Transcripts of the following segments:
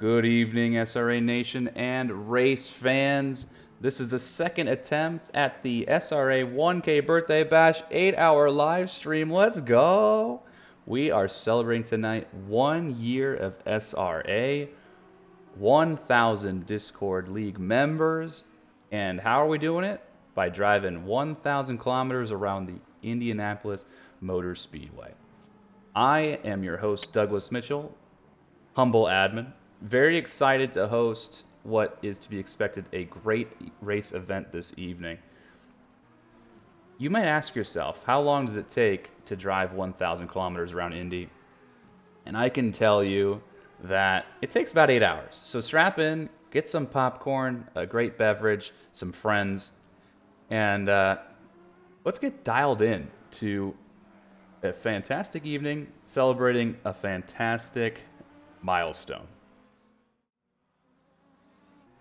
Good evening, SRA Nation and race fans. This is the second attempt at the SRA 1K Birthday Bash 8-hour live stream. Let's go! We are celebrating tonight 1 year of SRA, 1,000 Discord League members, and how are we doing it? By driving 1,000 kilometers around the Indianapolis Motor Speedway. I am your host, Douglas Mitchell, humble admin. Very excited to host what is to be expected a great race event this evening. You might ask yourself, how long does it take to drive 1,000 kilometers around Indy? And I can tell you that it takes about 8 hours. So strap in, get some popcorn, a great beverage, some friends, and let's get dialed in to a fantastic evening celebrating a fantastic milestone.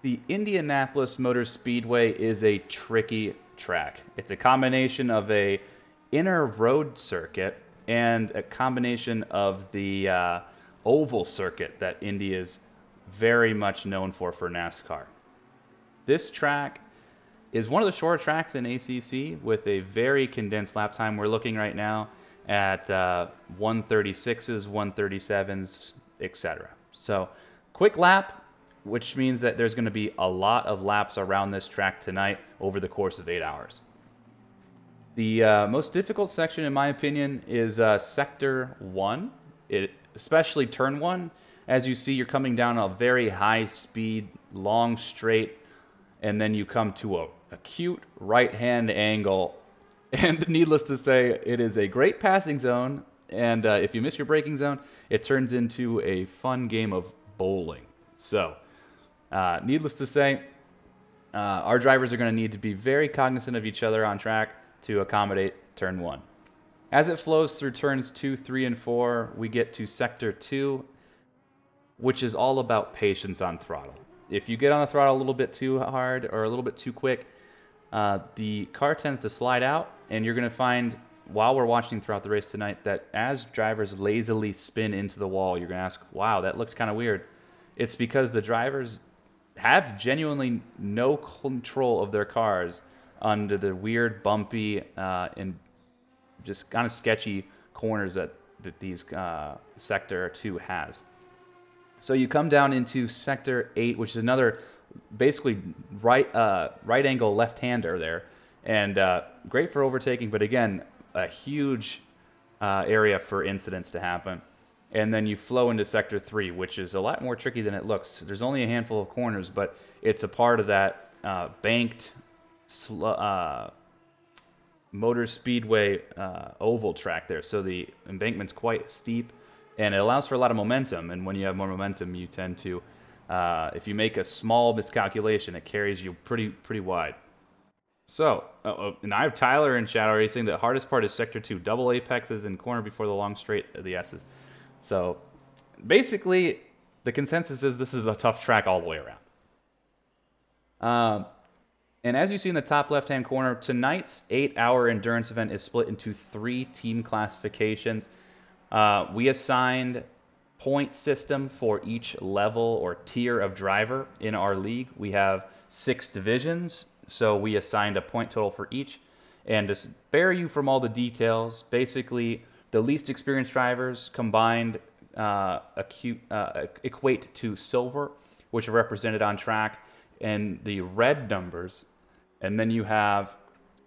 The Indianapolis Motor Speedway is a tricky track. It's a combination of a inner road circuit and a combination of the oval circuit that Indy is very much known for NASCAR. This track is one of the shorter tracks in ACC with a very condensed lap time. We're looking right now at 136s, 137s, etc. So quick lap, which means that there's going to be a lot of laps around this track tonight over the course of 8 hours. The most difficult section, in my opinion, is Sector 1, especially Turn 1. As you see, you're coming down a very high speed, long straight, and then you come to a acute right-hand angle. And needless to say, it is a great passing zone, and if you miss your braking zone, it turns into a fun game of bowling. So, needless to say, our drivers are going to need to be very cognizant of each other on track to accommodate Turn 1. As it flows through Turns 2, 3, and 4, we get to Sector 2, which is all about patience on throttle. If you get on the throttle a little bit too hard or a little bit too quick, the car tends to slide out, and you're going to find, while we're watching throughout the race tonight, that as drivers lazily spin into the wall, you're going to ask, wow, that looked kind of weird. It's because the drivers have genuinely no control of their cars under the weird, bumpy, and just kind of sketchy corners that these Sector 2 has. So you come down into Sector 8, which is another basically right angle left-hander there, and great for overtaking, but again, a huge area for incidents to happen. And then you flow into Sector 3, which is a lot more tricky than it looks. There's only a handful of corners, but it's a part of that banked motor speedway oval track there. So the embankment's quite steep, and it allows for a lot of momentum. And when you have more momentum, you tend to, if you make a small miscalculation, it carries you pretty wide. So, and I have Tyler in Shadow Racing. The hardest part is Sector 2, double apexes and corner before the long straight of the S's. So, basically, the consensus is this is a tough track all the way around. And as you see in the top left-hand corner, tonight's 8-hour endurance event is split into 3 team classifications. We assigned point system for each level or tier of driver in our league. We have 6 divisions, so we assigned a point total for each. And to spare you from all the details, basically the least experienced drivers combined equate to silver, which are represented on track, and the red numbers. And then you have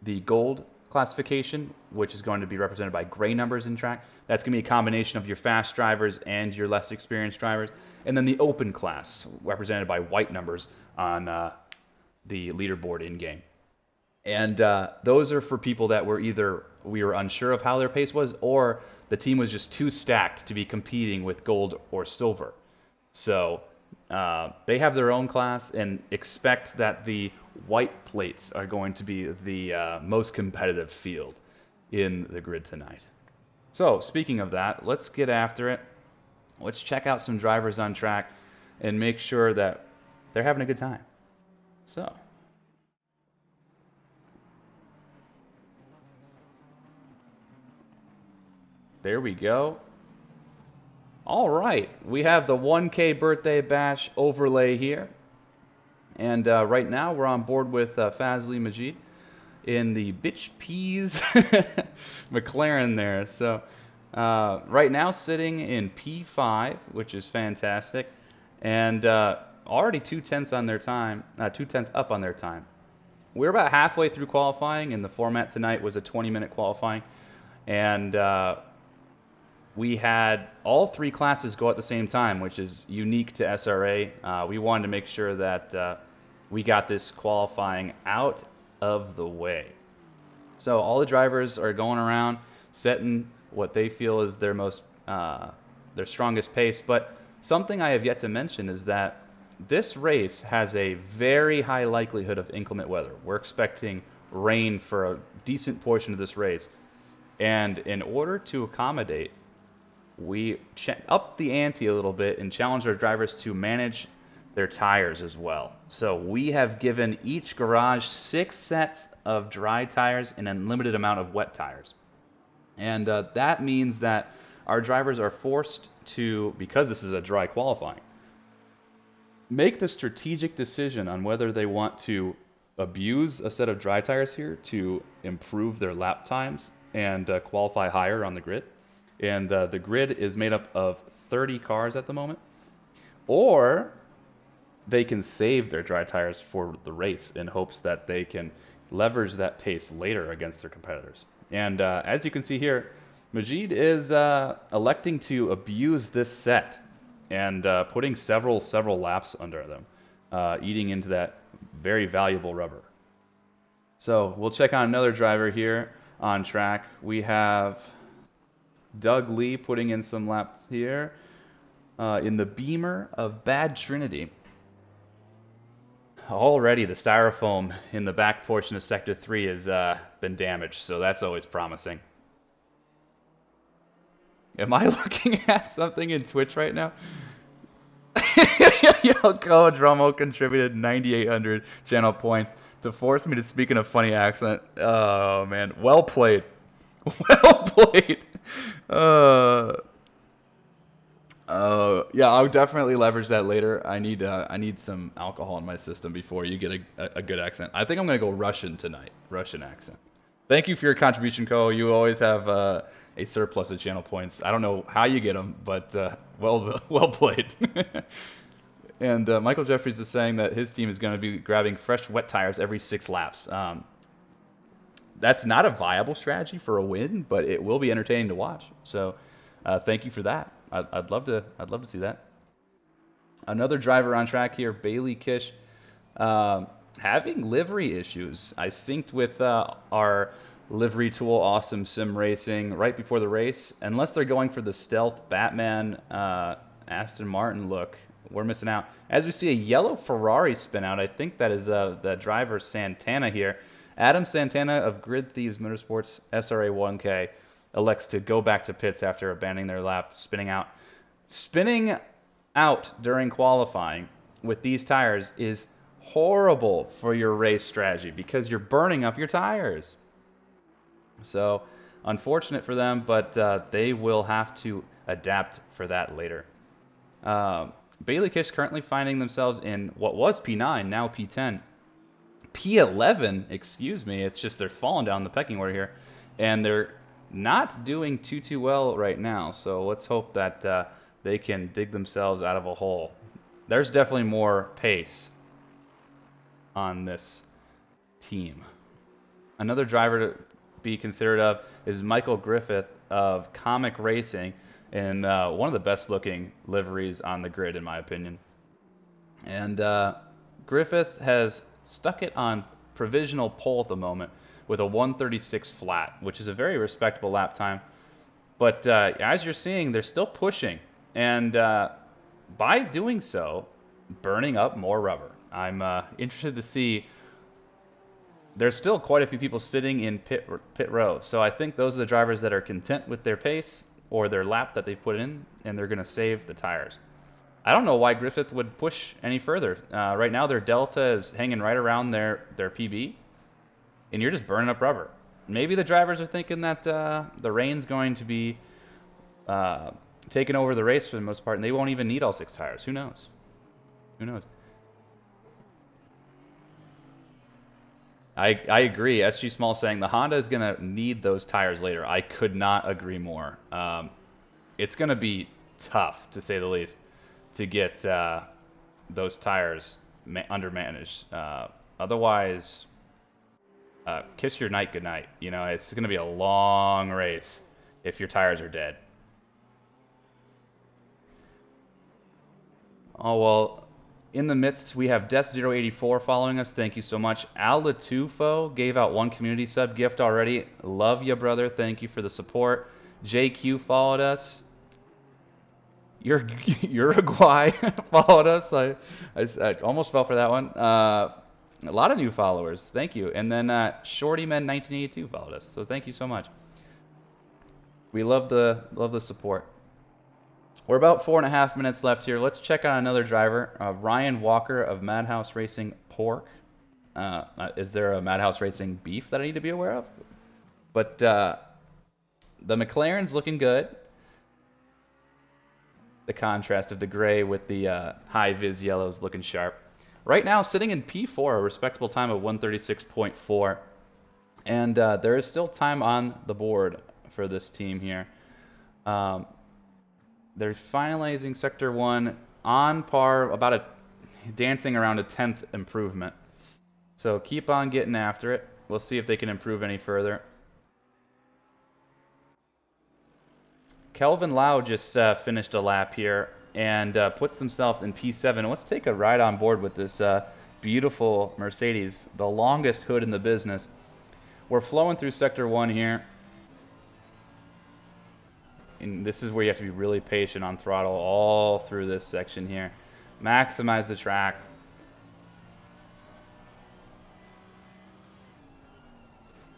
the gold classification, which is going to be represented by gray numbers in track. That's going to be a combination of your fast drivers and your less experienced drivers. And then the open class, represented by white numbers on the leaderboard in-game. And those are for people that were either we were unsure of how their pace was, or the team was just too stacked to be competing with gold or silver. So they have their own class, and expect that the white plates are going to be the most competitive field in the grid tonight. So speaking of that, let's get after it. Let's check out some drivers on track and make sure that they're having a good time. So there we go. All right, we have the 1K birthday bash overlay here. And right now we're on board with Fazli Majid in the Bitch Peas McLaren there. So right now sitting in P5, which is fantastic, and already 2/10 on their time, 2/10 up on their time. We're about halfway through qualifying, and the format tonight was a 20-minute qualifying, and we had all three classes go at the same time, which is unique to SRA. We wanted to make sure that we got this qualifying out of the way. So all the drivers are going around setting what they feel is their their strongest pace. But something I have yet to mention is that this race has a very high likelihood of inclement weather. We're expecting rain for a decent portion of this race. And in order to accommodate, we upped the ante a little bit and challenged our drivers to manage their tires as well. So we have given each garage 6 sets of dry tires and an unlimited amount of wet tires. And that means that our drivers are forced to, because this is a dry qualifying, make the strategic decision on whether they want to abuse a set of dry tires here to improve their lap times and qualify higher on the grid. And the grid is made up of 30 cars at the moment. Or they can save their dry tires for the race in hopes that they can leverage that pace later against their competitors. And as you can see here, Majid is electing to abuse this set and putting several laps under them, eating into that very valuable rubber. So we'll check on another driver here on track. We have Doug Lee putting in some laps here in the Beamer of Bad Trinity. Already the styrofoam in the back portion of Sector 3 has been damaged, so that's always promising. Am I looking at something in Twitch right now? Yoko Dromo contributed 9,800 channel points to force me to speak in a funny accent. Oh man, well played. Well played. Yeah, I'll definitely leverage that later. I need some alcohol in my system before you get a good accent. I think I'm gonna go Russian tonight. Russian accent. Thank you for your contribution, Ko. You always have a surplus of channel points. I don't know how you get them, but well played. And Michael Jeffries is saying that his team is going to be grabbing fresh wet tires every 6 laps. That's not a viable strategy for a win, but it will be entertaining to watch. So thank you for that. I'd love to see that. Another driver on track here, Bailey Kish, having livery issues. I synced with our livery tool, Awesome Sim Racing, right before the race. Unless they're going for the stealth Batman Aston Martin look, we're missing out. As we see a yellow Ferrari spin out, I think that is the driver Santana here. Adam Santana of Grid Thieves Motorsports SRA 1K elects to go back to pits after abandoning their lap, spinning out. Spinning out during qualifying with these tires is horrible for your race strategy because you're burning up your tires. So unfortunate for them, but they will have to adapt for that later. Bailey Kish currently finding themselves in what was P9, now P10. P11, excuse me, it's just they're falling down the pecking order here. And they're not doing too well right now, so let's hope that they can dig themselves out of a hole. There's definitely more pace on this team. Another driver to be considered of is Michael Griffith of Comic Racing, in one of the best looking liveries on the grid in my opinion. And Griffith has stuck it on provisional pole at the moment with a 136 flat, which is a very respectable lap time. But as you're seeing, they're still pushing, and by doing so, burning up more rubber. I'm interested to see. There's still quite a few people sitting in pit row, so I think those are the drivers that are content with their pace or their lap that they've put in, and they're going to save the tires. I don't know why Griffith would push any further. Right now, their delta is hanging right around their PB, and you're just burning up rubber. Maybe the drivers are thinking that the rain's going to be taking over the race for the most part, and they won't even need all 6 tires. Who knows? Who knows? I agree. SG Small saying the Honda is going to need those tires later. I could not agree more. It's going to be tough, to say the least, to get those tires undermanaged. Otherwise, kiss your night goodnight. You know, it's going to be a long race if your tires are dead. Oh, well, in the midst, we have Death084 following us. Thank you so much. Al Latufo gave out 1 community sub gift already. Love you, brother. Thank you for the support. JQ followed us. Uruguay followed us. I almost fell for that one. A lot of new followers. Thank you. And then ShortyMen1982 followed us. So thank you so much. We love the support. We're about 4.5 minutes left here. Let's check out another driver, Ryan Walker of Madhouse Racing Pork. Is there a Madhouse Racing Beef that I need to be aware of? But the McLaren's looking good. The contrast of the gray with the high vis yellows looking sharp. Right now, sitting in P4, a respectable time of 136.4. And there is still time on the board for this team here. They're finalizing Sector 1 on par, dancing around a 10th improvement. So keep on getting after it. We'll see if they can improve any further. Kelvin Lau just finished a lap here and puts himself in P7. Let's take a ride on board with this beautiful Mercedes, the longest hood in the business. We're flowing through Sector 1 here. And this is where you have to be really patient on throttle all through this section here. Maximize the track.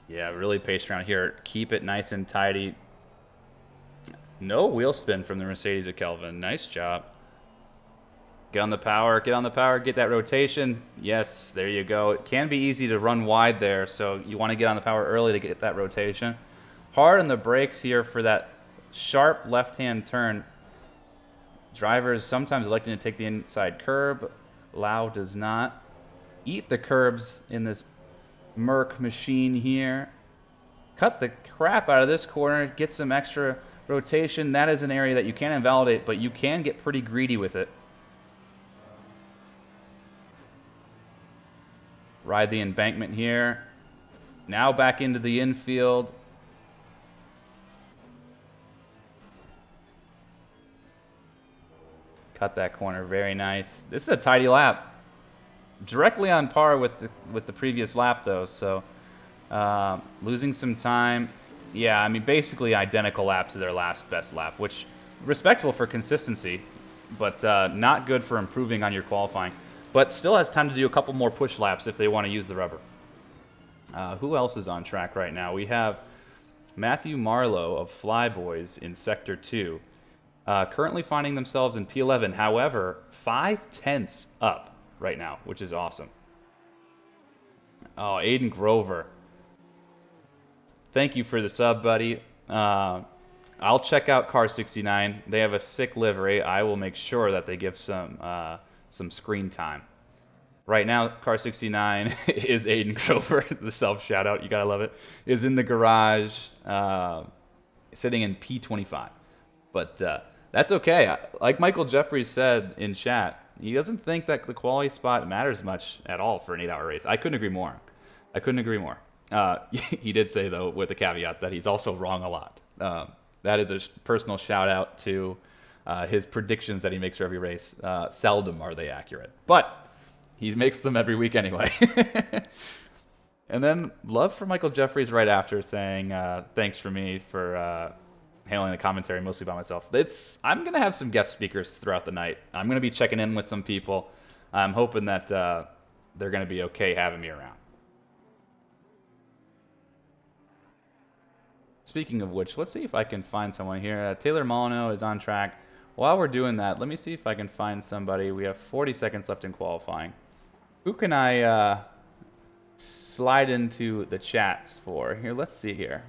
Yeah, really patient around here. Keep it nice and tidy. No wheel spin from the Mercedes of Kelvin. Nice job. Get on the power, get on the power, get that rotation. Yes, there you go. It can be easy to run wide there, so you want to get on the power early to get that rotation. Hard on the brakes here for that sharp left-hand turn. Drivers sometimes electing to take the inside curb. Lau does not. Eat the curbs in this Merc machine here. Cut the crap out of this corner. Get some extra rotation. That is an area that you can invalidate, but you can get pretty greedy with it. Ride the embankment here. Now back into the infield. Cut that corner, very nice. This is a tidy lap. Directly on par with the previous lap though, so losing some time. Yeah, I mean basically identical lap to their last best lap, which respectable for consistency, but not good for improving on your qualifying. But still has time to do a couple more push laps if they want to use the rubber. Who else is on track right now? We have Matthew Marlowe of Flyboys in Sector 2. Currently finding themselves in P11, however, 5/10 up right now, which is awesome. Oh, Aiden Grover. Thank you for the sub, buddy. I'll check out Car 69. They have a sick livery. I will make sure that they give some screen time. Right now, Car 69 is Aiden Grover, the self shout out, you gotta love it, is in the garage, sitting in P25. But that's okay. Like Michael Jeffries said in chat, he doesn't think that the quality spot matters much at all for an 8-hour race. I couldn't agree more. I couldn't agree more. He did say, though, with the caveat that he's also wrong a lot. That is a personal shout out to his predictions that he makes for every race. Seldom are they accurate, but he makes them every week anyway. And then love for Michael Jeffries right after saying thanks for me for handling the commentary mostly by myself. I'm going to have some guest speakers throughout the night. I'm going to be checking in with some people. I'm hoping that they're going to be okay having me around. Speaking of which, let's see if I can find someone here. Taylor Molyneux is on track. While we're doing that, let me see if I can find somebody. We have 40 seconds left in qualifying. Who can I slide into the chats for? Here, let's see here.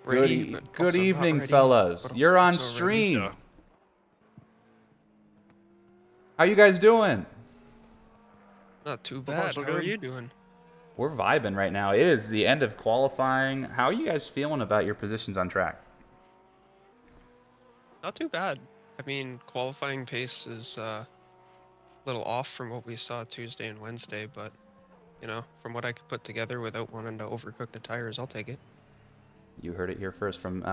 Ready, but Good also not evening, ready, fellas. but You're on also ready. stream. Yeah. How you guys doing? Not too So far, bad. so How are good. you doing? We're vibing right now. It is the end of qualifying. How are you guys feeling about your positions on track? Not too bad. I mean, qualifying pace is a little off from what we saw Tuesday and Wednesday, but you know, from what I could put together without wanting to overcook the tires, I'll take it. You heard it here first from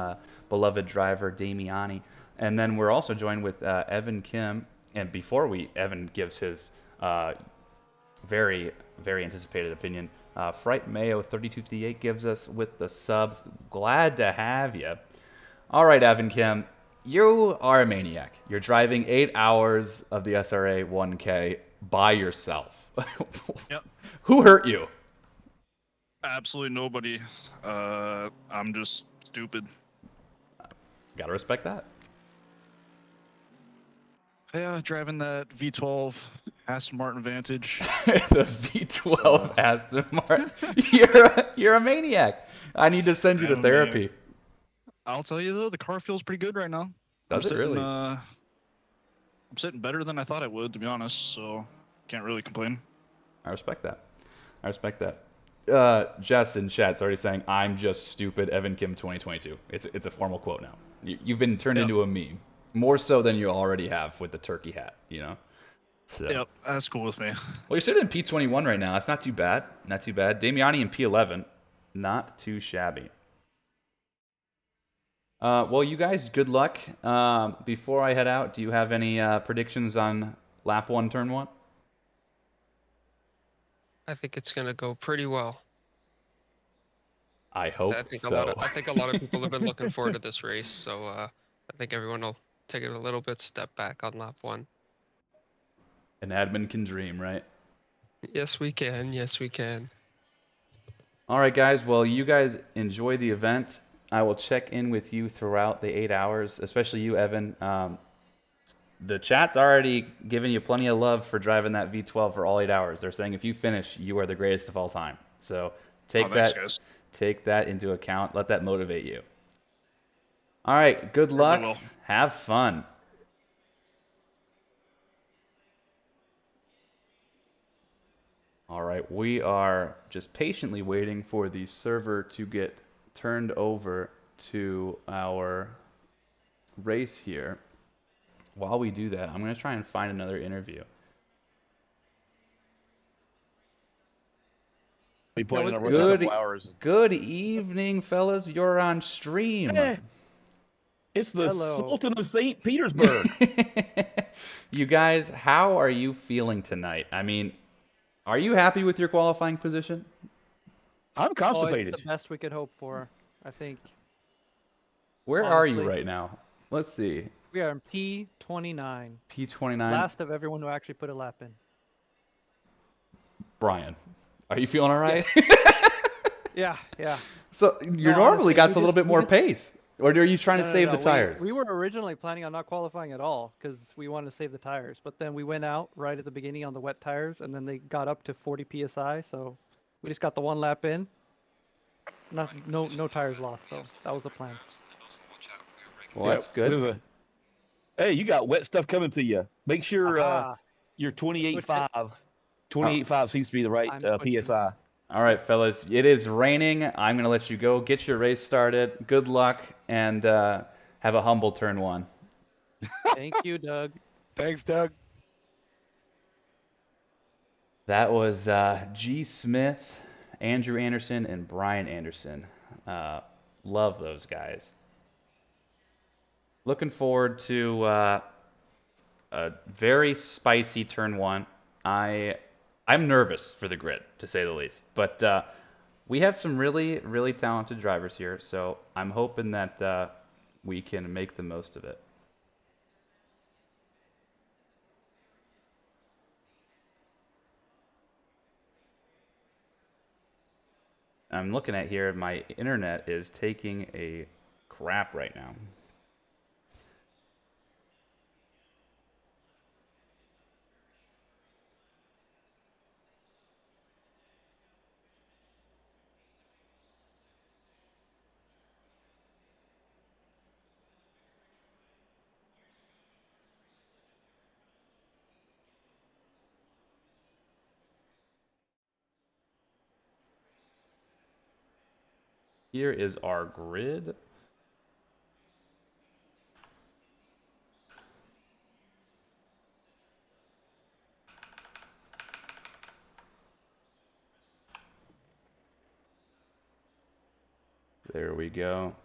beloved driver Damiani. And then we're also joined with Evan Kim. And before Evan gives his very, very anticipated opinion, Fright Mayo 3258 gives us with the sub. Glad to have you. All right, Evan Kim, you are a maniac. You're driving 8 hours of the SRA 1K by yourself. Yep. Who hurt you? Absolutely nobody. I'm just stupid. Gotta respect that. Yeah, driving that V12 Aston Martin Vantage. The V12 Aston Martin. You're a maniac. I need to send you to I'm a therapy. I'll tell you though, the car feels pretty good right now. Does it really? I'm sitting better than I thought I would, to be honest. So can't really complain. I respect that. I respect that. Jess in chat's already saying, "I'm just stupid." Evan Kim 2022. It's a formal quote now. You've been turned Yep. into a meme, more so than you already have with the turkey hat. You know. So. Yep, that's cool with me. Well, you're sitting in P21 right now. That's not too bad. Not too bad. Damiani in P11. Not too shabby. Well, you guys, good luck. Before I head out, do you have any predictions on lap 1, turn 1? I think it's gonna go pretty well. I hope I think so. I think a lot of people have been looking forward to this race, so I think everyone will take it a little bit step back on lap 1. An admin can dream, right? Yes, we can. Yes, we can. All right, guys. Well, you guys enjoy the event. I will check in with you throughout the 8 hours, especially you, Evan. The chat's already giving you plenty of love for driving that V12 for all 8 hours. They're saying if you finish, you are the greatest of all time. So Thanks, guys. take that into account. Let that motivate you. All right. Good Really luck. will. Have fun. All right, we are just patiently waiting for the server to get turned over to our race here. While we do that, I'm going to try and find another interview. We played in a couple hours. Good evening, fellas. You're on stream. Hey, it's the Hello. Sultan of St. Petersburg. You guys, how are you feeling tonight? I mean, are you happy with your qualifying position? I'm Oh, constipated. it's the best we could hope for, I think. Where are you Honestly. right now? Let's see. We are in P29. P29. Last of everyone who actually put a lap in. Brian, are you feeling all right? Yeah. So you No, normally honestly, got we a little just- bit we more just- pace. Or are you trying to No, save no, the tires? We were originally planning on not qualifying at all because we wanted to save the tires. But then we went out right at the beginning on the wet tires, and then they got up to 40 psi. So we just got the one lap in. No tires lost. So that was the plan. Well, that's good. Hey, you got wet stuff coming to you. Make sure Aha. your 28.5. Oh. 28.5 seems to be the right I'm switching. PSI. All right, fellas. It is raining. I'm going to let you go. Get your race started. Good luck, and have a humble turn 1. Thank you, Doug. Thanks, Doug. That was G. Smith, Andrew Anderson, and Brian Anderson. Love those guys. Looking forward to a very spicy turn 1. I'm nervous for the grid, to say the least. But we have some really, really talented drivers here, so I'm hoping that we can make the most of it. I'm looking at here, my internet is taking a crap right now. Here is our grid. There we go.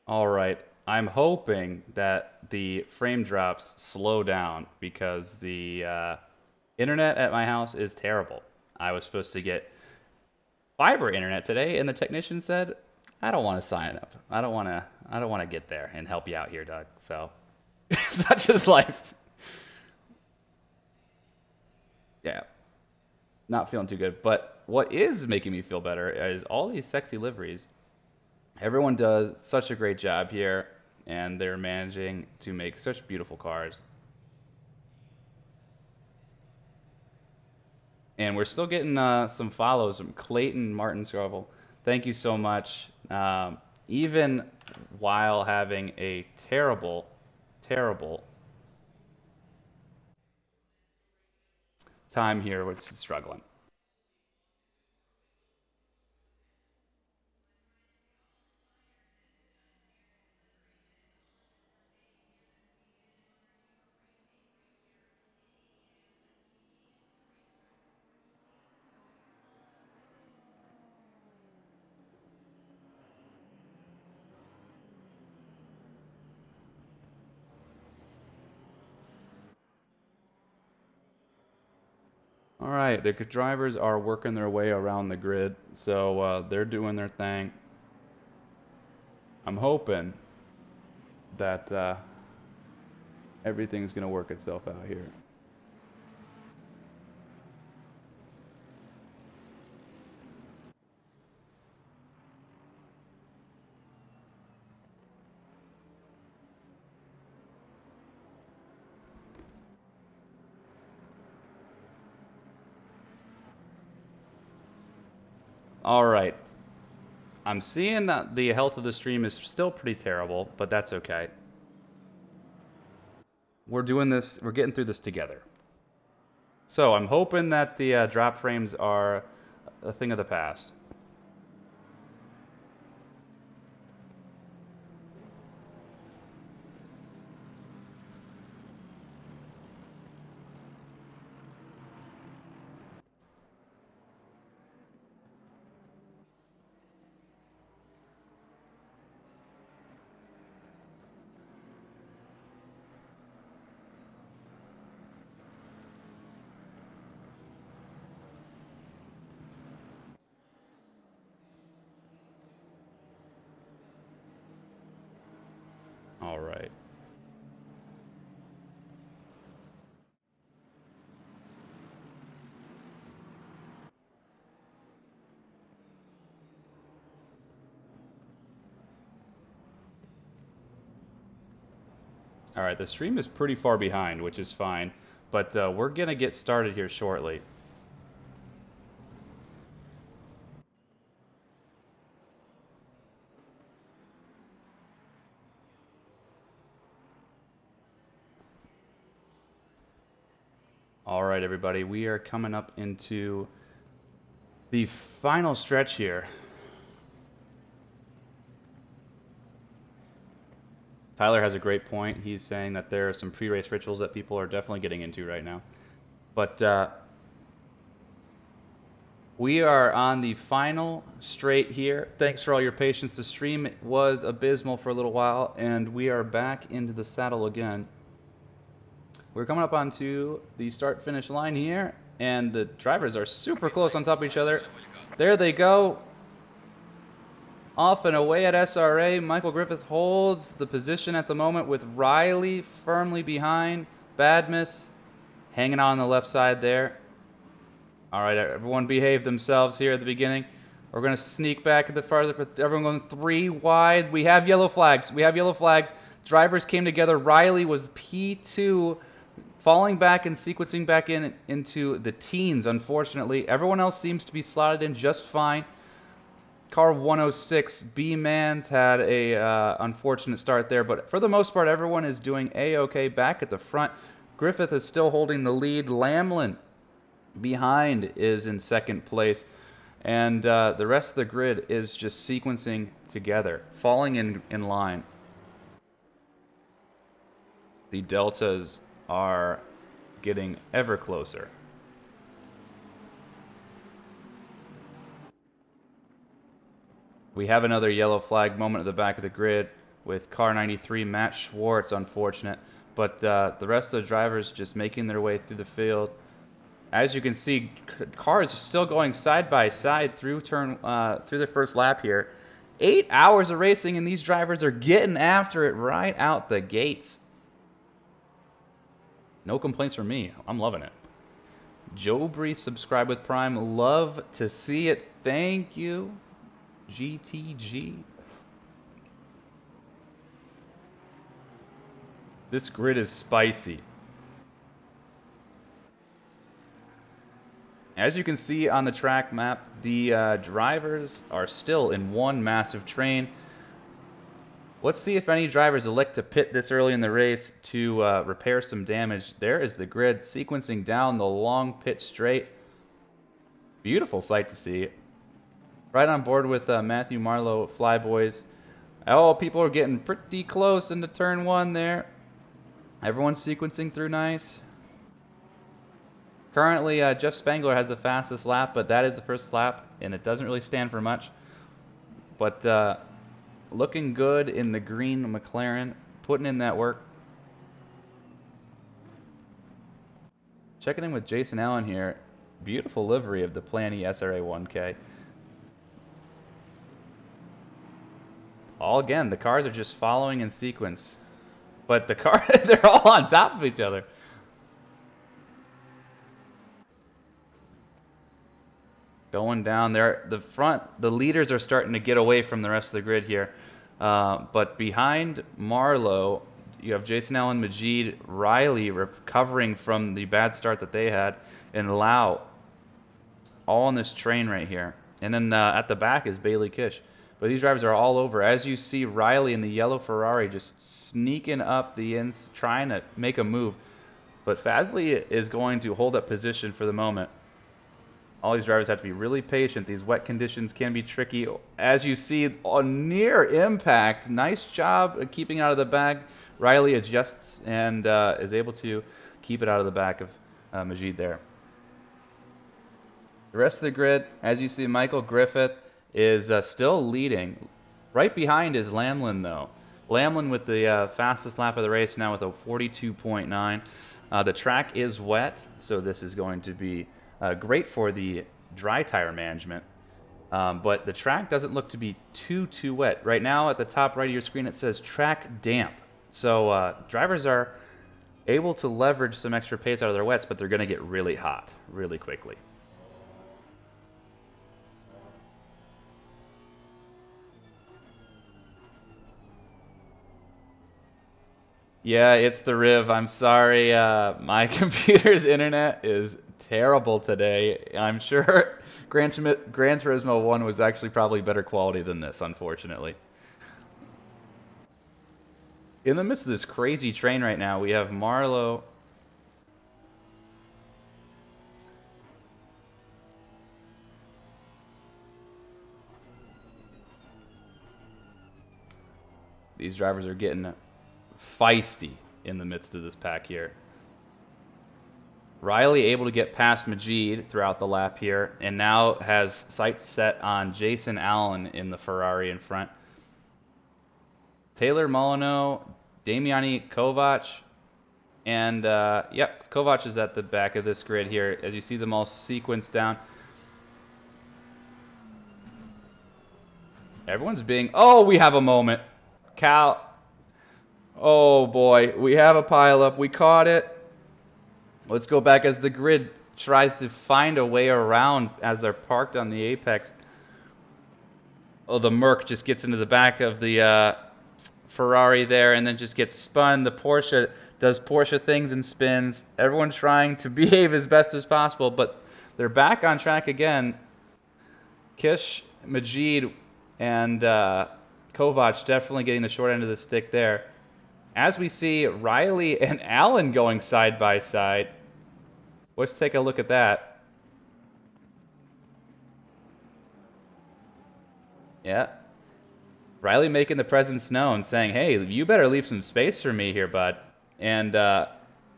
All right. I'm hoping that the frame drops slow down because the internet at my house is terrible. I was supposed to get fiber internet today, and the technician said, "I don't want to sign up. I don't want to get there and help you out here, Doug." So, such is life. Yeah, not feeling too good. But what is making me feel better is all these sexy liveries. Everyone does such a great job here, and they're managing to make such beautiful cars. And we're still getting some follows from Clayton Martin Scoville. Thank you so much. Even while having a terrible, terrible time here with struggling. All right, the drivers are working their way around the grid, so they're doing their thing. I'm hoping that everything's going to work itself out here. All right. I'm seeing that the health of the stream is still pretty terrible, but that's okay. We're doing this, we're getting through this together. So I'm hoping that the drop frames are a thing of the past. All right. All right, the stream is pretty far behind, which is fine, but we're gonna get started here shortly. All right, everybody, we are coming up into the final stretch here. Tyler has a great point. He's saying that there are some pre-race rituals that people are definitely getting into right now. But we are on the final straight here. Thanks for all your patience. The stream was abysmal for a little while, and we are back into the saddle again. We're coming up onto the start-finish line here, and the drivers are super close on top of each other. There they go. Off and away at SRA. Michael Griffith holds the position at the moment with Riley firmly behind. Badmus hanging on the left side there. All right, everyone behave themselves here at the beginning. We're going to sneak back a bit farther, but everyone going 3 wide. We have yellow flags. We have yellow flags. Drivers came together. Riley was P2, falling back and sequencing back into the teens, unfortunately. Everyone else seems to be slotted in just fine. Car 106, B-Mans had a unfortunate start there, but for the most part, everyone is doing A-okay back at the front. Griffith is still holding the lead. Lamlin behind is in second place. And the rest of the grid is just sequencing together, falling in line. The deltas are getting ever closer. We have another yellow flag moment at the back of the grid with car 93, Matt Schwartz, unfortunate. But the rest of the drivers just making their way through the field. As you can see, cars are still going side by side through the first lap here. 8 hours of racing, and these drivers are getting after it right out the gates. No complaints from me. I'm loving it. Joe Bree, subscribe with Prime. Love to see it. Thank you. GTG. This grid is spicy. As you can see on the track map, the drivers are still in one massive train. Let's see if any drivers elect to pit this early in the race to repair some damage. There is the grid sequencing down the long pit straight. Beautiful sight to see. Right on board with Matthew Marlowe, Flyboys. Oh, people are getting pretty close into turn 1 there. Everyone's sequencing through nice. Currently, Jeff Spangler has the fastest lap, but that is the first lap, and it doesn't really stand for much. But looking good in the green McLaren, putting in that work. Checking in with Jason Allen here. Beautiful livery of the Planny SRA 1K. All again, the cars are just following in sequence. But the car, they're all on top of each other. Going down there, the leaders are starting to get away from the rest of the grid here. But behind Marlowe, you have Jason Allen, Majid, Riley recovering from the bad start that they had, and Lau, all on this train right here. And then at the back is Bailey Kish. But these drivers are all over. As you see, Riley in the yellow Ferrari just sneaking up the ends, trying to make a move. But Fazley is going to hold up position for the moment. All these drivers have to be really patient. These wet conditions can be tricky. As you see, on near impact, nice job of keeping out of the back. Riley adjusts and is able to keep it out of the back of Majid there. The rest of the grid, as you see, Michael Griffith is still leading. Right behind is Lamlin, though. Lamlin with the fastest lap of the race now with a 42.9. The track is wet, so this is going to be great for the dry tire management. But the track doesn't look to be too wet. Right now at the top right of your screen it says track damp. So drivers are able to leverage some extra pace out of their wets, but they're going to get really hot really quickly. Yeah, it's the Riv. I'm sorry. My computer's internet is terrible today. I'm sure Gran Turismo 1 was actually probably better quality than this, unfortunately. In the midst of this crazy train right now, we have Marlowe. These drivers are getting feisty in the midst of this pack here. Riley able to get past Majid throughout the lap here, and now has sights set on Jason Allen in the Ferrari in front. Taylor Molyneux, Damiani Kovac, and yep, Kovac is at the back of this grid here. As you see them all sequenced down. Everyone's being... Oh, we have a moment. Cal... Oh boy, we have a pileup. We caught it. Let's go back as the grid tries to find a way around as they're parked on the apex. Oh, the Merc just gets into the back of the Ferrari there and then just gets spun. The Porsche does Porsche things and spins. Everyone trying to behave as best as possible, but they're back on track again. Kish, Majid, and Kovac definitely getting the short end of the stick there. As we see Riley and Allen going side by side. Let's take a look at that. Yeah. Riley making the presence known, saying, hey, you better leave some space for me here, bud. And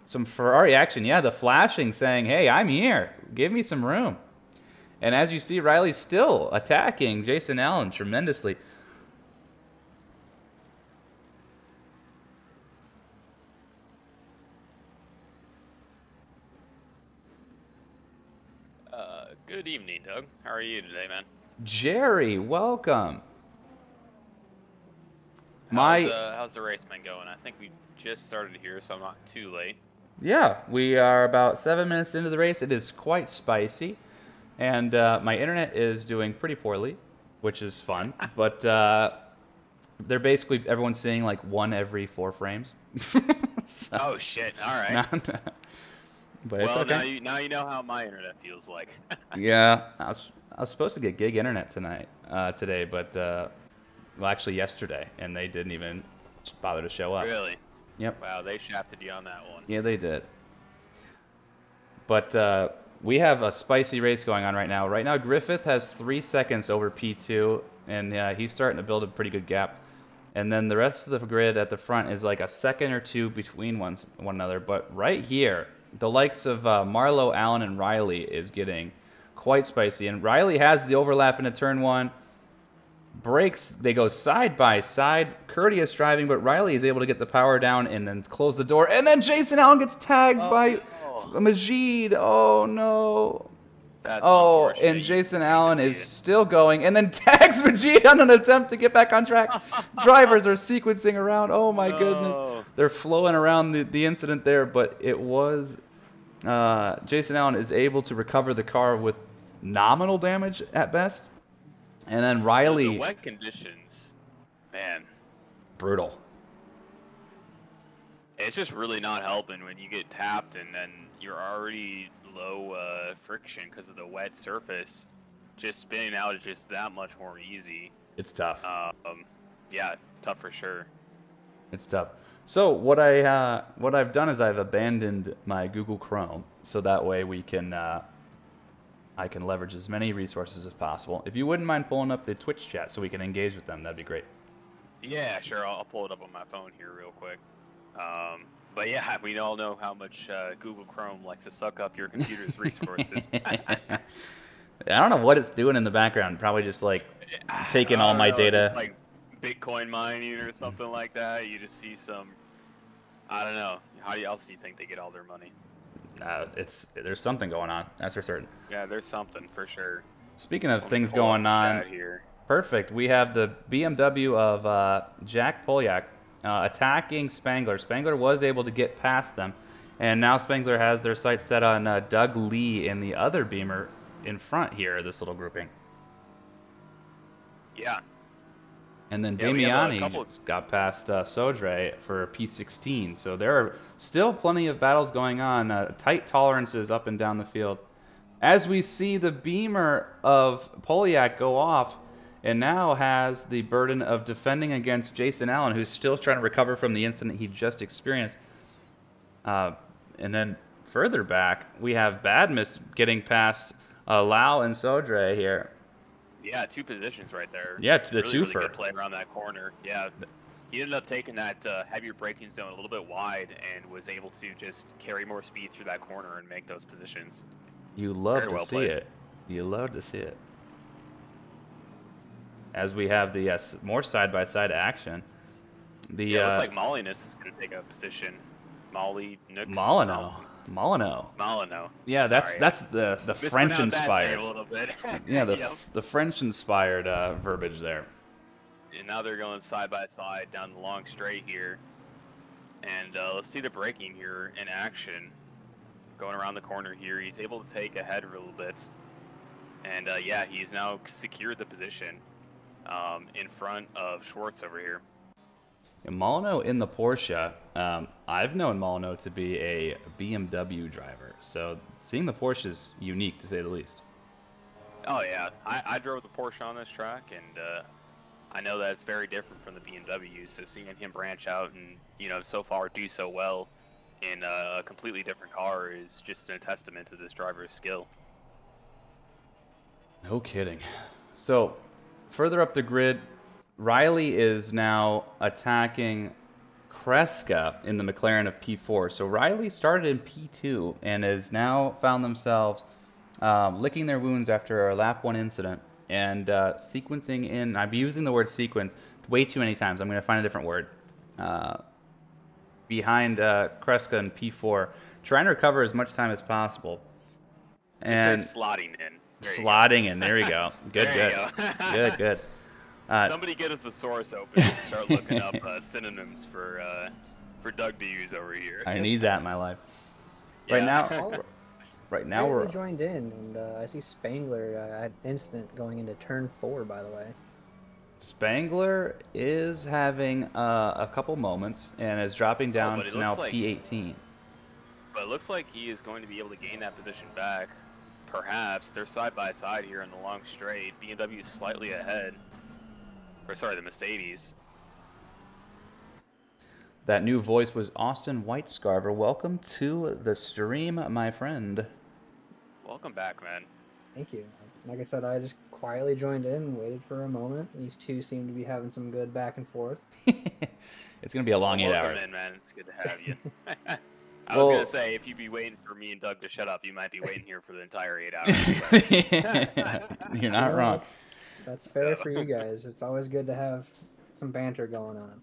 some Ferrari action. Yeah, the flashing saying, hey, I'm here. Give me some room. And as you see, Riley's still attacking Jason Allen tremendously. Good evening, Doug. How are you today, man? Jerry, welcome. How's the race been going? I think we just started here, so I'm not too late. Yeah, we are about 7 minutes into the race. It is quite spicy, and my internet is doing pretty poorly, which is fun. But they're basically everyone's seeing like 1 every 4 frames. So, Oh shit! All right. But Well, it's okay. now you know how my internet feels like. Yeah, I was supposed to get gig internet today, but well, actually yesterday, and they didn't even bother to show up. Really? Yep. Wow, they shafted you on that one. Yeah, they did. But we have a spicy race going on right now. Right now, Griffith has 3 seconds over P2, and he's starting to build a pretty good gap. And then the rest of the grid at the front is like a second or 2 between one another. But right here, the likes of Marlowe, Allen, and Riley is getting quite spicy. And Riley has the overlap into turn 1. Brakes, they go side by side. Courteous driving, but Riley is able to get the power down and then close the door. And then Jason Allen gets tagged by Majid. Oh no. That's Oh, unfortunate. and You Jason hate to Allen see is it. still going and then tags Majid on an attempt to get back on track. Drivers are sequencing around. Oh my goodness. No. They're flowing around the incident there, but it was Jason Allen is able to recover the car with nominal damage at best. And then Riley, The wet conditions, man, brutal. it's just really not helping when you get tapped and then you're already low friction because of the wet surface. Just spinning out is just that much more easy. It's tough. Yeah, tough for sure. It's tough. So what I've done is I've abandoned my Google Chrome, so that way we can I can leverage as many resources as possible. If you wouldn't mind pulling up the Twitch chat so we can engage with them, that'd be great. Yeah, sure. I'll pull it up on my phone here real quick. But yeah, we all know how much Google Chrome likes to suck up your computer's resources. I don't know what it's doing in the background. Probably just like taking all my data. It's like Bitcoin mining or something like that. You just see some. I don't know. How else do you think they get all their money? There's something going on. That's for certain. Yeah, there's something for sure. Speaking of Let me things pull up going the on, chat here. perfect. We have the BMW of Jack Polyak attacking Spangler. Spangler was able to get past them, and now Spangler has their sights set on Doug Lee in the other Beamer in front here, this little grouping. Yeah. And then Yeah, we have a Damiani couple- just got past Sodre for P16. So there are still plenty of battles going on. Tight tolerances up and down the field. As we see the Beamer of Polyak go off and now has the burden of defending against Jason Allen, who's still trying to recover from the incident he just experienced. And then further back, we have Badmus getting past Lau and Sodre here. Yeah, 2 positions right there. Yeah, to the really, really twofer. good play around that corner. Yeah, he ended up taking that heavier braking zone a little bit wide and was able to just carry more speed through that corner and make those positions. You love Very to well see played. it. You love to see it. As we have the more side-by-side action. The Yeah, it looks like Molyneux is going to take a position. Molly Nooks. Molyneux. Molyneux. Yeah, Sorry, that's the mispronounced French that name inspired. a little bit. Yeah, Yep. the French inspired verbiage there. And now they're going side by side down the long straight here. And let's see the braking here in action. Going around the corner here, he's able to take ahead a little bit. And yeah, he's now secured the position in front of Schwartz over here. And Molyneux in the Porsche. I've known Molyneux to be a BMW driver, so seeing the Porsche is unique to say the least. Oh yeah, I drove the Porsche on this track, and I know that it's very different from the BMW. So seeing him branch out and so far do so well in a completely different car is just a testament to this driver's skill. No kidding. So further up the grid, Riley is now attacking Kreska in the McLaren of P4. So Riley started in P2 and has now found themselves licking their wounds after a lap 1 incident and sequencing in. I've been using the word sequence way too many times. I'm going to find a different word. Behind Kreska in P4, trying to recover as much time as possible. And Just say slotting in. There you go. slotting in. There you go. Good, There good. you go. Good. Somebody get a thesaurus open and start looking up synonyms for Doug to use over here. I need that in my life. Yeah. Right now Barely we're joined in, and I see Spangler had instant going into turn 4, by the way. Spangler is having a couple moments and is dropping down but it to now looks like- P18. But it looks like he is going to be able to gain that position back. Perhaps they're side by side here in the long straight. BMW slightly ahead. Or sorry, the Mercedes. That new voice was Austin Whitescarver. Welcome to the stream, my friend. Welcome back, man. Thank you. Like I said, I just quietly joined in, waited for a moment. These two seem to be having some good back and forth. It's gonna be a long 8 Welcome hours. in, man. It's good to have you. I Well- was gonna say, if you'd be waiting for me and Doug to shut up, you might be waiting here for the entire 8 hours. You're not No, wrong. That's fair for you guys. It's always good to have some banter going on.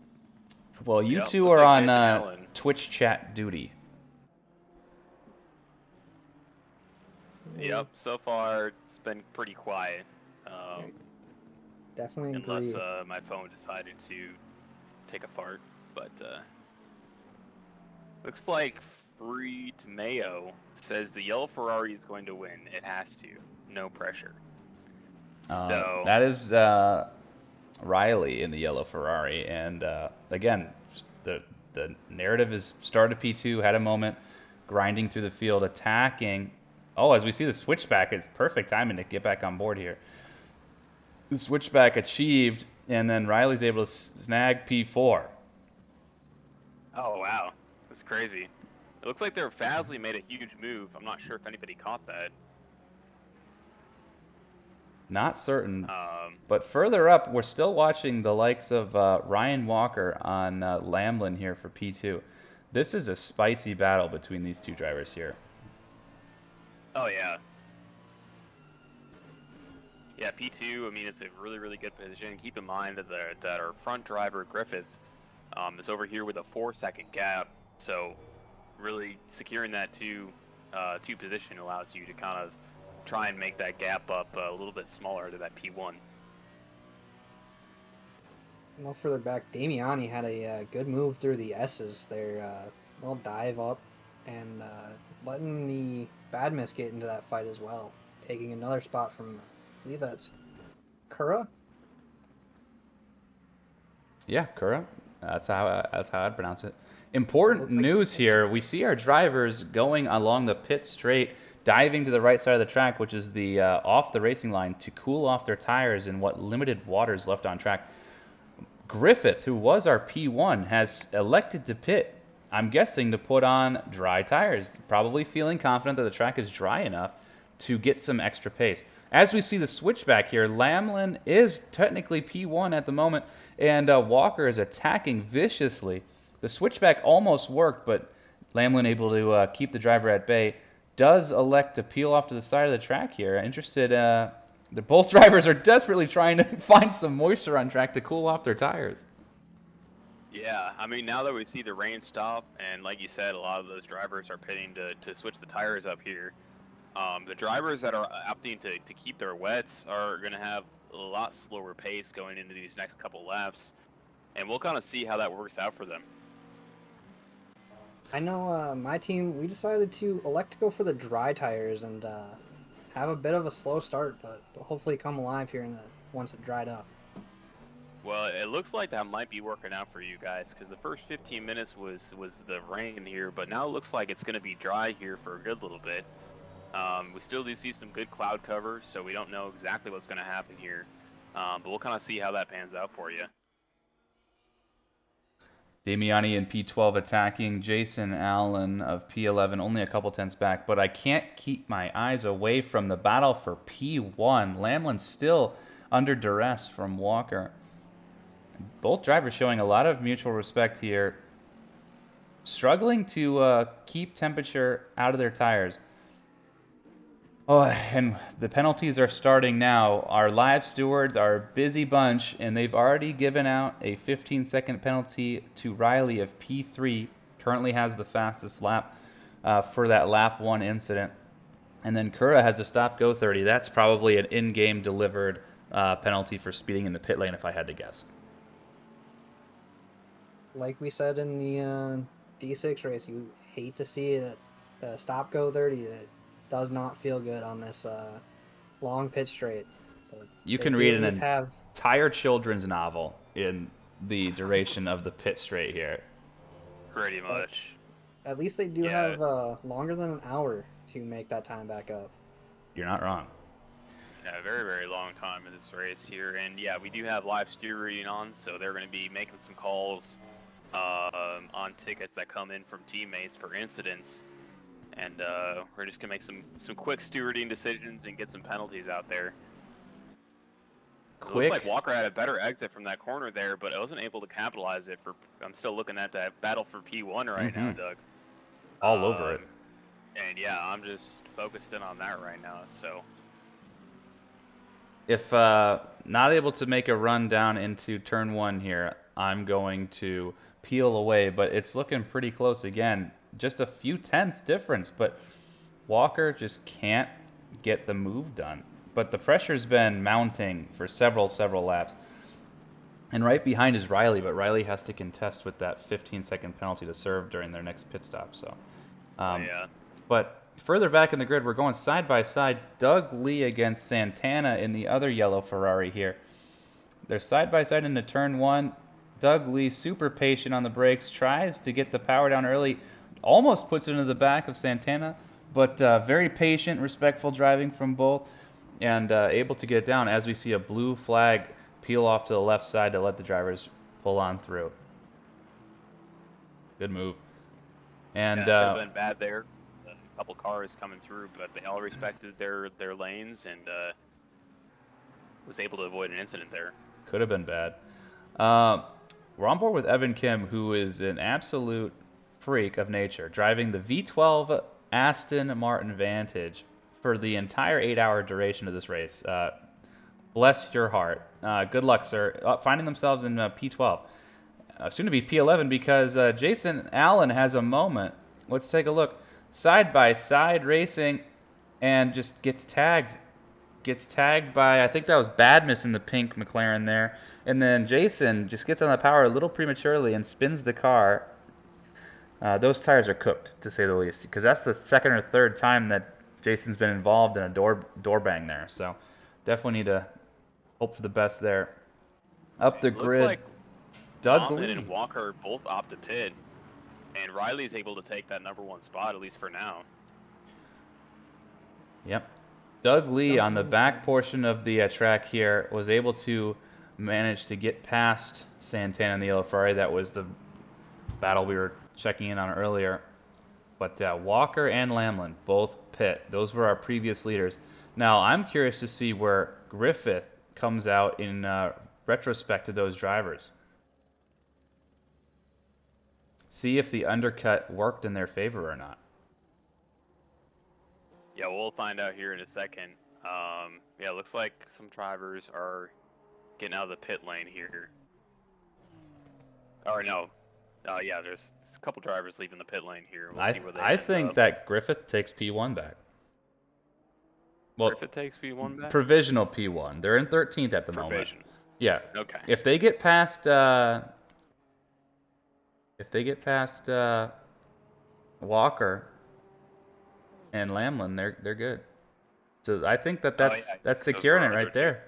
Well, you Yep, two looks are like on Jason Allen. Twitch chat duty. Yep. So far, it's been pretty quiet. Definitely agree. Unless my phone decided to take a fart, but looks like Free to Mayo says the yellow Ferrari is going to win. It has to. No pressure. So That is Riley in the yellow Ferrari, and again, the narrative is started P2, had a moment, grinding through the field, attacking. Oh, as we see the switchback, it's perfect timing to get back on board here. The switchback achieved, and then Riley's able to snag P4. oh wow, that's crazy. It looks like their Fazley made a huge move. I'm not sure if anybody caught that. Not certain. But further up, we're still watching the likes of Ryan Walker on Lamlin here for P2. This is a spicy battle between these two drivers here. Oh yeah. Yeah, P2, I mean, it's a really, really good position. Keep in mind that our front driver, Griffith, is over here with a 4-second gap. So really securing that two position allows you to kind of try and make that gap up a little bit smaller to that P1. A little further back, Damiani had a good move through the S's there. Well, dive up and letting the Badmus get into that fight as well. Taking another spot from, I believe that's Kura. Yeah, Kura. That's how I'd pronounce it. Important news here. We see our drivers going along the pit straight, diving to the right side of the track, which is the off the racing line, to cool off their tires in what limited water is left on track. Griffith, who was our P1, has elected to pit. I'm guessing to put on dry tires, probably feeling confident that the track is dry enough to get some extra pace. As we see the switchback here, Lamlin is technically P1 at the moment, and Walker is attacking viciously. The switchback almost worked, but Lamlin able to keep the driver at bay. Does elect to peel off to the side of the track here. Interested, both drivers are desperately trying to find some moisture on track to cool off their tires. Yeah, I mean, now that we see the rain stop, and like you said, a lot of those drivers are pitting to switch the tires up here. The drivers that are opting to keep their wets are going to have a lot slower pace going into these next couple laps, and we'll kind of see how that works out for them. I know my team, we decided to elect to go for the dry tires and have a bit of a slow start, but hopefully come alive here once it dried up. Well, it looks like that might be working out for you guys, because the first 15 minutes was the rain here, but now it looks like it's going to be dry here for a good little bit. We still do see some good cloud cover, so we don't know exactly what's going to happen here, but we'll kind of see how that pans out for you. Damiani in P12 attacking Jason Allen of P11, only a couple tenths back, but I can't keep my eyes away from the battle for P1. Lamlin still under duress from Walker. Both drivers showing a lot of mutual respect here, struggling to keep temperature out of their tires. Oh, and the penalties are starting now. Our live stewards are a busy bunch, and they've already given out a 15-second penalty to Riley of P3. Currently has the fastest lap for that lap 1 incident. And then Kura has a stop go 30. That's probably an in-game delivered penalty for speeding in the pit lane, if I had to guess. Like we said in the D6 race, you hate to see a stop go 30. It does not feel good on this long pit straight. But You they can do read at least an have entire children's novel in the duration of the pit straight here. Pretty much. at least they do Yeah. have longer than an hour to make that time back up. You're not wrong. Yeah, very, very long time in this race here. And yeah, we do have live steering on, so they're going to be making some calls on tickets that come in from teammates for incidents. And we're just going to make some quick stewarding decisions and get some penalties out there. It looks like Walker had a better exit from that corner there, but I wasn't able to capitalize it for. I'm still looking at that battle for P1 right now, Doug. All over it. And yeah, I'm just focused in on that right now. So if not able to make a run down into turn 1 here, I'm going to peel away, but it's looking pretty close again. Just a few tenths difference, but Walker just can't get the move done. But the pressure's been mounting for several laps. And right behind is Riley, but Riley has to contest with that 15-second penalty to serve during their next pit stop. So, yeah. But further back in the grid, we're going side by side. Doug Lee against Santana in the other yellow Ferrari here. They're side by side into turn 1. Doug Lee, super patient on the brakes, tries to get the power down early, almost puts it into the back of Santana, but very patient, respectful driving from both, and able to get it down as we see a blue flag peel off to the left side to let the drivers pull on through. Good move. And could have been bad there. A couple cars coming through, but they all respected their lanes and was able to avoid an incident there. Could have been bad. We're on board with Evan Kim, who is an absolute freak of nature, driving the V12 Aston Martin Vantage for the entire 8-hour duration of this race. Bless your heart. Good luck, sir. Finding themselves in P12. Soon to be P11 because Jason Allen has a moment. Let's take a look. Side-by-side racing and just gets tagged. Gets tagged by, I think that was Badmus in the pink McLaren there. And then Jason just gets on the power a little prematurely and spins the car. Those tires are cooked, to say the least, because that's the second or third time that Jason's been involved in a door bang there. So definitely need to hope for the best there. Up the grid, Looks like Doug Bauman Lee. and Walker both opt to pit, and Riley's able to take that #1 spot, at least for now. Yep. Doug Lee on the back portion of the track here was able to manage to get past Santana and the yellow Ferrari. That was the battle we were checking in on earlier. But Walker and Lamlin both pit. Those were our previous leaders. Now I'm curious to see where Griffith comes out in retrospect to those drivers. See if the undercut worked in their favor or not. Yeah, we'll find out here in a second. Yeah, looks like some drivers are getting out of the pit lane here. Or no. Yeah, there's a couple drivers leaving the pit lane here. We'll see where they I end think up. that Griffith takes P1 back. Well, Griffith takes P1 back? provisional P1. They're in 13th at the moment. Provision. Yeah. Okay. If they get past Walker and Lamlin, they're good. So I think that's So securing it far, right they're there.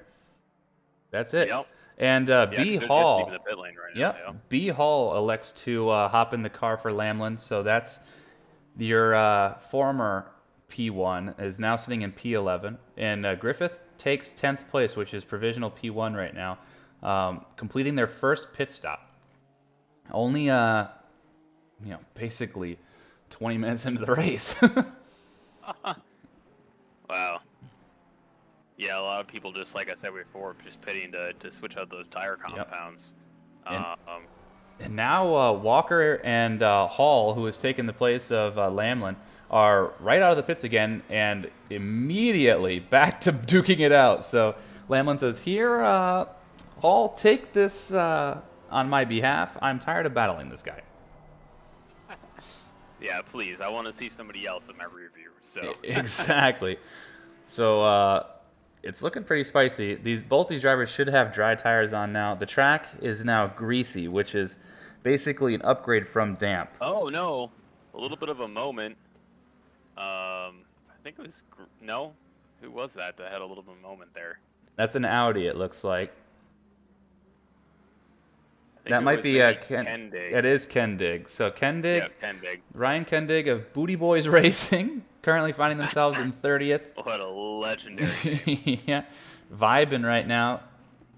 That's it. Yep. And Yeah, B 'cause they're just Hall. leaving the pit lane right now. Yep. Yeah. B Hall elects to hop in the car for Lamlin. So that's your former P1 is now sitting in P11, and Griffith takes 10th place, which is provisional P1 right now, completing their first pit stop. Only basically 20 minutes into the race. Wow. Yeah, a lot of people just, like I said before, just pitting to switch out those tire compounds. And- And now Walker and Hall, who has taken the place of Lamlin, are right out of the pits again and immediately back to duking it out. So Lamlin says, "Here, Hall, take this on my behalf. I'm tired of battling this guy." Yeah, please. I want to see somebody else in my review. So Exactly. So it's looking pretty spicy. Both these drivers should have dry tires on now. The track is now greasy, which is basically an upgrade from damp. Oh no, a little bit of a moment. I think it was no. Who was that had a little bit of a moment there? That's an Audi, it looks like. I think That it might was be maybe Ken. Dig. It is Kendig. So Kendig, Yeah, Kendig. Ryan Kendig of Booty Boys Racing, currently finding themselves in 30th. What a legendary name. Yeah, vibing right now.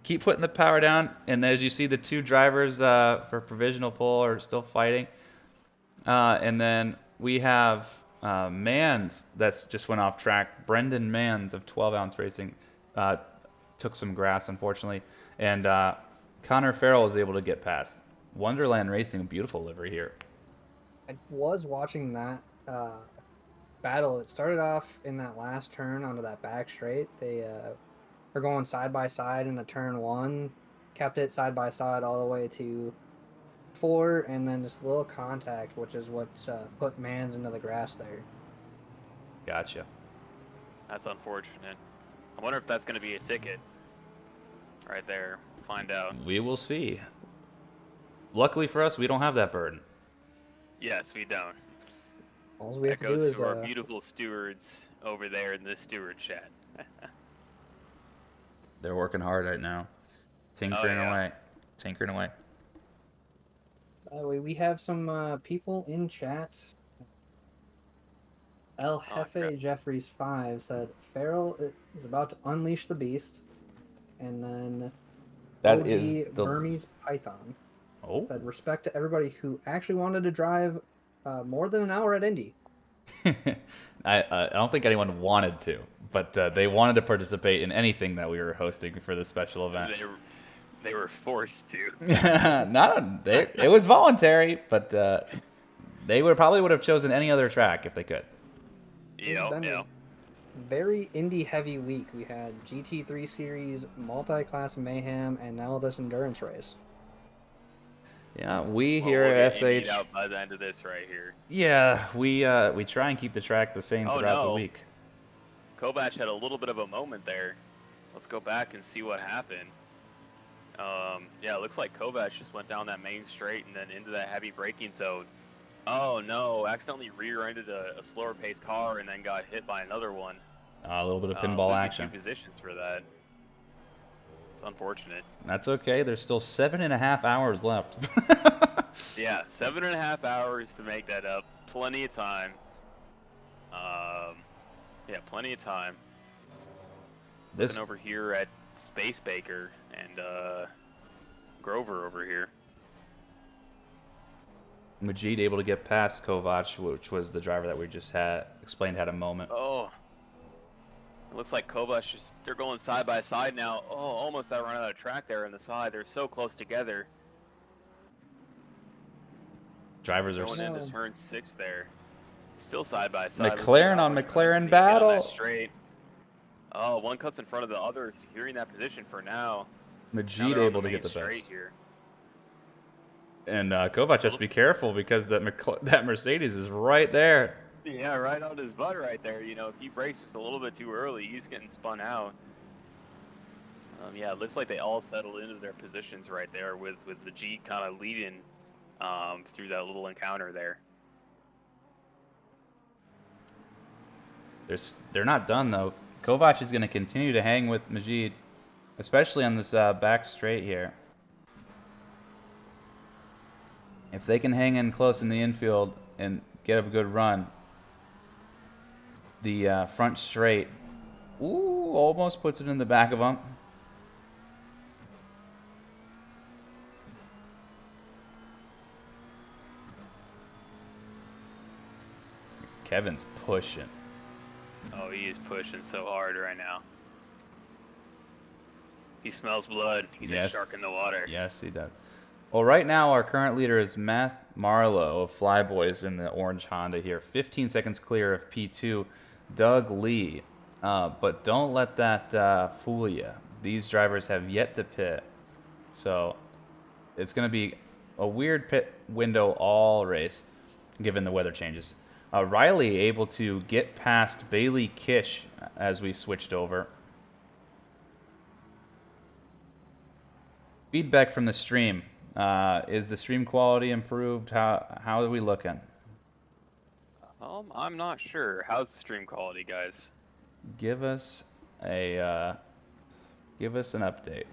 Keep putting the power down, and as you see, the two drivers for provisional pole are still fighting. And then we have Mans that's just went off track. Brendan Mans of 12 Ounce Racing took some grass, unfortunately, and Connor Farrell was able to get past. Wonderland Racing, a beautiful livery here. I was watching that battle. It started off in that last turn onto that back straight. They were going side by side in a turn 1, kept it side by side all the way to 4, and then just a little contact, which is what put Mans into the grass there. Gotcha. That's unfortunate. I wonder if that's going to be a ticket. Right there. Find out. We will see. Luckily for us, we don't have that burden. Yes, we don't. All we have That to do goes is to our beautiful stewards over there in this steward chat. They're working hard right now. Tinkering yeah. away. Tinkering away. By the way, we have some people in chat. El Jefe crap. Jeffries 5 said Farrell is about to unleash the beast, and then That OG is the. Burmese Python Oh. said respect to everybody who actually wanted to drive more than an hour at Indy. I don't think anyone wanted to, but they wanted to participate in anything that we were hosting for this special event. They were forced to. It was voluntary, but they probably would have chosen any other track if they could. It's been a very Indy heavy week. We had GT3 Series, multi-class mayhem, and now this endurance race. Yeah, we Well, here we'll at get Indy'd SH. out by the end of this right here. Yeah, we try and keep the track the same Oh, throughout the no. week. Kovac had a little bit of a moment there. Let's go back and see what happened. Yeah, it looks like Kovac just went down that main straight and then into that heavy braking zone. Oh no, accidentally rear-ended a slower paced car and then got hit by another one. A little bit of pinball Losing action. 2 positions for that. It's unfortunate. That's okay. There's still 7.5 hours left. Yeah, 7.5 hours to make that up. Plenty of time. Yeah, plenty of time. This Looking over here at Space Baker and Grover over here. Majid able to get past Kovac, which was the driver that we just had had a moment. Oh, it looks like Kovac they're going side by side now. Oh, almost I run out of track there on the side. They're so close together. Drivers are Going into turn 6 there. Still side by side. Let's see McLaren how on much McLaren they get on battle. that straight. Oh, one cuts in front of the other, securing that position for now. Now Majid they're on able the to get main the straight best. here. And Kovac has to be careful because that Mercedes is right there. Yeah, right on his butt right there. You know, if he brakes just a little bit too early, he's getting spun out. Yeah, it looks like they all settled into their positions right there with Majid kind of leading through that little encounter there. They're not done though. Kovac is going to continue to hang with Majid, especially on this back straight here. If they can hang in close in the infield and get a good run, the front straight, ooh, almost puts it in the back of them. Kevin's pushing. Oh, he is pushing so hard right now. He smells blood. He's a shark in the water. Yes, he does. Well, right now our current leader is Matt Marlowe of Flyboys in the orange Honda here, 15 seconds clear of P2, Doug Lee. But don't let that fool you. These drivers have yet to pit, so it's going to be a weird pit window all race, given the weather changes. Riley able to get past Bailey Kish as we switched over. Feedback from the stream. Is the stream quality improved? How are we looking? I'm not sure. How's the stream quality, guys? Give us an update.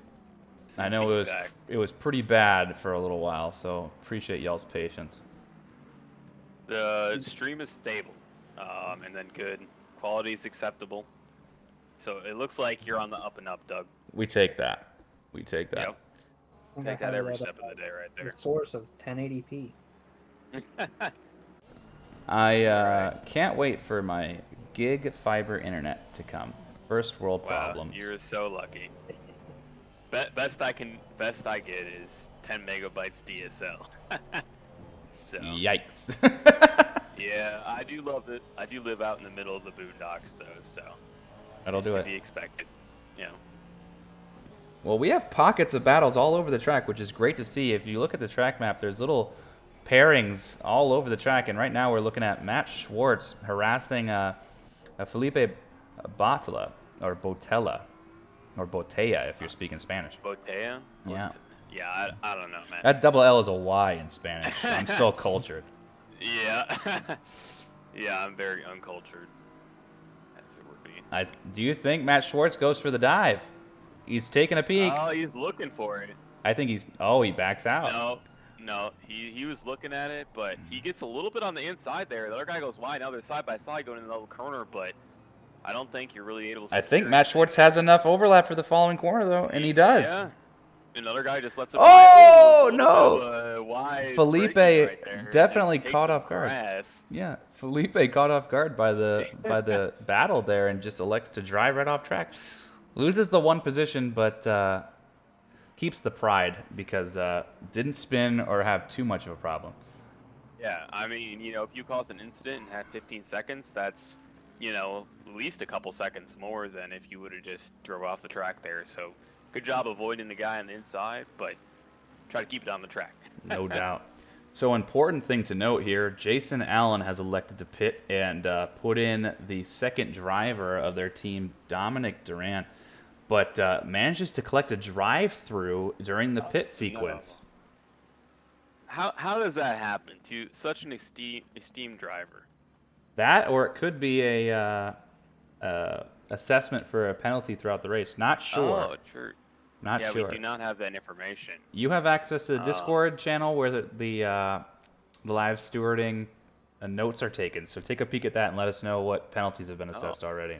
Some I know feedback. it was pretty bad for a little while, so appreciate y'all's patience. The stream is stable, and then good. Quality is acceptable. So it looks like you're on the up and up, Doug. We take that. We take that. Yep. Take that every step of the day right there. The source of 1080p. I can't wait for my gig fiber internet to come. First world Wow, problems. you're so lucky. Best I get is 10 megabytes DSL. So Yikes. yeah, I do love it. I do live out in the middle of the boondocks though, so That'll it's do to it. be expected. Yeah. Well, we have pockets of battles all over the track, which is great to see. If you look at the track map, there's little pairings all over the track, and right now we're looking at Matt Schwartz harassing Felipe Botella, or Botella, or Botella if you're speaking Spanish. Botea? Yeah. Yeah, I don't know, man. That double L is a Y in Spanish. I'm so cultured. Yeah. Yeah, I'm very uncultured, as it would be. Do you think Matt Schwartz goes for the dive? He's taking a peek. Oh, he's looking for it. I think he backs out. No, he was looking at it, but he gets a little bit on the inside there. The other guy goes wide. Now they're side by side going in the little corner, but I don't think you're really able to. I think Matt Schwartz has enough overlap for the following corner, though, and he does. Yeah. Another guy just lets it. Oh, no! Wide Felipe right there. definitely Just caught takes off some guard. grass. Yeah, Felipe caught off guard by the battle there and just elects to drive right off track. Loses the one position, but keeps the pride because didn't spin or have too much of a problem. Yeah, I mean, if you cause an incident and had 15 seconds, that's, at least a couple seconds more than if you would have just drove off the track there. So, good job avoiding the guy on the inside, but try to keep it on the track. No doubt. So, important thing to note here, Jason Allen has elected to pit and put in the second driver of their team, Dominic Duran, but manages to collect a drive-through during the pit sequence. How does that happen to such an esteemed driver? That, or it could be a assessment for a penalty throughout the race. Not sure. Oh, true. Not yeah, sure. we do not have that information. You have access to the Discord channel where the live stewarding notes are taken. So take a peek at that and let us know what penalties have been assessed already.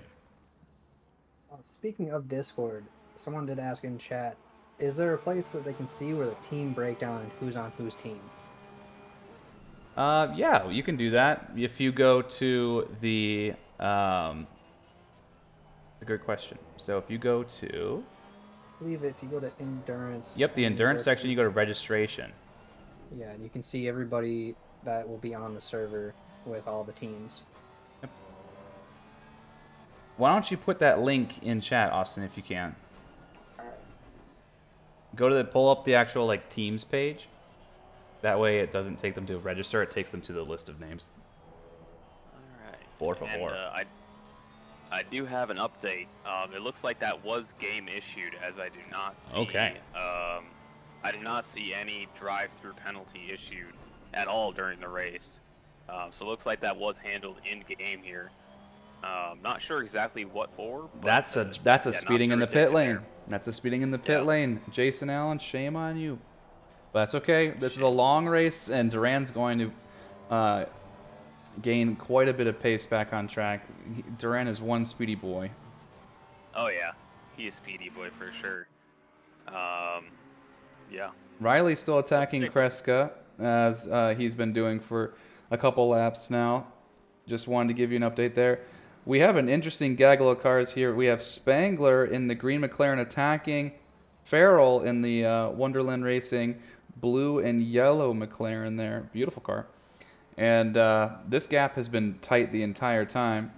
Speaking of Discord, someone did ask in chat, is there a place that they can see where the team breakdown and who's on whose team? Yeah, you can do that. If you go to the... a good question. So if you go to... I believe if you go to endurance... Yep, the endurance section, you go to registration. Yeah, and you can see everybody that will be on the server with all the teams. Yep. Why don't you put that link in chat, Austin, if you can? Alright. Go to pull up the actual teams page. That way it doesn't take them to register, it takes them to the list of names. Alright. Four for And, four. I do have an update. It looks like that was game issued, as I do not see. Okay. I did not see any drive-through penalty issued at all during the race. So it looks like that was handled in game here. Not sure exactly what for. But, That's a yeah, speeding not in the to pit retain lane. there. That's a speeding in the pit Yeah. lane. Jason Allen, shame on you. But that's okay. This is a long race, and Duran's going to gain quite a bit of pace back on track. Duran is one speedy boy. Oh yeah, he is speedy boy for sure. Yeah. Riley's still attacking Kreska, as he's been doing for a couple laps now. Just wanted to give you an update there. We have an interesting gaggle of cars here. We have Spangler in the green McLaren attacking Farrell in the Wonderland Racing blue and yellow McLaren there. Beautiful car. And this gap has been tight the entire time.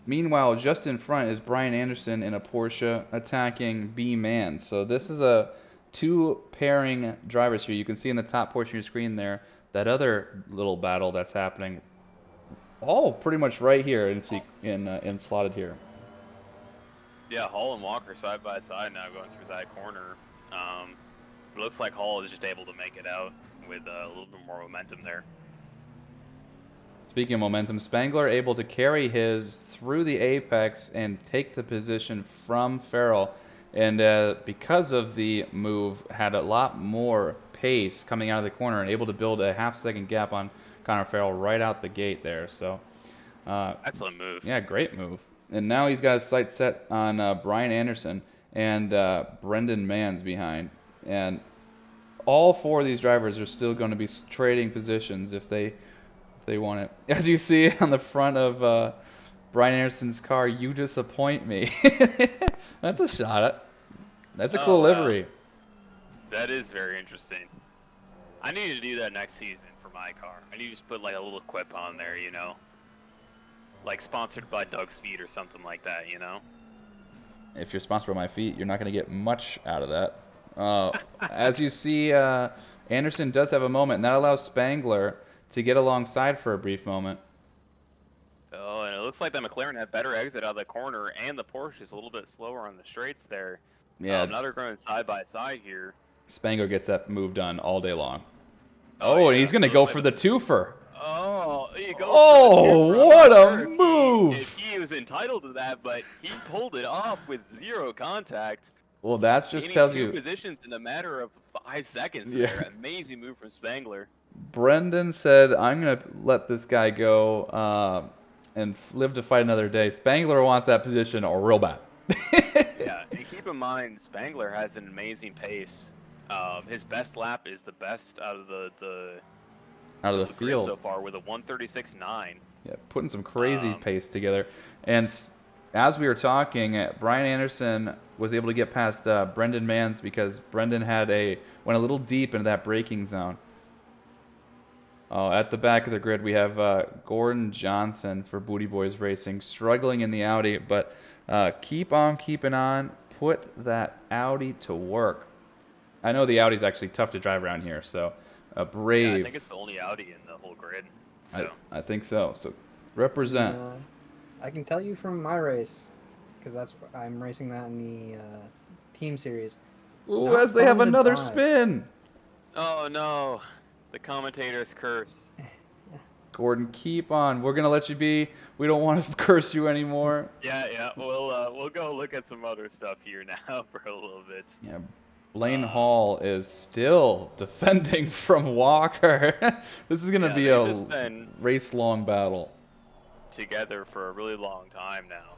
Meanwhile, just in front is Brian Anderson in a Porsche attacking B-Man. So this is a two pairing drivers here. You can see in the top portion of your screen there that other little battle that's happening. All pretty much right here in slotted here. Yeah, Hall and Walker side by side now going through that corner. It looks like Hall is just able to make it out with a little bit more momentum there. Speaking of momentum, Spangler able to carry his through the apex and take the position from Farrell. And because of the move, had a lot more pace coming out of the corner and able to build a half-second gap on Connor Farrell right out the gate there. So, excellent move. Yeah, great move. And now he's got his sights set on Brian Anderson and Brendan Manns behind. And all four of these drivers are still going to be trading positions if they want it. As you see on the front of Brian Anderson's car, "You disappoint me." That's a shot at. That's a cool livery. That is very interesting. I need to do that next season for my car. I need to just put like a little quip on there, you know? Like sponsored by Doug's Feet or something like that, you know? If you're sponsored by my feet, you're not going to get much out of that. As you see, Anderson does have a moment, and that allows Spangler to get alongside for a brief moment. Oh, and it looks like the McLaren had better exit out of the corner, and the Porsche is a little bit slower on the straights there. Yeah. Now they're going side by side here. Spangler gets that move done all day long. Oh, and yeah. he's going to go for the twofer. Oh, he goes Oh, for the what twofer. a move! If he was entitled to that, but he pulled it off with zero contact. Well, that just Gaining tells two you. positions in a matter of 5 seconds. Yeah. There. Amazing move from Spangler. Brendan said, "I'm going to let this guy go and live to fight another day." Spangler wants that position real bad. Yeah, and keep in mind, Spangler has an amazing pace. His best lap is the best out of the grid field so far with a 136.9. Yeah, putting some crazy pace together. And as we were talking, Brian Anderson was able to get past Brendan Manns because Brendan went a little deep into that braking zone. At the back of the grid, we have Gordon Johnson for Booty Boys Racing, struggling in the Audi, but keep on keeping on. Put that Audi to work. I know the Audi's actually tough to drive around here, so brave. Yeah, I think it's the only Audi in the whole grid. So. I think so. So represent. I can tell you from my race, because I'm racing that in the team series. Ooh, as they have another spin. Oh no, the commentator's curse. Gordon, keep on. We're gonna let you be. We don't want to curse you anymore. Yeah. We'll go look at some other stuff here now for a little bit. Yeah. Blaine Hall is still defending from Walker. This is gonna be a race-long battle. Together for a really long time now.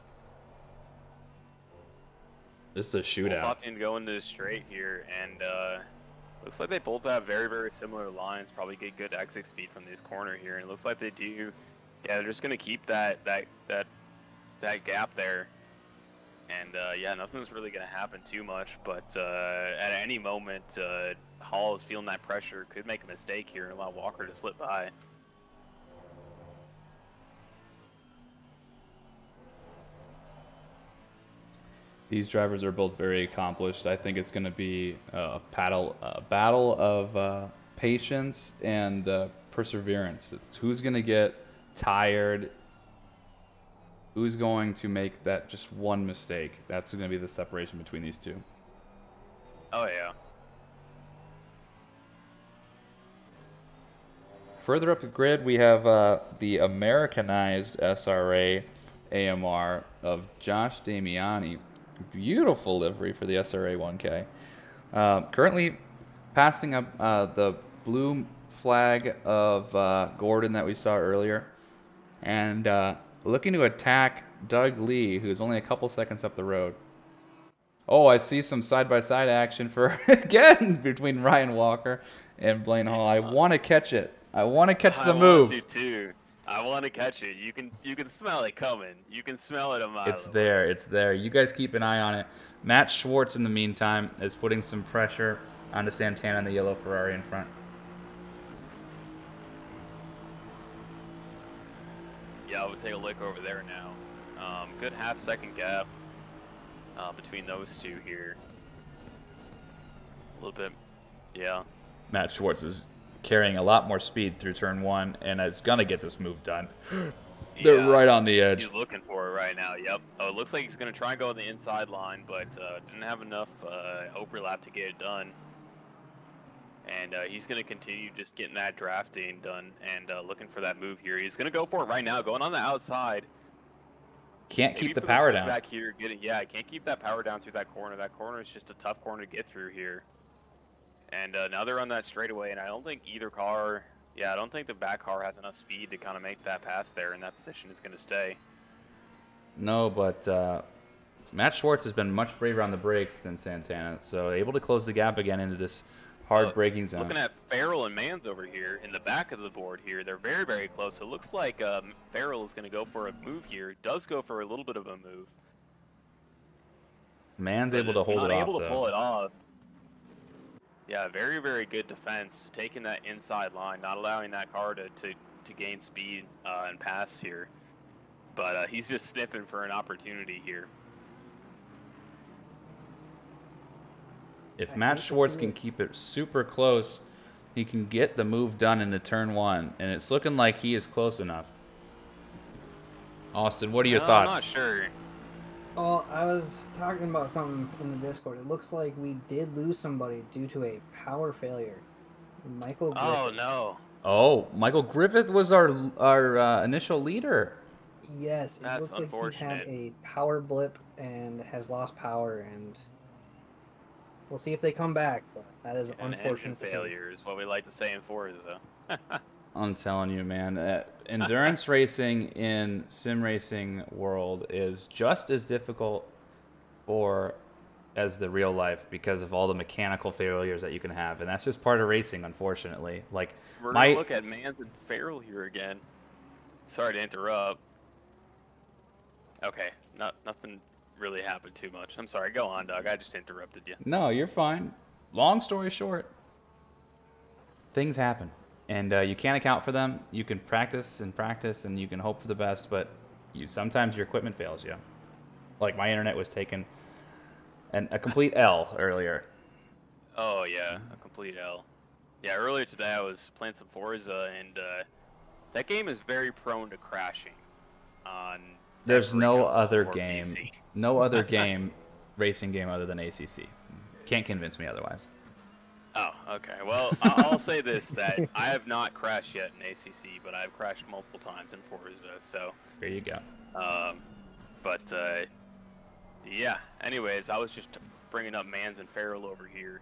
This is a shootout. Both opting to go into the straight here, and looks like they both have very, very similar lines. Probably get good exit speed from this corner here, and it looks like they do. Yeah, they're just gonna keep that gap there, and yeah, nothing's really gonna happen too much. But at any moment, Hall is feeling that pressure, could make a mistake here and allow Walker to slip by. These drivers are both very accomplished. I think it's going to be a battle of patience and perseverance. It's who's going to get tired, who's going to make that just one mistake. That's going to be the separation between these two. Oh yeah. Further up the grid, we have the Americanized SRA AMR of Josh Damiani. Beautiful livery for the SRA 1K. Currently passing up the blue flag of Gordon that we saw earlier, and looking to attack Doug Lee, who's only a couple seconds up the road. Oh, I see some side-by-side action for again between Ryan Walker and Blaine Hall. I want to catch it. I want to catch the move. I want to too. I want to catch it. You can smell it coming. You can smell it a mile It's away. there. It's there. You guys keep an eye on it. Matt Schwartz, in the meantime, is putting some pressure onto Santana and the yellow Ferrari in front. Yeah, we'll take a look over there now. Good half-second gap between those two here. A little bit, yeah. Matt Schwartz is carrying a lot more speed through turn 1, and is going to get this move done. They're Yeah, right on the edge. He's looking for it right now, yep. Oh, it looks like he's going to try and go on the inside line, but didn't have enough overlap to get it done. And he's going to continue just getting that drafting done and looking for that move here. He's going to go for it right now, going on the outside. Can't Maybe keep the for power switch down. back here, I can't keep that power down through that corner. That corner is just a tough corner to get through here. And now they're on that straightaway, and I don't think either car, I don't think the back car has enough speed to kind of make that pass there, and that position is going to stay. No, but Matt Schwartz has been much braver on the brakes than Santana, so able to close the gap again into this hard braking zone. Looking at Farrell and Mans over here in the back of the board here, they're very, very close. It looks like Farrell is going to go for a move here. Does go for a little bit of a move. Man's But able to it's hold not it off, able to pull though. it off. Yeah, very, very good defense, taking that inside line, not allowing that car to gain speed and pass here. But he's just sniffing for an opportunity here. If I Matt hate to Schwartz see can it. keep it super close, he can get the move done into turn 1, and it's looking like he is close enough. Austin, what are your I'm thoughts? not sure. Well, I was talking about something in the Discord. It looks like we did lose somebody due to a power failure. Michael Griffith. Oh, no. Oh, Michael Griffith was our initial leader. Yes, it That's looks like he had unfortunate. a power blip and has lost power, and we'll see if they come back. But that is An engine unfortunate to see. failure is what we like to say in Forza. I'm telling you, man, endurance racing in sim racing world is just as difficult as the real life because of all the mechanical failures that you can have, and that's just part of racing, unfortunately. Like We're going to look at Mans and Farrell here again. Sorry to interrupt. Okay, nothing really happened too much. I'm sorry, go on, Doug. I just interrupted you. No, you're fine. Long story short, things happen, and you can't account for them. You can practice, and you can hope for the best, but sometimes your equipment fails you. Like my internet was taking a complete L earlier. Oh, yeah, a complete L. Yeah, earlier today I was playing some Forza, and that game is very prone to crashing on There's every no console other or game, PC. no other racing game other than ACC. Can't convince me otherwise. Oh, okay. Well, I'll say this, that I have not crashed yet in ACC, but I've crashed multiple times in Forza, so... There you go. Yeah, anyways, I was just bringing up Mans and Farrell over here.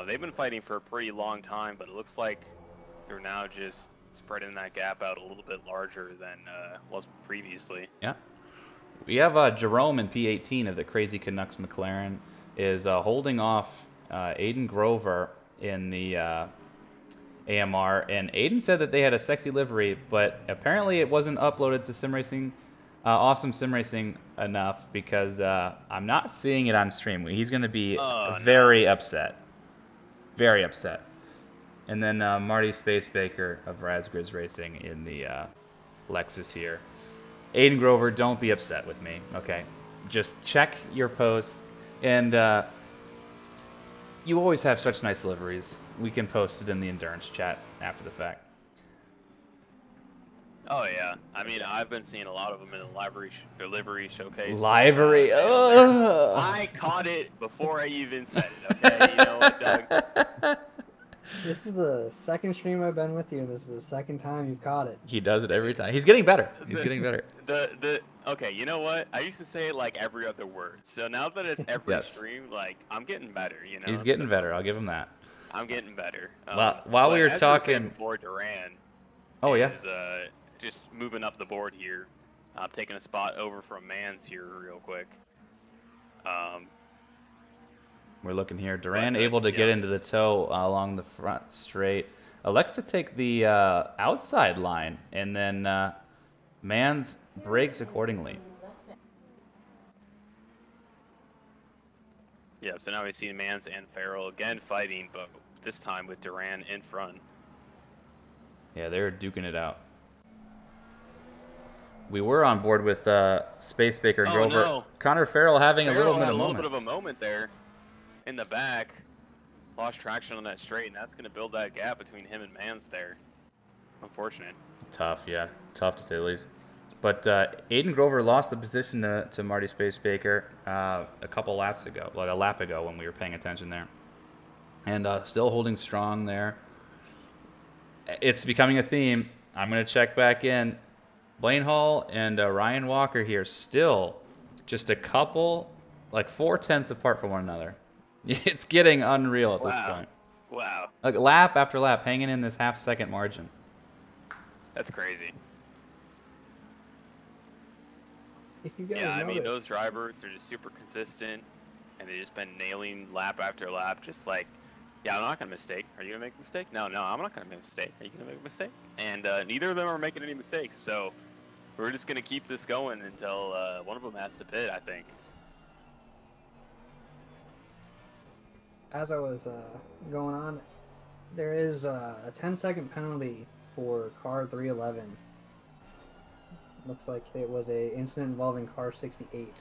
They've been fighting for a pretty long time, but it looks like they're now just spreading that gap out a little bit larger than was previously. Yeah. We have Jerome in P18 of the Crazy Canucks McLaren is holding off Aiden Grover in the AMR, and Aiden said that they had a sexy livery, but apparently it wasn't uploaded to Sim Racing, Awesome Sim Racing enough because I'm not seeing it on stream. He's going to be very upset. Very upset. And then Marty Spacebaker of Razgriz Racing in the Lexus here. Aiden Grover, don't be upset with me, okay? Just check your post, and you always have such nice liveries. We can post it in the endurance chat after the fact. Oh yeah, I mean I've been seeing a lot of them in the livery showcase. Livery, I caught it before I even said it. Okay, you know what, Doug? This is the second stream I've been with you, and this is the second time you've caught it. He does it every time. He's getting better. He's getting better. Okay, you know what? I used to say it like every other word. So now that it's every stream, like I'm getting better. You know. He's getting better. I'll give him that. I'm getting better. While we were as talking before, Duran. Oh yeah. Is, just moving up the board here. I'm taking a spot over from Mans here real quick. We're looking here. Duran able to get into the toe along the front straight. elects to take the outside line, and then Mans brakes accordingly. Yeah, so now we see Mans and Farrell again fighting, but this time with Duran in front. Yeah, they're duking it out. We were on board with Space Baker and Oh, Grover. no. Connor Farrell having Farrell a little had bit a of little moment. bit of a moment there in the back. Lost traction on that straight, and that's going to build that gap between him and Mans there. Unfortunate. Tough, yeah. Tough to say the least. But Aiden Grover lost the position to Marty Space Baker a couple laps ago, like a lap ago when we were paying attention there. And still holding strong there. It's becoming a theme. I'm going to check back in. Blaine Hall and Ryan Walker here still just a couple, like 4/10 apart from one another. It's getting unreal at this point. Wow. Like lap after lap, hanging in this half-second margin. That's crazy. If you guys Yeah, I mean, notice- those drivers are just super consistent, and they've just been nailing lap after lap, just like, yeah, I'm not going to mistake. Are you going to make a mistake? No, I'm not going to make a mistake. Are you going to make a mistake? And neither of them are making any mistakes, so we're just going to keep this going until one of them has to pit, I think. as I was going on, there is a 10-second penalty for car 311. Looks like it was a incident involving car 68.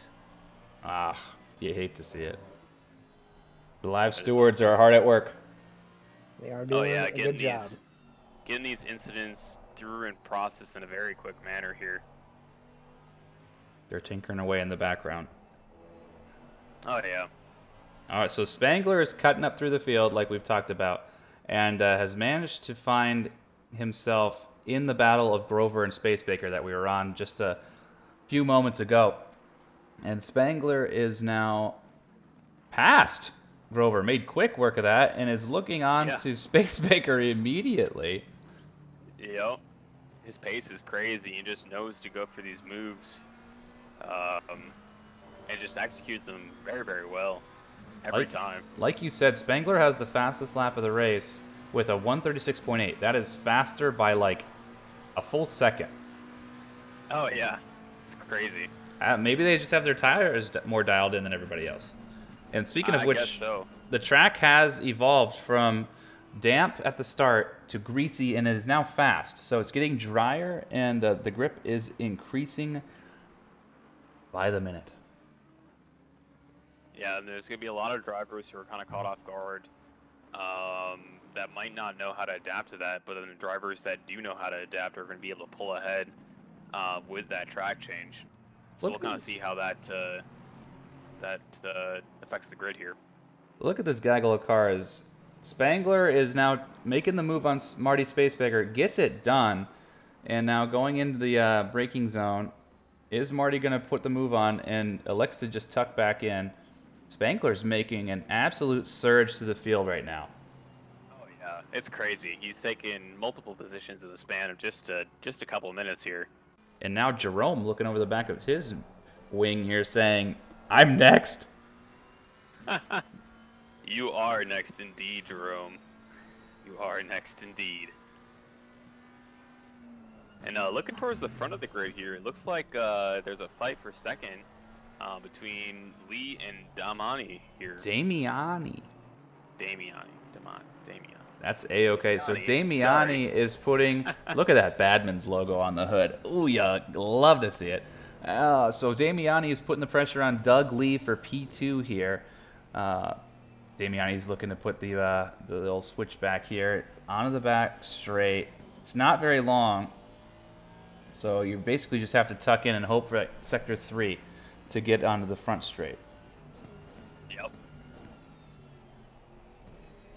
Ah, you hate to see it. The live stewards are hard at work. They are doing a good job. Getting these incidents through and processed in a very quick manner here. They're tinkering away in the background. Oh, yeah. All right, so Spangler is cutting up through the field like we've talked about, and has managed to find himself in the battle of Grover and Space Baker that we were on just a few moments ago. And Spangler is now past Grover, made quick work of that, and is looking on to Space Baker immediately. Yep. His pace is crazy. He just knows to go for these moves. And just executes them very, very well every time. Like you said, Spangler has the fastest lap of the race with a 1:36.8. That is faster by like a full second. Oh, yeah. It's crazy. Maybe they just have their tires more dialed in than everybody else. And speaking of I which, guess so. the track has evolved from damp at the start to greasy, and it is now fast. So it's getting drier, and the grip is increasing by the minute. Yeah, and there's going to be a lot of drivers who are kind of caught off guard that might not know how to adapt to that, but then the drivers that do know how to adapt are going to be able to pull ahead with that track change. So we'll kind of see how that affects the grid here. Look at this gaggle of cars. Spangler is now making the move on Marty Spacebaker, gets it done, and now going into the braking zone. Is Marty going to put the move on and elects to just tuck back in? Spangler's making an absolute surge to the field right now. Oh yeah, it's crazy. He's taken multiple positions in the span of just a couple of minutes here. And now Jerome looking over the back of his wing here saying, I'm next. You are next indeed, Jerome. You are next indeed. And looking towards the front of the grid here, it looks like there's a fight for second between Lee and Damiani here. Damiani. That's A-okay. So Damiani is putting, look at that Badman's logo on the hood. Ooh, yeah, love to see it. So Damiani is putting the pressure on Doug Lee for P2 here. Damiani's looking to put the little switchback here onto the back straight. It's not very long, so you basically just have to tuck in and hope for sector 3 to get onto the front straight. Yep.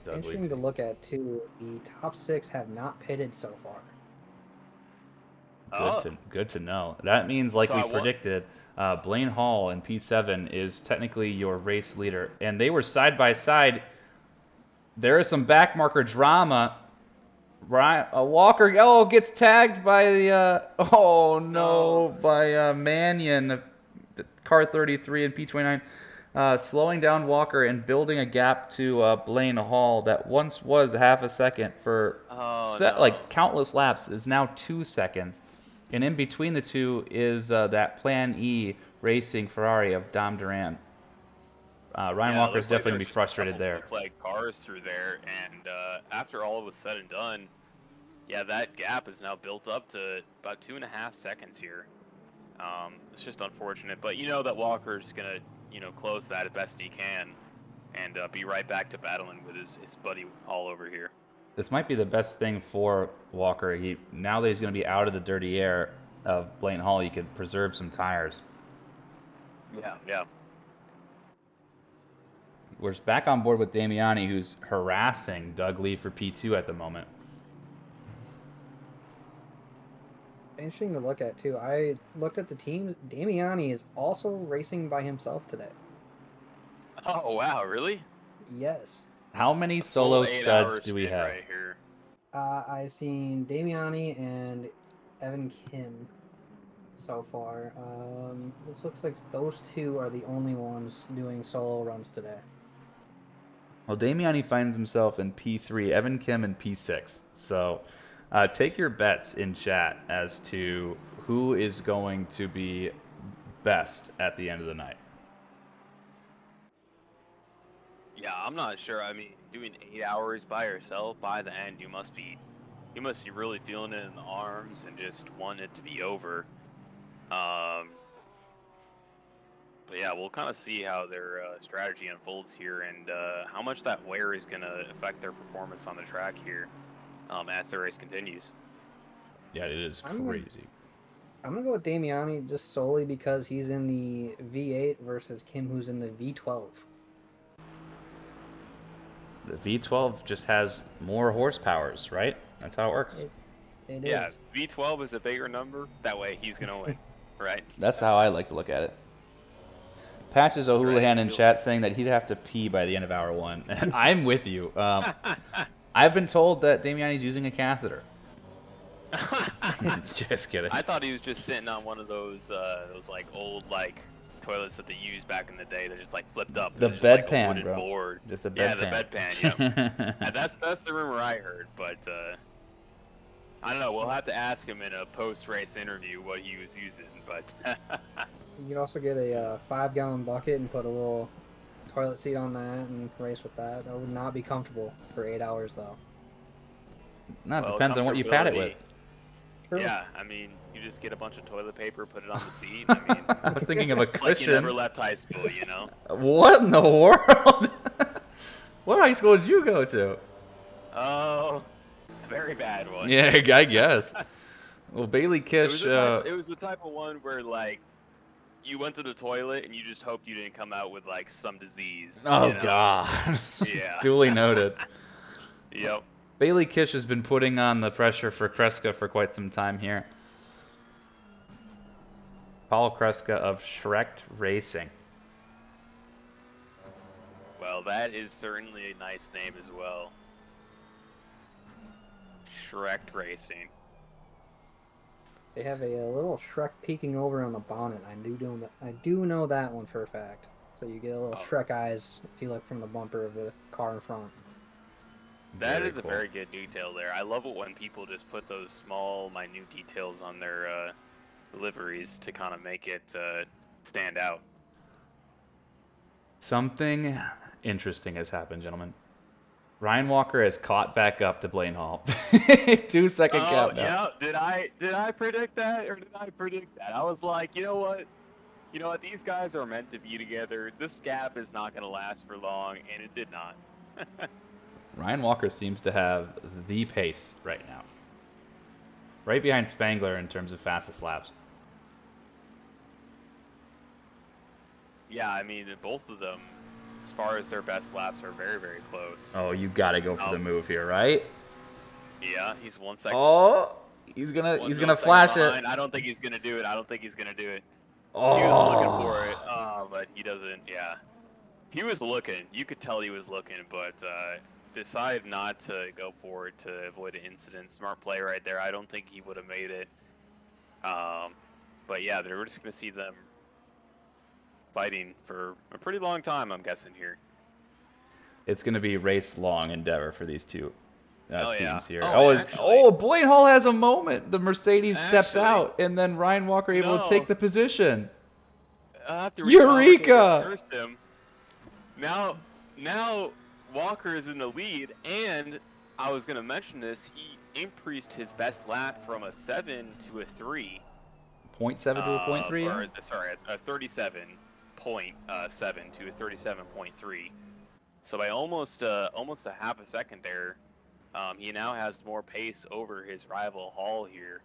Interesting to look at too. The top 6 have not pitted so far. Good to know. That means, like So we predicted, Blaine Hall in P7 is technically your race leader, and they were side by side. There is some backmarker drama. Walker gets tagged by the by Mannion, car 33 and P29. slowing down Walker and building a gap to Blaine Hall that once was half a second for Oh, no. like countless laps is now 2 seconds. And in between the two is that Plan E racing Ferrari of Dom Duran. Ryan Yeah, it Walker's looks like definitely going to there be was just a frustrated couple there. blue flag cars through there, and after all was said and done, yeah, that gap is now built up to about 2.5 seconds here. It's just unfortunate, but you know that Walker's gonna, close that as best he can, and be right back to battling with his buddy all over here. This might be the best thing for Walker. Now that he's going to be out of the dirty air of Blaine Hall, he could preserve some tires. Yeah. We're back on board with Damiani, who's harassing Doug Lee for P2 at the moment. Interesting to look at too. I looked at the teams. Damiani is also racing by himself today. Oh wow, really? Yes. How many A solo full 8 studs hours do we spin have? right here. I've seen Damiani and Evan Kim so far. This looks like those two are the only ones doing solo runs today. Well, Damiani finds himself in P3, Evan Kim in P6. So take your bets in chat as to who is going to be best at the end of the night. Yeah, I'm not sure. I mean, doing 8 hours by yourself by the end, you must be really feeling it in the arms and just want it to be over. But yeah, we'll kind of see how their strategy unfolds here and how much that wear is going to affect their performance on the track here as the race continues. Yeah, it is crazy. I'm gonna go with Damiani just solely because he's in the V8 versus Kim, who's in the V12. The V12 just has more horsepowers, right? That's how it works. It Yeah, is. V12 is a bigger number. That way he's going to win, right? That's how I like to look at it. Patches That's O'Houlihan right. in chat saying that he'd have to pee by the end of hour 1. And I'm with you. I've been told that Damiani's using a catheter. Just kidding. I thought he was just sitting on one of those like old like toilets that they used back in the day that just like flipped up. The It was just, like, a bedpan, wooden bro. board. Just a Yeah, bedpan. the bedpan. Yep. And that's the rumor I heard, but I don't know. We'll have to ask him in a post-race interview what he was using. But You could also get a 5-gallon bucket and put a little toilet seat on that and race with that. That would not be comfortable for 8 hours though. No, it well, depends on what you pat it with. comfortability- Yeah, I mean, you just get a bunch of toilet paper, put it on the seat. I mean, I was thinking of a it's like you cushion. never left high school, you know? What in the world? What high school did you go to? Oh, very bad one. Yeah, I guess. Well, Bailey It Kish. was the type of one where like you went to the toilet and you just hoped you didn't come out with like some disease. Oh you know? God. Yeah. Duly noted. Yep. Bailey Kish has been putting on the pressure for Kreska for quite some time here. Paul Kreska of Shrek Racing. Well, that is certainly a nice name as well. Shrek Racing. They have a little Shrek peeking over on the bonnet. I do know that one for a fact. So you get a little Oh. Shrek eyes if you look from the bumper of the car in front. That Very is cool. a very good detail there. I love it when people just put those small, minute details on their liveries to kind of make it stand out. Something interesting has happened, gentlemen. Ryan Walker has caught back up to Blaine Hall. 2 second gap now. Yeah. Did I predict that or did I predict that? I was like, you know what? These guys are meant to be together. This gap is not going to last for long, and it did not. Ryan Walker seems to have the pace right now. Right behind Spangler in terms of fastest laps. Yeah, I mean, both of them, as far as their best laps, are very, very close. Oh, you gotta go for the move here, right? Yeah, he's 1 second. Oh, he's gonna flash it. I don't think he's gonna do it. Oh. He was looking for it, but he doesn't. Yeah, he was looking. You could tell he was looking, but decided not to go for it to avoid an incident. Smart play right there. I don't think he would have made it. But yeah, we're just gonna see them fighting for a pretty long time, I'm guessing here. It's going to be race-long endeavor for these two Oh, yeah. teams here. Oh, actually- Blaine Hall has a moment. The Mercedes steps Actually, out, and then Ryan Walker able to no. take the position. After we commentated Eureka! first him, now Walker is in the lead, and I was going to mention this. He increased his best lap from a 7 to a 3. 0.7 to a 0.3? Or, sorry, a 37.7 to a 37.3. So by almost a half a second there, he now has more pace over his rival Hall here.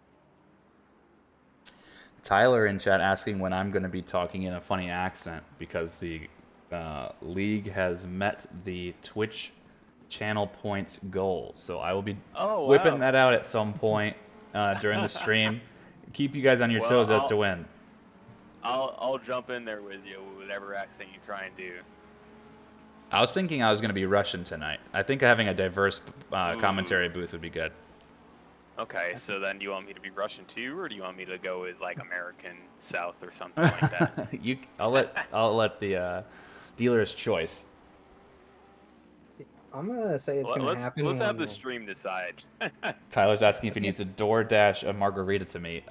Tyler in chat asking when I'm going to be talking in a funny accent because the league has met the Twitch channel points goal. So I will be whipping that out at some point during the stream. Keep you guys on your toes as to when. I'll jump in there with you with whatever accent you try and do. I was thinking I was going to be Russian tonight. I think having a diverse commentary booth would be good. Okay, so then do you want me to be Russian too, or do you want me to go with like American South or something like that? I'll let the dealer's choice. I'm gonna say it's gonna happen. Let's have the stream decide. Tyler's asking if he needs to DoorDash a margarita to me.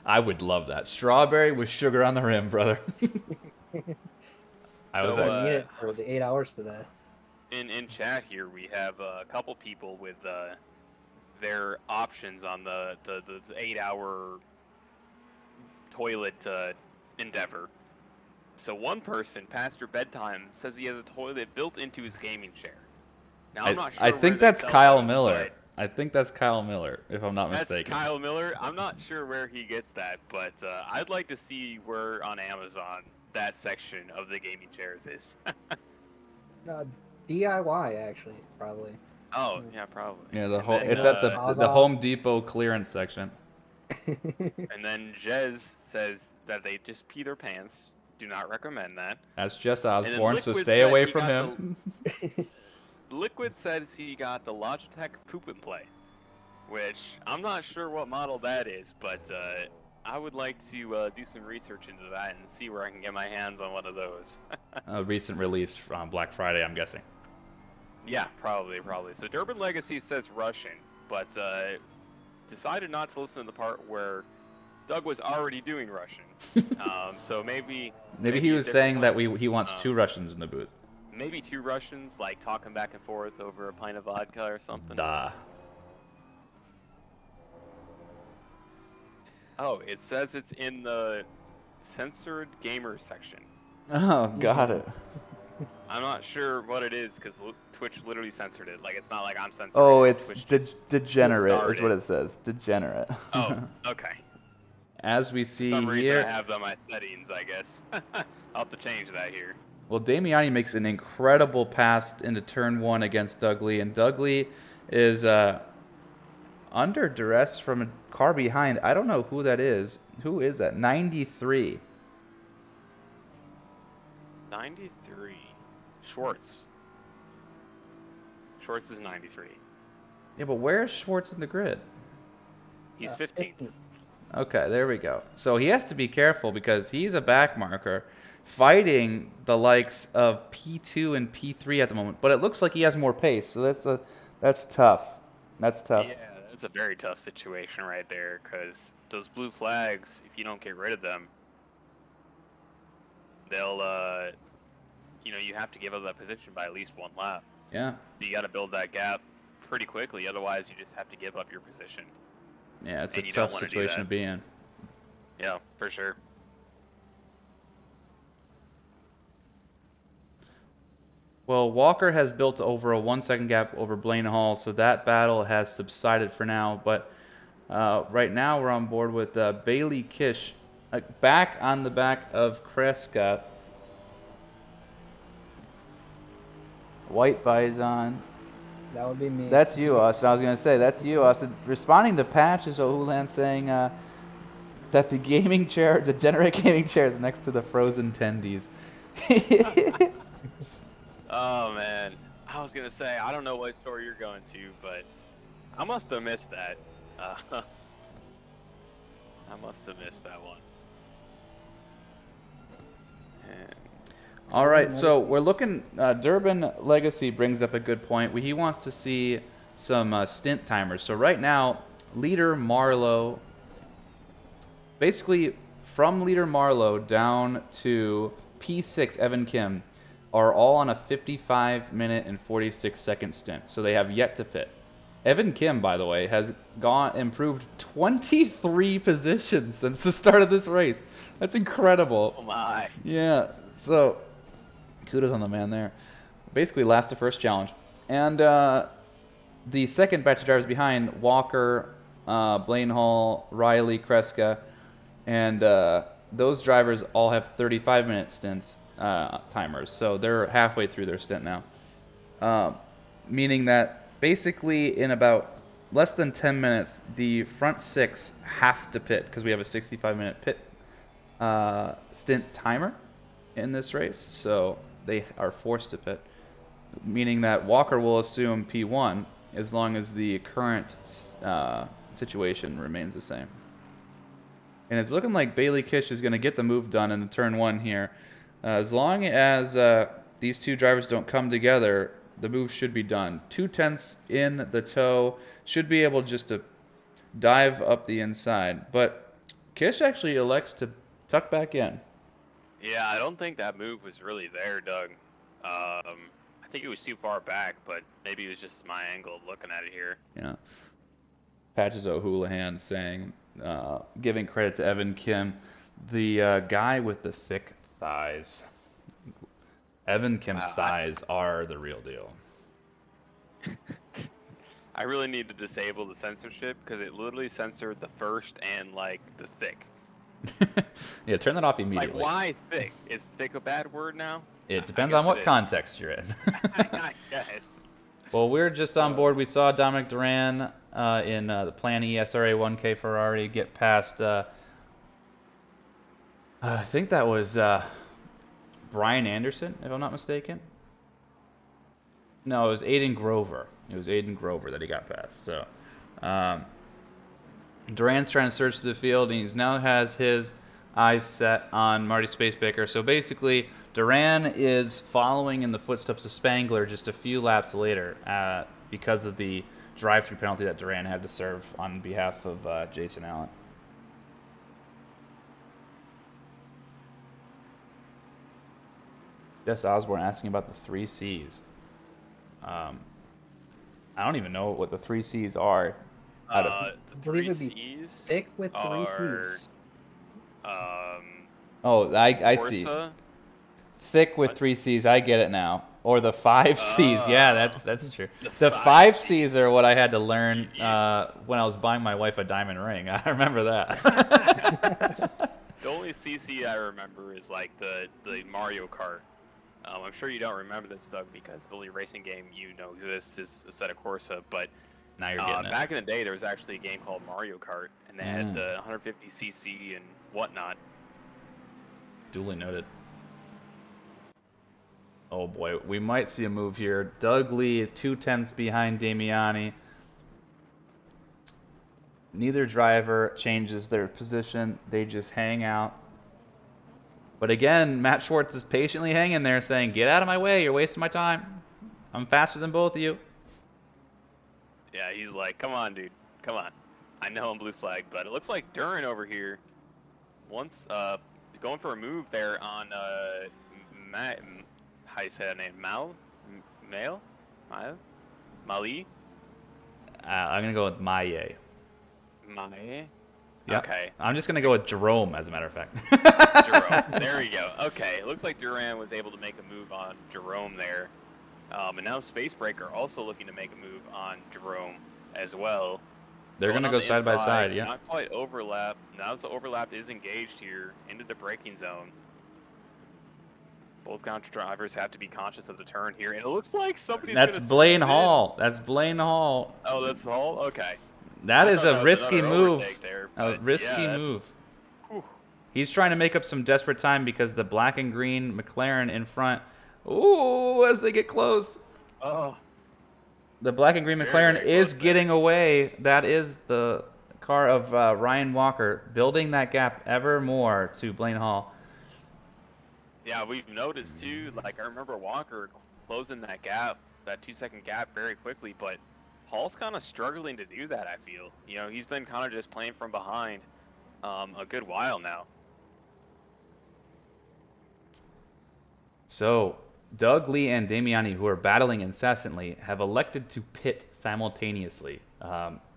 I would love that. Strawberry with sugar on the rim, brother. I was need it for the 8 hours today. In chat here, we have a couple people with their options on the 8-hour toilet endeavor. So one person, Pastor Bedtime, says he has a toilet built into his gaming chair. Now I'm not sure. I think that's Kyle Miller. I think that's Kyle Miller, if I'm not mistaken. That's Kyle Miller. I'm not sure where he gets that, but I'd like to see where on Amazon that section of the gaming chairs is. DIY actually, probably. Oh yeah, probably. Yeah, it's at the Home Depot clearance section. And then Jez says that they just pee their pants. Do not recommend that. That's Jess Osborne, so stay away from him. Liquid says he got the Logitech Poop and Play, which I'm not sure what model that is, but I would like to do some research into that and see where I can get my hands on one of those. A recent release from Black Friday, I'm guessing. Yeah, probably. So Durban Legacy says Russian, but decided not to listen to the part where Doug was already doing Russian. So maybe he was saying that he wants 2 Russians in the booth. Maybe 2 Russians, like talking back and forth over a pint of vodka or something. Duh. Oh, it says it's in the censored gamer section. Oh, got it. I'm not sure what it is because Twitch literally censored it. Like, it's not like I'm censoring. Oh, it's degenerate is what it says. Degenerate. Oh, okay. As we see For some reason here, I have my settings, I guess. I'll have to change that here. well, Damiani makes an incredible pass into turn 1 against Doug Lee, and Doug Lee is under duress from a car behind. I don't know who that is. Who is that? 93. 93. Schwartz. Schwartz is 93. Yeah, but where's Schwartz in the grid? He's 15th. Okay, there we go. So he has to be careful because he's a back marker fighting the likes of P2 and P3 at the moment. But it looks like he has more pace, so that's tough. That's tough. Yeah, that's a very tough situation right there because those blue flags, if you don't get rid of them, they'll, you have to give up that position by at least 1 lap. Yeah. You got to build that gap pretty quickly, otherwise you just have to give up your position. Yeah, it's a tough situation to be in. Yeah, for sure. Well, Walker has built over a 1-second gap over Blaine Hall, so that battle has subsided for now. But right now we're on board with Bailey Kish back on the back of Kreska. White Bison. That would be me. That's you, Austin. I was going to say, that's you, Austin. Responding to Patches O'Hulan saying that the gaming chair, the Degenerate gaming chair is next to the frozen tendies. Oh, man. I was going to say, I don't know what store you're going to, but I must have missed that. I must have missed that one. All right, so we're looking. Durban Legacy brings up a good point. He wants to see some stint timers. So right now, leader Marlowe, basically from leader Marlowe down to P6 Evan Kim, are all on a 55-minute and 46-second stint. So they have yet to pit. Evan Kim, by the way, has improved 23 positions since the start of this race. That's incredible. Oh my. Yeah, so kudos on the man there. Basically last to first challenge. And the second batch of drivers behind, Walker, Blaine Hall, Riley, Kreska, and those drivers all have 35-minute stints timers. So they're halfway through their stint now. Meaning that basically in about less than 10 minutes, the front six have to pit because we have a 65-minute pit stint timer in this race. So they are forced to pit, meaning that Walker will assume P1 as long as the current situation remains the same. And it's looking like Bailey Kish is going to get the move done in the turn one here. As long as these two drivers don't come together, the move should be done. 2/10 in the toe, should be able just to dive up the inside. But Kish actually elects to tuck back in. Yeah, I don't think that move was really there, Doug. I think it was too far back, but maybe it was just my angle looking at it here. Yeah. Patches O'Houlihan saying, giving credit to Evan Kim, the guy with the thick thighs. Evan Kim's thighs are the real deal. I really need to disable the censorship because it literally censored the first and like the thick. Yeah, turn that off immediately. Like, why thick? Is thick a bad word now? It depends on what context you're in. Yes. Well, we're just on board. We saw Dominic Duran in the Plan E SRA 1K Ferrari get past, I think that was Brian Anderson, if I'm not mistaken. No, it was Aiden Grover. It was Aiden Grover that he got past. So Duran's trying to search the field, and he now has his eyes set on Marty Spacebaker. So basically, Duran is following in the footsteps of Spangler just a few laps later because of the drive-through penalty that Duran had to serve on behalf of Jason Allen. Jess Osborne asking about the 3 C's. I don't even know what the 3 C's are. The believe 3 it'd be C's thick with 3 are, C's. Oh, I see. Corsa? Thick with What? 3 C's. I get it now. Or the 5 C's. Yeah, that's true. The The 5 5 C's are what I had to learn when I was buying my wife a diamond ring. I remember that. The only CC I remember is like the Mario Kart. I'm sure you don't remember this, Doug, because the only racing game you know exists is Assetto Corsa. But Now you're getting it. back in the day, there was actually a game called Mario Kart, and they had the 150cc and whatnot. Duly noted. Oh boy, we might see a move here. Doug Lee, 2/10 behind Damiani. Neither driver changes their position. They just hang out. But again, Matt Schwartz is patiently hanging there saying, get out of my way, you're wasting my time. I'm faster than both of you. Yeah, he's like, come on, dude, come on. I know I'm blue flag, but it looks like Duran over here once going for a move there on how you say that name? Mali? I'm going to go with Maye. Maye? Yep. Okay. I'm just going to go with Jerome, as a matter of fact. Jerome. There you go. Okay, it looks like Duran was able to make a move on Jerome there. And now Spacebreaker also looking to make a move on Jerome as well. They're going to on go the side by inside, side, yeah. Not quite overlap. Now the overlap is engaged here into the braking zone. Both counter drivers have to be conscious of the turn here, and it looks like somebody's That's gonna Blaine squeeze in. Hall. That's Blaine Hall. Oh, that's Hall? Okay. That I is thought a was risky another move. overtake there, A but risky yeah, that's- move. Whew. He's trying to make up some desperate time because the black and green McLaren in front. Ooh, as they get close. Oh, The black and green Very, McLaren very is close there. getting away. That is the car of Ryan Walker, building that gap ever more to Blaine Hall. Yeah, we've noticed too. Like I remember Walker closing that gap, that 2-second gap, very quickly, but Hall's kind of struggling to do that. I feel. You know, he's been kind of just playing from behind a good while now. So, Doug Lee and Damiani, who are battling incessantly, have elected to pit simultaneously.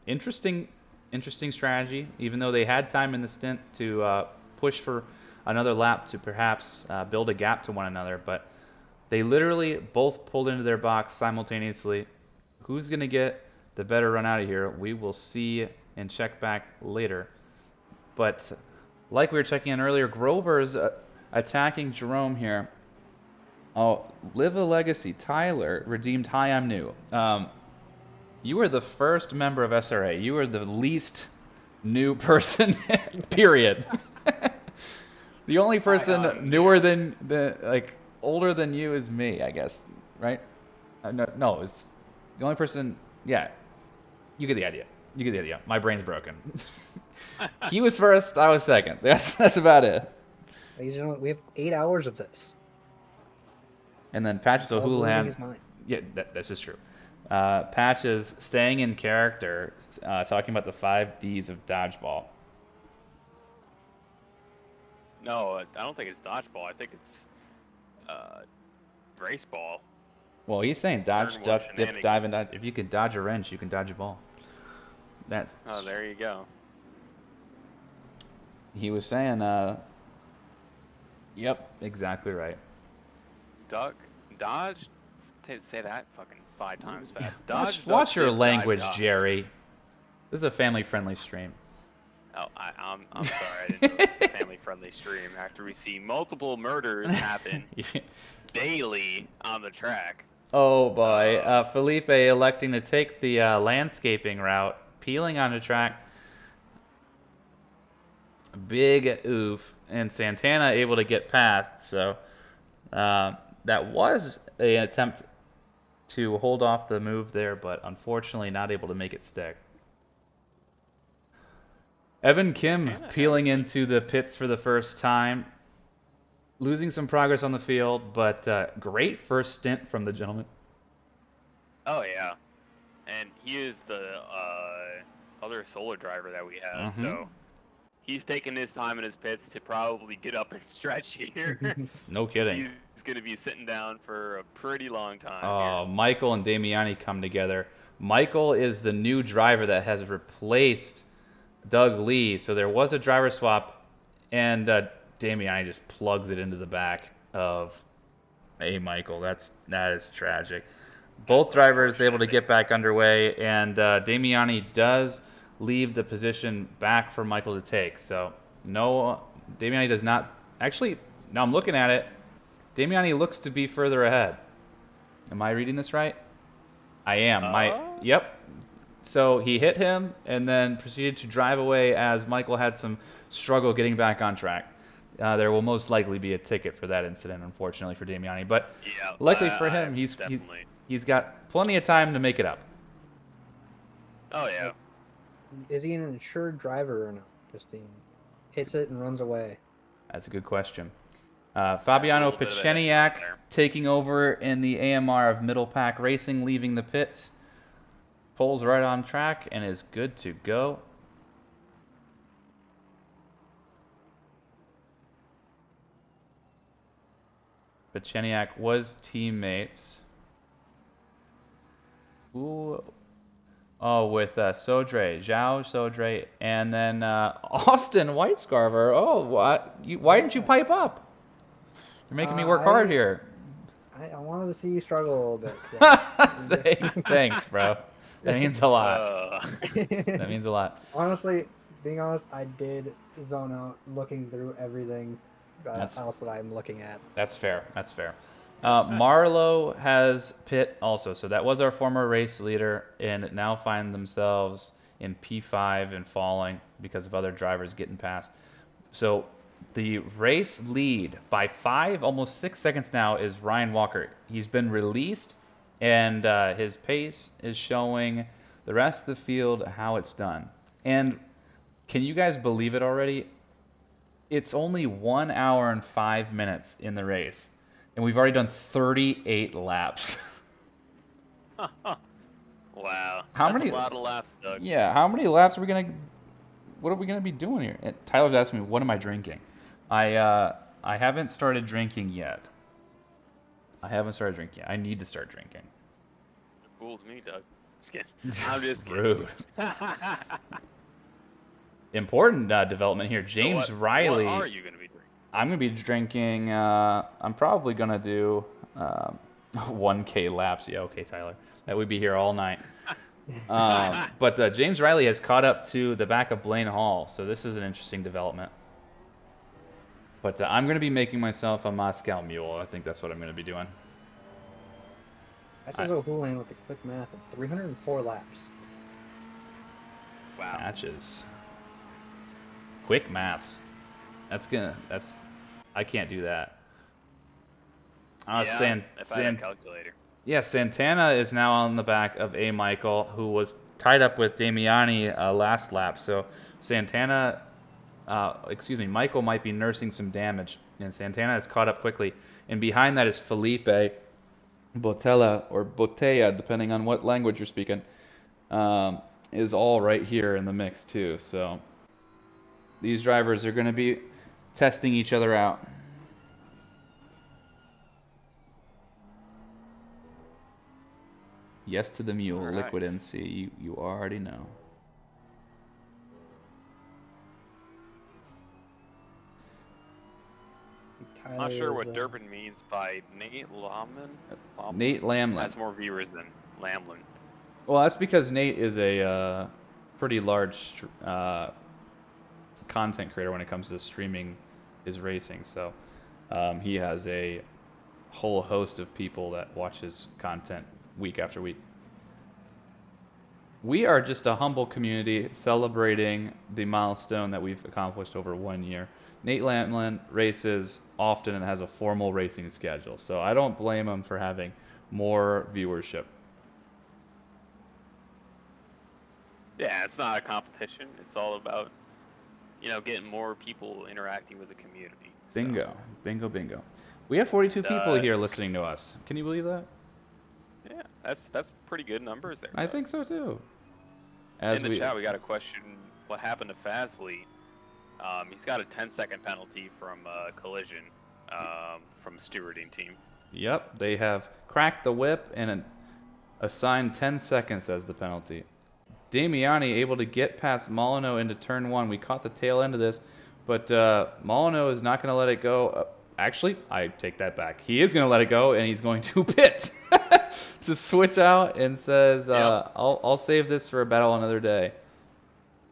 Interesting strategy, even though they had time in the stint to push for another lap to perhaps build a gap to one another, but they literally both pulled into their box simultaneously. Who's going to get the better run out of here? We will see and check back later. But like we were checking on earlier, Grover's attacking Jerome here. Oh, Live a Legacy. Tyler redeemed Hi, I'm New. You were the first member of SRA. You were the least new person, period. The only person newer than like older than you is me, I guess, right? No, it's the only person. Yeah, you get the idea. You get the idea. My brain's broken. He was first. I was second. That's about it. Ladies and gentlemen, we have 8 hours of this. And then Patches Doug losing O'Houlihan. his mind. Yeah, this is true. Patches staying in character, talking about the 5 Ds of dodgeball. No, I don't think it's dodgeball. I think it's race ball. Well, he's saying dodge, Turn duck, one dip, dive, and shenanigans. dodge. If you can dodge a wrench, you can dodge a ball. That's. Oh, there you go. He was saying, yep, exactly right. Duck, dodge. Say that fucking 5 times fast. Dodge. Watch duck, your dip, dive, language, dodge. Jerry. This is a family-friendly stream. Oh, I'm sorry. I didn't know it's a family-friendly stream. After we see multiple murders happen daily on the track. Oh boy, Felipe electing to take the landscaping route, peeling on the track. Big oof, and Santana able to get past. So that was an attempt to hold off the move there, but unfortunately not able to make it stick. Evan Kim Santana peeling has into the pits for the first time, losing some progress on the field, but great first stint from the gentleman. Oh yeah, and he is the other solo driver that we have, so he's taking his time in his pits to probably get up and stretch here. No kidding. He's going to be sitting down for a pretty long time. Oh, Michael and Damiani come together. Michael is the new driver that has replaced Doug Lee, so there was a driver swap, and Damiani just plugs it into the back of Michael. That is tragic. Both drivers able to get back underway, and Damiani does leave the position back for Michael to take. So no, Damiani does not. Actually, now I'm looking at it. Damiani looks to be further ahead. Am I reading this right? I am. Yep. So he hit him and then proceeded to drive away as Michael had some struggle getting back on track. There will most likely be a ticket for that incident, unfortunately, for Damiani. But Yeah, luckily for him, he's got plenty of time to make it up. Oh yeah. Is he an insured driver or not? Just he hits it and runs away. That's a good question. Fabiano That's a little bit of a Pacheniak there. taking over in the AMR of Middle Pack Racing, leaving the pits. Pulls right on track and is good to go. Pacheniak was teammates. Ooh. Oh, with Sodre, Zhao Sodre, and then Austin Whitescarver. Oh, what? Why didn't you pipe up? You're making me work hard here. I wanted to see you struggle a little bit. Thanks, bro. That means a lot. That means a lot. Honestly, being honest, I did zone out looking through everything else that I'm looking at. That's fair. That's fair. Marlowe has pit also, so that was our former race leader, and now find themselves in P5 and falling because of other drivers getting past. So the race lead by 5, almost 6 seconds now is Ryan Walker. He's been released, and his pace is showing the rest of the field how it's done. And can you guys believe it already? It's only 1 hour and 5 minutes in the race, and we've already done 38 laps. Wow. How That's many? a lot of laps, Doug. Yeah, how many laps are we gonna? What are we gonna be doing here? And Tyler's asking me, what am I drinking? I haven't started drinking yet. I haven't started drinking yet. I need to start drinking. Fooled me, Doug. Just kidding. I'm just kidding. Rude. Important development here. James Riley. What are you gonna be drinking? I'm gonna be drinking. I'm probably gonna do 1K laps. Yeah, okay, Tyler. That would be here all night. But James Riley has caught up to the back of Blaine Hall, so this is an interesting development. But I'm gonna be making myself a Moscow Mule. I think that's what I'm gonna be doing. Patches O'Houlihan with the quick math of 304 laps. Wow. Matches. Quick maths. That's I can't do that. Yeah, if I had a calculator. Yeah, Santana is now on the back of A. Michael, who was tied up with Damiani last lap. So Santana, Michael might be nursing some damage, and Santana has caught up quickly. And behind that is Felipe Botella, or Botella, depending on what language you're speaking, is all right here in the mix too. So these drivers are going to be testing each other out. Yes to the mule, All Liquid right. NC. You already know. I'm not sure what Durbin means by Nate Lamlin. Nate Lamlin. Has more viewers than Lamlin. Well, that's because Nate is a pretty large content creator when it comes to streaming his racing. So he has a whole host of people that watch his content week after week. We are just a humble community celebrating the milestone that we've accomplished over 1 year. Nate Lamlin races often and has a formal racing schedule, so I don't blame him for having more viewership. Yeah, it's not a competition. It's all about, getting more people interacting with the community. So, Bingo, bingo, bingo. We have 42 people here listening to us. Can you believe that? yeah, that's pretty good numbers there. I Doug. think so too. In the chat, we got a question. What happened to Fazley? He's got a 10-second penalty from collision from stewarding team. Yep, they have cracked the whip and assigned 10 seconds as the penalty. Damiani able to get past Molyneux into turn 1. We caught the tail end of this, but Molyneux is not going to let it go. Actually, I take that back. He is going to let it go, and he's going to pit to switch out and says, I'll save this for a battle another day.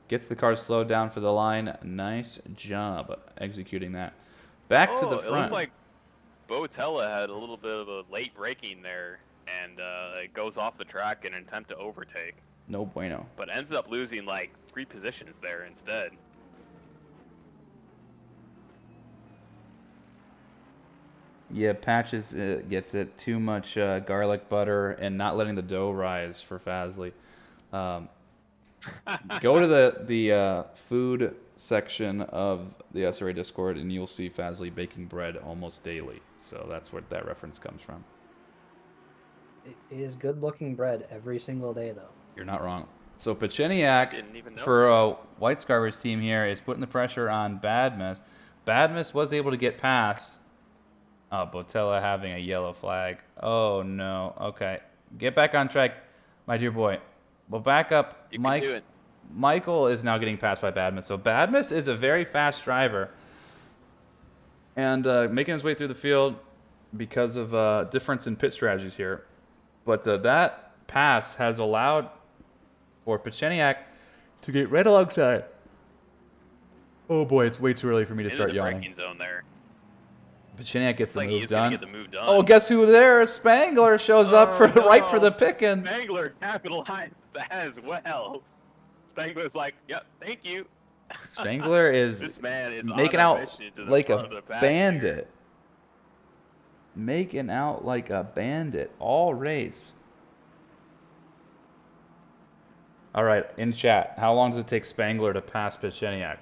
Gets the car slowed down for the line. Nice job executing that. Back to the front. It looks like Botella had a little bit of a late braking there, and it goes off the track in an attempt to overtake. No bueno. But ends up losing like 3 positions there instead. Yeah, Patches gets it. Too much garlic butter and not letting the dough rise for Fazley. Go to the food section of the SRA Discord and you'll see Fazley baking bread almost daily. So that's where that reference comes from. It is good-looking bread every single day, though. You're not wrong. So Pacheniak, Didn't even know. for White Scarver's team here, is putting the pressure on Badmus. Badmus was able to get past. Oh, Botella having a yellow flag. Oh, no. Okay. Get back on track, my dear boy. Well, back up. You can do it. Michael is now getting passed by Badmus. So Badmus is a very fast driver. And making his way through the field because of difference in pit strategies here. But that pass has allowed for Pacheniak to get right alongside. Oh boy, it's way too early for me to Into start the yawning. braking zone there. Pacheniak gets It's the like move he's gonna done. get the move done. Oh, guess who there? Spangler shows up for right for the picking. Spangler capitalized as well. Spangler's like, yep, thank you. Spangler is This man is making on a out mission to the like front a of the pack bandit. here. Making out like a bandit all race. All right, in chat, how long does it take Spangler to pass Pacheniak?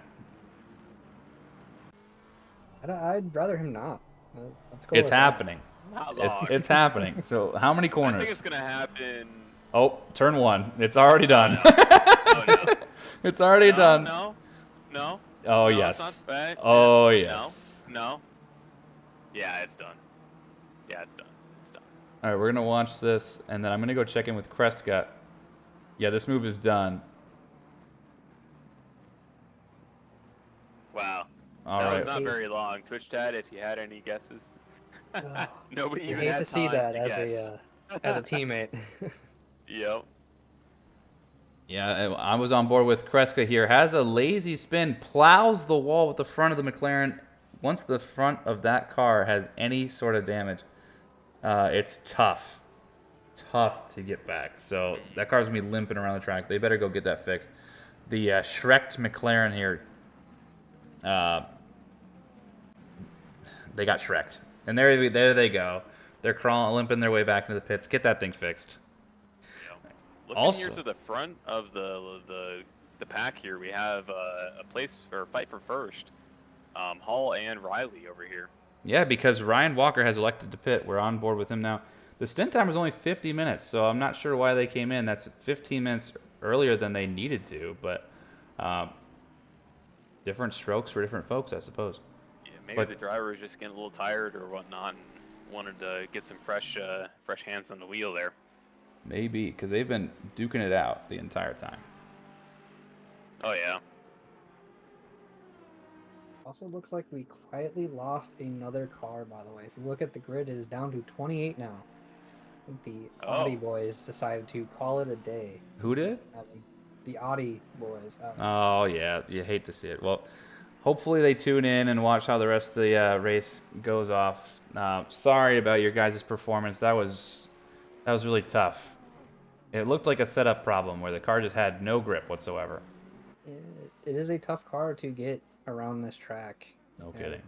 I'd rather him not. Let's go It's with that. happening. Not It's, long. it's happening. So how many I corners? think it's gonna happen. Oh, turn 1. It's already done. no. Oh, no. It's already No, done. no. Oh, No, yes. it's not bad. Oh, Yeah. yes. No. Yeah, it's done. Yeah, it's done. It's done. All right, we're going to watch this, and then I'm going to go check in with Kreska. Yeah, this move is done. Wow. All that right. was not very long. Twitch chat, if you had any guesses. Nobody You even hate had to see time that to guess. as a teammate. Yep. Yeah, I was on board with Kreska here. Has a lazy spin, plows the wall with the front of the McLaren. Once the front of that car has any sort of damage, it's tough. Tough to get back. So that car's going to be limping around the track. They better go get that fixed. The Shrek'd McLaren here, they got Shrek'd. And there they go. They're crawling, limping their way back into the pits. Get that thing fixed. Looking Also- here to the front of the pack here, we have a place or fight for first. Hall and Riley over here. Yeah, because Ryan Walker has elected to pit. We're on board with him now. The stint time was only 50 minutes, so I'm not sure why they came in. That's 15 minutes earlier than they needed to, but different strokes for different folks, I suppose. Yeah, maybe But- the driver was just getting a little tired or whatnot and wanted to get some fresh hands on the wheel there. Maybe, because they've been duking it out the entire time. Oh yeah. Also looks like we quietly lost another car, by the way. If you look at the grid, it is down to 28 now. I think the Audi boys decided to call it a day. Who did? The Audi boys. Oh, yeah, you hate to see it. Well, hopefully they tune in and watch how the rest of the race goes off. Sorry about your guys' performance. That was really tough. It looked like a setup problem where the car just had no grip whatsoever. It is a tough car to get around this track. No kidding.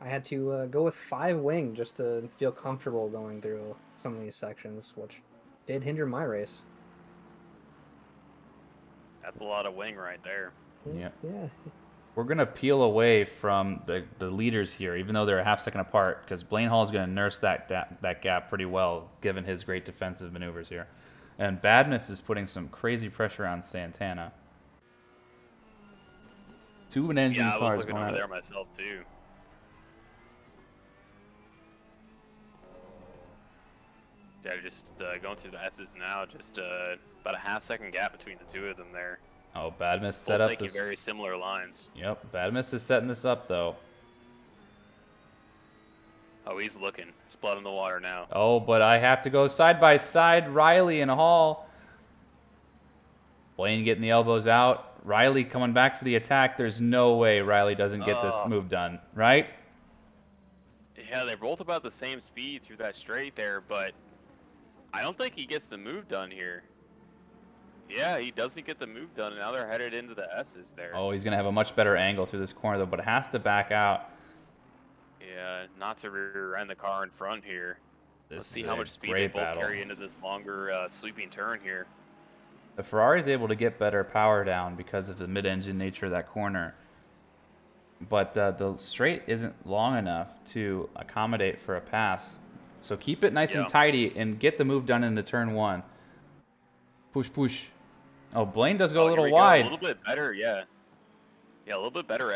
I had to go with 5 wing just to feel comfortable going through some of these sections, which did hinder my race. That's a lot of wing right there. Yeah. Yeah. We're going to peel away from the leaders here, even though they're a half second apart, because Blaine Hall is going to nurse that gap pretty well, given his great defensive maneuvers here. And Badness is putting some crazy pressure on Santana. 2 engine Yeah, I was cars looking going over at there it. myself too. Yeah, just going through the S's now. Just about a half-second gap between the two of them there. Oh, Badness Both set up taking this. very similar lines. Yep, Badness is setting this up though. Oh, he's looking. There's blood in the water now. Oh, but I have to go side by side. Riley and Hall. Blaine getting the elbows out. Riley coming back for the attack. There's no way Riley doesn't get this move done, right? Yeah, they're both about the same speed through that straight there, but I don't think he gets the move done here. Yeah, he doesn't get the move done, and now they're headed into the S's there. Oh, he's going to have a much better angle through this corner, though, but it has to back out. Yeah, not to rear-end the car in front here. Let's This see is how a much speed they great both battle. carry into this longer sweeping turn here. The Ferrari's able to get better power down because of the mid-engine nature of that corner. But the straight isn't long enough to accommodate for a pass. So keep it nice and tidy and get the move done into turn 1. Push, push. Oh, Blaine does go a little wide. A little bit better, yeah. Yeah, a little bit better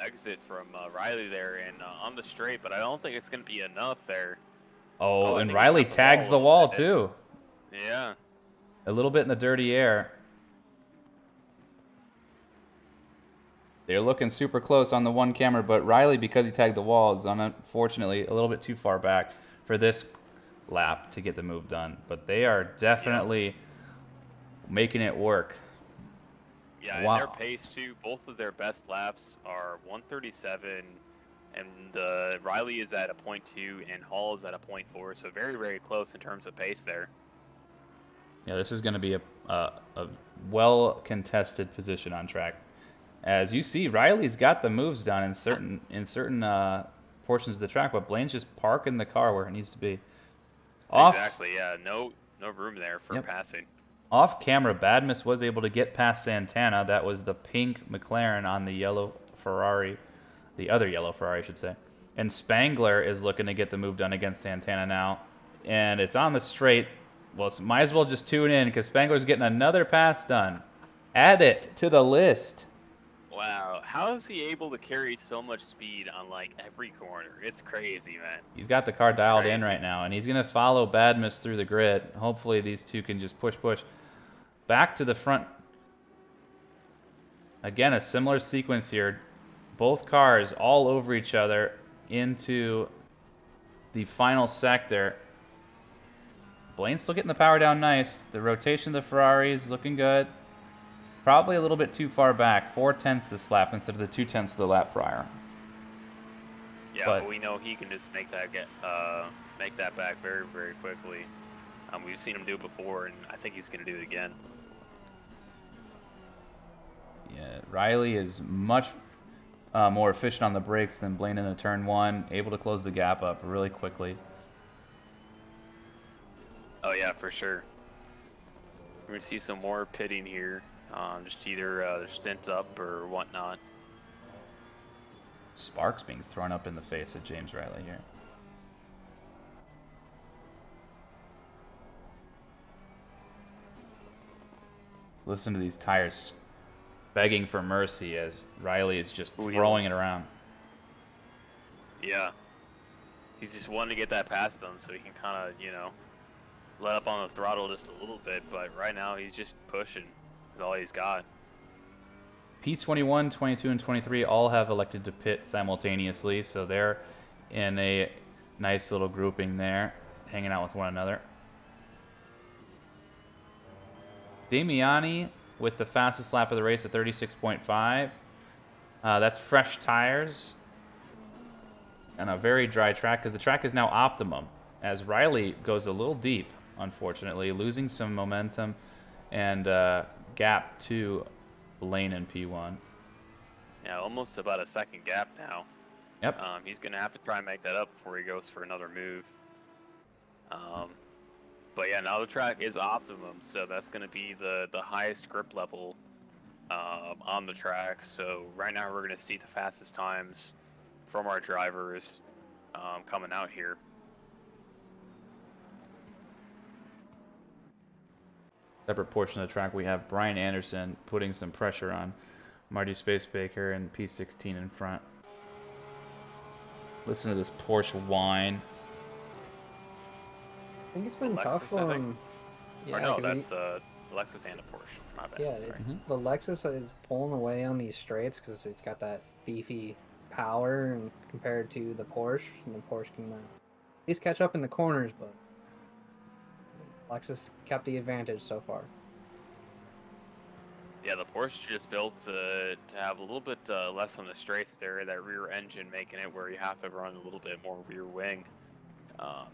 exit from Riley there and on the straight, but I don't think it's going to be enough there. Oh, I and think he Riley tapped tags the a little wall bit. too. Yeah. A little bit in the dirty air. They're looking super close on the one camera, but Riley, because he tagged the wall, is unfortunately a little bit too far back for this lap to get the move done. But they are definitely making it work. Yeah, Wow. and their pace too. Both of their best laps are 1:37, and Riley is at a 0.2 and Hall is at a 0.4, so very, very close in terms of pace there. Yeah, this is going to be a well contested position on track. As you see, Riley's got the moves done in certain portions of the track, but Blaine's just parking the car where it needs to be. Exactly. Yeah. No room there for passing. Off camera, Badmus was able to get past Santana. That was the pink McLaren on the yellow Ferrari. The other yellow Ferrari, I should say. And Spangler is looking to get the move done against Santana now. And it's on the straight. Well, might as well just tune in because Spangler's getting another pass done. Add it to the list. Wow, how is he able to carry so much speed on like every corner? It's crazy, man. He's got the car dialed in crazy. right now, and he's going to follow Badmus through the grid. Hopefully these two can just push. Back to the front. Again, a similar sequence here. Both cars all over each other into the final sector. Blaine's still getting the power down nice. The rotation of the Ferrari is looking good. Probably a little bit too far back. 4/10 this lap instead of the 2/10 of the lap prior. Yeah, but we know he can just make that back very, very quickly. We've seen him do it before, and I think he's going to do it again. Yeah, Riley is much more efficient on the brakes than Blaine in a turn 1, able to close the gap up really quickly. Oh yeah, for sure. We're going to see some more pitting here. Just either stint up or whatnot. Sparks being thrown up in the face of James Riley here. Listen to these tires begging for mercy as Riley is just throwing it around. Yeah. He's just wanting to get that pass done so he can kind of, you know, let up on the throttle just a little bit. But right now he's just pushing with all he's got. P21, 22, and 23 all have elected to pit simultaneously, so they're in a nice little grouping there, hanging out with one another. Damiani with the fastest lap of the race at 36.5. That's fresh tires and a very dry track because the track is now optimum as Riley goes a little deep, unfortunately, losing some momentum and gap to Blaine in P1. Yeah, almost about a second gap now. Yep. He's going to have to try and make that up before he goes for another move. But yeah, now the track is optimum, so that's going to be the highest grip level on the track. So right now we're going to see the fastest times from our drivers coming out here. Separate portion of the track, we have Brian Anderson putting some pressure on Marty Spacebaker and P16 in front. Listen to this Porsche whine. I think it's been Lexus, tough for him. Yeah, or no, that's Lexus and a Porsche. My bad. Yeah, sorry. the Lexus is pulling away on these straights because it's got that beefy power and compared to the Porsche, and the Porsche can at least catch up in the corners, but Lexus kept the advantage so far. Yeah, the Porsche just built to have a little bit less on the straights there, that rear engine making it where you have to run a little bit more rear wing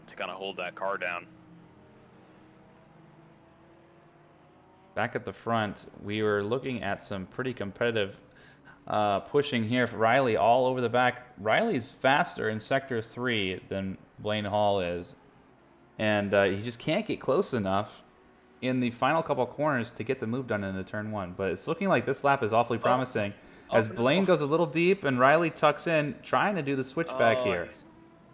to kind of hold that car down. Back at the front, we were looking at some pretty competitive pushing here for Riley all over the back. Riley's faster in Sector 3 than Blaine Hall is, and he just can't get close enough in the final couple corners to get the move done into Turn 1. But it's looking like this lap is awfully promising as Blaine goes a little deep and Riley tucks in, trying to do the switchback here. He's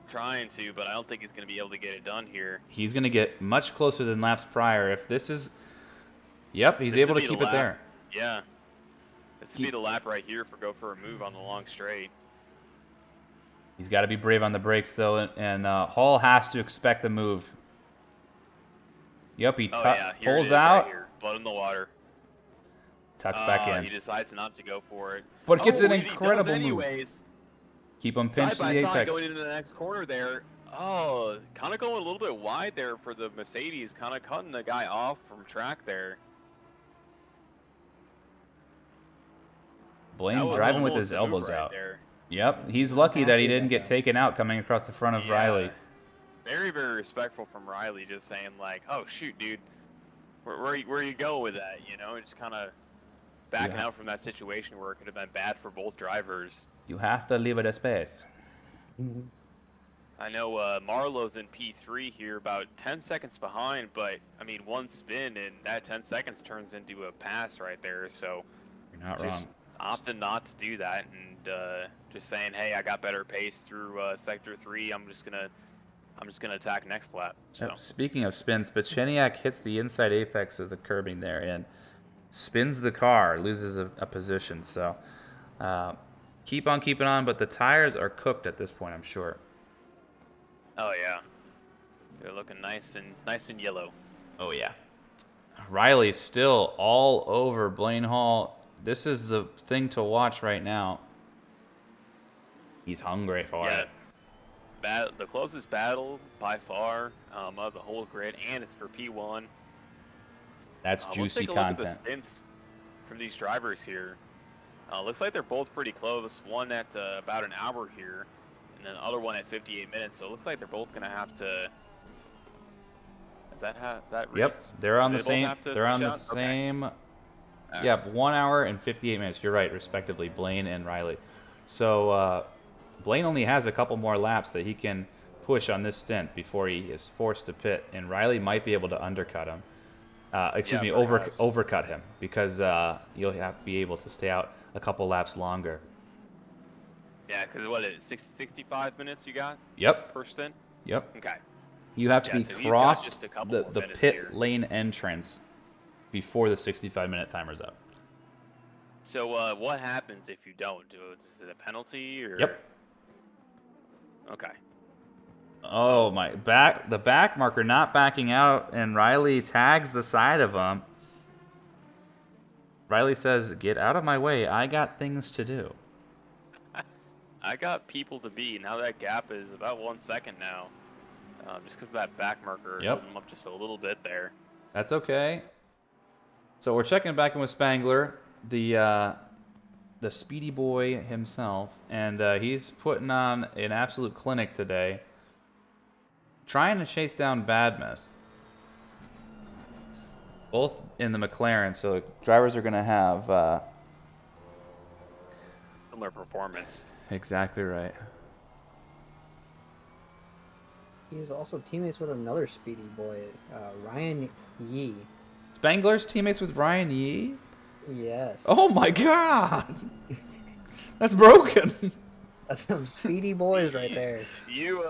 trying to, but I don't think he's going to be able to get it done here. He's going to get much closer than laps prior. If this is... Yep, he's able to keep it there. Yeah. This would be the lap right here go for a move on the long straight. He's got to be brave on the brakes, though, and Hall has to expect the move. Yep, he pulls out. Right here. Blood in the water. Tucks back in. He decides not to go for it. But gets an he incredible does anyways. move. Keep him pinched to the Side by side apex. going into the next corner there. Oh, kind of going a little bit wide there for the Mercedes. Kind of cutting the guy off from track there. Blaine driving with his elbows out. There. Yep, he's lucky that he didn't get taken out coming across the front of Riley. Very, very respectful from Riley, just saying like, "Oh shoot, dude, where you go with that?" You know, just kind of backing out from that situation where it could have been bad for both drivers. You have to leave it a space. I know Marlowe's in P3 here, about 10 seconds behind, but I mean, one spin and that 10 seconds turns into a pass right there. So You're not wrong. opted not to do that and just saying, hey, I got better pace through sector 3. I'm just gonna attack next lap. So Yep, speaking of spins, Pacheniak hits the inside apex of the curbing there and spins the car, loses a position. So keep on keeping on, but the tires are cooked at this point, I'm sure. oh yeah, they're looking nice and yellow. Oh yeah. Riley's still all over Blaine Hall. This is the thing to watch right now. He's hungry for it. The closest battle by far of the whole grid, and it's for P1. That's Let's juicy take a look at the content. stints from these drivers here. Looks like they're both pretty close. One at about an hour here, and then the other one at 58 minutes. So it looks like they're both gonna have to. Is that how that reads? Yep, they're on Do the they both same. have to They're on switch the out? Okay. same. Yeah, 1 hour and 58 minutes. You're right, respectively, Blaine and Riley. So Blaine only has a couple more laps that he can push on this stint before he is forced to pit, and Riley might be able to undercut him. Excuse me, perhaps. overcut him, because you'll have to be able to stay out a couple laps longer. Yeah, because what is it, 65 minutes you got Yep, per stint? yep. Okay. You have to Yeah, be so he's got crossed just a couple the more minutes pit here. lane entrance before the 65-minute timer's up. So what happens if you don't do it? Is it a penalty or? Yep. Okay. Oh my, the back marker not backing out, and Riley tags the side of him. Riley says, "Get out of my way, I got things to do." I got people to beat. Now that gap is about 1 second now. Just because of that back marker Yep. holding him up just a little bit there. That's okay. So we're checking back in with Spangler, the speedy boy himself, and he's putting on an absolute clinic today, trying to chase down Badmus. Both in the McLaren, so drivers are going to have Similar performance. exactly right. He's also teammates with another speedy boy, Ryan Yee. Spangler's teammates with Ryan Yee? Yes. Oh my god! That's broken! That's some speedy boys right there. You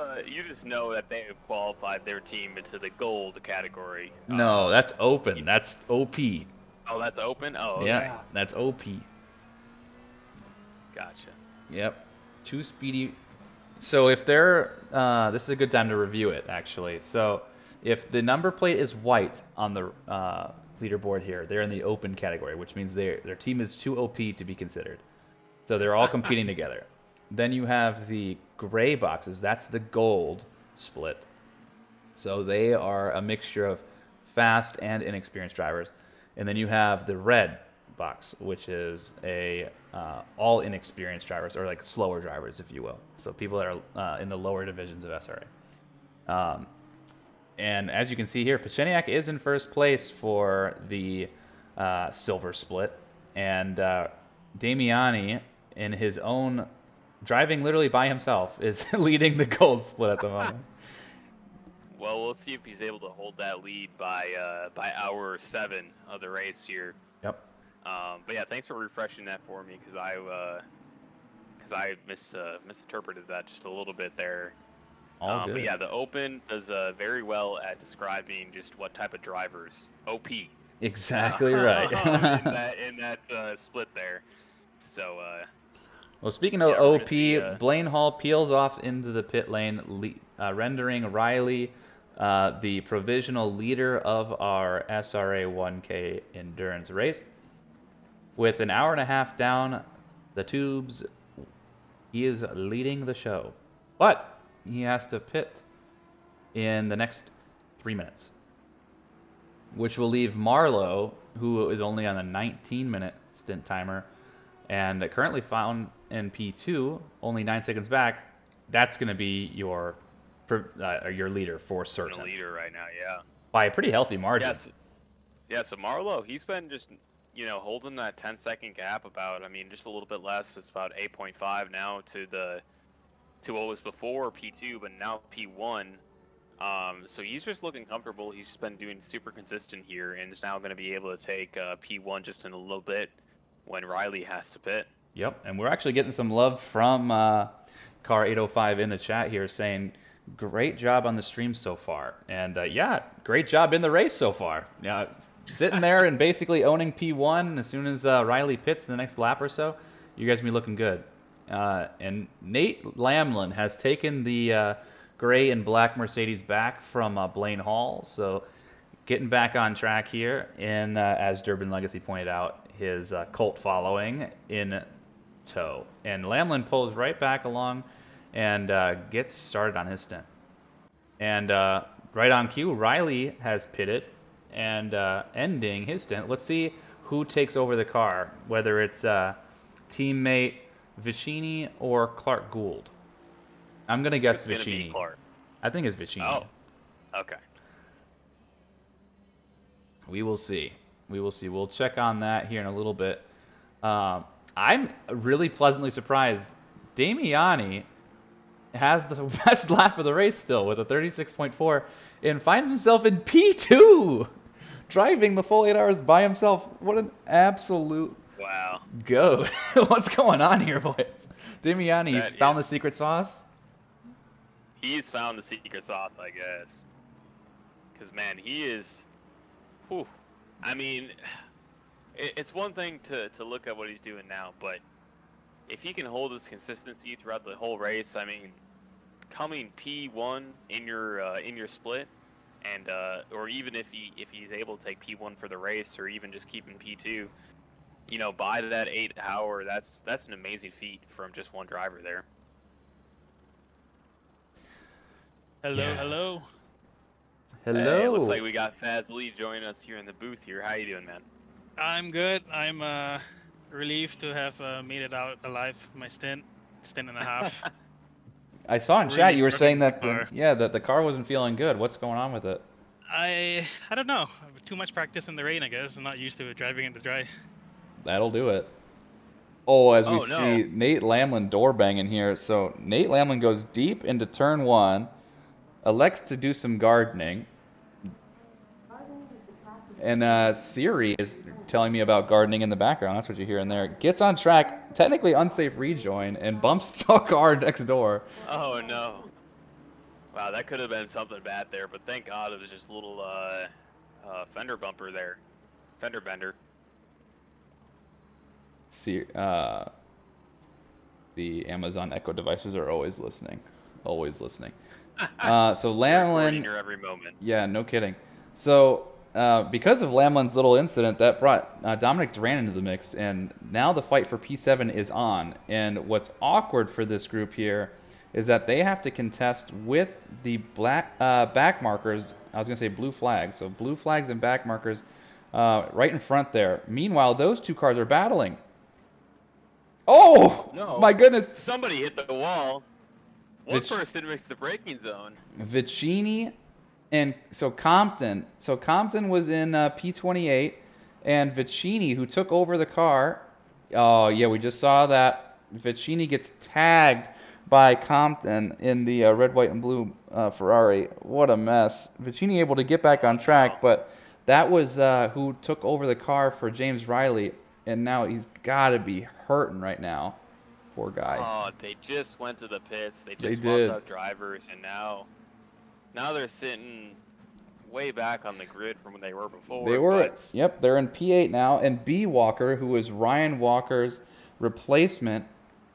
just know that they have qualified their team into the gold category. No, that's open. That's OP. Oh, that's open? Oh, okay. Yeah, that's OP. Gotcha. Yep. Two speedy. So if they're, this is a good time to review it actually. So if the number plate is white on the leaderboard here, they're in the open category, which means their team is too OP to be considered. So they're all competing together. Then you have the gray boxes. That's the gold split. So they are a mixture of fast and inexperienced drivers. And then you have the red box, which is a all inexperienced drivers, or like slower drivers, if you will. So people that are in the lower divisions of SRA. And as you can see here, Pacheniak is in first place for the silver split, and Damiani, in his own driving literally by himself, is leading the gold split at the moment. Well, we'll see if he's able to hold that lead by hour 7 of the race here. Yep. But yeah, thanks for refreshing that for me, because I misinterpreted that just a little bit there. All good. But yeah, the Open does very well at describing just what type of drivers. OP. Exactly right. in that split there. So. Well, speaking of Yeah, we're gonna OP, see, Blaine Hall peels off into the pit lane, rendering Riley the provisional leader of our SRA 1K endurance race. With an hour and a half down the tubes, he is leading the show. But he has to pit in the next 3 minutes, which will leave Marlowe, who is only on a 19-minute stint timer, and currently found in P2, only 9 seconds back. That's going to be your leader for certain. Leader right now, yeah. By a pretty healthy margin. Yes. Yeah, so Marlowe, he's been just, holding that 10-second gap about, just a little bit less. It's about 8.5 now to what was before P2, but now P1. So he's just looking comfortable. He's just been doing super consistent here, and is now going to be able to take P1 just in a little bit when Riley has to pit. Yep, and we're actually getting some love from Car 805 in the chat here saying, great job on the stream so far. And yeah, great job in the race so far. Yeah, sitting there and basically owning P1 as soon as Riley pits in the next lap or so, you guys will be looking good. And Nate Lamlin has taken the gray and black Mercedes back from Blaine Hall, so getting back on track here. And as Durbin Legacy pointed out, his cult following in tow. And Lamlin pulls right back along and gets started on his stint. And right on cue, Riley has pitted and ending his stint. Let's see who takes over the car, whether it's teammate Vicini or Clark Gould. I'm going to guess It's gonna be Vicini. Clark. I think it's Vicini. Oh, okay. We will see. We will see. We'll check on that here in a little bit. I'm really pleasantly surprised. Damiani has the best lap of the race still with a 36.4 and finds himself in P2, driving the full 8 hours by himself. What an absolute Wow. goat. What's going on here, boys? Damiani, you That found is- the secret sauce? He's found the secret sauce, I guess. Because, man, he is... Whew. I mean, it's one thing to look at what he's doing now, but if he can hold this consistency throughout the whole race, I mean, coming P1 in your split, and or even if he's able to take P1 for the race, or even just keeping P2, you know, by that 8 hour, that's an amazing feat from just one driver there. Hello, Yeah. hello. Hello. Hey, it looks like we got Faz Lee joining us here in the booth here. How you doing, man? I'm good. I'm relieved to have made it out alive. My stint and a half. I saw in Really chat you were saying struggling that with the that the car wasn't feeling good. What's going on with it? I don't know. Too much practice in the rain, I guess. I'm not used to driving in the dry. That'll do it. Oh, as we Oh, no. see Nate Lamlin door banging here. So Nate Lamlin goes deep into turn 1, elects to do some gardening. And Siri is telling me about gardening in the background. That's what you hear in there. Gets on track, technically unsafe rejoin, and bumps the car next door. Oh no! Wow, that could have been something bad there, but thank God it was just a little fender bumper there, fender bender. The Amazon Echo devices are always listening. Always listening. So Recording Lamlin... your every moment. Yeah, no kidding. So, because of Lamlin's little incident, that brought Dominic Duran into the mix, and now the fight for P7 is on. And what's awkward for this group here is that they have to contest with the black back markers. I was going to say blue flags. So blue flags and back markers right in front there. Meanwhile, those two cars are battling. Oh, No. my goodness. Somebody hit the wall. One Vich- person makes the braking zone. Vicini and so Compton. So Compton was in P28, and Vicini, who took over the car. Oh yeah, we just saw that. Vicini gets tagged by Compton in the red, white, and blue Ferrari. What a mess. Vicini able to get back on track, but that was who took over the car for James Riley, and now he's got to be hurting right now. Poor guy. Oh, they just went to the pits. They They just did. swapped out drivers, and now they're sitting way back on the grid from when they were before. They were, but yep, they're in P8 now, and B Walker, who was Ryan Walker's replacement,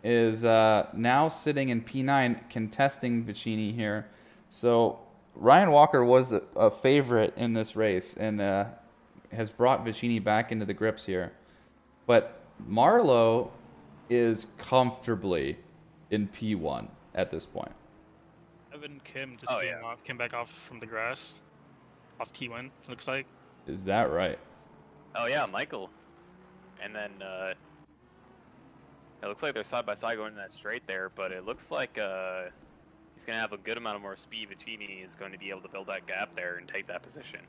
is now sitting in P9 contesting Vicini here. So Ryan Walker was a favorite in this race and has brought Vicini back into the grips here. But Marlowe is comfortably in P1 at this point. Evan Kim just Oh, came, yeah. came back off from the grass. Off T1, looks like. Is that right? oh yeah, Michael. And then it looks like they're side by side going in that straight there, but it looks like he's going to have a good amount of more speed. Vicini is going to be able to build that gap there and take that position.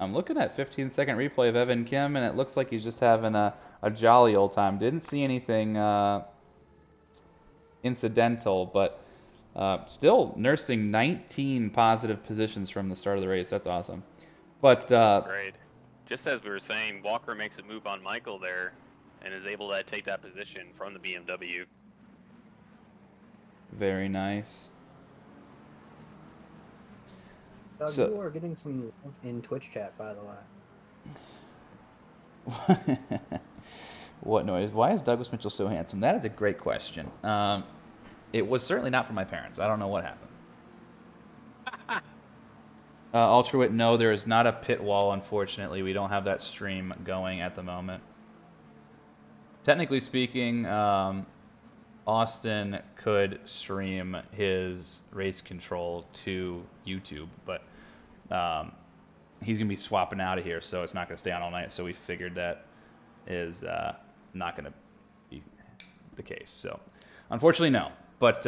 I'm looking at 15-second replay of Evan Kim, and it looks like he's just having a jolly old time. Didn't see anything incidental, but still nursing 19 positive positions from the start of the race. That's awesome. But Great. just as we were saying, Walker makes a move on Michael there and is able to take that position from the BMW. Very nice. Doug, So- you are getting some love in Twitch chat, by the way. What noise? Why is Douglas Mitchell so handsome? That is a great question. It was certainly not from my parents. I don't know what happened. Ultrawit, no, there is not a pit wall, unfortunately. We don't have that stream going at the moment. Technically speaking, Austin could stream his race control to YouTube, but he's going to be swapping out of here, so it's not going to stay on all night, so we figured that is not going to be the case. So, unfortunately, no. But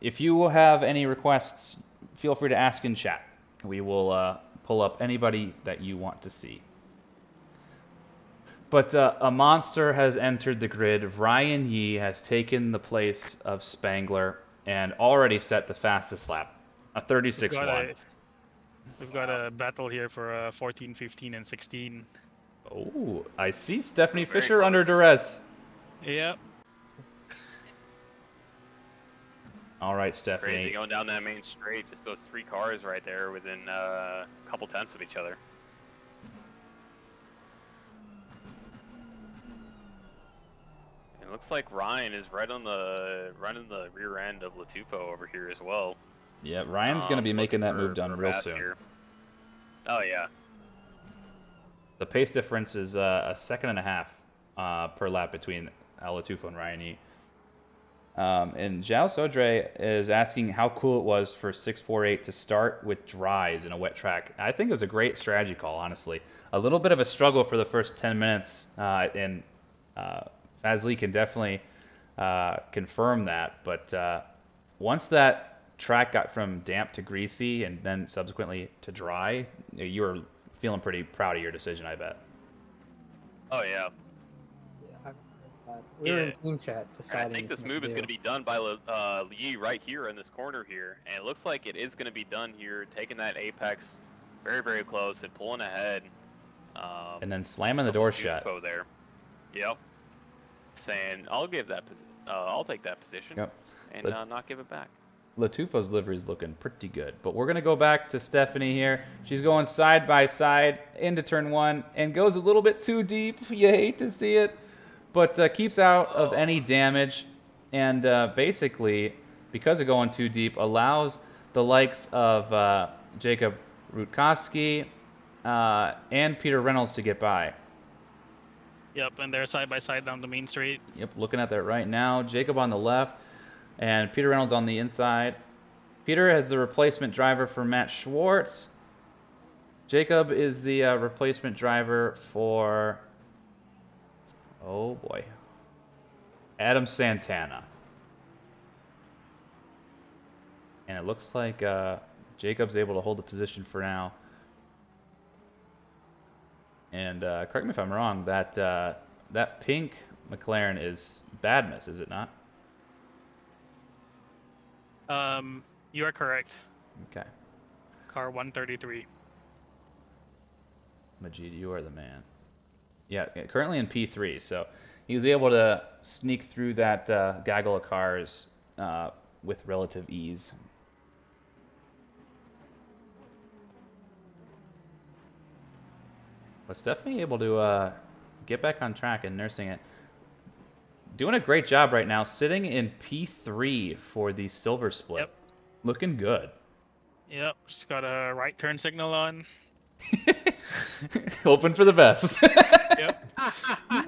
if you have any requests, feel free to ask in chat. We will pull up anybody that you want to see. But a monster has entered the grid. Ryan Yee has taken the place of Spangler and already set the fastest lap, a 36-1. We've got a battle here for 14, 15, and 16. Oh, I see Stephanie Very Fisher under close. duress. Yep. All right, Stephanie. Crazy going down that main straight, just those 3 cars right there within a couple tenths of each other. It looks like Ryan is right on the rear end of Latufo over here as well. Yeah, Ryan's going to be making that Looking move for done real pass soon. here. Oh yeah. The pace difference is a second and a half per lap between Latufo and Ryan Yee. And Jao Sodre is asking how cool it was for 648 to start with dries in a wet track. I think it was a great strategy call, honestly. A little bit of a struggle for the first 10 minutes, and Fazli can definitely confirm that. But once that track got from damp to greasy and then subsequently to dry, you were feeling pretty proud of your decision, I bet. Oh yeah. We were in team chat And deciding. I think this what move to is do. going to be done by Lee right here in this corner here. And it looks like it is going to be done here, taking that apex very, very close and pulling ahead. And then slamming the door shut. There. Yep. Saying, I'll give that I'll take that position. Yep. And But- not give it back. Latufo's livery is looking pretty good. But we're going to go back to Stephanie here. She's going side by side into turn 1 and goes a little bit too deep. You hate to see it. But keeps out of any damage. And basically, because of going too deep, allows the likes of Jacob Rutkowski and Peter Reynolds to get by. Yep, and they're side by side down the main street. Yep, looking at that right now. Jacob on the left and Peter Reynolds on the inside. Peter has the replacement driver for Matt Schwartz. Jacob is the replacement driver for, oh boy, Adam Santana. And it looks like Jacob's able to hold the position for now. And correct me if I'm wrong, that pink McLaren is Badmus, is it not? You are correct. Okay. Car 133. Majid, you are the man. Yeah, currently in P3, so he was able to sneak through that gaggle of cars with relative ease. But Stephanie able to get back on track and nursing it. Doing a great job right now, sitting in P3 for the silver split. Yep. Looking good. Yep, just got a right turn signal on. Hoping for the best. Yep.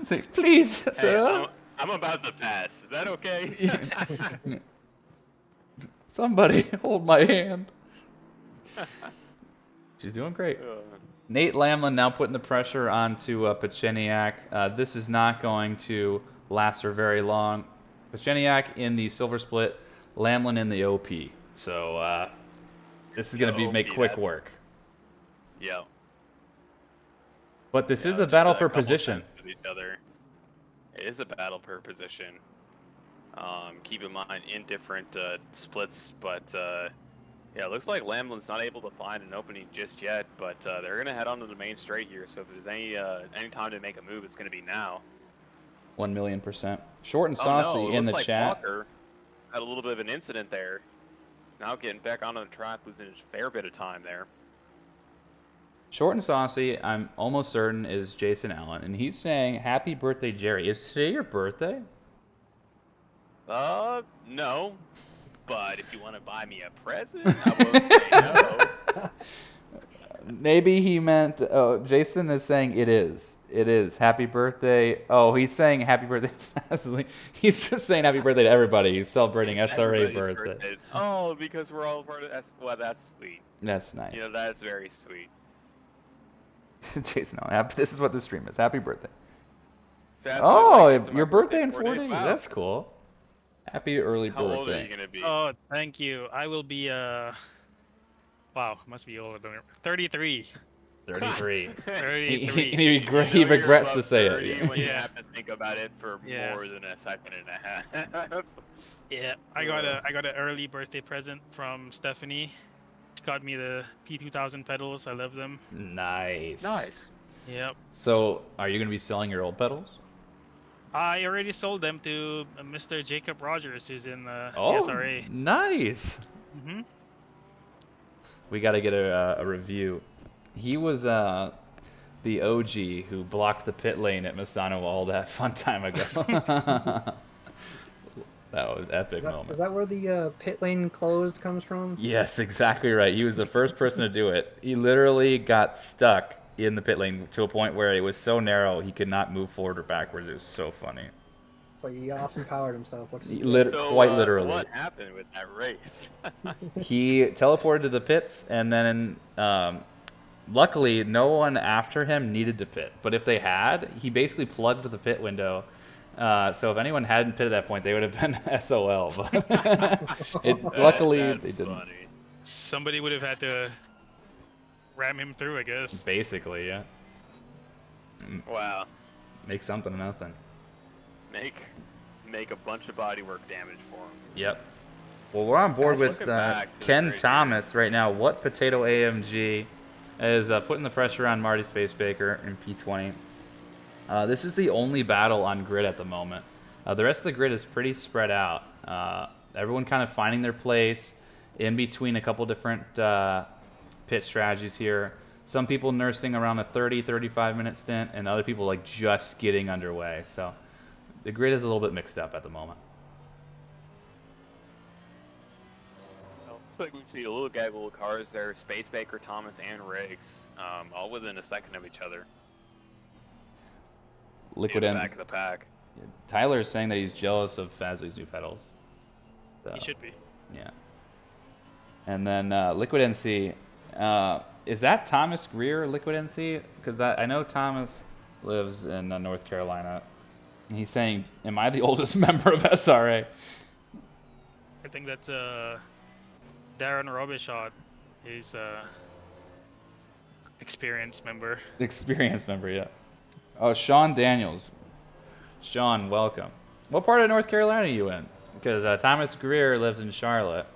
Say, please, Hey, sir. I'm about to pass. Is that okay? Somebody hold my hand. She's doing great. Nate Lamlin now putting the pressure onto Pacheniak. This is not going to last for very long. Pacheniak in the silver split, Lamlin in the OP. So this is going to make quick that's- work. Yeah. But this is Yeah, a battle just for couple position. tenths with each other. It is a battle per position. Keep in mind, in different splits, but Yeah, it looks like Lamblin's not able to find an opening just yet, but they're gonna head onto the main straight here. So if there's any time to make a move, it's gonna be now. 1,000,000%. Short and Oh saucy no, it in looks the like chat. Walker had a little bit of an incident there. He's now getting back onto the track, losing a fair bit of time there. Short and saucy, I'm almost certain, is Jason Allen, and he's saying, "Happy birthday, Jerry." Is today your birthday? No. But if you want to buy me a present, I won't say no. Maybe he meant. Oh, Jason is saying it is. It is. Happy birthday. Oh, he's saying happy birthday. He's just saying happy birthday to everybody. He's celebrating SRA Everybody's birthday. Oh, because we're all part of S. Well, that's sweet. That's nice. You know, that's very sweet. Jason Allen, this is what the stream is. Happy birthday. Fast Oh, enough, your birthday in 4 days. days. Wow. That's cool. Happy early How old are you birthday. gonna be? Oh, thank you. I will be wow, must be older than 33. 33. 33. He You know he you're regrets above to say 30 it. when you Yeah. have to think about it for Yeah. more than a second and a half. Yeah, I got an early birthday present from Stephanie. She got me the P2000 pedals. I love them. Nice. Nice. Yep. So, are you going to be selling your old pedals? I already sold them to Mr. Jacob Rogers, who's in the Oh, SRA. nice. Hmm. We got to get a review. He was the OG who blocked the pit lane at Misano all that fun time ago. That was epic moment. Is that where the pit lane closed comes from? Yes, exactly right. He was the first person to do it. He literally got stuck in the pit lane to a point where it was so narrow he could not move forward or backwards. It was so funny. So he Austin powered himself. What did he Quite literally. What happened with that race? He teleported to the pits, and then luckily no one after him needed to pit. But if they had, he basically plugged the pit window. So if anyone hadn't pitted at that point, they would have been SOL. But luckily That's they didn't. funny. Somebody would have had to ram him through, I guess. Basically, yeah. Wow. Make something of nothing. Make a bunch of bodywork damage for him. Yep. Well, we're on board Guys, with looking back to the Ken grid Thomas right now. What Potato AMG is putting the pressure on Marty Spacebaker in P20. This is the only battle on grid at the moment. The rest of the grid is pretty spread out. Everyone kind of finding their place in between a couple different pit strategies here. Some people nursing around a 30-35 minute stint, and other people like just getting underway. So the grid is a little bit mixed up at the moment. Looks like we see a little gaggle of cars there. Spacebaker, Thomas, and Riggs, all within a second of each other. Liquid In the End. back of the pack. Tyler is saying that he's jealous of Fazli's new pedals. So, He should be. yeah. And then Liquid NC. Is that Thomas Greer, Liquid NC? Because I know Thomas lives in North Carolina. And he's saying, am I the oldest member of SRA? I think that's Darren Robichaud. He's experienced member. Experienced member, yeah. Oh, Sean Daniels. Sean, welcome. What part of North Carolina are you in? Because Thomas Greer lives in Charlotte.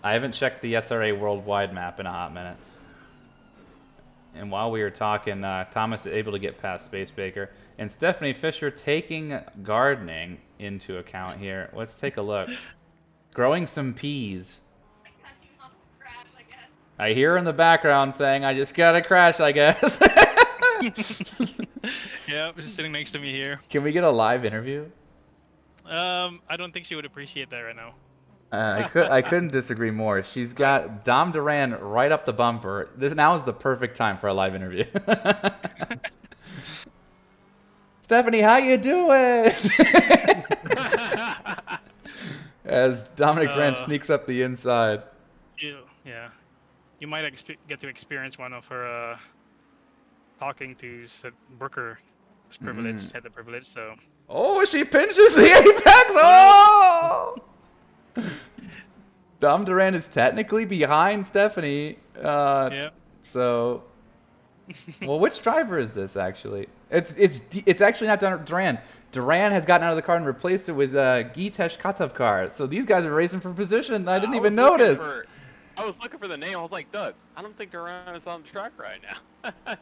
I haven't checked the SRA worldwide map in a hot minute. And while we were talking, Thomas is able to get past Spacebaker. And Stephanie Fisher taking gardening into account here. Let's take a look. Growing some peas. I hear her in the background saying, I just gotta crash, I guess. Yeah, just sitting next to me here. Can we get a live interview? I don't think she would appreciate that right now. I couldn't disagree more. She's got Dom Duran right up the bumper. This now is the perfect time for a live interview. Stephanie, how you doing? As Dominic Duran sneaks up the inside. Yeah. You might get to experience one of her talking to Brooker. Was privileged, had the privilege, so. Oh, she pinches the apex! Oh! Dom Duran is technically behind Stephanie. Yeah. So Well, which driver is this actually? It's actually not Duran. Duran has gotten out of the car and replaced it with Gitesh Katavkar. So these guys are racing for position. I didn't even notice. I was looking for the name. I was like, Doug, I don't think Duran is on the track right now.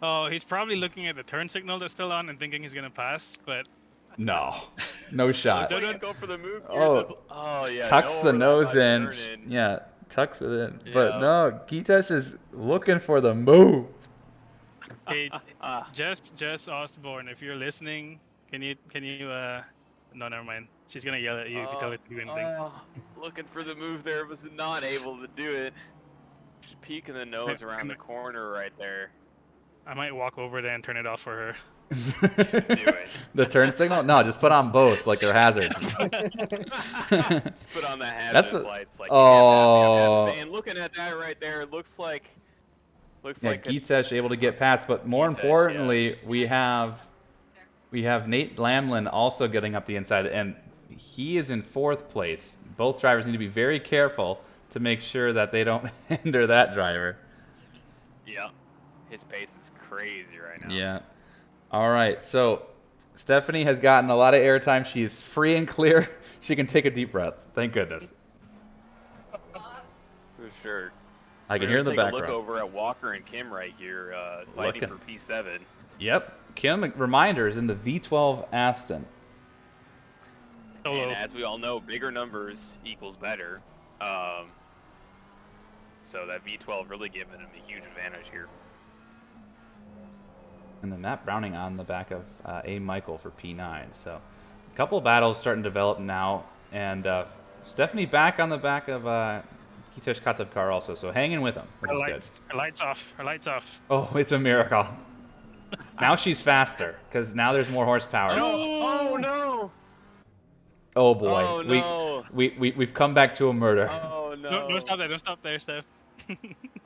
Oh, he's probably looking at the turn signal that's still on and thinking he's gonna pass, but No, no shot. So go for the move here. Oh, Yeah, tucks no the overlap nose on the in. turn in. Yeah, tucks it in. But Yeah. no, Gitesh is looking for the move. hey, Jess Osborne, if you're listening, can you no, never mind. She's gonna yell at you if you tell her to do anything. Looking for the move there, was not able to do it. Just peeking the nose around the corner right there. I might walk over there and turn it off for her. Just do it. The turn signal? No, just put on both, like they're hazards. Just put on the hazard lights, like and looking at that right there, it looks like Gitesh able to get past, but more importantly, we have Nate Lamlin also getting up the inside, and he is in 4th place. Both drivers need to be very careful to make sure that they don't hinder that driver. Yeah, his pace is crazy right now. Yeah. All right, so Stephanie has gotten a lot of airtime. She's free and clear. She can take a deep breath. Thank goodness. For sure. I can hear in the background. Look over at Walker and Kim right here, fighting for P7. Yep. Kim, reminders in the V12 Aston. And as we all know, bigger numbers equals better. So that V12 really giving him a huge advantage here. And then Matt Browning on the back of A. Michael for P9. So a couple of battles starting to develop now. And Stephanie back on the back of Gitesh Katavkar also. So hanging with him, which is good. Her lights off. Her lights off. Oh, it's a miracle. Now she's faster because now there's more horsepower. Oh no! Oh boy. Oh no! We've come back to a murder. Oh no! Don't stop there. Don't stop there, Steph.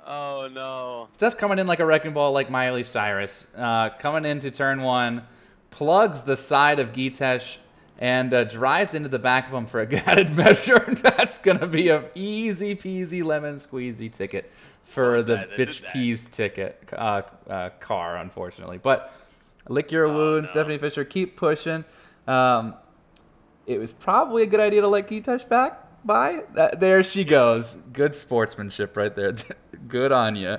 Oh no! Steph coming in like a wrecking ball, like Miley Cyrus. Coming into turn 1, plugs the side of Gitesh and drives into the back of him for a added measure. That's gonna be a easy peasy lemon squeezy ticket for the bitch peas ticket car, unfortunately. But lick your wounds, no. Stephanie Fisher. Keep pushing. It was probably a good idea to let Gitesh back by. There she goes. Good sportsmanship right there. Good on you.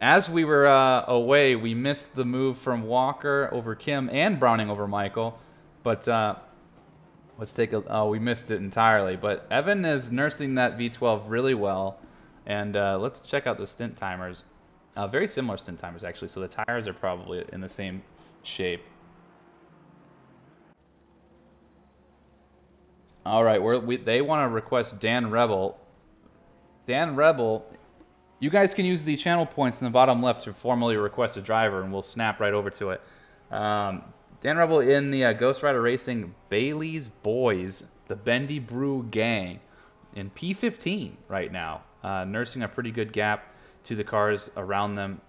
As we were away, we missed the move from Walker over Kim and Browning over Michael. But let's take a... Oh, we missed it entirely. But Evan is nursing that V12 really well. And let's check out the stint timers. Very similar stint timers, actually. So the tires are probably in the same shape. All right, they want to request Dan Rebel. Dan Rebel, you guys can use the channel points in the bottom left to formally request a driver, and we'll snap right over to it. Dan Rebel in the Ghost Rider Racing Bailey's Boys, the Bendy Brew Gang, in P15 right now, nursing a pretty good gap to the cars around them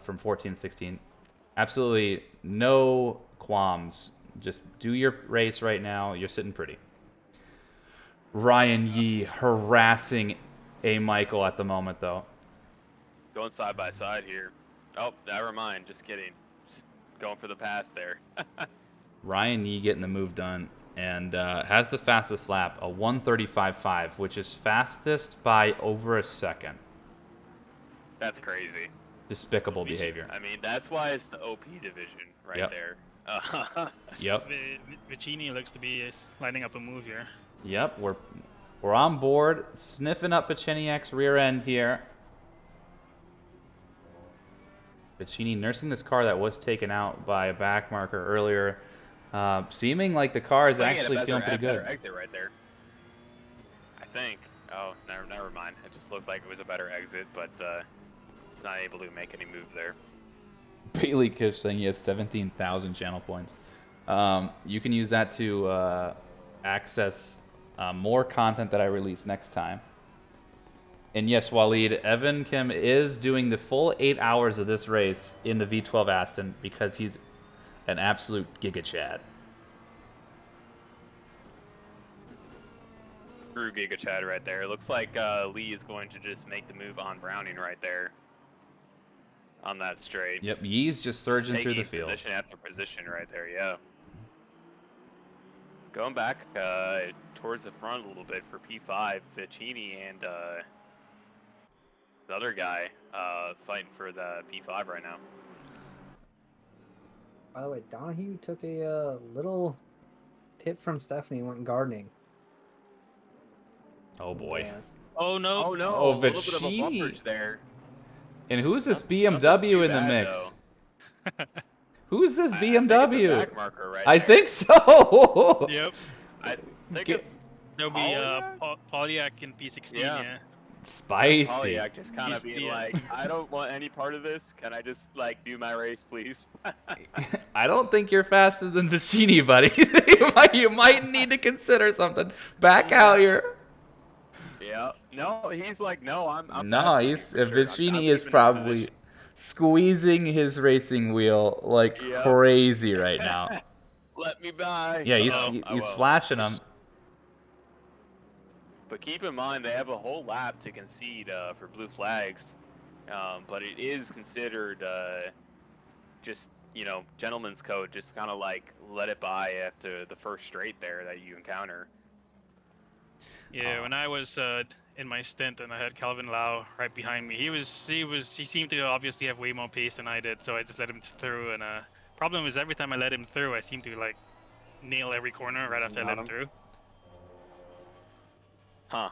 from 14 and 16. Absolutely no qualms. Just do your race right now. You're sitting pretty. Ryan Yee harassing A. Michael at the moment, though. Going side by side here. Oh, never mind. Just kidding. Just going for the pass there. Ryan Yee getting the move done and has the fastest lap, a 1:35.5, which is fastest by over a second. That's crazy. Despicable behavior. I mean, that's why it's the OP division right there. Yep. Vicini looks to be lining up a move here. Yep, we're on board, sniffing up Pacheniak's rear end here. Vicini nursing this car that was taken out by a back marker earlier. Seeming like the car is actually feeling pretty good. Better exit right there. I think. Oh, never mind. It just looks like it was a better exit, but it's not able to make any move there. Bailey Kish saying he has 17,000 channel points. You can use that to access more content that I release next time. And yes, Waleed, Evan Kim is doing the full 8 hours of this race in the V12 Aston because he's an absolute Giga Chad. True Giga Chad right there. It looks like Lee is going to just make the move on Browning right there. on that straight. Yep, Yee's just surging through the Taking field. position after position right there, yeah. Going back towards the front a little bit for P5, Vicini and the other guy fighting for the P5 right now. By the way, Donahue took a little tip from Stephanie and went gardening. Oh boy. Yeah. Oh no. Oh no, Oh, a little bit of a Vicini. bumpage there. And who's this Nothing BMW too in the bad, mix? though. Who's this I think it's a BMW? back marker right I there. think so. Yep. I think Get- it's There'll be Polyak? Polyak in P16. Yeah. Yeah. Spicy. Polyak just kind of He's being the, like, I don't want any part of this. Can I just like do my race, please? I don't think you're faster than Vicini, buddy. you might need to consider something. Back out here. Yeah. No, he's like, no, I'm No, faster than you he's for sure. I'm Vicini keeping is this probably position. squeezing his racing wheel like Yep. crazy right now. Let me by. Yeah, Uh-oh. he's Uh-oh. flashing them. But keep in mind, they have a whole lap to concede for blue flags. But it is considered just, you know, gentleman's code. Just kind of like let it by after the first straight there that you encounter. Yeah. When I was in my stint and I had Calvin Lau right behind me, he seemed to obviously have way more pace than I did, so I just let him through. And problem is every time I let him through, I seem to like nail every corner right after I let him through. Huh.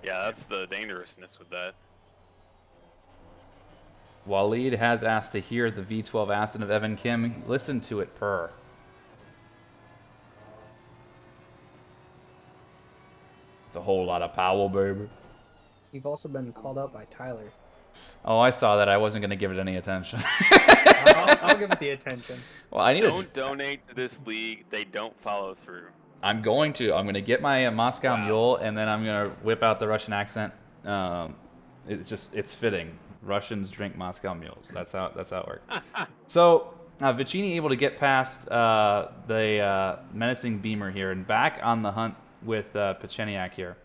Yeah, that's the dangerousness with that. Waleed has asked to hear the V12 Aston of Evan Kim. Listen to it purr. It's a whole lot of power, baby. You've also been called out by Tyler. Oh, I saw that. I wasn't going to give it any attention. I'll give it the attention. Well, I need Don't donate to this league. They don't follow through. I'm going to get my Moscow Wow. Mule, and then I'm going to whip out the Russian accent. It's fitting. Russians drink Moscow Mules. That's how it works. So Vicini able to get past the menacing Beamer here and back on the hunt with Pecheniak here.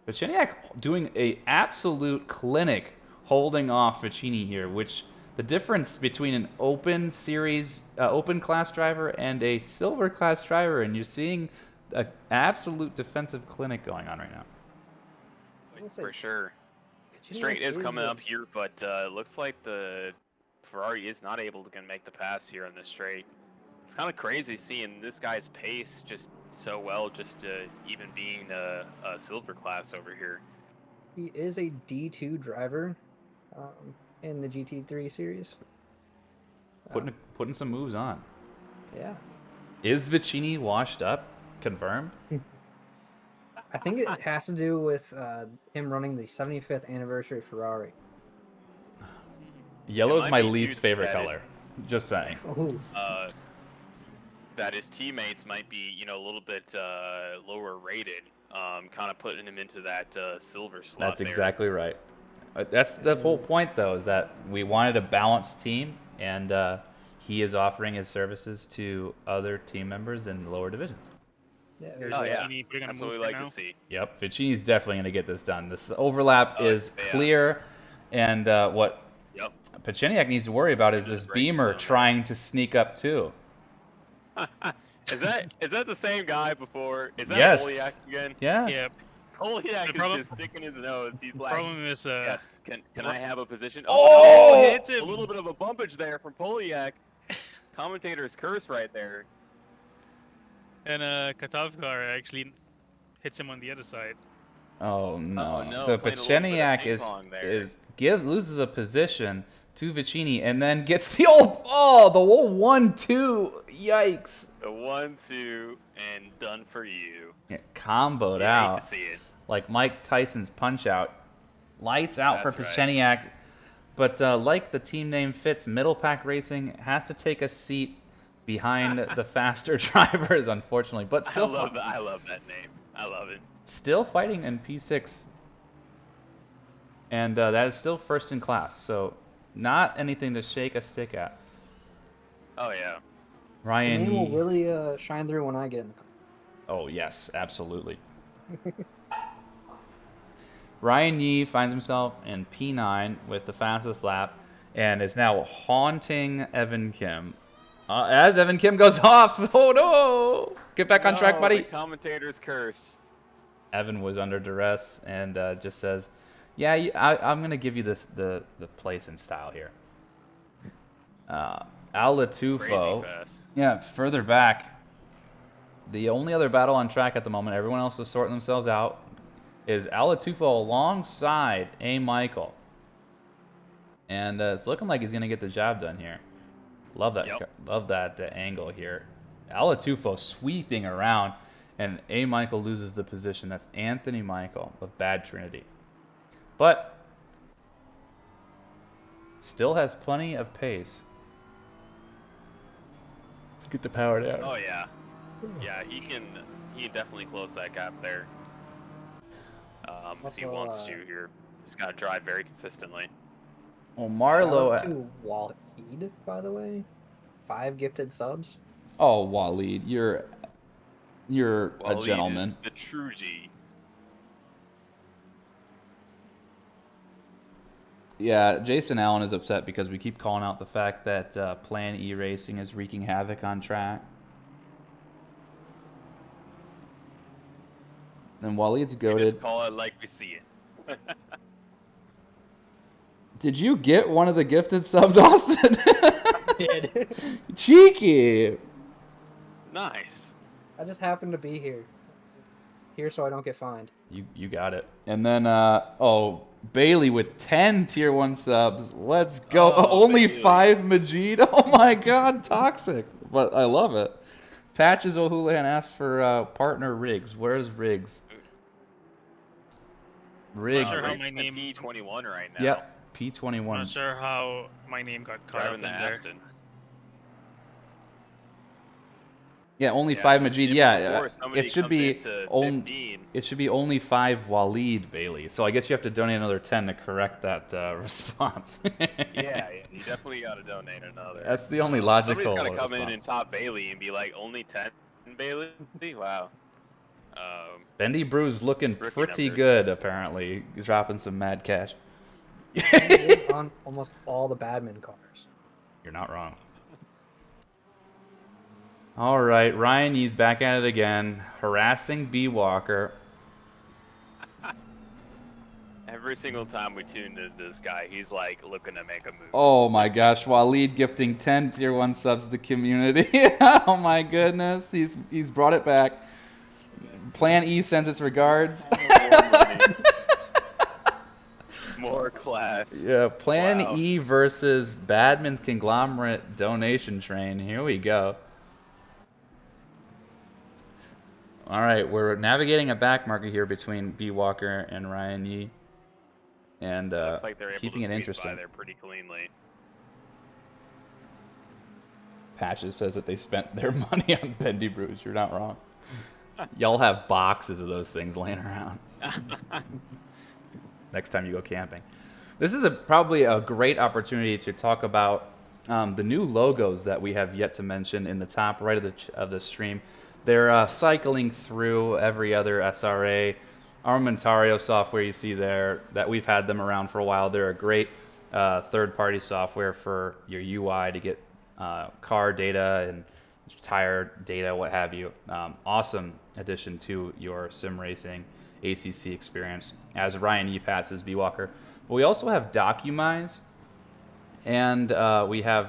Pecheniak doing a absolute clinic holding off Vicini here, which the difference between an open series, open class driver and a silver class driver, and you're seeing an absolute defensive clinic going on right now. For sure. Pecheniak Straight is coming a- up here, but it looks like the Ferrari is not able to make the pass here on this straight. It's kind of crazy seeing this guy's pace just so well, just even being a silver class over here. He is a D2 driver in the GT3 series. Putting some moves on. Yeah. Is Vicini washed up? Confirmed? I think it has to do with him running the 75th anniversary Ferrari. Yellow's might my be least too favorite that is- color. Just saying. Ooh. That his teammates might be, you know, a little bit lower rated, kind of putting him into that silver slot. That's there. exactly right. That's the whole point, though, is that we wanted a balanced team, and he is offering his services to other team members in the lower divisions. Yeah, Here's Oh, yeah. Vicini putting on a That's what move we right like now. to see. Yep, Vicini's definitely going to get this done. This overlap Oh, is yeah. clear, and what Yep. Pecheniak needs to worry about is Into the this braking Beamer zone. trying to sneak up too. is that the same guy before? Is that Yes. Polyak again? Yeah. Yeah. Polyak The is problem- just sticking his nose. He's The like, problem is yes, can I have a position? Oh! no, hits a him. little bit of a bumpage there from Polyak. Commentator's curse right there. And Katavkar actually hits him on the other side. Oh no. Oh, no, So playing a little bit of Pecheniak ping pong there. loses a position to Vicini and then gets the old the whole 1-2. Yikes. The 1-2 and done for you. Yeah, comboed You hate out to see it. like Mike Tyson's punch out. Lights out for That's Pecheniak. But like the team name fits, Middle Pack Racing has to take a seat behind the faster drivers, unfortunately. But I still, love that name. I love it. still fighting in P6. And that is still first in class. So not anything to shake a stick at. Oh yeah. The Ryan name will Yee. really shine through when I get in the car. Oh, yes, absolutely. Ryan Yee finds himself in P9 with the fastest lap. and is now haunting Evan Kim. As Evan Kim goes off. Oh no! Get back on track, buddy. The commentator's curse. Evan was under duress and just says, "Yeah, I'm gonna give you the place and style here." Al Latufo. Crazy fast. Yeah, further back. The only other battle on track at the moment, everyone else is sorting themselves out, is Al Latufo alongside A. Michael. And it's looking like he's going to get the job done here. Love that, love that angle here. Al Latufo sweeping around, and A. Michael loses the position. That's Anthony Michael of Bad Trinity. But still has plenty of pace. Get the power down. Oh yeah. Yeah, he can definitely close that gap there. If he wants to here. He's got to drive very consistently. Well, Shout Marlo. out to Waleed, by the way. 5 gifted subs. Oh, Waleed, you're a gentleman. Is the true G. Yeah, Jason Allen is upset because we keep calling out the fact that Plan E Racing is wreaking havoc on track. And Waleed's We goated. just call it like we see it. Did you get one of the gifted subs, Austin? Did. Cheeky. Nice. I just happened to be here. Here so I don't get fined. You got it. And then oh, Bailey with 10 tier 1 subs. Let's go. Oh, Only Bailey. 5 Majid. Oh my god, toxic. But I love it. Patches O'Houlihan asked for partner Riggs. Where's Riggs? Riggs. Not sure how Racing my the name- P21 right now. Yep, I'm P21. not sure how my name got caught up in Driving the there. Aston. Yeah, only Yeah, 5 but Majid. even Yeah, before somebody it should comes be into only 15, it should be only 5 Waleed Bailey. So I guess you have to donate another 10 to correct that response. yeah, you definitely got to donate another. That's the only logical Somebody's got to come in response. and top Bailey and be like, only 10 Bailey? Wow. Bendy Brew's looking Rookie pretty numbers. good, apparently. He's dropping some mad cash. And he is on almost all the Badman cars. You're not wrong. All right, Ryan Yee's back at it again, harassing B Walker. Every single time we tune into this guy, he's like looking to make a move. Oh my gosh, Waleed gifting 10 tier 1 subs to the community. Oh my goodness, he's brought it back. Plan E sends its regards. More money. More class. Yeah, Plan Wow. E versus Badman's Conglomerate donation train. Here we go. All right, we're navigating a back market here between B Walker and Ryan Yee, and Looks like they're able keeping to it squeeze by interesting. there pretty cleanly. Patches says that they spent their money on Bendy Brews. You're not wrong. Y'all have boxes of those things laying around. Next time you go camping. This is probably a great opportunity to talk about the new logos that we have yet to mention in the top right of the stream. They're cycling through every other SRA. Armamentario software you see there, that we've had them around for a while. They're a great third-party software for your UI to get car data and tire data, what have you. Awesome addition to your sim racing ACC experience, as Ryan Yee passes B Walker. But we also have Documize, and we have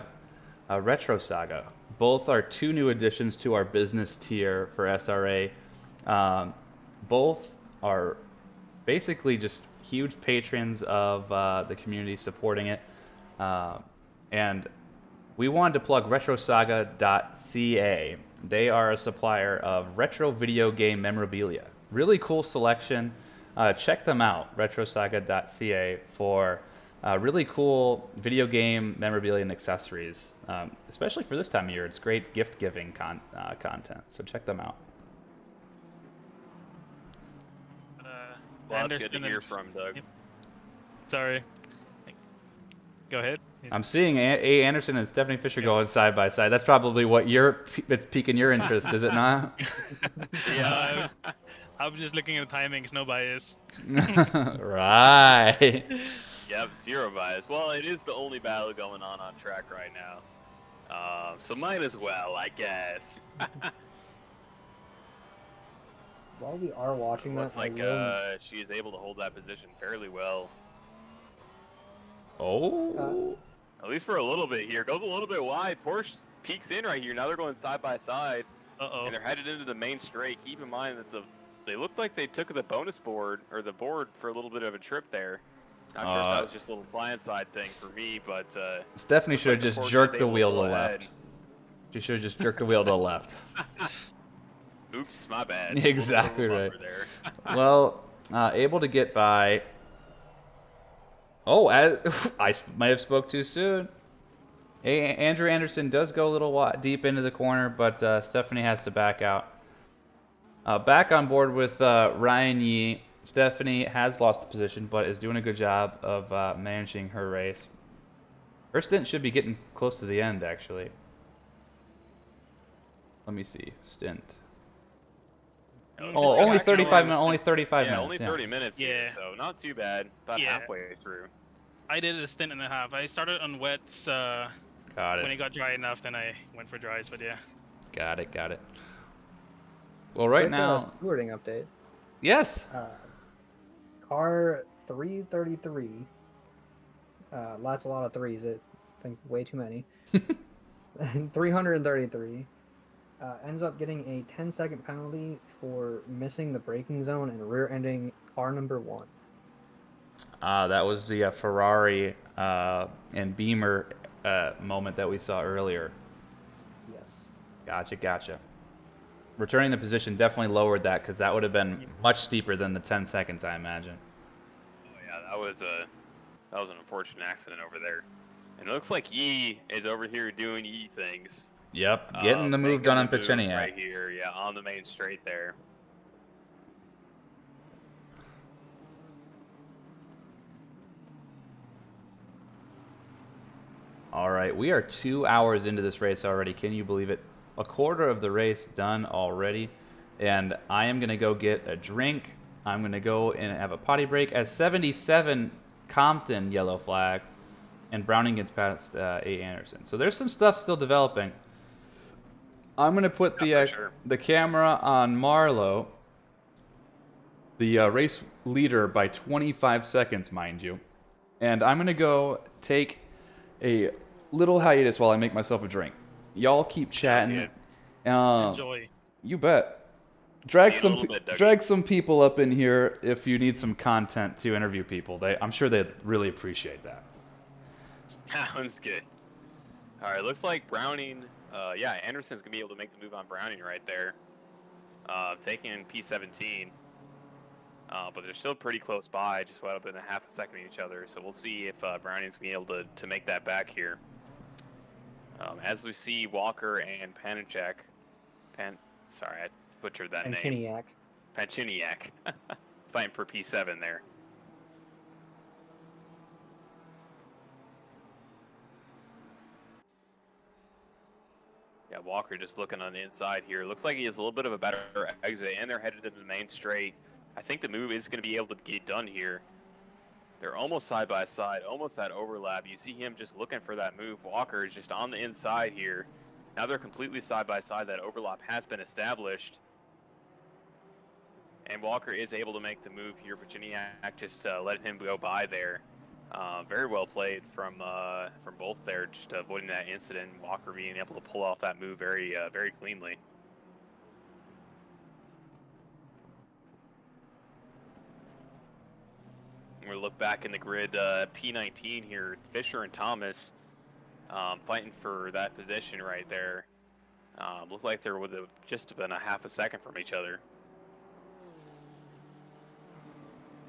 Retro Saga. Both are 2 new additions to our business tier for SRA. Both are basically just huge patrons of the community supporting it. And we wanted to plug RetroSaga.ca. They are a supplier of retro video game memorabilia. Really cool selection. Check them out, RetroSaga.ca, for really cool video game memorabilia and accessories, especially for this time of year. It's great gift giving content, so check them out. Well, that's good to Anderson hear and- from, Doug. Yep. Sorry. Go ahead. I'm seeing A. Anderson and Stephanie Fisher going side by side. That's probably what it's piquing your interest, is it not? Yeah. I was just looking at the timings, no bias. Right. Yep, zero bias. Well, it is the only battle going on track right now. So might as well, I guess. While we are watching that, Looks like I will... she is able to hold that position fairly well. Oh. At least for a little bit here. Goes a little bit wide. Porsche peeks in right here. Now they're going side by side. Uh-oh. And they're headed into the main straight. Keep in mind that they looked like they took the bonus board, or the board, for a little bit of a trip there. Not sure if that was just a little blind side thing for me, but Stephanie should have like just jerked the wheel to the ahead. left. She should have just jerked the wheel to the left. Oops, my bad. Exactly Little right. bumper there. Well, able to get by. Oh, I might have spoke too soon. Andrew Anderson does go a little deep into the corner, but Stephanie has to back out. Back on board with Ryan Yee. Stephanie has lost the position, but is doing a good job of managing her race. Her stint should be getting close to the end, actually. Let me see. Stint. Oh, only 35 minutes. Only 35 minutes. Yeah, only 30 minutes here, Yeah. so not too bad. About Yeah. halfway through. I did a stint and a half. I started on wets. Got When it it. got dry enough, then I went for dries. But yeah. Got it. Got it. Well, right Quick, now, stewarding update. yes. Car 333. That's a lot of threes. I think way too many. 333. Ends up getting a 10-second penalty for missing the braking zone and rear-ending car number 1. That was the Ferrari and Beamer moment that we saw earlier. Yes. Gotcha. Returning the position definitely lowered that, because that would have been much steeper than the 10 seconds, I imagine. Oh yeah, that was an unfortunate accident over there. And it looks like Yee is over here doing Yee things. Yep, getting the move Making done on the move Pacheniak. right here, yeah, on the main straight there. All right, we are 2 hours into this race already. Can you believe it? A quarter of the race done already. And I am going to go get a drink. I'm going to go and have a potty break at 77 Compton yellow flag. And Browning gets past A. Anderson. So there's some stuff still developing. I'm going to put the camera on Marlowe, the race leader, by 25 seconds, mind you. And I'm going to go take a little hiatus while I make myself a drink. Y'all keep chatting. Enjoy. You bet. Drag See you in a little bit, Dougie. drag some people up in here if you need some content to interview people. I'm sure they'd really appreciate that. Sounds good. All right, looks like Browning. Yeah, Anderson's gonna be able to make the move on Browning right there, taking P17. But they're still pretty close by, just about up in a half a second of each other. So we'll see if Browning's gonna be able to make that back here. As we see Walker and Panachek, sorry, I butchered that name. Pacheniak. Fighting for P7 there. Yeah, Walker just looking on the inside here. Looks like he has a little bit of a better exit, and they're headed into the main straight. I think the move is going to be able to get done here. They're almost side by side, almost that overlap. You see him just looking for that move. Walker is just on the inside here. Now they're completely side by side. That overlap has been established. And Walker is able to make the move here, but Pacheniak just letting him go by there. Very well played from both there, just avoiding that incident. Walker being able to pull off that move very cleanly. We'll look back in the grid. P19 here, Fisher and Thomas fighting for that position right there. Looks like they're with just been a half a second from each other.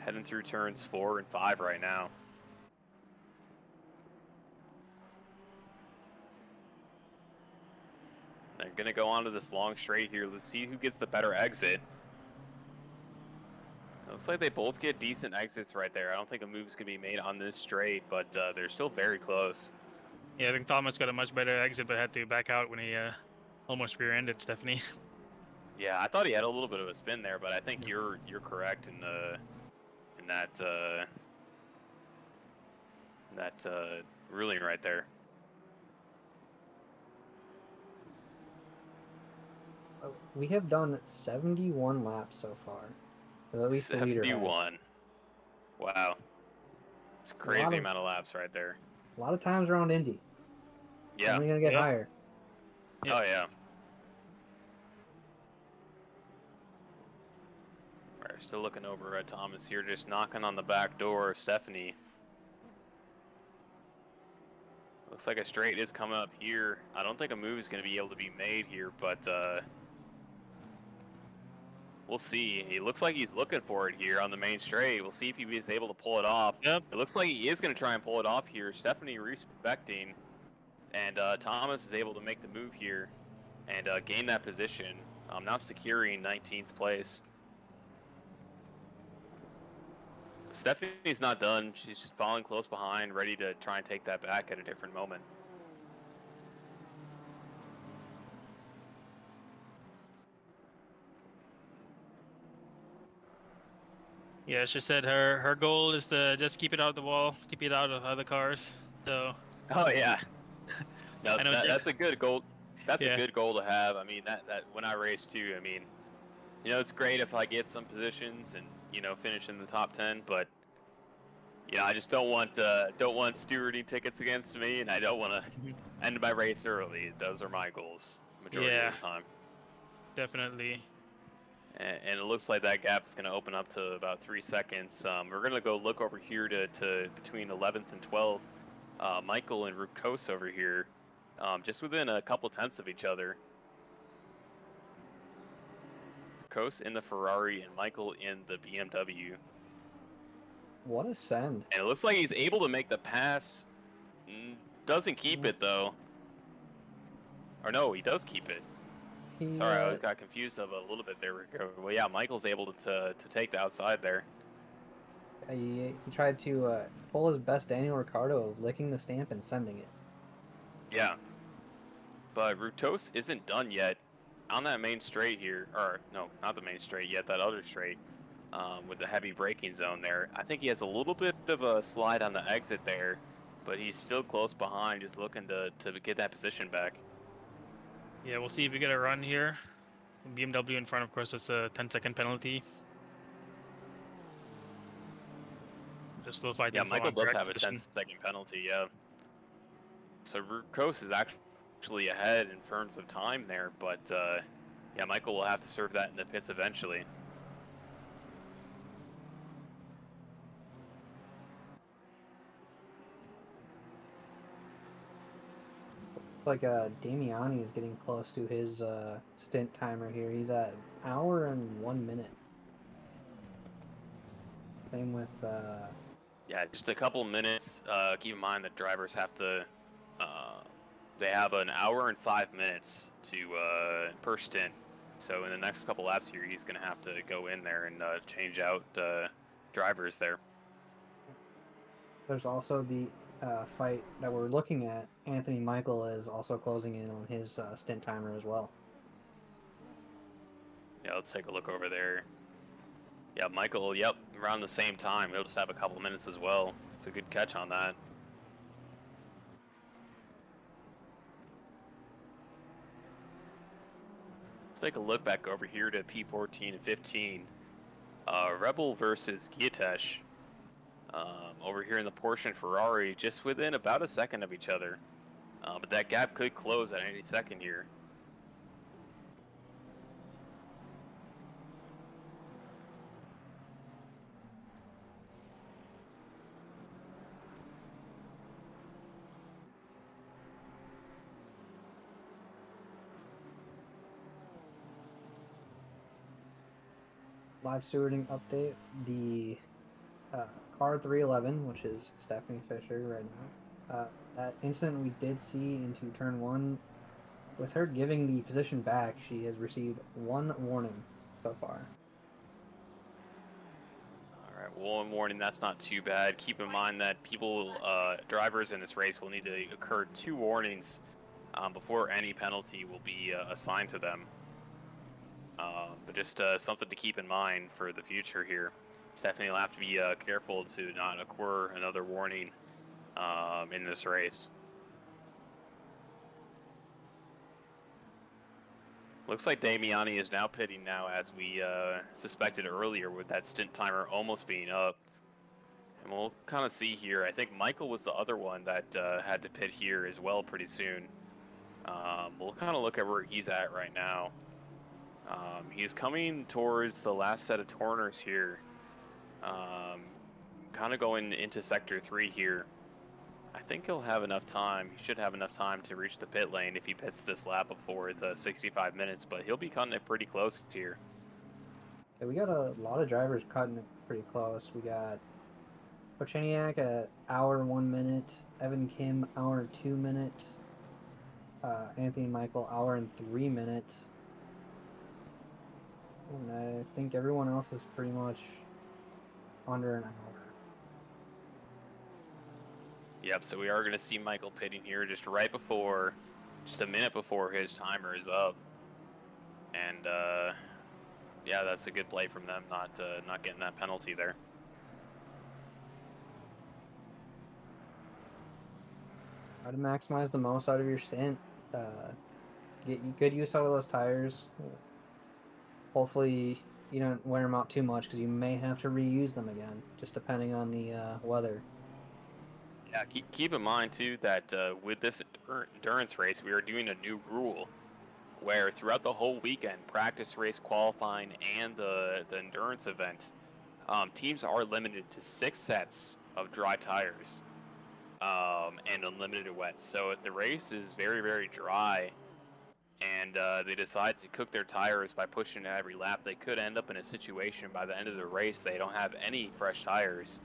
Heading through turns 4 and 5 right now. They're going to go onto this long straight here. Let's see who gets the better exit. It looks like they both get decent exits right there. I don't think a move is going to be made on this straight, but they're still very close. Yeah, I think Thomas got a much better exit, but had to back out when he almost rear-ended Stephanie. Yeah, I thought he had a little bit of a spin there, but I think you're correct in that that ruling right there. We have done 71 laps so far. So at least the leader has. 71. Wow. It's a crazy amount of laps right there. A lot of times around Indy. Yeah. Only gonna get higher. Yeah. Oh, yeah. We're still looking over at Thomas here, just knocking on the back door of Stephanie. Looks like a straight is coming up here. I don't think a move is going to be able to be made here, but we'll see. He looks like he's looking for it here on the main straight. We'll see if he is able to pull it off. Yep. It looks like he is going to try and pull it off here. Stephanie respecting, and Thomas is able to make the move here and gain that position. Now securing 19th place. Stephanie's not done. She's just falling close behind, ready to try and take that back at a different moment. Yeah, she said her goal is to just keep it out of the wall, keep it out of other cars. So. Oh yeah. No, I know that's a good goal. That's Yeah. a good goal to have. I mean, that when I race too, I mean, you know, it's great if I get some positions and, you know, finish in the top 10, but yeah, I just don't want stewarding tickets against me, and I don't want to end my race early. Those are my goals majority of the time. Definitely. And it looks like that gap is going to open up to about 3 seconds. We're going to go look over here to between 11th and 12th. Michael and Rukos over here, just within a couple tenths of each other. Rukos in the Ferrari and Michael in the BMW. What a send. And it looks like he's able to make the pass. Doesn't keep it, though. Or no, he does keep it. Sorry, I always got confused of a little bit there. Well, yeah, Michael's able to take the outside there. He tried to pull his best Daniel Ricciardo of licking the stamp and sending it. Yeah. But Rutos isn't done yet on that main straight here. Or, no, not the main straight yet, that other straight. With the heavy braking zone there. I think he has a little bit of a slide on the exit there, but he's still close behind, just looking to get that position back. Yeah, we'll see if we get a run here. BMW in front, of course, it's a 10-second penalty. Just still fighting. Yeah, Michael does have a 10-second penalty, yeah. So Rukos is actually ahead in terms of time there, but yeah, Michael will have to serve that in the pits eventually. Like Damiani is getting close to his stint timer here. He's at 1 hour and 1 minute. Same with yeah, just a couple minutes. Keep in mind that drivers have to they have an 1 hour and 5 minutes to per stint. So in the next couple laps here, he's going to have to go in there and change out drivers there. There's also the fight that we're looking at. Anthony Michael is also closing in on his stint timer as well. Yeah, let's take a look over there. Yeah, Michael, yep, around the same time. He'll just have a couple minutes as well. It's a good catch on that. Let's take a look back over here to P14 and 15. Rebel versus Giatesh. Over here in the Porsche and Ferrari, just within about a second of each other. But that gap could close at any second here. Live stewarding update. The car 311, which is Stephanie Fisher right now. That incident we did see into turn 1, with her giving the position back, she has received 1 warning so far. Alright, one warning, that's not too bad. Keep in mind that drivers in this race will need to occur 2 warnings before any penalty will be assigned to them. But just something to keep in mind for the future here. Stephanie will have to be careful to not occur another warning in this race. Looks like Damiani is now pitting now, as we suspected earlier, with that stint timer almost being up. And we'll kind of see here. I think Michael was the other one that had to pit here as well pretty soon. We'll kind of look at where he's at right now. He's coming towards the last set of corners here. Kind of going into sector 3 here. I think he'll have enough time. He should have enough time to reach the pit lane if he pits this lap before the 65 minutes, but he'll be cutting it pretty close here. Yeah, we got a lot of drivers cutting it pretty close. We got Kocheniak at hour 1 minute, Evan Kim hour 2 minute, Anthony Michael hour and 3 minutes. And I think everyone else is pretty much under an hour. Yep, so we are going to see Michael pitting here just right before, just a minute before his timer is up. And yeah, that's a good play from them, not getting that penalty there. Try to maximize the most out of your stint. Get good use out of those tires. Hopefully you don't wear them out too much, because you may have to reuse them again, just depending on the weather. Yeah, keep in mind too that with this endurance race, we are doing a new rule where throughout the whole weekend, practice race, qualifying, and the endurance event, teams are limited to 6 sets of dry tires and unlimited wets. So if the race is very, very dry and they decide to cook their tires by pushing it every lap, they could end up in a situation by the end of the race they don't have any fresh tires.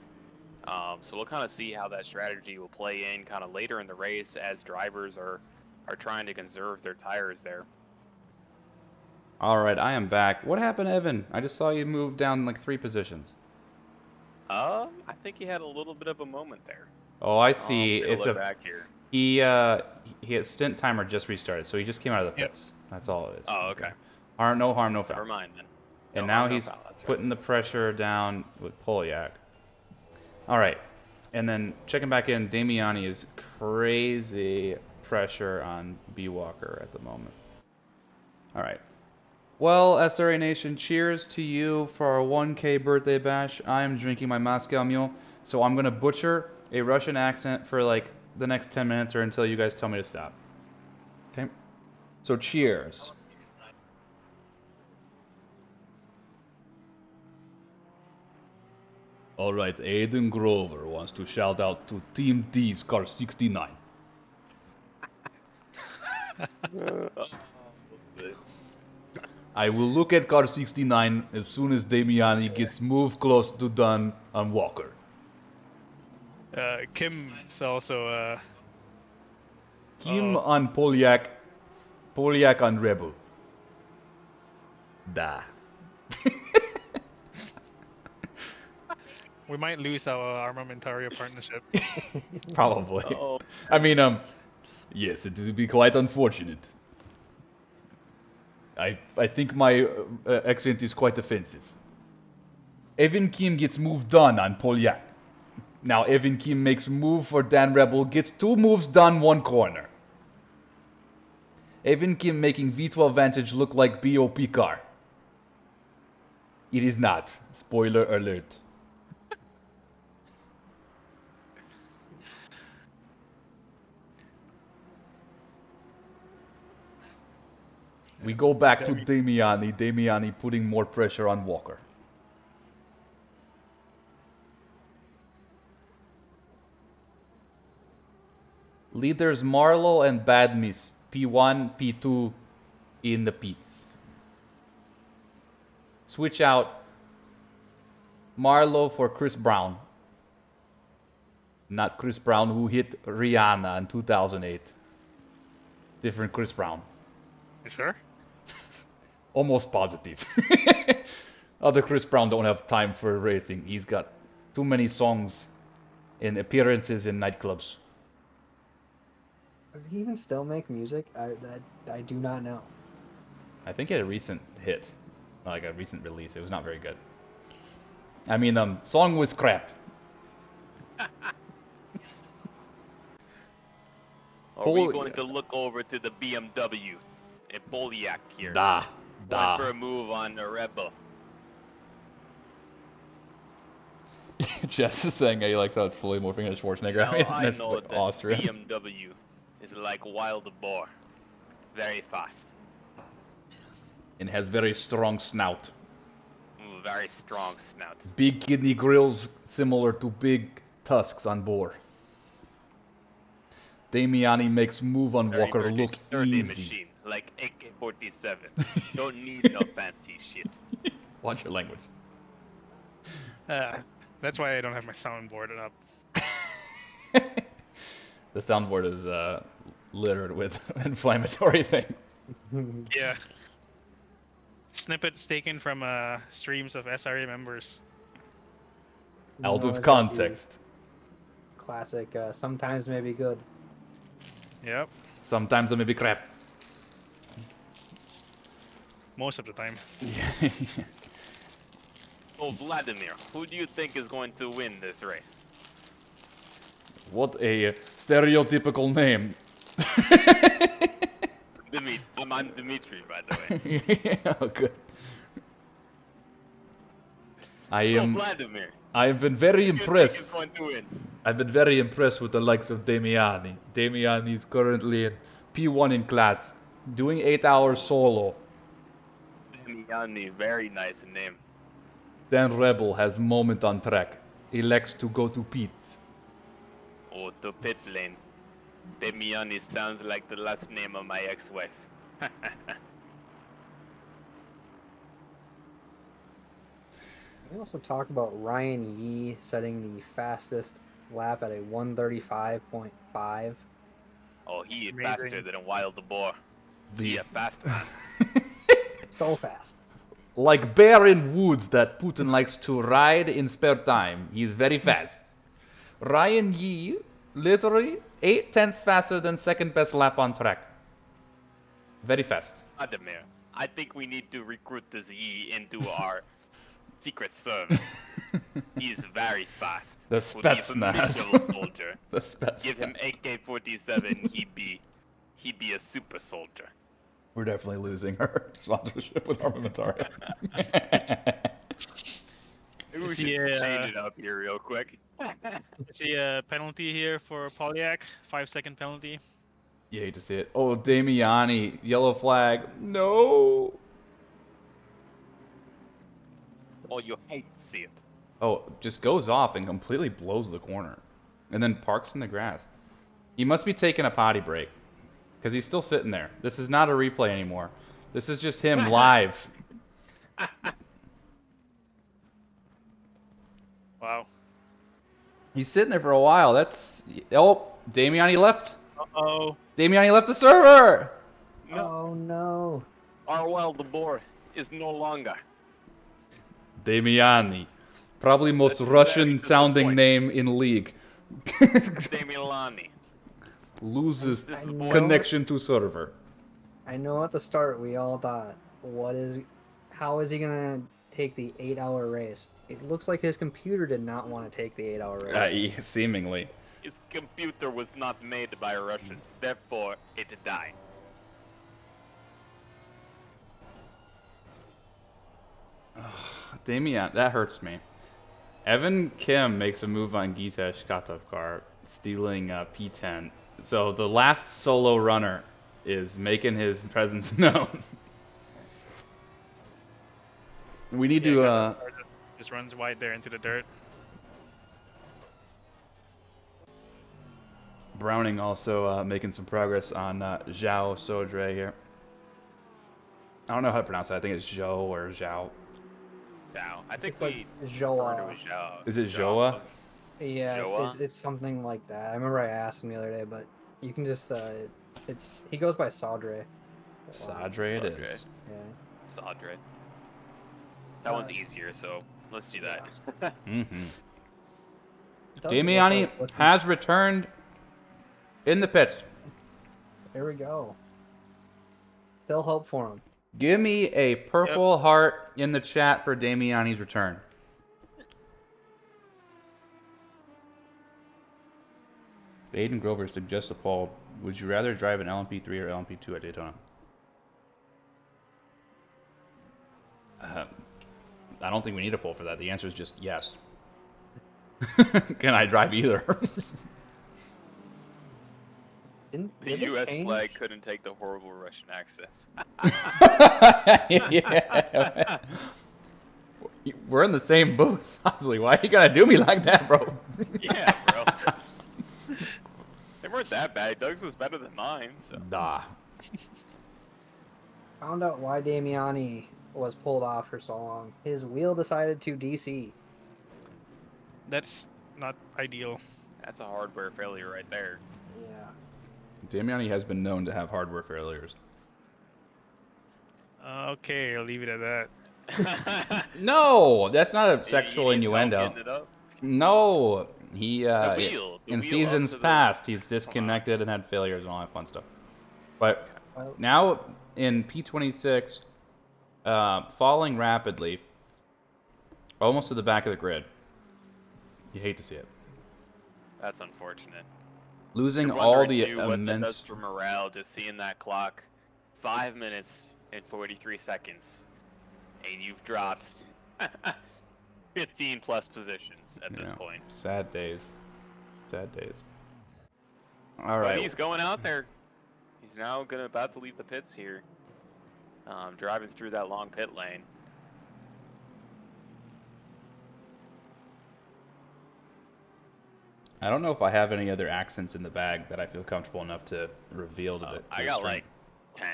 So we'll kind of see how that strategy will play in kind of later in the race as drivers are trying to conserve their tires there. All right, I am back. What happened, Evan? I just saw you move down like 3 positions. I think he had a little bit of a moment there. Oh, I see. It's back here. He his stint timer just restarted, so he just came out of the pits. That's all it is. Oh, okay. No harm, no foul. Never mind then. And No now harm, no he's foul, that's right. putting the pressure down with Polyak. All right, and then checking back in, Damiani is crazy pressure on B Walker at the moment. All right. Well, SRA Nation, cheers to you for our 1K birthday bash. I am drinking my Moscow Mule, so I'm gonna butcher a Russian accent for like the next 10 minutes or until you guys tell me to stop. Okay? So cheers. Alright, Aiden Grover wants to shout out to Team D's Car 69. I will look at Car 69 as soon as Damiani gets moved close to done on Walker. Kim's also Kim on Polyak. Polyak on Rebel. Da. we might lose our armamentaria partnership. Probably. Oh. I mean, yes, it would be quite unfortunate. I think my accent is quite offensive. Evan Kim gets moved done on Polyak. Now Evan Kim makes move for Dan Rebel, gets 2 moves done, 1 corner. Evan Kim making V12 Vantage look like BOP car. It is not. Spoiler alert. We go back to Damiani. Damiani putting more pressure on Walker. Leaders Marlowe and Badmiss, P1, P2 in the pits. Switch out Marlowe for Chris Brown. Not Chris Brown who hit Rihanna in 2008. Different Chris Brown. You sure? Almost positive. Other Chris Brown don't have time for racing. He's got too many songs and appearances in nightclubs. Does he even still make music? I do not know. I think he had a recent hit, like a recent release. It was not very good. I mean, song was crap. Or are we going to look over to the BMW at Boliak here? Da. Going for a move on the Rebel. Jess is saying he likes how it's slowly morphing into Schwarzenegger. Now, I That's know like that Austrian. BMW is like wild boar. Very fast. And has very strong snout. Very strong snouts. Big kidney grills similar to big tusks on boar. Damiani makes move on Very, Walker very look sturdy easy. machine, like AK-47. Don't need no fancy shit. Watch your language. That's why I don't have my soundboard up. The soundboard is littered with inflammatory things. Yeah. Snippets taken from streams of SRA members. Out No, of it's like the context. Classic. Sometimes may be good. Yep. Sometimes it may be crap. Most of the time. Yeah. Oh, Vladimir, who do you think is going to win this race? What a stereotypical name. I'm Dmitry, by the way. Oh, good. Vladimir, I've been very who do you think is impressed. going to win? I've been very impressed with the likes of Damiani. Damiani is currently in P1 in class, doing 8 hours solo. Damiani, very nice name. Then Rebel has moment on track. Elects to go to pit. Oh, to pit lane. Damiani sounds like the last name of my ex-wife. We also talk about Ryan Yee setting the fastest lap at a 135.5. Oh, he is Amazing. faster than a wild boar. He a fast man. So fast. Like bear in woods that Putin likes to ride in spare time. He's very fast. Ryan Yee, literally 8/10 faster than second best lap on track. Very fast. Vladimir, I think we need to recruit this Yi into our secret service. He is very fast. The Will be a Spetsnaz. formidable soldier. The Spetsnaz. Give him AK-47, he'd be a super soldier. We're definitely losing our sponsorship with Armamentaria. Maybe we Is should he, change it up here real quick. See a penalty here for Polyak. 5-second penalty. You hate to see it. Oh, Damiani, yellow flag. No. Oh, you hate to see it. Oh, just goes off and completely blows the corner. And then parks in the grass. He must be taking a potty break. Because he's still sitting there. This is not a replay anymore. This is just him live. Wow. He's sitting there for a while. That's... Oh, Damiani left. Uh-oh. Damiani left the server. Oh no. Our wild boar is no longer. Damiani. Probably most That's Russian very sounding disappointing. name in league. Damilani. Loses This is I know. connection to server. I know at the start we all thought, how is he gonna take the 8-hour race? It looks like his computer did not want to take the 8-hour race. Seemingly. His computer was not made by Russians, therefore it died. Damian, that hurts me. Evan Kim makes a move on Gitesh Katovkar, stealing P10. So the last solo runner is making his presence known. We need to, Just runs wide there into the dirt. Browning also making some progress on Zhao Sodre here. I don't know how to pronounce it. I think it's Zhou or Zhao. Zhao. I think It's like we Joa. refer to it as Zhao. Is it Zhoa? Yeah, Joa? it's something like that. I remember I asked him the other day, but you can just he goes by Sadre. Sadre it Okay. is. Yeah. Sadre. That one's easier, so let's do that. Mm-hmm. It does look Damiani like what he- has returned in the pit. There we go. Still hope for him. Give me a purple heart in the chat for Damiani's return. Aiden Grover suggests a poll. Would you rather drive an LMP3 or LMP2 at Daytona? I don't think we need a poll for that. The answer is just yes. Can I drive either? Did The it U.S. change? flag couldn't take the horrible Russian accents. Yeah. We're in the same booth. Honestly, why you gotta do me like that, bro? Yeah, bro. They weren't that bad. Doug's was better than mine, so. Nah. Found out why Damiani was pulled off for so long. His wheel decided to DC. That's not ideal. That's a hardware failure right there. Yeah. Damiani has been known to have hardware failures. Okay, I'll leave it at that. No, that's not a He sexual needs help innuendo. getting it up. No, he The wheel in up seasons to the- past he's disconnected and had failures and all that fun stuff. But Well, now in P26, falling rapidly, almost to the back of the grid. You hate to see it. That's unfortunate. Losing You're all wondering, the too, what that does immense. for morale, just seeing that clock, 5 minutes and 43 seconds, and you've dropped 15 plus positions at this Yeah. point. Sad days. Sad days. All But right. he's going out there. He's now about to leave the pits here, driving through that long pit lane. I don't know if I have any other accents in the bag that I feel comfortable enough to reveal to the. To I the got stream. like 10.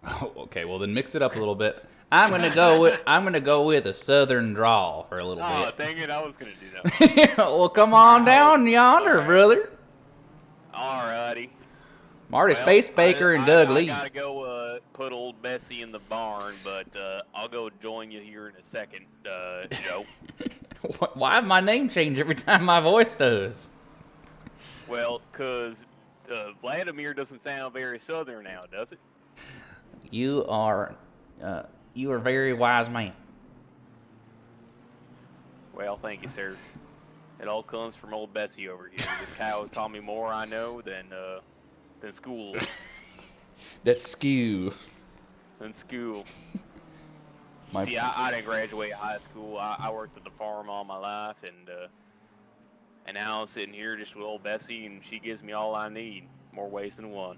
Oh, okay. Well, then mix it up a little bit. I'm gonna go with a southern drawl for a little Oh, bit. dang it! I was gonna do that. Well, come on down yonder, Alright. brother. Alrighty. Marty Well, Space Baker and Doug I Lee. gotta go put old Bessie in the barn, but I'll go join you here in a second, Joe. Why my name change every time my voice does? Well, 'cause Vladimir doesn't sound very southern now, does it? You are a very wise man. Well, thank you, sir. It all comes from old Bessie over here. This cow has taught me more I know than school. That's skew. Than school. My See, I didn't graduate high school. I worked at the farm all my life, and now I'm sitting here just with old Bessie, and she gives me all I need, more ways than one.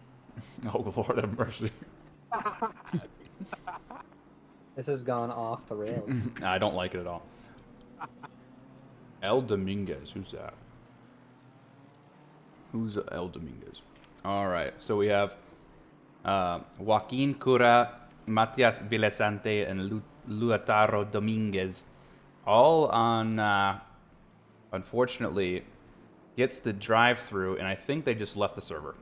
Oh Lord have mercy. this has gone off the rails. I don't like it at all. El Dominguez, who's that? Who's El Dominguez? All right, so we have Joaquin Cura, Matias Villasante, and Luataro Dominguez, all on. Unfortunately, gets the drive-through, and I think they just left the server.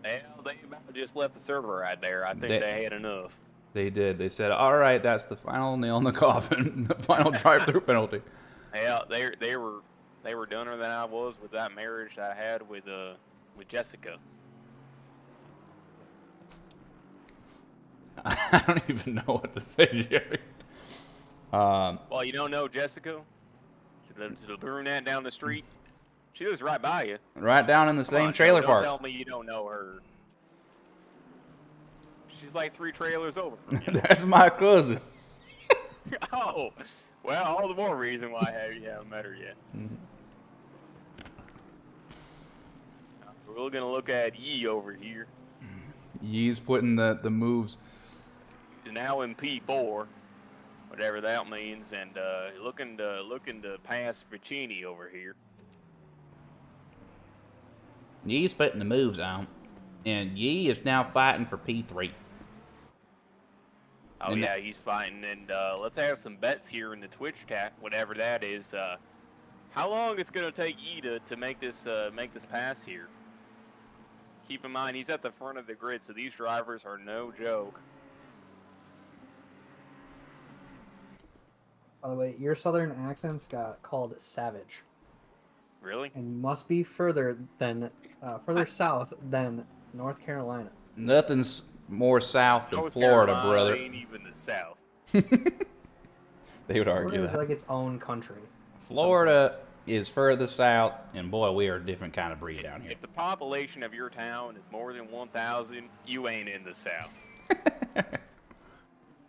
Well, they about just left the server right there. I think they had enough. They did. They said, "All right, that's the final nail in the coffin, the final drive-through penalty." Yeah, they were doner than I was with that marriage that I had with Jessica. I don't even know what to say, Jerry. Well, you don't know Jessica? To the brunette down the street? She lives right by you. Right down in the Come same on, trailer don't park. tell me you don't know her. She's like 3 trailers over from you. That's my cousin. Oh, well, all the more reason why you haven't met her yet. We're gonna look at Yee over here. Yee's putting the moves. He's now in P4, whatever that means, and looking to pass Vicini over here. Yee's putting the moves on, and Yee is now fighting for P3. Oh And yeah, he's fighting, and let's have some bets here in the Twitch chat, whatever that is. How long it's gonna take Ida to make this pass here? Keep in mind he's at the front of the grid, so these drivers are no joke. By the way, your southern accents got called savage, Really? and must be further south than North Carolina. Nothing's more south than North Florida, Carolina brother. ain't even the South. They would argue Florida is that. like its own country. Florida is further south, and boy, we are a different kind of breed down here. If the population of your town is more than 1,000, you ain't in the South.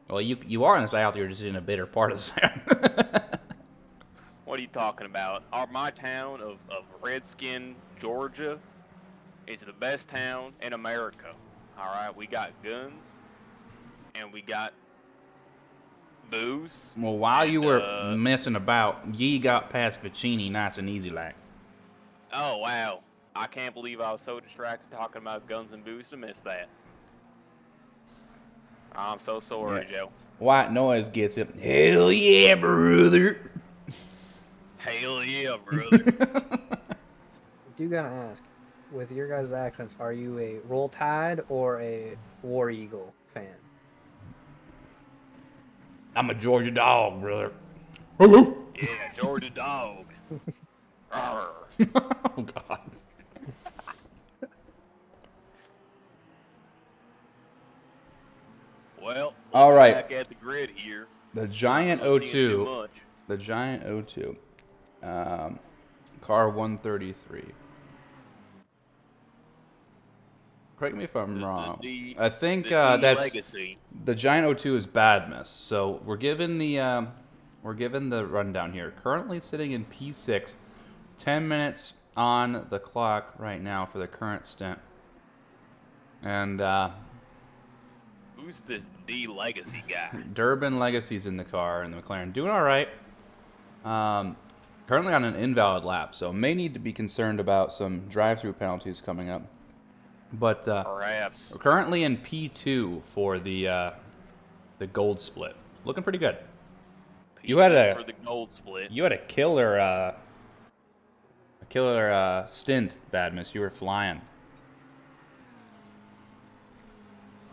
Well, you are in the south. You're just in a bitter part of the south. What are you talking about? My town of Redskin, Georgia, is the best town in America. All right, we got guns, and we got booze. Well, while you were and, messing about, ye got past Vicini nice and easy like. Oh, wow. I can't believe I was so distracted talking about guns and booze to miss that. I'm so sorry, Yeah. Joe. White noise gets it. Hell yeah, brother. Hell yeah, brother. I do gotta ask, with your guys' accents, are you a Roll Tide or a War Eagle fan? I'm a Georgia dog, brother. Hello. Yeah, Georgia dog. Arr. Oh God. Well, All looking right. back at the grid here. The Giant not really seeing too O2. much. The Giant O2. Car 133. Correct me if I'm wrong. I think the that's legacy. the Giant O2 is Badmus. So we're given the rundown here. Currently sitting in P6, 10 minutes on the clock right now for the current stint. And Who's this D legacy guy? Durbin Legacy's in the car and the McLaren doing all right. Currently on an invalid lap, so may need to be concerned about some drive-through penalties coming up. But Perhaps. we're currently in P2 for the gold split. Looking pretty good. You had P2 for the gold split. You had a killer stint, Badmus. You were flying.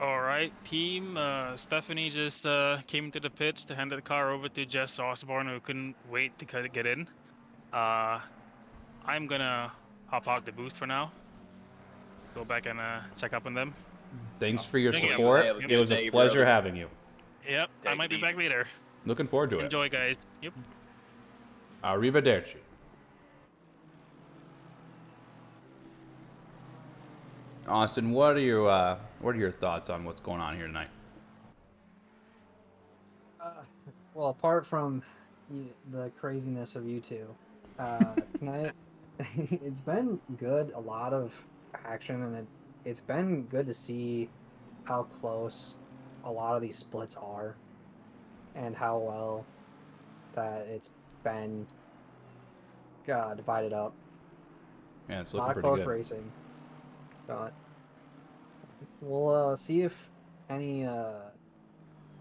All right, team. Stephanie just came to the pits to hand the car over to Jess Osborne, who couldn't wait to get in. I'm gonna hop out the booth for now. Go back and check up on them. Thanks for your Thank you. support. Have a It good was a day, pleasure brother. having you. Yep, I Take might it be back easy. later. Looking forward to it. Enjoy, guys. Yep. Arrivederci. Austin, what are your thoughts on what's going on here tonight? Well, apart from the craziness of you two, tonight it's been good. A lot of action, and it's been good to see how close a lot of these splits are, and how well that it's been divided up. Yeah, it's A looking lot of pretty close good. racing. But we'll see if any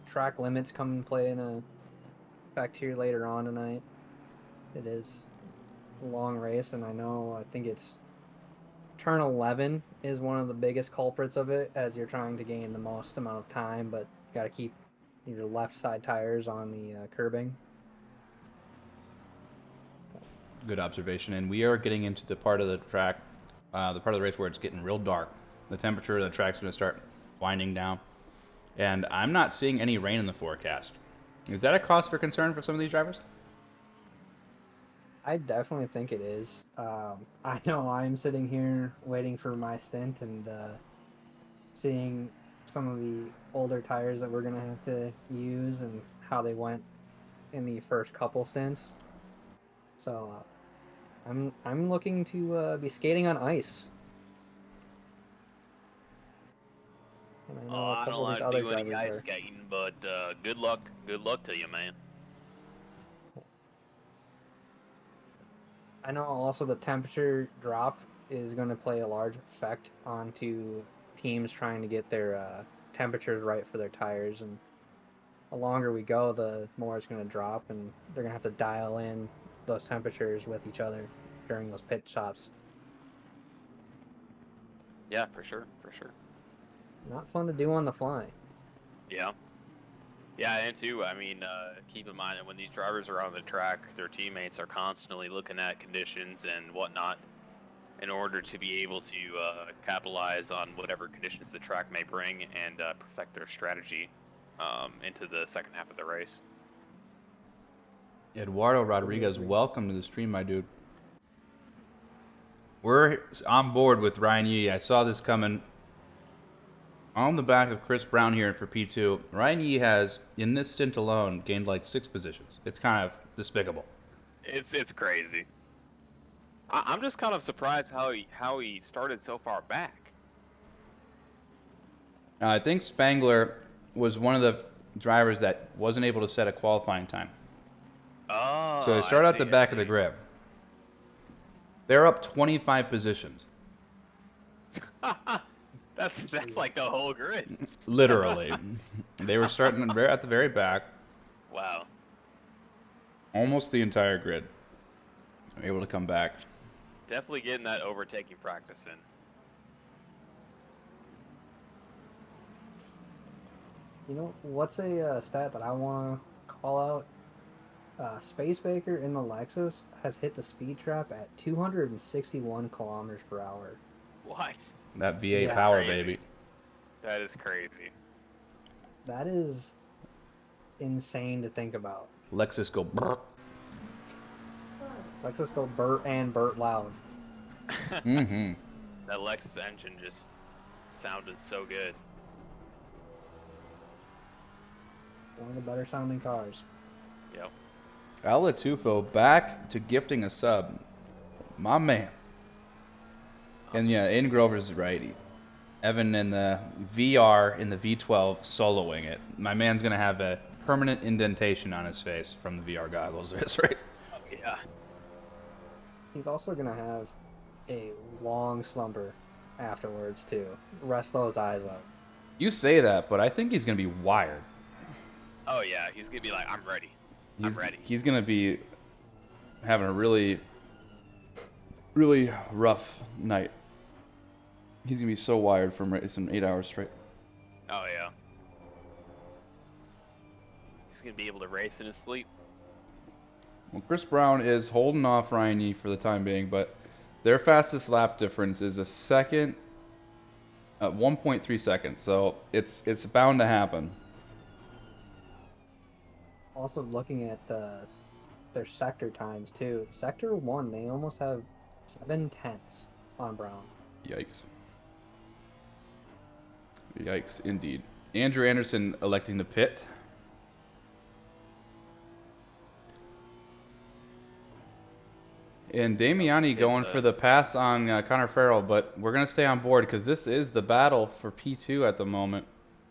track limits come and play in a fact here later on tonight. It is a long race, and I think it's turn 11 is one of the biggest culprits of it, as you're trying to gain the most amount of time, but you got to keep your left side tires on the curbing. Good observation. And we are getting into the part of the track, the part of the race where it's getting real dark. The temperature of the track's going to start winding down. And I'm not seeing any rain in the forecast. Is that a cause for concern for some of these drivers? I definitely think it is. I know I'm sitting here waiting for my stint and seeing some of the older tires that we're going to have to use and how they went in the first couple stints. So I'm looking to be skating on ice. And I know a I couple don't of these like to other do any drivers ice are. skating, but good luck to you, man. I know also the temperature drop is going to play a large effect onto teams trying to get their temperatures right for their tires, and the longer we go, the more it's going to drop, and they're going to have to dial in those temperatures with each other during those pit stops. Yeah, for sure, for sure. Not fun to do on the fly. Yeah. Yeah, and too, I mean, keep in mind that when these drivers are on the track, their teammates are constantly looking at conditions and whatnot in order to be able to capitalize on whatever conditions the track may bring and perfect their strategy into the second half of the race. Eduardo Rodriguez, welcome to the stream, my dude. We're on board with Ryan Yee. I saw this coming on the back of Chris Brown here for P2. Ryan Yee has, in this stint alone, gained like 6 positions. It's kind of despicable. It's crazy. I'm just kind of surprised how he started so far back. I think Spangler was one of the drivers that wasn't able to set a qualifying time. Oh, So they started I at the see, back of the grid. They're up 25 positions. That's like the whole grid. Literally. They were starting at the very back. Wow. Almost the entire grid. Able to come back. Definitely getting that overtaking practice in. You know, what's a stat that I want to call out? Space Baker in the Lexus has hit the speed trap at 261 kilometers per hour. What? That V8 Yeah. power, Crazy. baby. That is crazy. That is insane to think about. Lexus go brr. Lexus go Burt and Burt loud. Mm-hmm. That Lexus engine just sounded so good. One of the better sounding cars. Yep. Ala Tufo back to gifting a sub. My man. And yeah, in Grover's right. Evan in the VR in the V12 soloing it. My man's gonna have a permanent indentation on his face from the VR goggles this race. Oh, yeah. He's also gonna have a long slumber afterwards too. Rest those eyes up. You say that, but I think he's gonna be wired. Oh yeah, he's gonna be like, I'm ready. I'm ready. He's gonna be having a really, really rough night. He's gonna be so wired from racing 8 hours straight. Oh yeah. He's gonna be able to race in his sleep. Well, Chris Brown is holding off Ryan Yee for the time being, but their fastest lap difference is a second, 1.3 seconds. So it's bound to happen. Also looking at their sector times too. Sector 1, they almost have 7/10 on Brown. Yikes. Yikes, indeed. Andrew Anderson electing to pit. And Damiani going for the pass on Connor Farrell, but we're going to stay on board because this is the battle for P2 at the moment.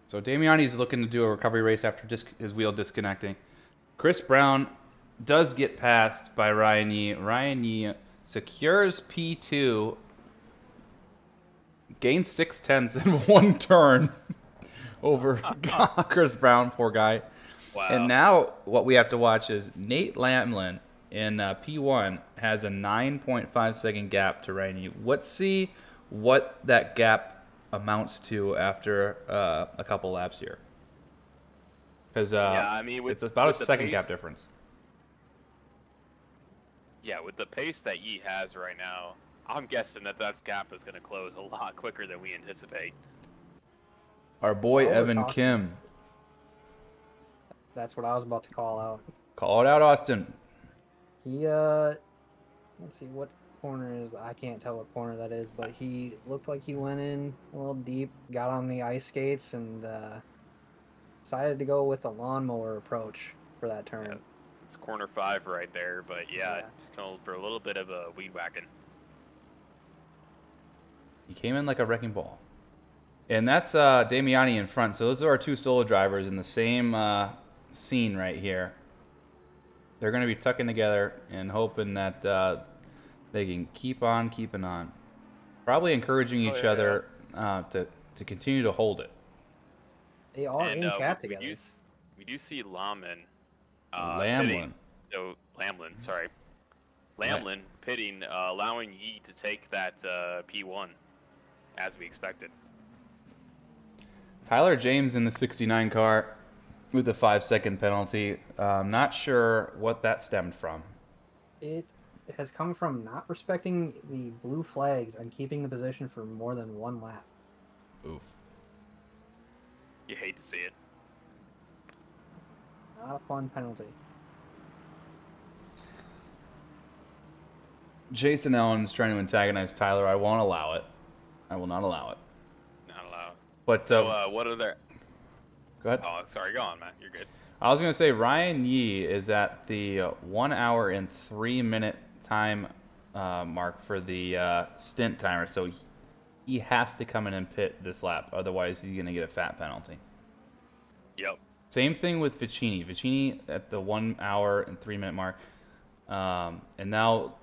So Damiani's looking to do a recovery race after his wheel disconnecting. Chris Brown does get passed by Ryan Yee. Ryan Yee secures P2, gains 6/10 in one turn over Chris Brown, poor guy. Wow. And now what we have to watch is Nate Lamlin in P1 has a 9.5 second gap to Ryan Yee. Let's see what that gap amounts to after a couple laps here. Because yeah, I mean, it's about a with the second pace, gap difference. Yeah, with the pace that Yee has right now, I'm guessing that gap is going to close a lot quicker than we anticipate. Our boy While we're Evan talking- Kim. That's what I was about to call out. Call it out, Austin. He let's see what corner is. I can't tell what corner that is, but he looked like he went in a little deep, got on the ice skates, and decided to go with a lawnmower approach for that turn. Yeah, it's corner 5 right there, but yeah, called for a little bit of a weed whacking. He came in like a wrecking ball. And that's Damiani in front. So those are our two solo drivers in the same scene right here. They're going to be tucking together and hoping that they can keep on keeping on. Probably encouraging each other to continue to hold it. They are in chat we together. We do see Lamlin. Lamlin. So Lamlin, sorry. Lamlin pitting, allowing Yee to take that P1 as we expected. Tyler James in the 69 car with a 5-second penalty. Not sure what that stemmed from. It has come from not respecting the blue flags and keeping the position for more than one lap. Oof. You hate to see it. Not a fun penalty. Jason Allen's trying to antagonize Tyler. I won't allow it. I will not allow it. Not allowed. But So, what are there? go ahead. Oh, sorry. Go on, Matt. You're good. I was going to say Ryan Yee is at the 1 hour and 3 minute time mark for the stint timer, so he has to come in and pit this lap, otherwise he's going to get a fat penalty. Yep. Same thing with Vicini. Vicini at the 1 hour and 3 minute mark. And now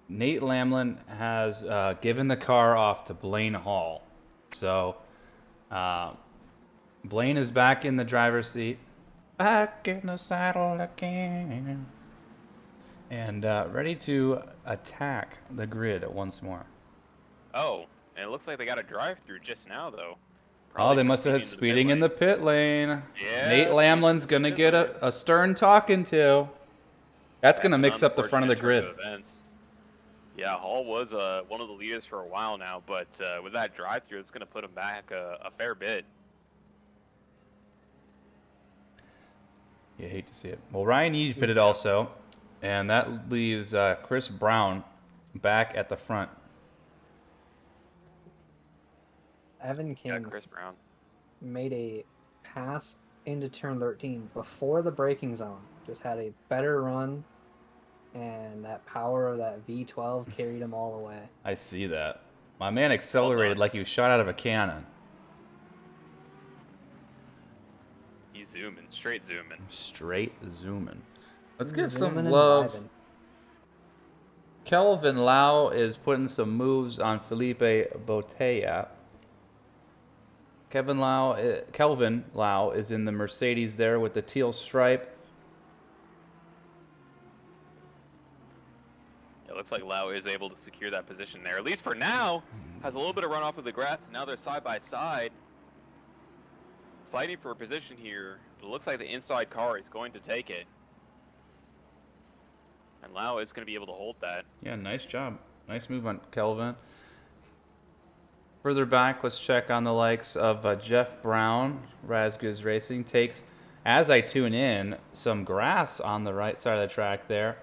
Nate Lamlin has given the car off to Blaine Hall. So Blaine is back in the driver's seat. Back in the saddle again. And ready to attack the grid once more. Oh, and it looks like they got a drive-through just now, though. Oh, they must have had speeding in the pit lane. Nate Lamlin's going to get a stern talking to. That's going to mix up the front of the grid. Yeah, Hall was one of the leaders for a while now, but with that drive-through, it's going to put him back a fair bit. You hate to see it. Well, Ryan Yee pitted also, and that leaves Chris Brown back at the front. Evan King Yeah, Chris Brown made a pass into turn 13 before the braking zone. Just had a better run, and that power of that V12 carried him all the way. I see that. My man accelerated like he was shot out of a cannon. He's zooming, straight zooming. Straight zooming. Let's give Zooming some and love. diving. Kelvin Lau is putting some moves on Felipe Botella. Kelvin Lau is in the Mercedes there with the teal stripe. It looks like Lau is able to secure that position there, at least for now. Has a little bit of runoff with the grass, and now they're side by side. Fighting for a position here. It looks like the inside car is going to take it. And Lau is going to be able to hold that. Yeah, nice job. Nice move on Kelvin. Further back, let's check on the likes of Jeff Brown. Razguz Racing takes, as I tune in, some grass on the right side of the track there.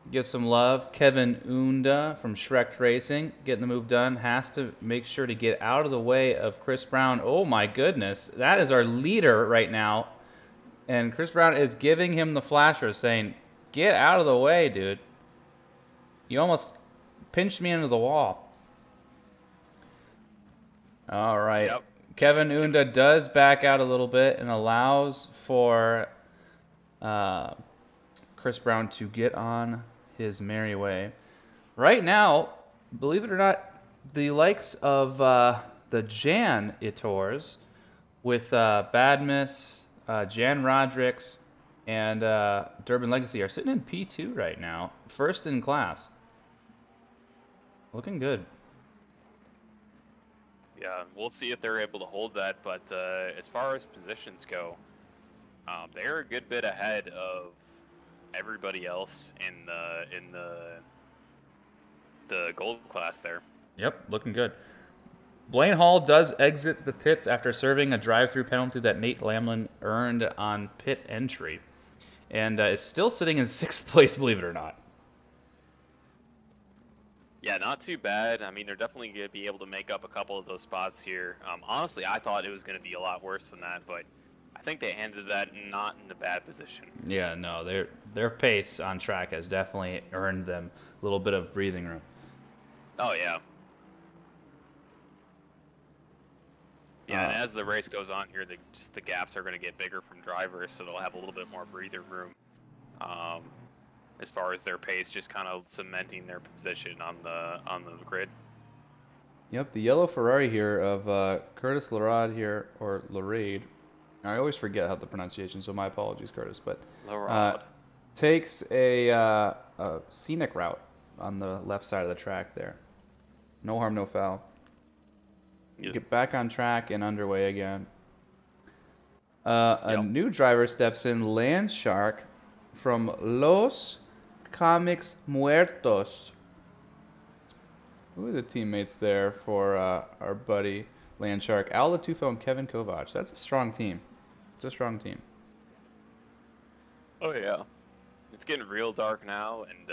Give some love. Kevin Unda from Shrek Racing getting the move done. Has to make sure to get out of the way of Chris Brown. Oh my goodness. That is our leader right now. And Chris Brown is giving him the flasher saying, get out of the way, dude. You almost pinched me into the wall. All right. Yep. Kevin Unda does back out a little bit and allows for Chris Brown to get on his merry way. Right now, believe it or not, the likes of the Jan Itors with Badmus, Jan Rodricks, and Durban Legacy are sitting in P2 right now, first in class. Looking good. Yeah, we'll see if they're able to hold that, but as far as positions go, they're a good bit ahead of everybody else in the gold class there. Yep, looking good. Blaine Hall does exit the pits after serving a drive-through penalty that Nate Lamlin earned on pit entry, and is still sitting in 6th place, believe it or not. Yeah, not too bad. I mean, they're definitely going to be able to make up a couple of those spots here. Honestly, I thought it was going to be a lot worse than that, but I think they ended that not in a bad position. Yeah, no, their pace on track has definitely earned them a little bit of breathing room. Oh, yeah. Yeah, and as the race goes on here, the gaps are going to get bigger from drivers, so they'll have a little bit more breathing room. As far as their pace, just kind of cementing their position on the grid. Yep, the yellow Ferrari here of Curtis Larade here, or Larade. I always forget how the pronunciation, so my apologies, Curtis. But takes a scenic route on the left side of the track there. No harm, no foul. Yep. Get back on track and underway again. A new driver steps in, Landshark from Los Comics Muertos. Who are the teammates there for our buddy Landshark? Al Latufo and Kevin Kovac. That's a strong team. It's a strong team. Oh, yeah. It's getting real dark now, and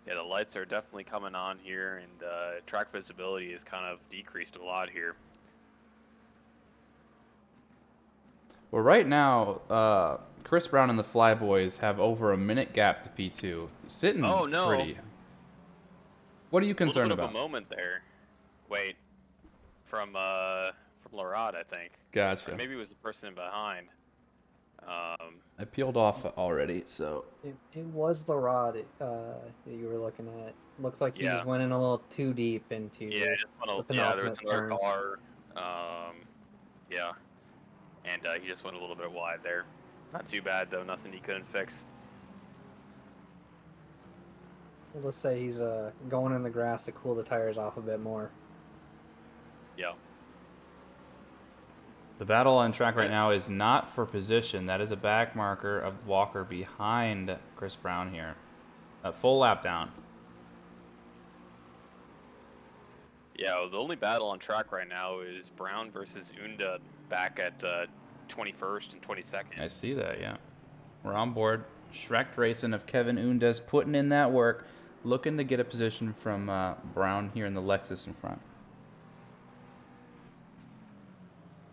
Yeah, the lights are definitely coming on here, and track visibility is kind of decreased a lot here. Well, right now, Chris Brown and the Flyboys have over a minute gap to P2. Sitting Oh, no. pretty. What are you A little concerned bit of about? a moment there. Wait, from Larad, I think. Gotcha. Or maybe it was the person behind. I peeled off already, so. It was the rod that you were looking at. Looks like he Yeah. just went in a little too deep into Yeah, the there was penultimate another turn. car. Yeah, and he just went a little bit wide there. Not too bad though. Nothing he couldn't fix. We'll just say he's going in the grass to cool the tires off a bit more. Yeah. The battle on track right now is not for position. That is a back marker of Walker behind Chris Brown here. A full lap down. Yeah, well, the only battle on track right now is Brown versus Unda back at 21st and 22nd. I see that, yeah. We're on board. Shrek Racing of Kevin Unda's putting in that work, looking to get a position from Brown here in the Lexus in front.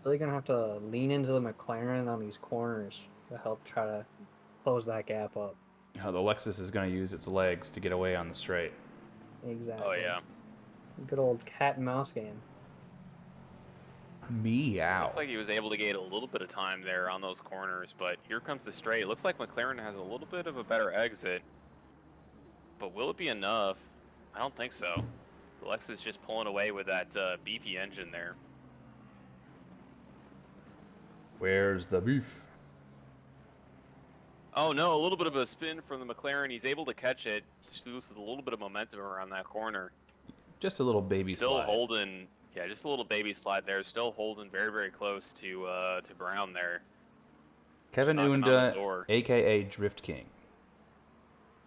Really gonna have to lean into the McLaren on these corners to help try to close that gap up. The Lexus is going to use its legs to get away on the straight. Exactly. Oh yeah. Good old cat and mouse game. Meow. Looks like he was able to gain a little bit of time there on those corners, but here comes the straight. It looks like McLaren has a little bit of a better exit, but will it be enough? I don't think so. The Lexus just pulling away with that beefy engine there. Where's the beef? Oh no, a little bit of a spin from the McLaren. He's able to catch it. Just loses a little bit of momentum around that corner. Just a little baby Still slide. holding, yeah, just a little baby slide there. Still holding very, very close to Brown there. Kevin knocking on the Unda, door. aka Drift King.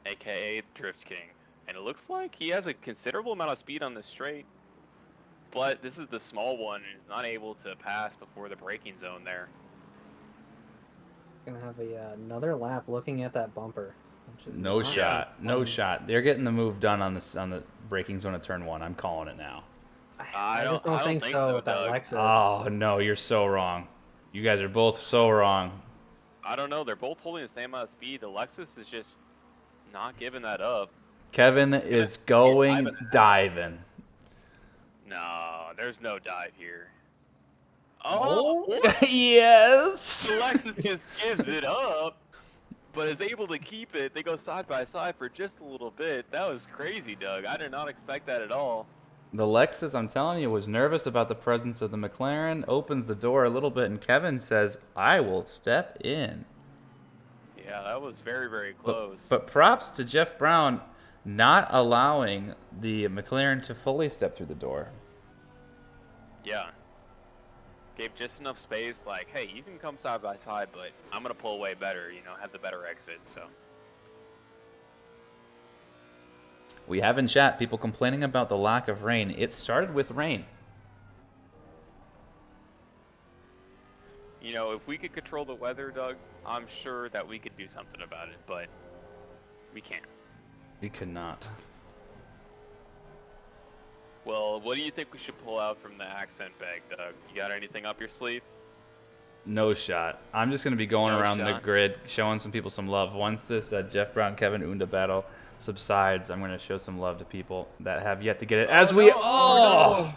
AKA Drift King. And it looks like he has a considerable amount of speed on this straight. But this is the small one, and he's not able to pass before the braking zone there. Gonna have another lap looking at that bumper. Which is No not shot. No fun. shot. They're getting the move done on the braking zone of turn 1. I'm calling it now. I just don't think so with that Doug. Lexus. Oh, no, you're so wrong. You guys are both so wrong. I don't know. They're both holding the same amount of speed. The Lexus is just not giving that up. Kevin is going diving. No, there's no dive here. Oh, Yes. the Lexus just gives it up, but is able to keep it. They go side by side for just a little bit. That was crazy, Doug. I did not expect that at all. The Lexus, I'm telling you, was nervous about the presence of the McLaren, opens the door a little bit, and Kevin says, I will step in. Yeah, that was very, very close. But props to Jeff Brown not allowing the McLaren to fully step through the door. Yeah. Gave just enough space, like, hey, you can come side by side, but I'm going to pull away better, you know, have the better exit, so. We have in chat people complaining about the lack of rain. It started with rain. You know, if we could control the weather, Doug, I'm sure that we could do something about it, but we can't. We could not. Well, what do you think we should pull out from the accent bag, Doug? You got anything up your sleeve? No shot. I'm just going to be going No around the shot. grid, showing some people some love. Once this Jeff Brown, Kevin Unda battle subsides, I'm going to show some love to people that have yet to get it. As we... no. Oh!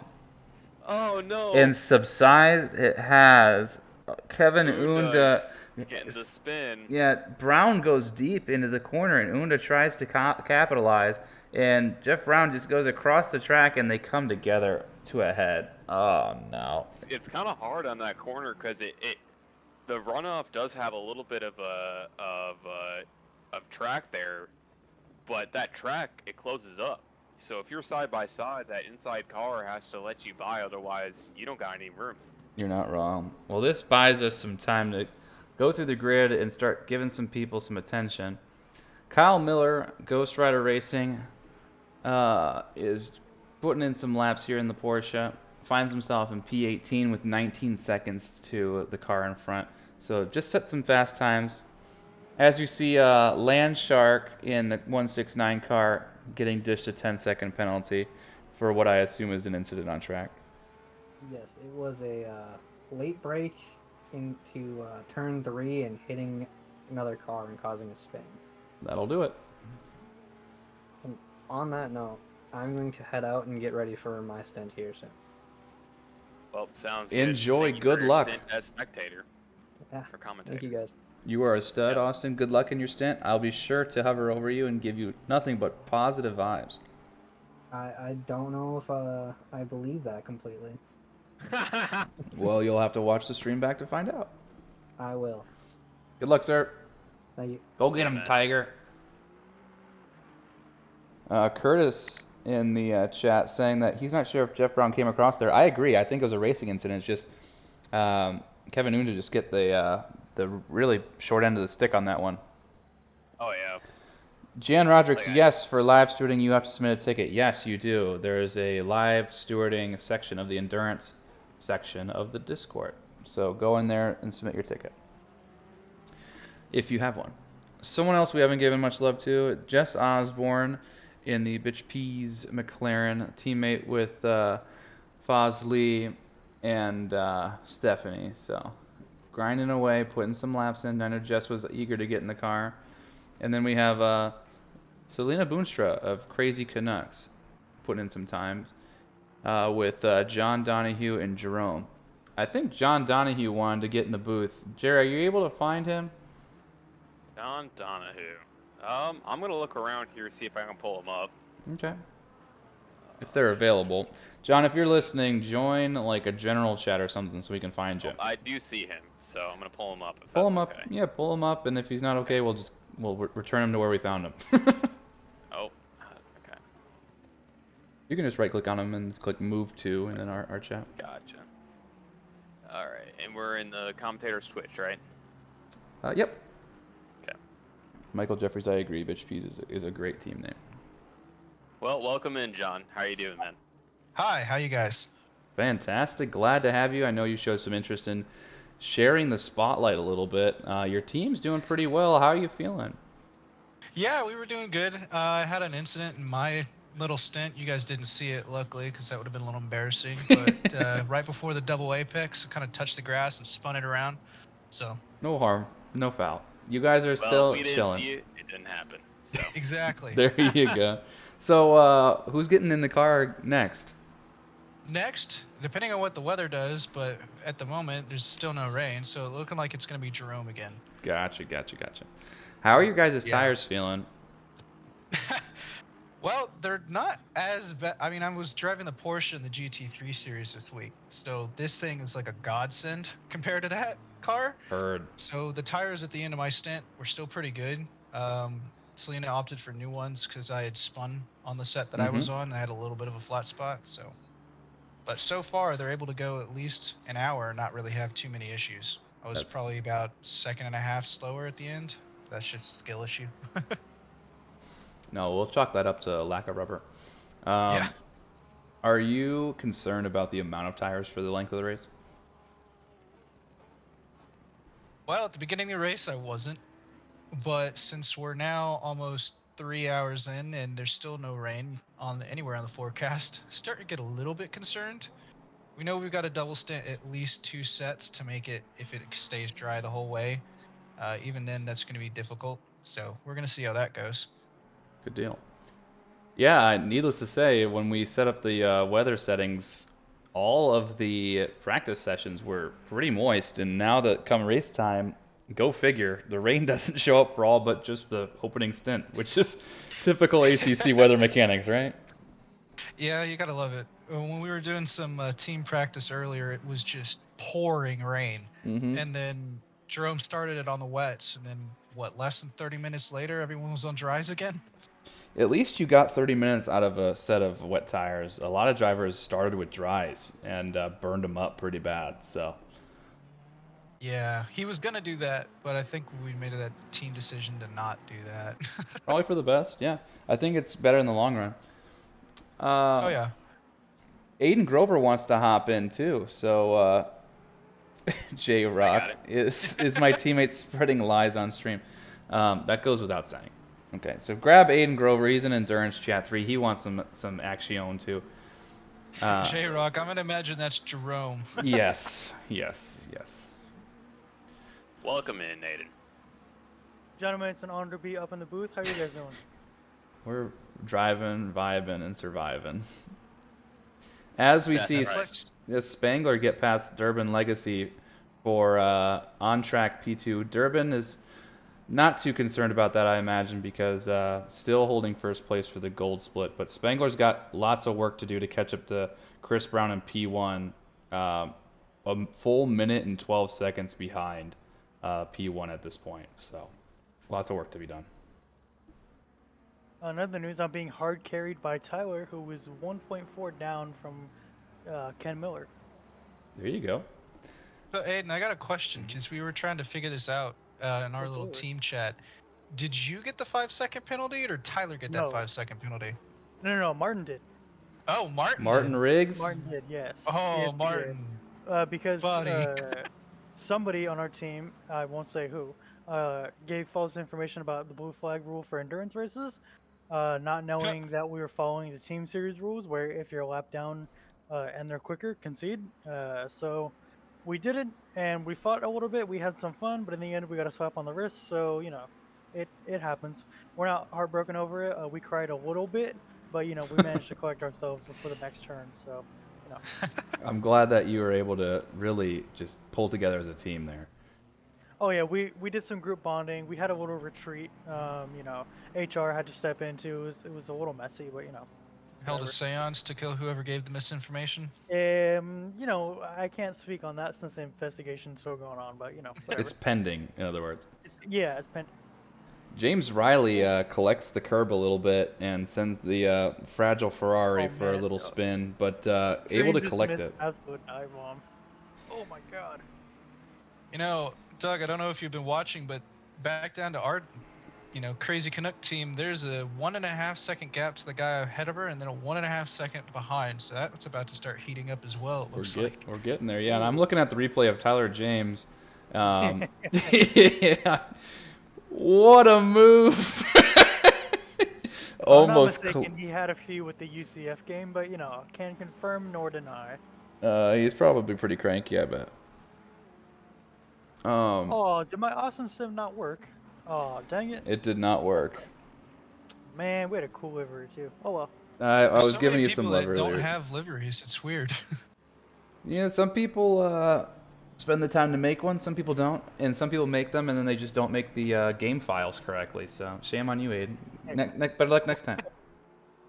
Oh, no. And subsides it has. Kevin Unda... Getting the spin. Yeah, Brown goes deep into the corner, and Unda tries to capitalize, and Jeff Brown just goes across the track, and they come together to a head. Oh, no. It's kind of hard on that corner because the runoff does have a little bit of track there, but that track, it closes up. So if you're side by side, that inside car has to let you by, otherwise you don't got any room. You're not wrong. Well, this buys us some time to go through the grid and start giving some people some attention. Kyle Miller, Ghost Rider Racing, is putting in some laps here in the Porsche. Finds himself in P18 with 19 seconds to the car in front. So just set some fast times. As you see, Land Shark in the 169 car getting dished a 10-second penalty for what I assume is an incident on track. Yes, it was a late break into turn 3 and hitting another car and causing a spin. That'll do it. And on that note, I'm going to head out and get ready for my stint here soon. Well, sounds good. Enjoy. Thank you Good for your luck. stint as spectator Yeah, or commentator. thank you guys. You are a stud, Yeah. Austin. Good luck in your stint. I'll be sure to hover over you and give you nothing but positive vibes. I don't know if I believe that completely. Well, you'll have to watch the stream back to find out. I will. Good luck, sir. Thank you. Go See get ya, him, man. Tiger. Curtis in the chat saying that he's not sure if Jeff Brown came across there. I agree. I think it was a racing incident. It's just Kevin Unge just get the really short end of the stick on that one. Oh yeah. Jan Rodricks, Okay. yes, for live stewarding you have to submit a ticket. Yes, you do. There is a live stewarding section of the endurance section of the Discord. So go in there and submit your ticket. If you have one. Someone else we haven't given much love to, Jess Osborne in the Bitch Peas McLaren, teammate with Foz Lee and Stephanie. So grinding away, putting some laps in. I know Jess was eager to get in the car. And then we have Selena Boonstra of Crazy Canucks putting in some time with John Donahue and Jerome. I think John Donahue wanted to get in the booth. Jerry, are you able to find him? John Donahue. I'm gonna look around here, see if I can pull him up. Okay. If they're available. John, if you're listening, join like a general chat or something so we can find you. I do see him, so I'm gonna pull him up if Pull that's him up. okay. Yeah, pull him up, and if he's not okay, we'll return him to where we found him. Oh, okay. You can just right click on him and click move to and then our chat. Gotcha. All right, and we're in the commentator's Twitch, right? Yep. Okay. Michael Jeffries, I agree. Bitch Peas is a great team name. Well, welcome in, John. How are you doing, man? Hi, how you guys? Fantastic. Glad to have you. I know you showed some interest in sharing the spotlight a little bit. Your team's doing pretty well. How are you feeling? Yeah, we were doing good. I had an incident in my little stint. You guys didn't see it, luckily, because that would have been a little embarrassing. But right before the double apex, I kind of touched the grass and spun it around. So No harm, no foul. You guys are Well, still we didn't chilling. see it. It didn't happen. So exactly. There you go. So, who's getting in the car next? Next, depending on what the weather does, but at the moment there's still no rain, so looking like it's gonna be Jerome again. Gotcha. How are your guys' Yeah. tires feeling? Well, they're not as bad. I mean, I was driving the Porsche in the GT3 series this week, so this thing is like a godsend compared to that car. Heard. So the tires at the end of my stint were still pretty good. Selena opted for new ones because I had spun on the set that I was on. I had a little bit of a flat spot, so. But so far, they're able to go at least an hour and not really have too many issues. I was probably about 1.5 seconds slower at the end. That's just a skill issue. No, we'll chalk that up to lack of rubber. Yeah. Are you concerned about the amount of tires for the length of the race? Well, at the beginning of the race, I wasn't. But since we're now almost 3 hours in and there's still no rain anywhere on the forecast, starting to get a little bit concerned. We know we've got a double stint at least 2 sets to make it if it stays dry the whole way. Even then, that's going to be difficult. So we're going to see how that goes. Good deal. Yeah, needless to say, when we set up the weather settings, all of the practice sessions were pretty moist, and now that come race time, go figure, the rain doesn't show up for all but just the opening stint, which is typical ACC weather mechanics, right? Yeah, you gotta love it. When we were doing some team practice earlier, it was just pouring rain, and then Jerome started it on the wets, and then less than 30 minutes later, everyone was on dries again. At least you got 30 minutes out of a set of wet tires. A lot of drivers started with dries and burned them up pretty bad, so. Yeah, he was gonna do that, but I think we made that team decision to not do that. Probably for the best, yeah. I think it's better in the long run. Oh yeah. Aiden Grover wants to hop in too, so J Rock is my teammate spreading lies on stream. That goes without saying. Okay, so grab Aiden Grover. He's in Endurance Chat 3. He wants some action too. J-Rock, I'm gonna imagine that's Jerome. Yes. Welcome in, Aiden. Gentlemen, it's an honor to be up in the booth. How are you guys doing? We're driving, vibing, and surviving. As we That's see right. this Spangler get past Durbin Legacy for on-track P2. Durbin is not too concerned about that, I imagine, because still holding first place for the gold split. But Spangler's got lots of work to do to catch up to Chris Brown in P1. A full minute and 12 seconds behind P1 at this point. So lots of work to be done. Another news, I'm being hard carried by Tyler, who was 1.4 down from Ken Miller. There you go. So Aiden, I got a question because we were trying to figure this out in our little Absolutely. team chat. Did you get the 5-second penalty, or did Tyler get that No. 5-second penalty? No, Martin did. Oh, Martin. Martin did. Riggs. Martin did, yes. Oh, Yes, he Martin. did. Because Buddy. somebody on our team, I won't say who, gave false information about the blue flag rule for endurance races, not knowing that we were following the team series rules, where if you're a lap down and they're quicker, concede. So we did it, and we fought a little bit. We had some fun, but in the end, we got a slap on the wrist. So it happens. We're not heartbroken over it. We cried a little bit, but we managed to collect ourselves before the next turn. So. I'm glad that you were able to really just pull together as a team there. Oh yeah, we did some group bonding. We had a little retreat. HR had to step in too. It was a little messy, but it's Held a whatever. seance to kill whoever gave the misinformation. I can't speak on that since the investigation's still going on, but whatever. It's pending, in other words. It's pending. James Riley collects the curb a little bit and sends the fragile Ferrari for a man, little spin, but able Dream to just collect missed it. absolute dive bomb. Oh my god. Doug, I don't know if you've been watching, but back down to our, crazy Canuck team, there's a 1.5 second gap to the guy ahead of her, and then a 1.5 second behind. So that's about to start heating up as well. It looks like. We're getting there, yeah. And I'm looking at the replay of Tyler James. Yeah. What a move! Almost. If I'm not mistaken, he had a few with the UCF game, but can't confirm nor deny. He's probably pretty cranky, I bet. Oh, did my awesome sim not work? Oh, dang it. It did not work. Man, we had a cool livery too. Oh well. I There's was so giving many you some people love that don't earlier. have liveries. It's weird. Yeah, some people spend the time to make one, some people don't, and some people make them and then they just don't make the game files correctly. So shame on you, Aiden. Better luck next time.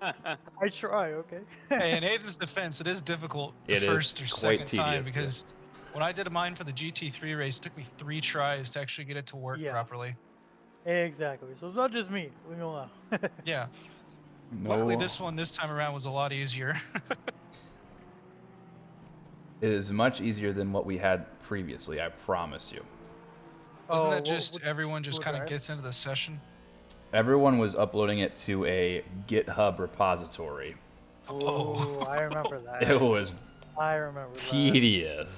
I try, okay. Hey, in Aiden's defense, it is difficult the It is first or quite second time tedious, because when I did mine for the GT3 race, it took me 3 tries to actually get it to work Yeah. properly. Exactly. So it's not just me. Leave me alone. Yeah. No, Luckily, this time around was a lot easier. it is much easier than what we had previously, I promise you. Wasn't Oh, that just everyone just what kind of drive? gets into the session? Everyone was uploading it to a GitHub repository. Oh, I remember that. It was I remember that. tedious.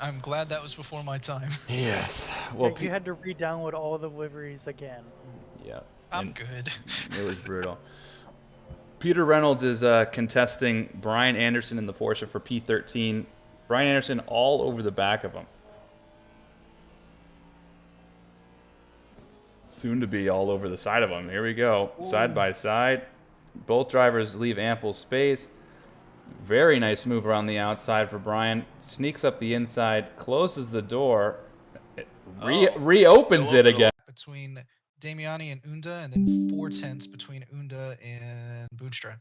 I'm glad that was before my time. Yes. Well, You had to re-download all the liveries again. yeah. I'm and good. It was brutal. Peter Reynolds is contesting Brian Anderson in the Porsche for P13. Brian Anderson all over the back of him. Soon to be all over the side of him. Here we go. Ooh. Side by side. Both drivers leave ample space. Very nice move around the outside for Brian. Sneaks up the inside, closes the door, reopens it again. Between Damiani and Unda, and then 4/10 between Unda and Boonstra.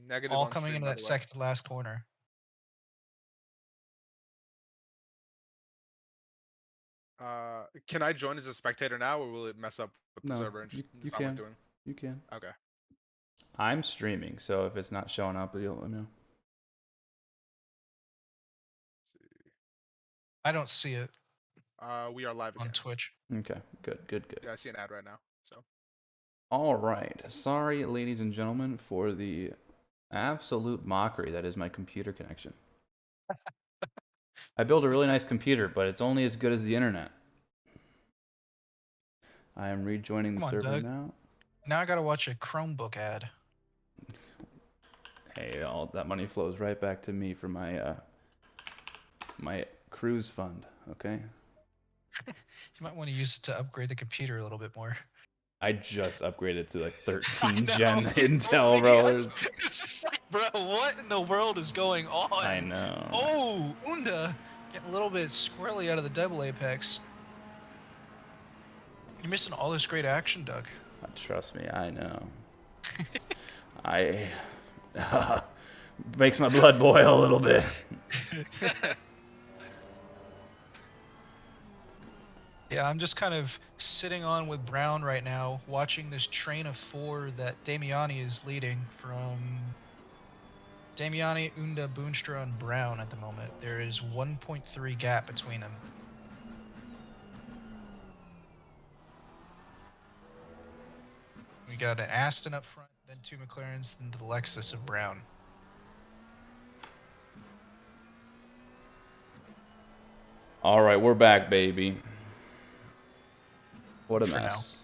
Negative All on coming stream, into by that the way. second to last corner. Can I join as a spectator now, or will it mess up with the No, server and you it's not worth can. doing? You can. Okay. I'm streaming, so if it's not showing up, you'll let me know. I don't see it We are live again. on Twitch. Okay, good. Yeah, I see an ad right now. So. All right. Sorry, ladies and gentlemen, for the absolute mockery that is my computer connection. I built a really nice computer, but it's only as good as the internet. I am rejoining the Come on, server Doug. now. Now I gotta watch a Chromebook ad. Hey, all that money flows right back to me for my my cruise fund. Okay. You might want to use it to upgrade the computer a little bit more. I just upgraded to like I 13 know. gen For Intel, me, bro. it's just like, bro, what in the world is going on? I know. Oh, Unda getting a little bit squirrely out of the double apex. You're missing all this great action, Doug. Trust me, I know. I makes my blood boil a little bit. Yeah, I'm just kind of sitting on with Brown right now, watching this train of 4 that Damiani is leading from Damiani, Unda, Boonstra, and Brown at the moment. There is 1.3 gap between them. We got an Aston up front, then 2 McLarens, then the Lexus of Brown. All right, we're back, baby. What a For mess.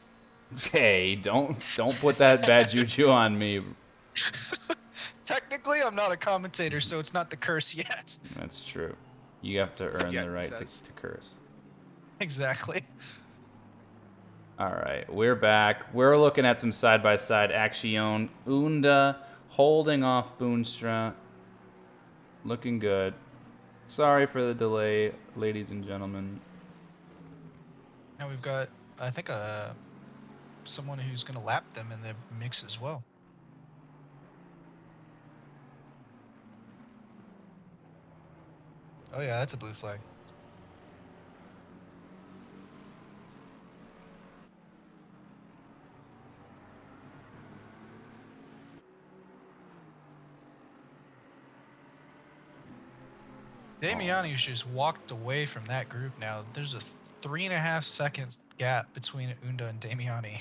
Hey, don't put that bad juju on me. Technically, I'm not a commentator, so it's not the curse yet. That's true. You have to earn Yeah, the right he says. to curse. Exactly. All right, we're back. We're looking at some side-by-side action. Unda holding off Boonstra. Looking good. Sorry for the delay, ladies and gentlemen. Now we've got, I think, someone who's going to lap them in the mix as well. Oh yeah, that's a blue flag. Damiani's just walked away from that group now. There's a 3.5 seconds gap between Unda and Damiani.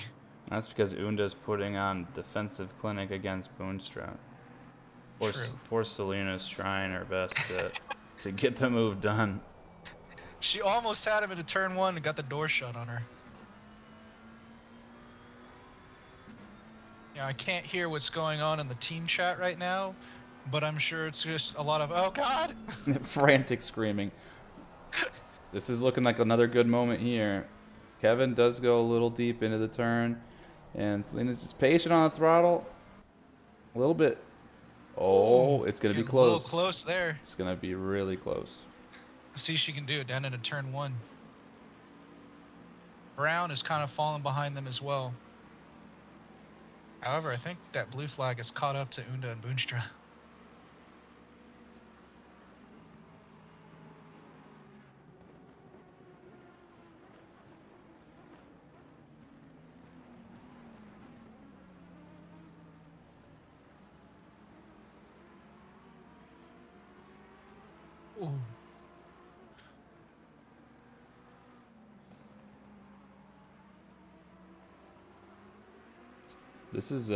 That's because Unda's putting on defensive clinic against Boonstra. Poor Selena's trying her best to get the move done. She almost had him into turn 1 and got the door shut on her. Yeah, I can't hear what's going on in the team chat right now, but I'm sure it's just a lot of, oh god! Frantic screaming. This is looking like another good moment here. Kevin does go a little deep into the turn, and Selena's just patient on the throttle. A little bit. Oh, it's going to be close. A little close there. It's going to be really close. See if she can do it down into turn 1. Brown is kind of falling behind them as well. However, I think that blue flag is caught up to Unda and Boonstra. Ooh. This is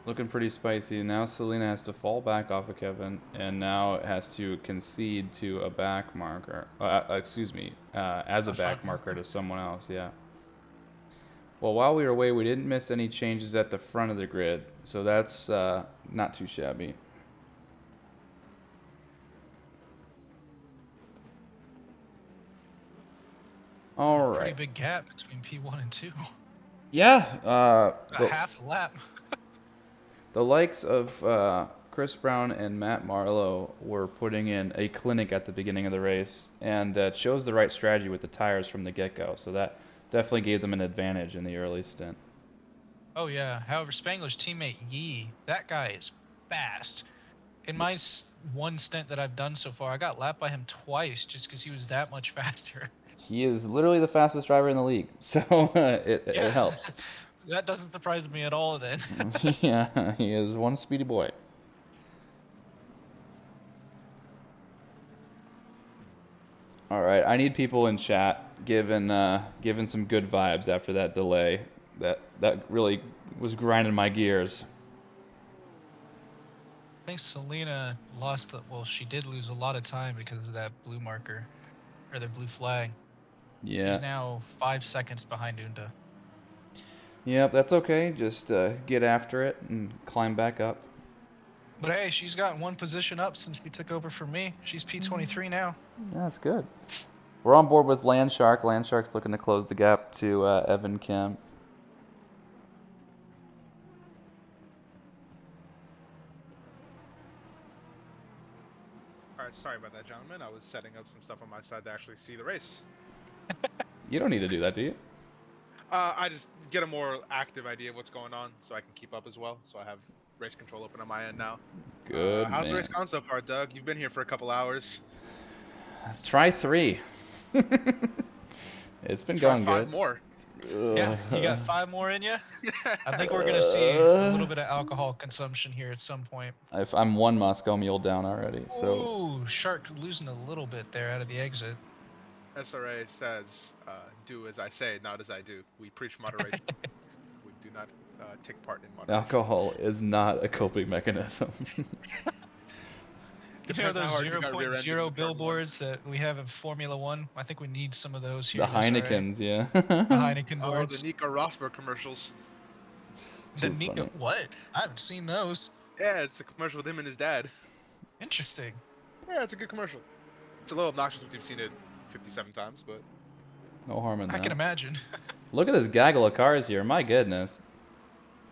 looking pretty spicy. Now Selena has to fall back off of Kevin, and now it has to concede to a back marker. Excuse me, as a back marker to someone else. Yeah. Well, while we were away, we didn't miss any changes at the front of the grid, so that's not too shabby. All right. Pretty big gap between P1 and 2. Yeah. Half a lap. The likes of Chris Brown and Matt Marlowe were putting in a clinic at the beginning of the race, and chose the right strategy with the tires from the get-go. So that definitely gave them an advantage in the early stint. Oh yeah. However, Spangler's teammate Yee, that guy is fast. In my one stint that I've done so far, I got lapped by him twice just because he was that much faster. He is literally the fastest driver in the league, so it helps. That doesn't surprise me at all then. Yeah, he is one speedy boy. All right, I need people in chat giving some good vibes after that delay. That really was grinding my gears. I think Selena lost, well, she did lose a lot of time because of that blue marker, or the blue flag. Yeah. She's now 5 seconds behind Unda. Yep, that's okay. Just get after it and climb back up. But hey, she's gotten one position up since she took over from me. She's P23 now. Yeah, that's good. We're on board with Landshark. Landshark's looking to close the gap to Evan Kim. All right, sorry about that, gentlemen. I was setting up some stuff on my side to actually see the race. You don't need to do that, do you? I just get a more active idea of what's going on so I can keep up as well. So I have race control open on my end now. Good, how's the man. race gone so far, Doug? You've been here for a couple hours. Try 3. It's been Try going 5 good. more. Yeah, you got 5 more in you? I think we're going to see a little bit of alcohol consumption here at some point. I'm 1 Moscow Mule down already, so... Ooh, Shark losing a little bit there out of the exit. SRA says, do as I say, not as I do. We preach moderation. We do not take part in moderation. Alcohol is not a coping mechanism. You know Depends how those hard you got rear-ended in 0.0 the turn billboards that we have in Formula One? I think we need some of those The here. at SRA. Heinekens, yeah. The Heineken Oh, boards. the Nico Rosberg commercials. The Too Nico, funny. what? I haven't seen those. Yeah, it's a commercial with him and his dad. Interesting. Yeah, it's a good commercial. It's a little obnoxious once you've seen it 57 times, but... No harm in I that. can imagine. Look at this gaggle of cars here. My goodness.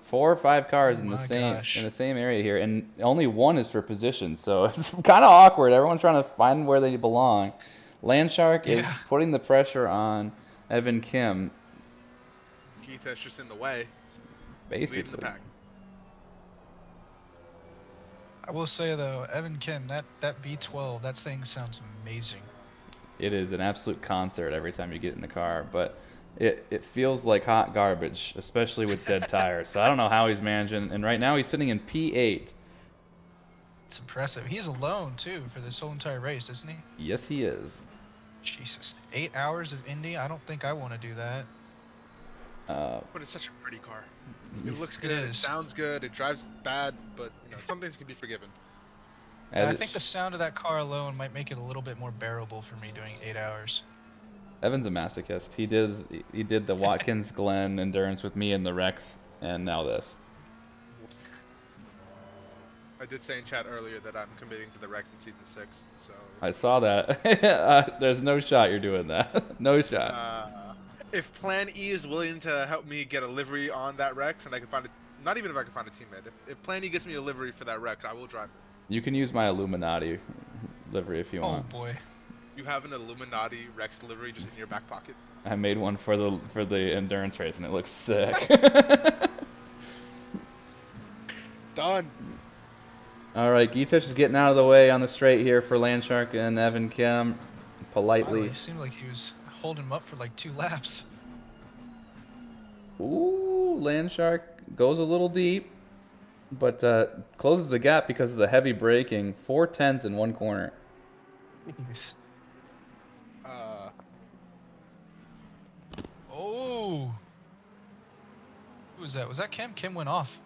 4 or 5 cars Oh in the my same gosh. area here, and only 1 is for position, so it's kind of awkward. Everyone's trying to find where they belong. Landshark is Yeah. putting the pressure on Evan Kim, Geeta's just in the way. Leading the basically. pack. I will say though, Evan Kim, that V12, that thing sounds amazing. It is an absolute concert every time you get in the car, but it feels like hot garbage, especially with dead tires. So I don't know how he's managing, and right now he's sitting in P8. It's impressive. He's alone too for this whole entire race, isn't he? Yes, he is. Jesus, 8 hours of Indy. I don't think I want to do that. But it's such a pretty car. He's- It looks It good, it is. sounds good, it drives bad, but you know, some things can be forgiven. And as I it think the sound of that car alone might make it a little bit more bearable for me doing 8 hours. Evan's a masochist. He did the Watkins Glen endurance with me in the Rex, and now this. I did say in chat earlier that I'm committing to the Rex in season 6, so... I saw that. There's no shot you're doing that. No shot. If Plan E is willing to help me get a livery on that Rex, and I can find it, not even if I can find a teammate, if Plan E gets me a livery for that Rex, I will drive it. You can use my Illuminati livery if you Oh want. boy. You have an Illuminati Rex livery just in your back pocket? I made one for the endurance race, and it looks sick. Done. All right, Geetich is getting out of the way on the straight here for Landshark and Evan Kim. Politely. Wow, it seemed like he was holding him up for like 2 laps. Ooh, Landshark goes a little deep, but closes the gap because of the heavy braking. 4 tenths in 1 corner. Jeez. Oh. Who was that? Was that Kim? Kim went off.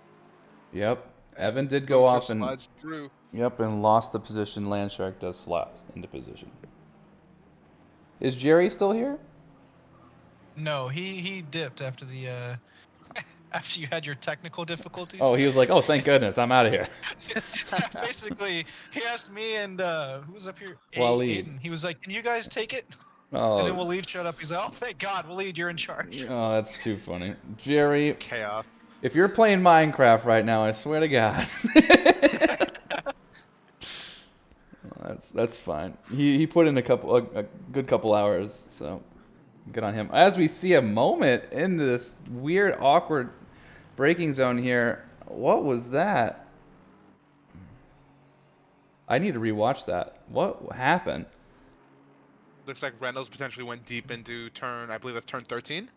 Yep. Evan did go off and slides through. Yep, and lost the position. Landshark does slap into position. Is Jerry still here? No, he dipped after the after you had your technical difficulties. Oh, he was like, "Oh, thank goodness, I'm out of here." Basically, he asked me and who was up here? Waleed. Aiden. He was like, "Can you guys take it?" Oh, And then Waleed showed up. He's like, "Oh, thank God, Waleed, you're in charge." oh, that's too funny. Jerry, Chaos. if you're playing Minecraft right now, I swear to God. That's fine. He put in a good couple hours, so good on him. As we see a moment into this weird, awkward braking zone here, what was that? I need to rewatch that. What happened? Looks like Reynolds potentially went deep into turn, I believe that's turn 13.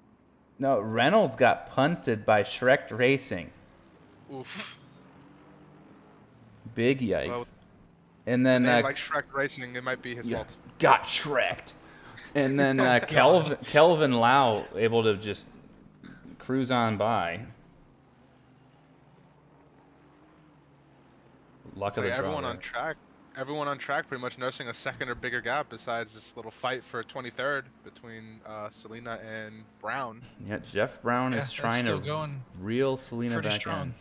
No, Reynolds got punted by Shrek Racing. Oof. Big yikes. Well, and then like Shrek Racing, it might be his fault. got Shreked. And then Kelvin Lau able to just cruise on by. Luck So of the draw everyone there. on track everyone on track pretty much nursing a second or bigger gap besides this little fight for 23rd between Selena and Brown. Yeah, Jeff Brown Yeah, is that's trying still to going reel Selena pretty back strong. in.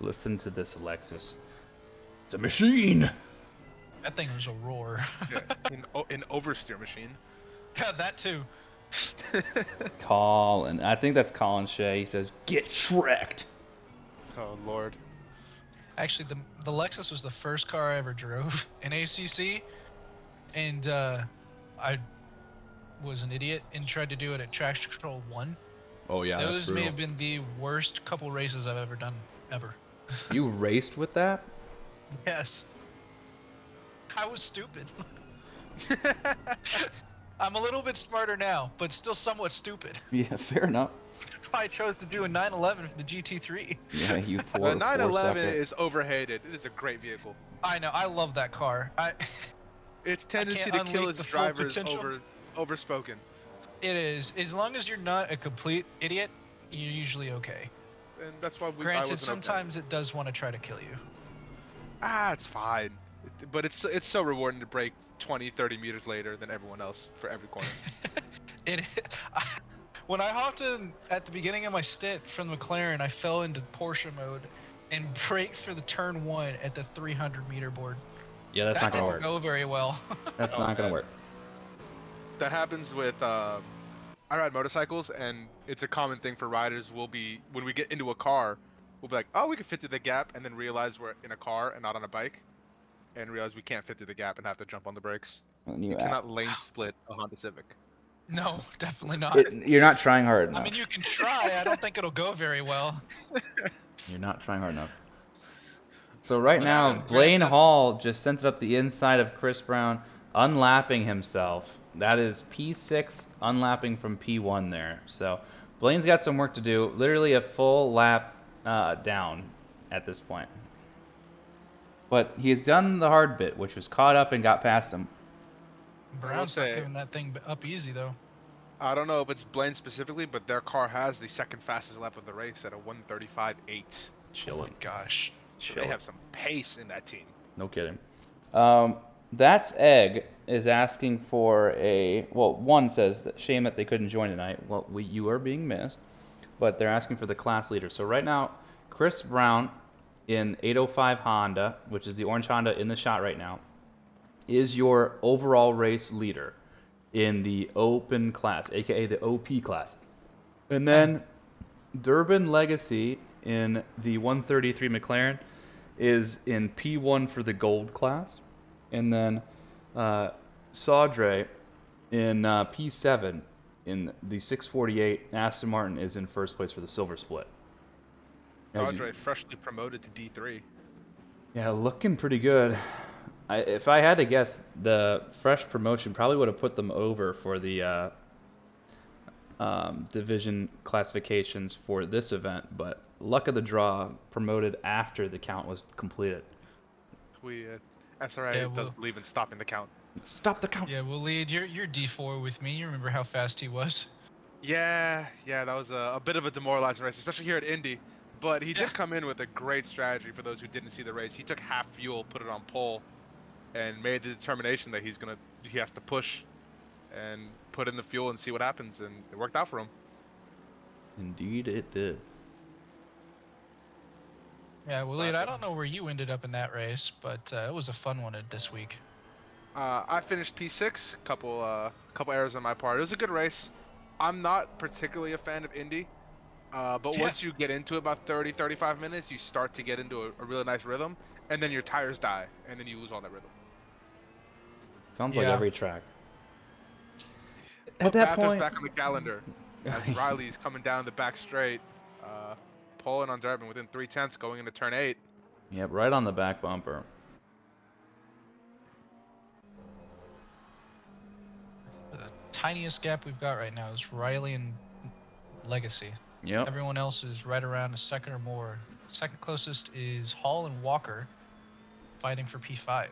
Listen to this, Alexis. It's a machine! That thing was a roar. Yeah, an oversteer machine. Yeah, that too. Colin, I think that's Colin Shea. He says, "Get Shrek'd." Oh Lord. Actually, the Lexus was the first car I ever drove in ACC, and I was an idiot and tried to do it at Traction Control 1. Oh yeah, that's Those may brutal. have been the worst couple races I've ever done, ever. You raced with that? Yes. I was stupid. I'm a little bit smarter now, but still somewhat stupid. Yeah, fair enough. That's why I chose to do a 911 for the GT3. Yeah, you The poor 911 sucker. is overhated. It is a great vehicle. I know, I love that car. Its tendency can't to kill unleash its the full drivers potential. overspoken. It is. As long as you're not a complete idiot, you're usually okay. And that's why I Granted, wasn't okay. sometimes it does want to try to kill you. It's fine. But it's so rewarding to break 20, 30 meters later than everyone else for every corner. When I hopped in at the beginning of my stint from the McLaren, I fell into Porsche mode and braked for the turn 1 at the 300-meter board. Yeah, that's not That gonna didn't work. go very well. That's not gonna work. That happens with I ride motorcycles, and it's a common thing for riders. When we get into a car, we'll be like, oh, we can fit through the gap, and then realize we're in a car and not on a bike, and realize we can't fit through the gap and have to jump on the brakes. And You cannot lane split a Honda Civic. No, definitely not. You're not trying hard enough. I mean, you can try. I don't think it'll go very well. You're not trying hard enough. So right But now, I'm in Blaine Grand Theft- Hall just sent it up the inside of Chris Brown, unlapping himself. That is P6 unlapping from P1 there. So Blaine's got some work to do. Literally a full lap down at this point. But he has done the hard bit, which was caught up and got past him. Brown's not say- giving that thing up easy, though. I don't know if it's Blaine specifically, but their car has the second fastest lap of the race at a 1:35.8. Oh my Chilling. gosh. So they have some pace in that team. No kidding. That's Egg is asking for a, well, one says that shame that they couldn't join tonight. Well, you are being missed, but they're asking for the class leader. So right now, Chris Brown in 805 Honda, which is the orange Honda in the shot right now, is your overall race leader in the open class, aka the OP class. And then Durbin Legacy in the 133 McLaren is in P1 for the gold class. And then Saudre in P7 in the 648. Aston Martin is in first place for the silver split. Andre freshly promoted to D3. Yeah, looking pretty good. If I had to guess, the fresh promotion probably would have put them over for the division classifications for this event, but luck of the draw, promoted after the count was completed. SRA doesn't believe in stopping the count. Stop the count. Yeah, well, Lead, you're D4 with me. You remember how fast he was? Yeah, that was a bit of a demoralizing race, especially here at Indy. But he did come in with a great strategy for those who didn't see the race. He took half fuel, put it on pole, and made the determination that he has to push and put in the fuel and see what happens, and it worked out for him. Indeed it did. Yeah, well, Lead, I don't know where you ended up in that race, but it was a fun one this week. I finished P6, couple errors on my part. It was a good race. I'm not particularly a fan of Indy, but once you get into about 30-35 minutes, you start to get into a really nice rhythm, and then your tires die, and then you lose all that rhythm. Sounds like every track. At At that Bathurst point, back on the calendar, as Riley's coming down the back straight, pulling on Durbin within 3/10 going into turn 8. Yep, right on the back bumper. The tiniest gap we've got right now is Riley and Legacy. Yep. Everyone else is right around a second or more. Second closest is Hall and Walker, fighting for P5.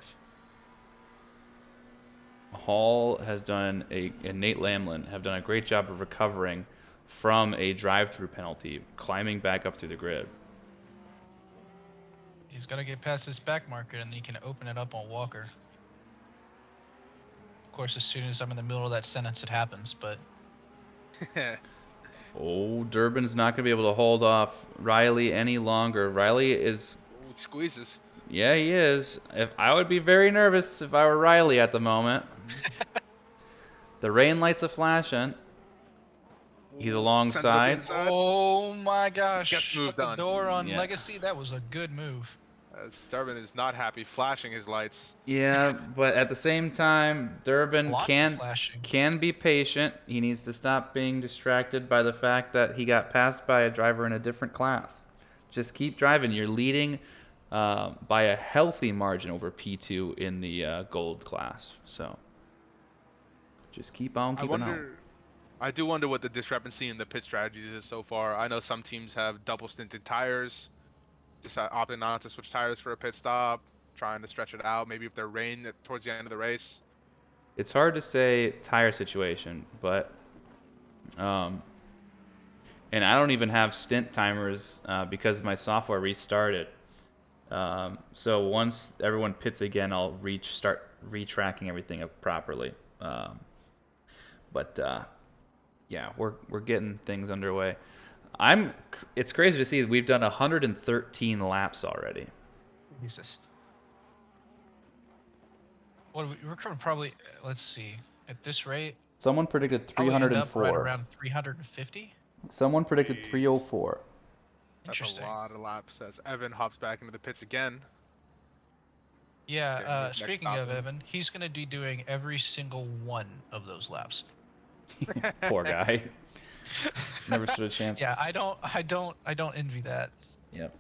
Hall has done and Nate Lamlin have done a great job of recovering from a drive-through penalty, climbing back up through the grid. Yeah, He's got to get past this back market, and then he can open it up on Walker. Of course, as soon as I'm in the middle of that sentence, it happens, but... Oh, Durbin's not going to be able to hold off Riley any longer. Riley is... Ooh, squeezes. Yeah, he is. I would be very nervous if I were Riley at the moment. The rain lights are flashing. He's alongside. Oh my gosh. Gets moved Shut the on. door on Yeah. Legacy. That was a good move. Durbin is not happy, flashing his lights. Yeah, but at the same time, Durbin Lots of flashing. can be patient. He needs to stop being distracted by the fact that he got passed by a driver in a different class. Just keep driving. You're leading by a healthy margin over P2 in the gold class. So just keep on keeping on. I do wonder what the discrepancy in the pit strategies is so far. I know some teams have double stinted tires, just opting not to switch tires for a pit stop, trying to stretch it out. Maybe if they're rain towards the end of the race. It's hard to say tire situation, but and I don't even have stint timers because my software restarted. So once everyone pits again, I'll start retracking everything up properly. Yeah, we're getting things underway. It's crazy to see we've done 113 laps already. Jesus. What we're coming probably, let's see, at this rate. Someone predicted probably end up 304. right around 350. Someone predicted 304. That's a Interesting. lot of laps as Evan hops back into the pits again. Yeah, Getting his next speaking stop of in. Evan, he's going to be doing every single one of those laps. Poor guy. Never stood a chance. Yeah, I don't envy that. Yep.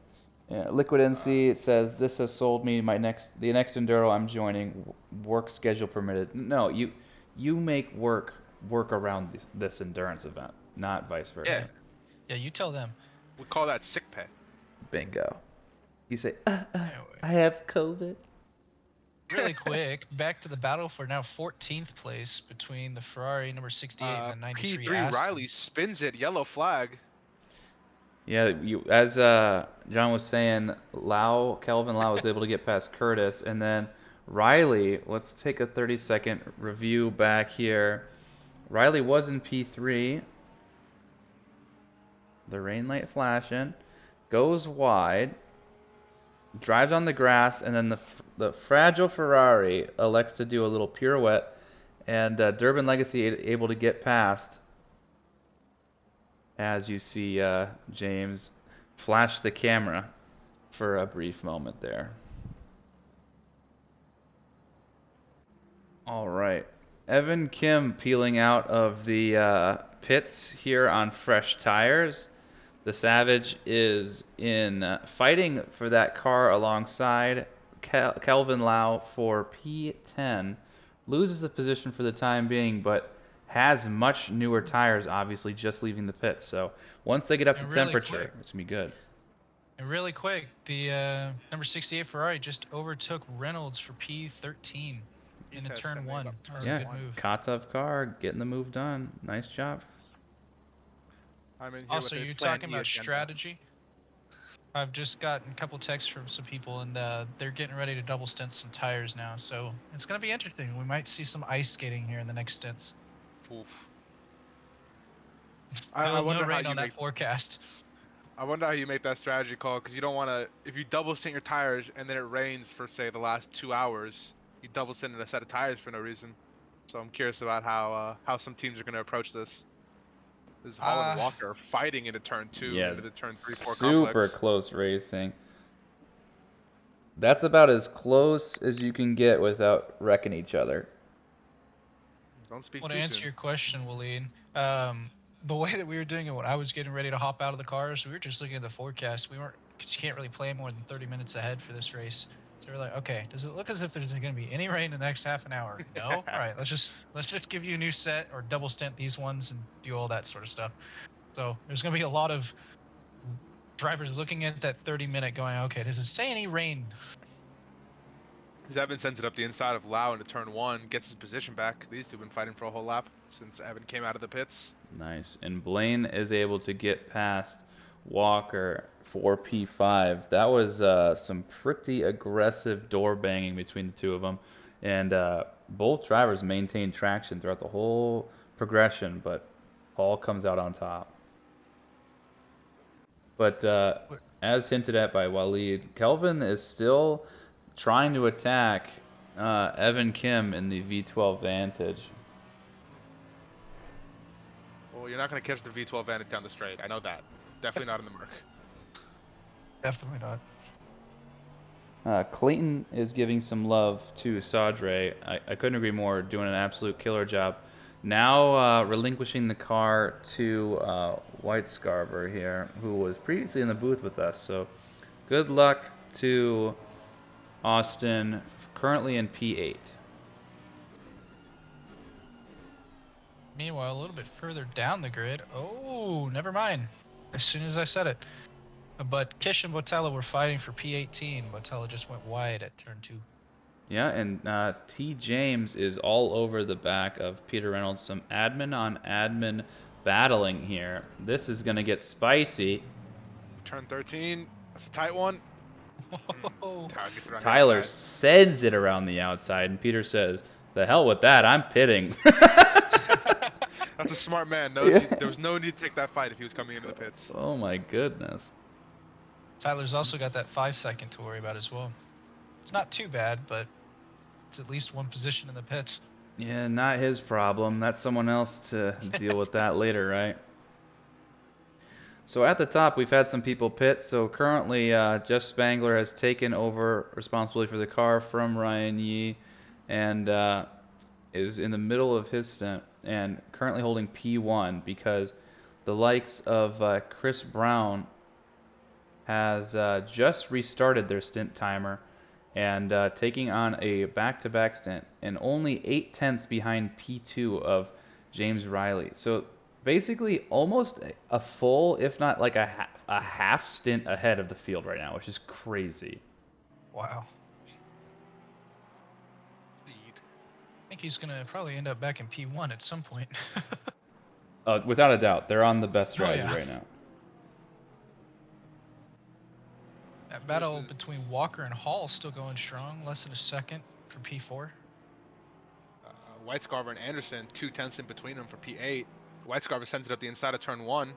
Yeah, Liquid NC says this has sold me the next enduro I'm joining. Work schedule permitted. No, you make work around this endurance event, not vice versa. Yeah. Yeah, you tell them. We call that sick pay. Bingo. You say, Anyway. I have COVID. Really quick, back to the battle for now 14th place between the Ferrari number 68 and the 93 P3 Aston. Riley spins it, yellow flag. Yeah, as John was saying, Kelvin Lau was able to get past Curtis, and then Riley. Let's take a 30-second review back here. Riley was in P3. The rain light flashing, goes wide, drives on the grass, and then the fragile Ferrari elects to do a little pirouette, and Durbin Legacy able to get past. As you see James flash the camera for a brief moment there. All right. Evan Kim peeling out of the pits here on fresh tires. The Savage is in fighting for that car alongside Kelvin Lau for P10. Loses the position for the time being, but has much newer tires, obviously, just leaving the pits. So once they get up to temperature, it's going to be good. And really quick, the number 68 Ferrari just overtook Reynolds for P13 in the turn 1. That was a good move. Katov car, getting the move done. Nice job. I'm in here Also, with a you're Plan talking E about agenda. strategy. I've just gotten a couple texts from some people, and they're getting ready to double stint some tires now. So it's going to be interesting. We might see some ice skating here in the next stints. Oof. I wonder how you that forecast. I wonder how you make that strategy call, because you don't want to. If you double stint your tires and then it rains for say the last 2 hours, you double stint a set of tires for no reason. So I'm curious about how some teams are going to approach this. This is Holland and Walker fighting into turn 2, into the turn 3-4 super complex. close racing. That's about as close as you can get without wrecking each other. Don't speak Well, too to answer soon. your question, Waleed, the way that we were doing it when I was getting ready to hop out of the cars, we were just looking at the forecast. Cause you can't really play more than 30 minutes ahead for this race. So we're like, okay, does it look as if there's going to be any rain in the next half an hour? No. All right, let's just give you a new set or double stint these ones and do all that sort of stuff. So there's going to be a lot of drivers looking at that 30-minute going, okay, does it say any rain? Evan sends it up the inside of Lau into turn 1, gets his position back. These two have been fighting for a whole lap since Evan came out of the pits. Nice. And Blaine is able to get past Walker for P5. That was some pretty aggressive door banging between the two of them, and both drivers maintained traction throughout the whole progression, but Hall comes out on top. But as hinted at by Waleed, Kelvin is still trying to attack Evan Kim in the V12 Vantage. Well, you're not going to catch the V12 Vantage down the straight. I know that. Definitely not in the Merc. Definitely not. Clayton is giving some love to Sadre. I couldn't agree more, doing an absolute killer job. Now relinquishing the car to White Scarver here, who was previously in the booth with us. So good luck to Austin, currently in P8. Meanwhile, a little bit further down the grid. Oh, never mind. As soon as I said it. But Kish and Botella were fighting for P18. Botella just went wide at turn 2. Yeah, and T. James is all over the back of Peter Reynolds. Some admin on admin battling here. This is going to get spicy. Turn 13. That's a tight one. Tyler sends it around the outside, and Peter says, "The hell with that, I'm pitting." That's a smart man. There was no need to take that fight if he was coming into the pits. Oh my goodness. Tyler's also got that 5-second to worry about as well. It's not too bad, but it's at least one position in the pits. Yeah, not his problem. That's someone else to deal with that later, right? So at the top, we've had some people pit. So currently, Jeff Spangler has taken over responsibility for the car from Ryan Yee, and is in the middle of his stint and currently holding P1 because the likes of Chris Brown has just restarted their stint timer and taking on a back-to-back stint and only 0.8 behind P2 of James Riley. So basically almost a full, if not like a half stint ahead of the field right now, which is crazy. Wow. I think he's going to probably end up back in P1 at some point. Without a doubt, they're on the best strategy right now. That battle between Walker and Hall still going strong, less than a second for P4. White Scarver and Anderson, 0.2 in between them for P8. White Scarver sends it up the inside of turn 1.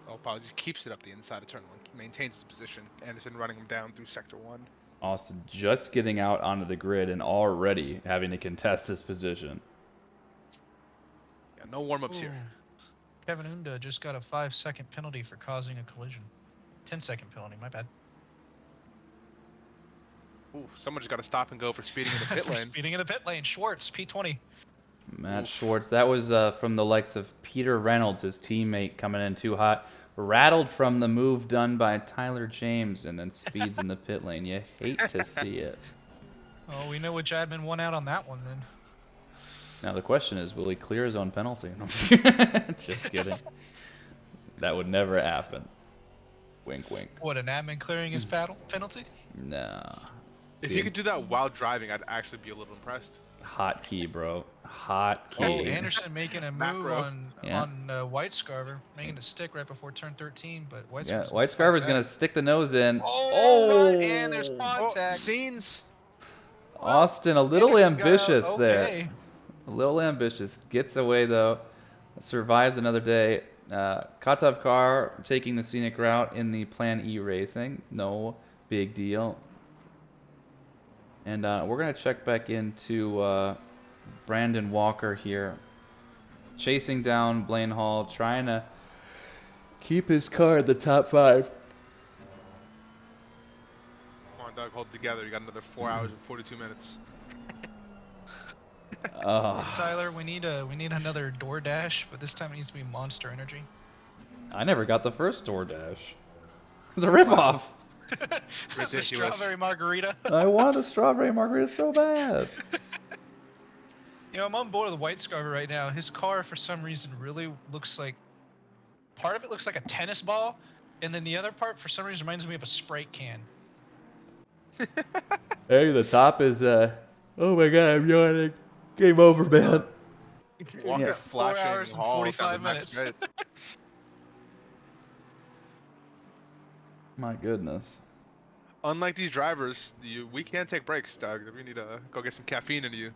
Oh, apologies. Keeps it up the inside of turn 1. Maintains his position. Anderson running him down through sector 1. Austin just getting out onto the grid and already having to contest his position. Yeah, no warm-ups here. Kevin Unda just got a 5-second penalty for causing a collision. 10-second penalty, my bad. Ooh, someone just got to stop and go for speeding in the pit lane. Speeding in the pit lane. Schwartz, P20. Matt Schwartz. That was from the likes of Peter Reynolds, his teammate, coming in too hot. Rattled from the move done by Tyler James and then speeds in the pit lane. You hate to see it. Oh, we know which admin won out on that one then. Now the question is, will he clear his own penalty? Just kidding. That would never happen. Wink, wink. What, an admin clearing his penalty? No. If you could do that while driving, I'd actually be a little impressed. Hot key, bro. Hot key. Oh, Anderson making a move on White Scarver, making it stick right before turn 13, but White Scarver's gonna stick the nose in. Oh, and there's contact. Scenes. Austin, a little ambitious there. A little ambitious. Gets away though. Survives another day. Katov car taking the scenic route in the Plan E racing. No big deal. And we're going to check back into Brandon Walker here. Chasing down Blaine Hall, trying to keep his car at the top 5. Come on, Doug, hold it together. You got another 4 hours and 42 minutes. Tyler, we need another DoorDash, but this time it needs to be Monster Energy. I never got the first DoorDash. It's a ripoff. The strawberry margarita. I wanted the strawberry margarita so bad. You know, I'm on board with White Scarver right now. His car, for some reason, really looks like... Part of it looks like a tennis ball, and then the other part, for some reason, reminds me of a Sprite can. Hey, the top is... Oh my god, I'm yawning. Game over, man. Walking Yeah. 4 flashing hours and hall down the 45 back minutes. straight. My goodness. Unlike these drivers, we can't take breaks, Doug. We need to go get some caffeine into you.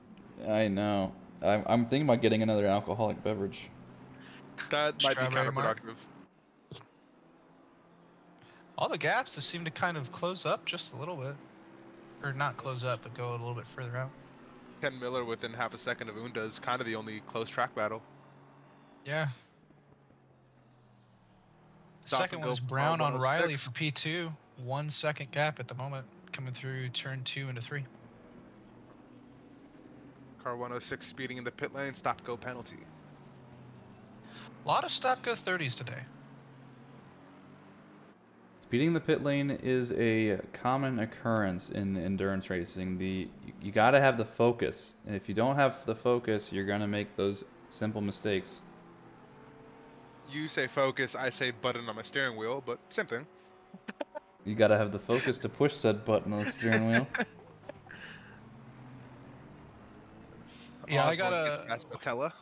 I know. I'm thinking about getting another alcoholic beverage. That might be Strawberry Mark. counterproductive. All the gaps that seem to kind of close up just a little bit. Or not close up, but go a little bit further out. Ken Miller within half a second of Unda is kind of the only close track battle. Yeah. Stop Second and one go is Brown on Riley 106. for P2. 1 second gap at the moment, coming through turn 2 into 3. Car 106 speeding in the pit lane, stop go penalty. A lot of stop go 30s today. Speeding the pit lane is a common occurrence in endurance racing. You got to have the focus, and if you don't have the focus, you're gonna make those simple mistakes. You say focus, I say button on my steering wheel, but same thing. You got to have the focus to push said button on the steering wheel. Yeah, I Osborne got gets past Patella.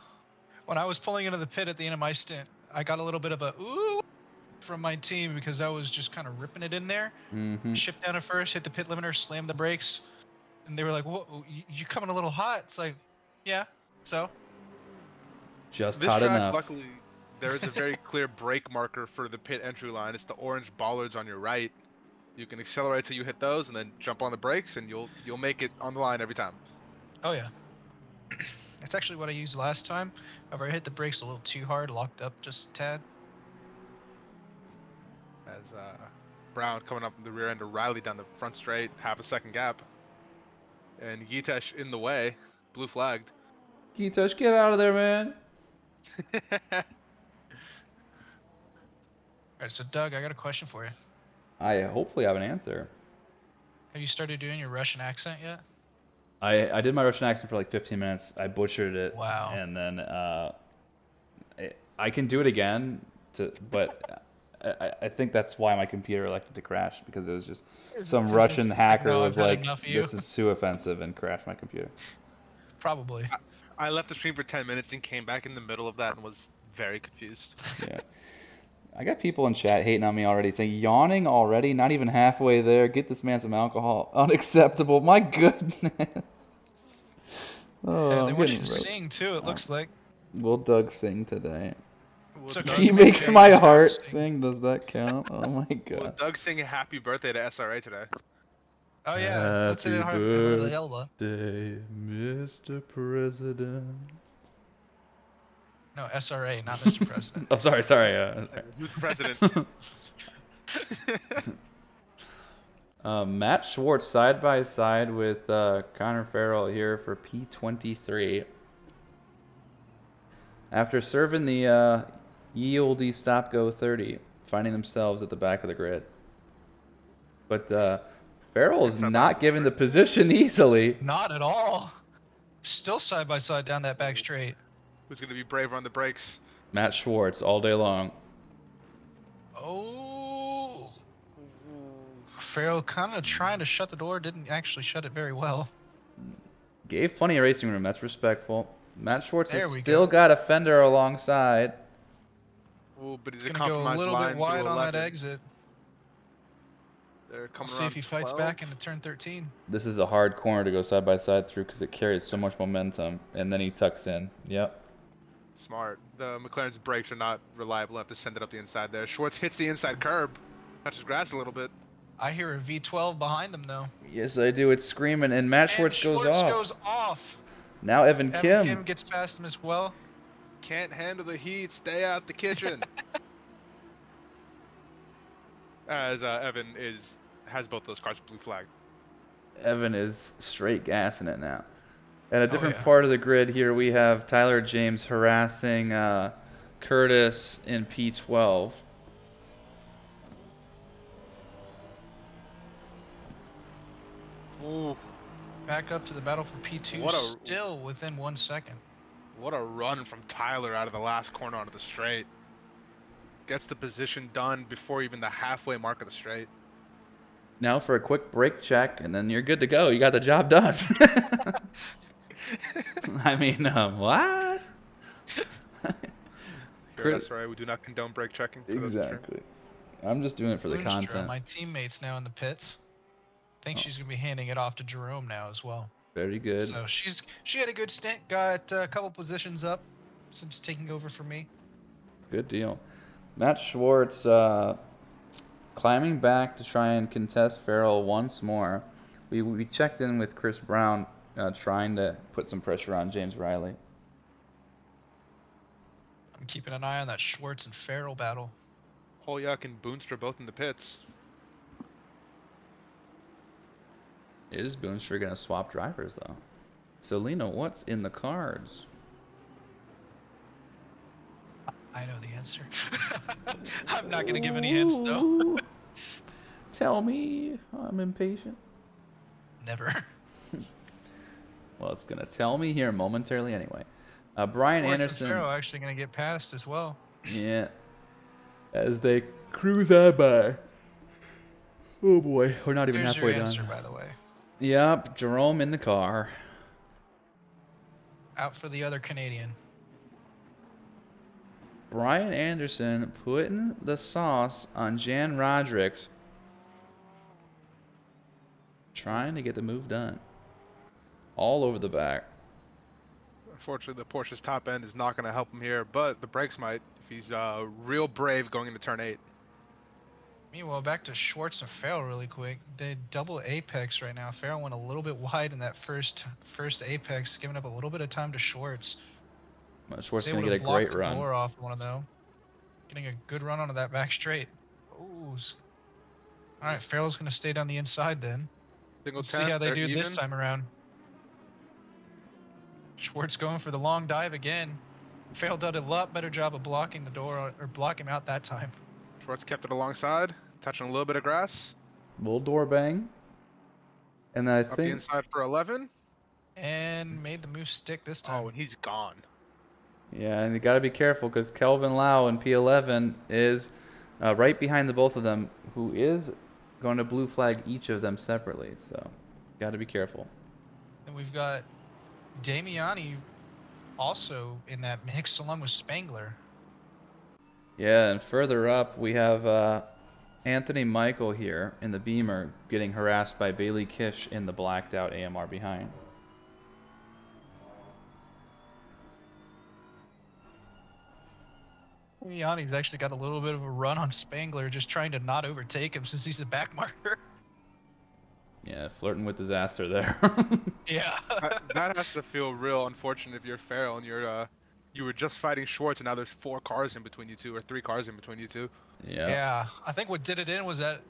When I was pulling into the pit at the end of my stint, I got a little bit of a ooh from my team because I was just kind of ripping it in there. Mm-hmm. Shipped down at first, hit the pit limiter, slammed the brakes, and they were like, "Whoa, you coming a little hot?" It's like, yeah, so. Just This hot track, enough. luckily, there is a very clear brake marker for the pit entry line. It's the orange bollards on your right. You can accelerate till you hit those, and then jump on the brakes, and you'll make it on the line every time. Oh yeah. That's actually what I used last time. However, I hit the brakes a little too hard, locked up just a tad. As Brown coming up in the rear end of Riley down the front straight, half a second gap. And Gitesh in the way, blue flagged. Gitesh, get out of there, man. Alright, so Doug, I got a question for you. I hopefully have an answer. Have you started doing your Russian accent yet? I did my Russian accent for like 15 minutes. I butchered it. Wow. And then I can do it again, but I think that's why my computer elected to crash, because it was just some Russian hacker was like, this is too offensive, and crashed my computer. Probably. I left the stream for 10 minutes and came back in the middle of that and was very confused. Yeah. I got people in chat hating on me already, saying, yawning already? Not even halfway there. Get this man some alcohol. Unacceptable. My goodness. Oh, They I'm want you getting to roasted. sing too, it looks like. Will Doug sing today? So He Doug makes sing, my Doug heart sing. sing. Does that count? Oh my Well, god. Doug singing happy birthday to SRA today. Oh yeah, let's hit it hard. Birthday, Mr. President. No, SRA, not Mr. President. Oh, sorry. Sorry. Who's the president? Matt Schwartz side by side with Connor Farrell here for P23. After serving the ye olde stop go 30, finding themselves at the back of the grid. But Farrell is not given the position easily. Not at all. Still side by side down that back straight. Who's going to be braver on the brakes? Matt Schwartz all day long. Oh. Farrell kind of trying to shut the door, didn't actually shut it very well. Gave plenty of racing room, that's respectful. Matt Schwartz There has we still go. got a fender alongside. Ooh, but he's He's a going to go a compromised little line bit wide through on 11. that exit. They're We'll coming see around if he fights 12. back into turn 13. This is a hard corner to go side by side through because it carries so much momentum. And then he tucks in. Yep. Smart. The McLaren's brakes are not reliable enough to send it up the inside there. Schwartz hits the inside curb. Touches grass a little bit. I hear a V12 behind them though. Yes, I do. It's screaming. And Matt Schwartz goes off. goes off. Now Evan Kim Kim. gets past him as well. Can't handle the heat. Stay out the kitchen. As Evan has both those cars blue flagged. Evan is straight gassing it now. At a different yeah. part of the grid here, we have Tyler James harassing Curtis in P12. Ooh, Back up to the battle for P2, What a- still within 1 second. what a run from Tyler out of the last corner onto the straight. Gets the position done before even the halfway mark of the straight. Now for a quick brake check, and then you're good to go. You got the job done. I mean, what? Here at SRA, we do not condone brake checking. For those in stream. Exactly. I'm just doing it for the Boonstra, content. my teammate's now in the pits. I think Oh. she's gonna be handing it off to Jerome now as well. Very good. So she had a good stint, got a couple positions up since taking over for me. Good deal. Matt Schwartz climbing back to try and contest Farrell once more. We checked in with Chris Brown trying to put some pressure on James Riley. I'm keeping an eye on that Schwartz and Farrell battle. Holyak and Boonstra both in the pits. Is Boonstra going to swap drivers, though? So, Lena, what's in the cards? I know the answer. I'm not going to give any hints, though. Ooh. Tell me. I'm impatient. Never. Well, it's going to tell me here momentarily anyway. Brian Schwartz Anderson. and Farrell actually going to get passed as well. Yeah. As they cruise on by. Oh boy, we're not even Here's halfway your answer, done. by the way. Yep, Jerome in the car. Out for the other Canadian. Brian Anderson putting the sauce on Jan Roderick's. Trying to get the move done. All over the back. Unfortunately, the Porsche's top end is not going to help him here, but the brakes might if he's real brave going into turn 8. Meanwhile, back to Schwartz and Farrell really quick. They double apex right now. Farrell went a little bit wide in that first apex, giving up a little bit of time to Schwartz. Well, Schwartz Was going able to get a block great the run. door off one of them. Getting a good run onto that back straight. Ooh. Alright, Farrell's going to stay down the inside then. Single Let's see tap, how they they're do this even. time around. Schwartz going for the long dive again. Farrell did a lot better job of blocking the door, or blocking him out that time. Schwartz kept it alongside, touching a little bit of grass. Little door bang. And then I Up the think inside for 11. And made the move stick this time. Oh, and he's gone. yeah, and you got to be careful because Kelvin Lau in P11 is right behind the both of them, who is going to blue flag each of them separately. So, got to be careful. And we've got Damiani also in that mix along with Spangler. Yeah, and further up we have Anthony Michael here in the Beamer getting harassed by Bailey Kish in the blacked out AMR behind. Damiani's actually got a little bit of a run on Spangler, just trying to not overtake him since he's a back marker. Yeah, flirting with disaster there. Yeah. That has to feel real unfortunate if you're Farrell and you were just fighting Schwartz and now there's 4 cars in between you two or 3 cars in between you two. Yeah. Yeah. I think what did it in was that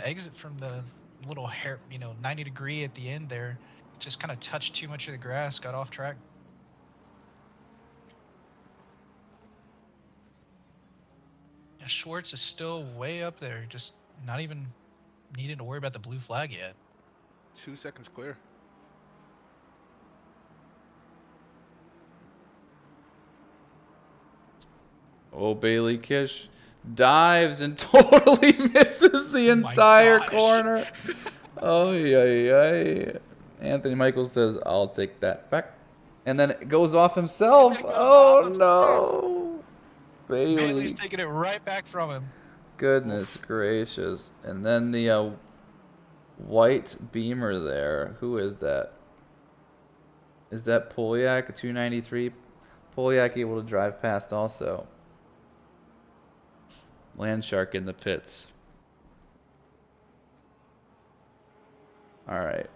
exit from the little hair, 90-degree at the end there. Just kind of touched too much of the grass, got off track. Yeah, Schwartz is still way up there, just not even needing to worry about the blue flag yet. 2 seconds clear. Oh, Bailey Kish dives and totally misses the entire corner. Oh, yeah. Anthony Michaels says, I'll take that back. And then it goes off himself. Oh, no. Bailey's taking it right back from him. Goodness gracious. And then the white Beamer there. Who is that? Is that Polyak, a 293? Polyak able to drive past also. Landshark in the pits. Alright.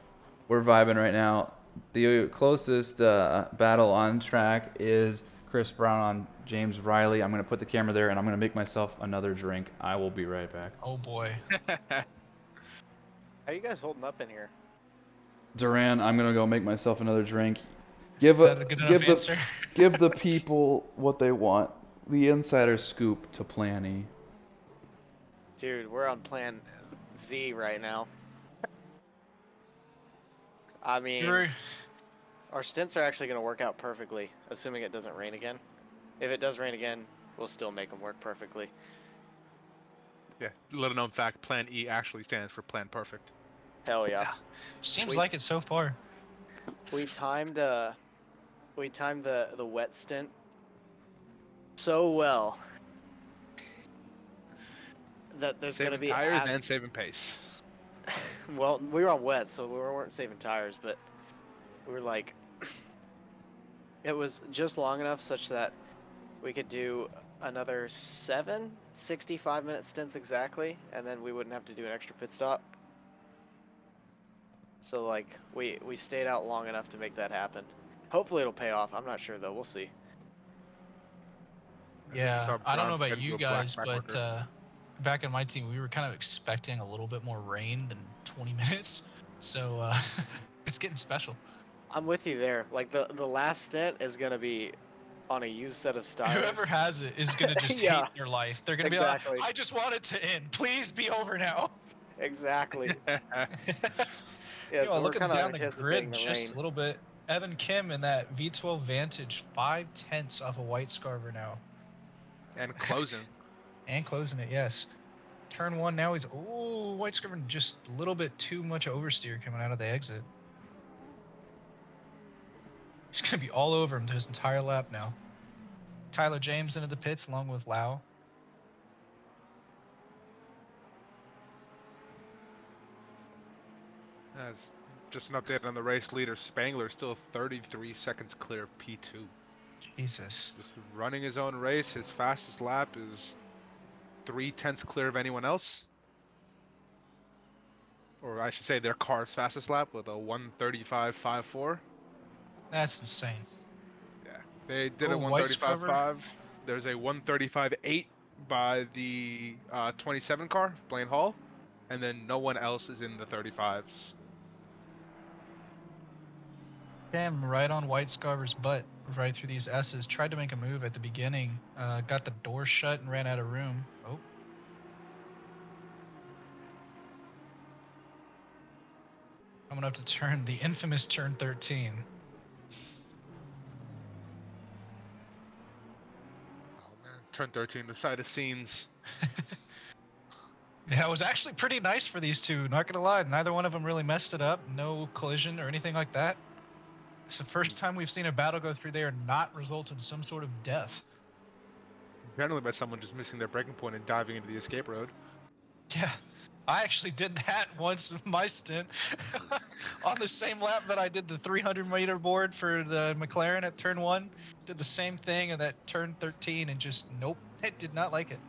We're vibing right now. The closest battle on track is Chris Brown on James Riley. I'm going to put the camera there and I'm going to make myself another drink. I will be right back. Oh boy. How are you guys holding up in here? Duran, I'm going to go make myself another drink. Give the people what they want. The insider scoop to Plan E. Dude, we're on Plan Z right now. I mean, our stints are actually going to work out perfectly, assuming it doesn't rain again. If it does rain again, we'll still make them work perfectly. Yeah, little known fact, Plan E actually stands for Plan Perfect. Hell yeah. Seems like it so far. We timed the wet stint so well that there's going to Saving be tires and saving pace. well, we were on wet, so we weren't saving tires, but we were like, it was just long enough such that we could do another 7 65-minute stints exactly, and then we wouldn't have to do an extra pit stop. So like we stayed out long enough to make that happen. Hopefully it'll pay off. I'm not sure though. We'll see. Yeah, I don't know about you guys, back but marker. back in my team, we were kind of expecting a little bit more rain than 20 minutes. So it's getting special. I'm with you there. Like the last stint is gonna be on a used set of tires. Whoever has it is gonna just Yeah, hate their life. They're gonna exactly. be like, I just want it to end. Please be over now. Exactly. Yeah, You know, so we're looking kind of down the anticipating grid the just rain. a little bit. Evan Kim in that V12 Vantage, 5/10 off a White Scarver now. And closing. And closing it, yes. Turn 1 now, he's, ooh, White Scarver just a little bit too much oversteer coming out of the exit. He's going to be all over him to his entire lap now. Tyler James into the pits along with Lau. As just an update on the race leader, Spangler still 33 seconds clear of P2. Jesus. Just running his own race. His fastest lap is 3/10 clear of anyone else. Or I should say their car's fastest lap with a 1:35.54. That's insane. Yeah, they did a White Scarver. 1:35.5. There's a 1:35.8 by the 27 car, Blaine Hall, and then no one else is in the 35s. Cam right on White Scarver's butt, right through these S's. Tried to make a move at the beginning, got the door shut and ran out of room. Oh. I'm gonna have to turn the infamous turn 13. Oh man, turn 13, the side of scenes. Yeah, it was actually pretty nice for these two, not gonna lie. Neither one of them really messed it up. No collision or anything like that. It's the first time we've seen a battle go through there and not result in some sort of death. Generally by someone just missing their braking point and diving into the escape road. Yeah, I actually did that once in my stint on the same lap that I did the 300-meter board for the McLaren at turn 1. Did the same thing at that turn 13 and just nope, it did not like it.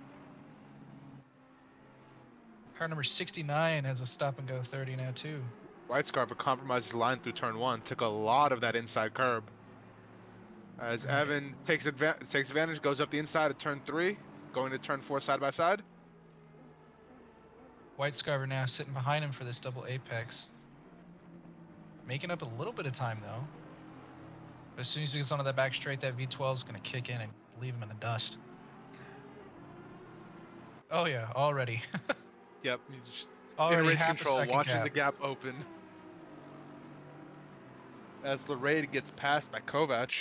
Car number 69 has a stop and go 30 now too. White Scarver compromises the line through turn 1, took a lot of that inside curb. As Evan takes advantage, goes up the inside of turn 3, going to turn 4 side by side. White Scarver now sitting behind him for this double apex. Making up a little bit of time though. But as soon as he gets onto that back straight, that V12 is going to kick in and leave him in the dust. Oh yeah, already. Yep, you just Already in race half a control, second watching gap. the gap open. As Lorraine gets passed by Kovac.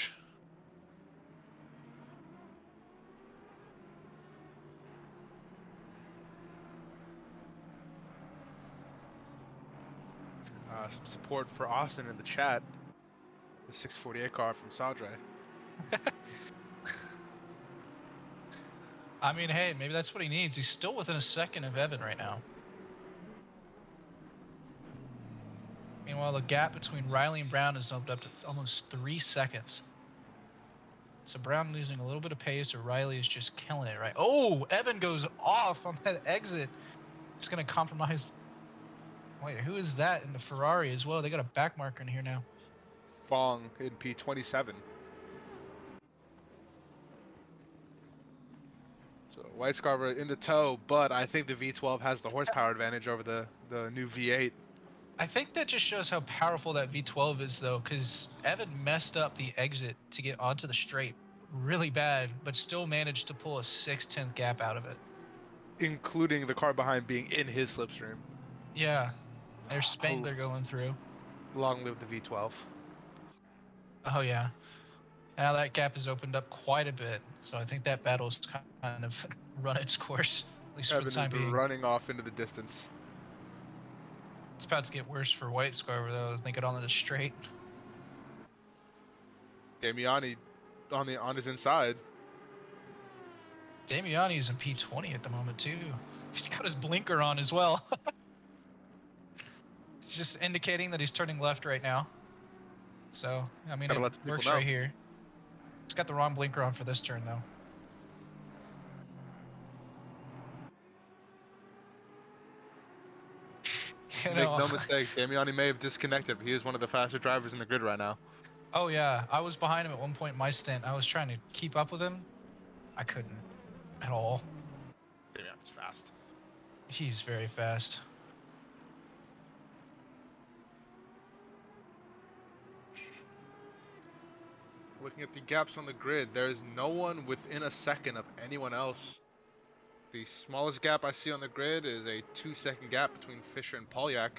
Some support for Austin in the chat. The 648 car from Sadre. I mean, hey, maybe that's what he needs. He's still within a second of Evan right now. Meanwhile, the gap between Riley and Brown has opened up to almost 3 seconds. So Brown losing a little bit of pace, or Riley is just killing it, right? Oh, Evan goes off on that exit. It's going to compromise. Wait, who is that in the Ferrari as well? They got a back marker in here now. Fong in P27. So White Scarver in the tow, but I think the V12 has the horsepower advantage over the new V8. I think that just shows how powerful that V12 is, though, because Evan messed up the exit to get onto the straight really bad, but still managed to pull a 6/10 gap out of it. Including the car behind being in his slipstream. Yeah, there's Spangler going through. Long live the V12. Oh, yeah. Now that gap has opened up quite a bit, so I think that battle's kind of run its course, at least for the time being. Running off into the distance. It's about to get worse for White Scarver, though, as they get onto the straight. Damiani on his inside. Damiani's in P20 at the moment too. He's got his blinker on as well. It's just indicating that he's turning left right now. So, I mean, Gotta it let the people works know. right here. He's got the wrong blinker on for this turn though. You Make know, no mistake, Damiani may have disconnected, but he is one of the faster drivers in the grid right now. oh yeah, I was behind him at one point in my stint. I was trying to keep up with him. I couldn't at all. Damiani's fast. He's very fast. Looking at the gaps on the grid, there is no one within a second of anyone else. The smallest gap I see on the grid is a 2-second gap between Fisher and Polyak.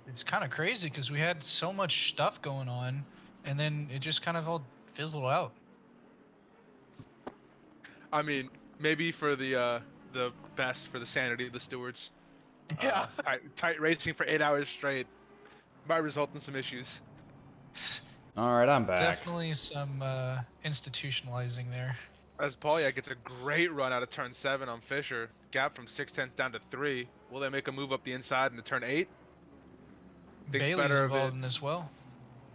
It's kind of crazy because we had so much stuff going on, and then it just kind of all fizzled out. I mean, maybe for the best for the sanity of the stewards. Yeah. Tight racing for 8 hours straight might result in some issues. All right, I'm back. Definitely some institutionalizing there. As Polyak gets a great run out of turn 7 on Fisher. Gap from 6/10 down to 3. Will they make a move up the inside into turn 8? Thinks Bailey's better of involved it. in this well.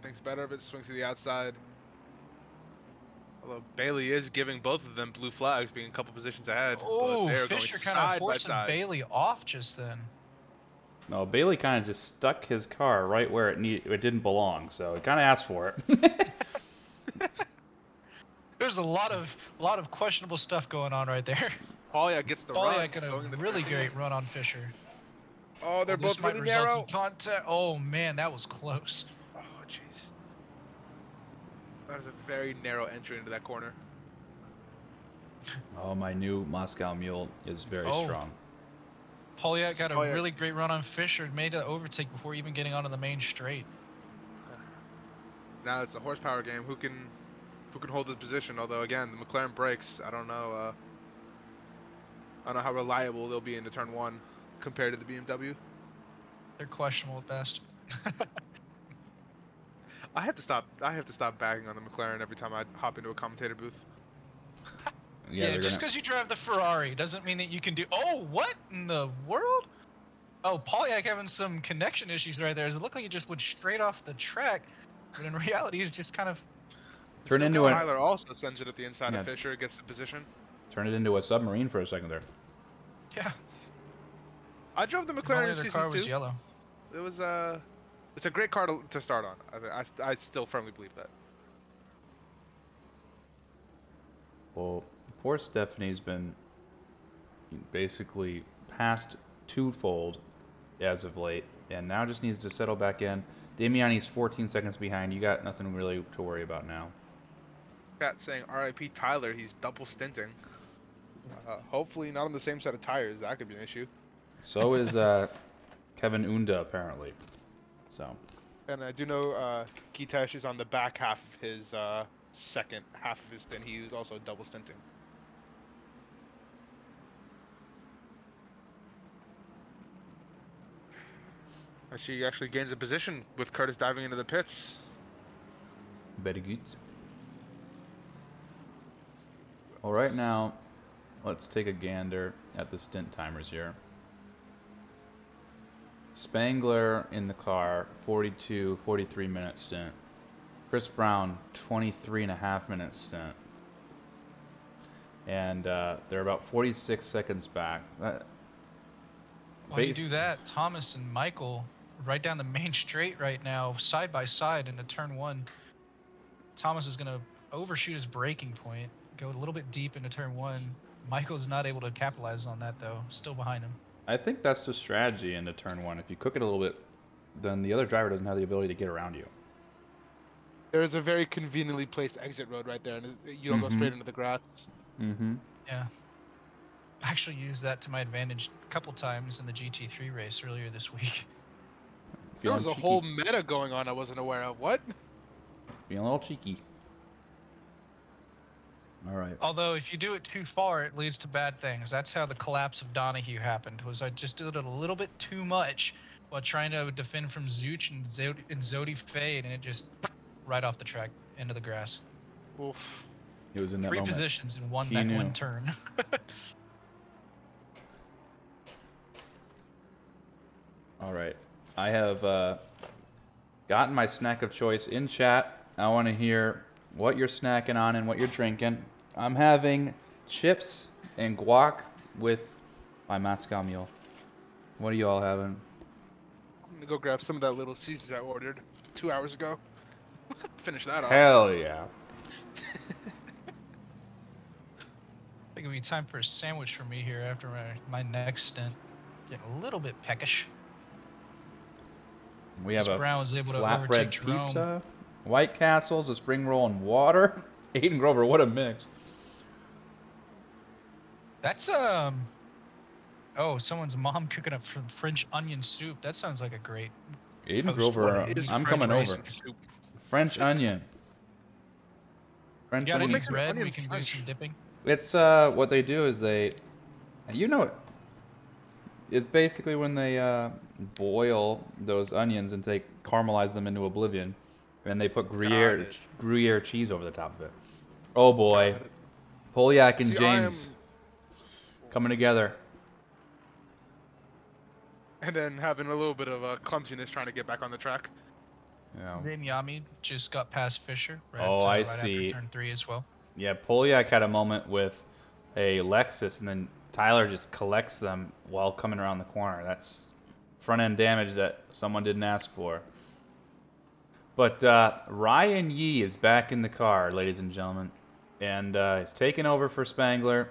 Thinks better of it, swings to the outside. Although Bailey is giving both of them blue flags, being a couple positions ahead. Oh, but they're Fisher going kind of side by forcing side. Bailey off just then. No, Bailey kind of just stuck his car right where it didn't belong, so it kind of asked for it. There's a lot of questionable stuff going on right there. Polyak gets the run. Polyak got a going into really 13. great run on Fisher. Oh, they're This both might really result narrow. in contact. Oh man, that was close. Oh, jeez. That was a very narrow entry into that corner. Oh, my new Moscow Mule is very Oh. strong. Polyak got a Polyak. really great run on Fisher, made an overtake before even getting onto the main straight. Now it's a horsepower game. Who can hold the position? Although again, the McLaren brakes, I don't know how reliable they'll be into turn 1 compared to the BMW. They're questionable at best. I have to stop bagging on the McLaren every time I hop into a commentator booth. Yeah, just because you drive the Ferrari doesn't mean that you can do. Oh, what in the world? Oh, Polyak having some connection issues right there. It looked like he just went straight off the track, but in reality, he's just kind of Turn into a Tyler also sends it at the inside Yeah. of Fisher, gets the position. turn it into a submarine for a second there. yeah. I drove the The McLaren only in other car season was 2. yellow. It was it's a great car to start on. I still firmly believe that. Well, poor Stephanie's been basically past twofold as of late, and now just needs to settle back in. Damiani's 14 seconds behind. You got nothing really to worry about now. Cat saying RIP Tyler, he's double stinting. Hopefully not on the same set of tires. That could be an issue. So is Kevin Unda, apparently. So. And I do know Kitesh is on the back half of his second half of his stint. He was also double stinting. I see he actually gains a position with Curtis diving into the pits. Very good. Well, right now, let's take a gander at the stint timers here. Spangler in the car, 43 minute stint. Chris Brown, 23.5 minute stint. And they're about 46 seconds back. While you do that, Thomas and Michael right down the main straight right now, side by side into turn 1. Thomas is going to overshoot his braking point, go a little bit deep into turn 1. Michael's not able to capitalize on that though, still behind him. I think that's the strategy into turn 1. If you cook it a little bit, then the other driver doesn't have the ability to get around you. There is a very conveniently placed exit road right there, and you don't go straight into the grass. Mm-hmm. Yeah. I actually used that to my advantage a couple times in the GT3 race earlier this week. There was a whole meta going on I wasn't aware of. What? Feeling a little cheeky. All right. Although if you do it too far, it leads to bad things. That's how the collapse of Donahue happened. Was I just did it a little bit too much while trying to defend from Zooch and Zodi fade, and it just right off the track into the grass. Oof. He was in that 3 moment. positions in one He that knew. one turn. All right. I have gotten my snack of choice in chat. I want to hear what you're snacking on and what you're drinking. I'm having chips and guac with my Moscow Mule. What are you all having? I'm gonna go grab some of that Little Caesars I ordered 2 hours ago. Finish that off. Hell yeah. I think it'll be time for a sandwich for me here after my next stint. Getting a little bit peckish. We have Chris a Brown was able to overtake flatbread Jerome. pizza, White Castles, a spring roll, and water. Aiden Grover, what a mix. That's oh, someone's mom cooking up French onion soup. That sounds like a great Aiden post Grover, It is I'm French coming over. onion soup. French onion. You French got any onion. makes an bread onion we can do French? some dipping? It's what they do is it's basically when they boil those onions and they caramelize them into oblivion, and they put Got it. Gruyere cheese over the top of it. Oh boy, Got it. Polyak and See, James coming together. And then having a little bit of clumsiness trying to get back on the track. Yeah. Then Yami just got past Fisher Oh, I right see. after turn 3 as well. Yeah, Polyak had a moment with a Lexus, and then Tyler just collects them while coming around the corner. That's front end damage that someone didn't ask for. But Ryan Yee is back in the car, ladies and gentlemen, and he's taken over for Spangler.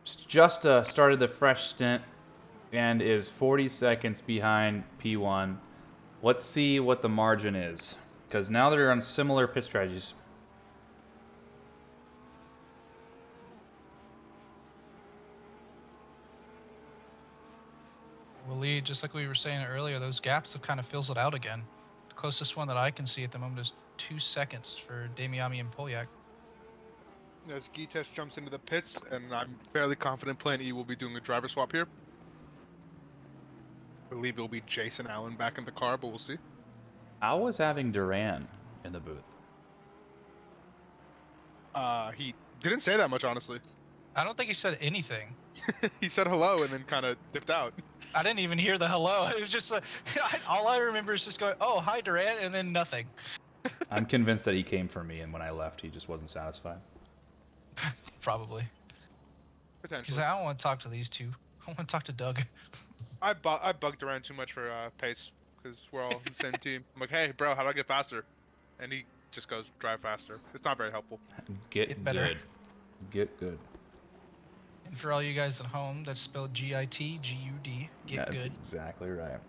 Just started the fresh stint and is 40 seconds behind P1. Let's see what the margin is, because now they're on similar pit strategies. Well, Lee, just like we were saying earlier, those gaps have kind of fizzled out again. The closest one that I can see at the moment is 2 seconds for Damiani and Polyak. As Gites jumps into the pits, and I'm fairly confident Plan E will be doing a driver swap here. I believe it'll be Jason Allen back in the car, but we'll see. I was having Duran in the booth. He didn't say that much, honestly. I don't think he said anything. He said hello and then kind of dipped out. I didn't even hear the hello. It was just like, all I remember is just going, oh, hi, Durant, and then nothing. I'm convinced that he came for me, and when I left, he just wasn't satisfied. Probably. Because Potentially. I don't want to talk to these two. I want to talk to Doug. I bugged around too much for pace, because we're all the same team. I'm like, hey, bro, how do I get faster? And he just goes, drive faster. It's not very helpful. Get better. good. Get good. And for all you guys at home, that's spelled G-I-T-G-U-D. Get That's good. exactly right.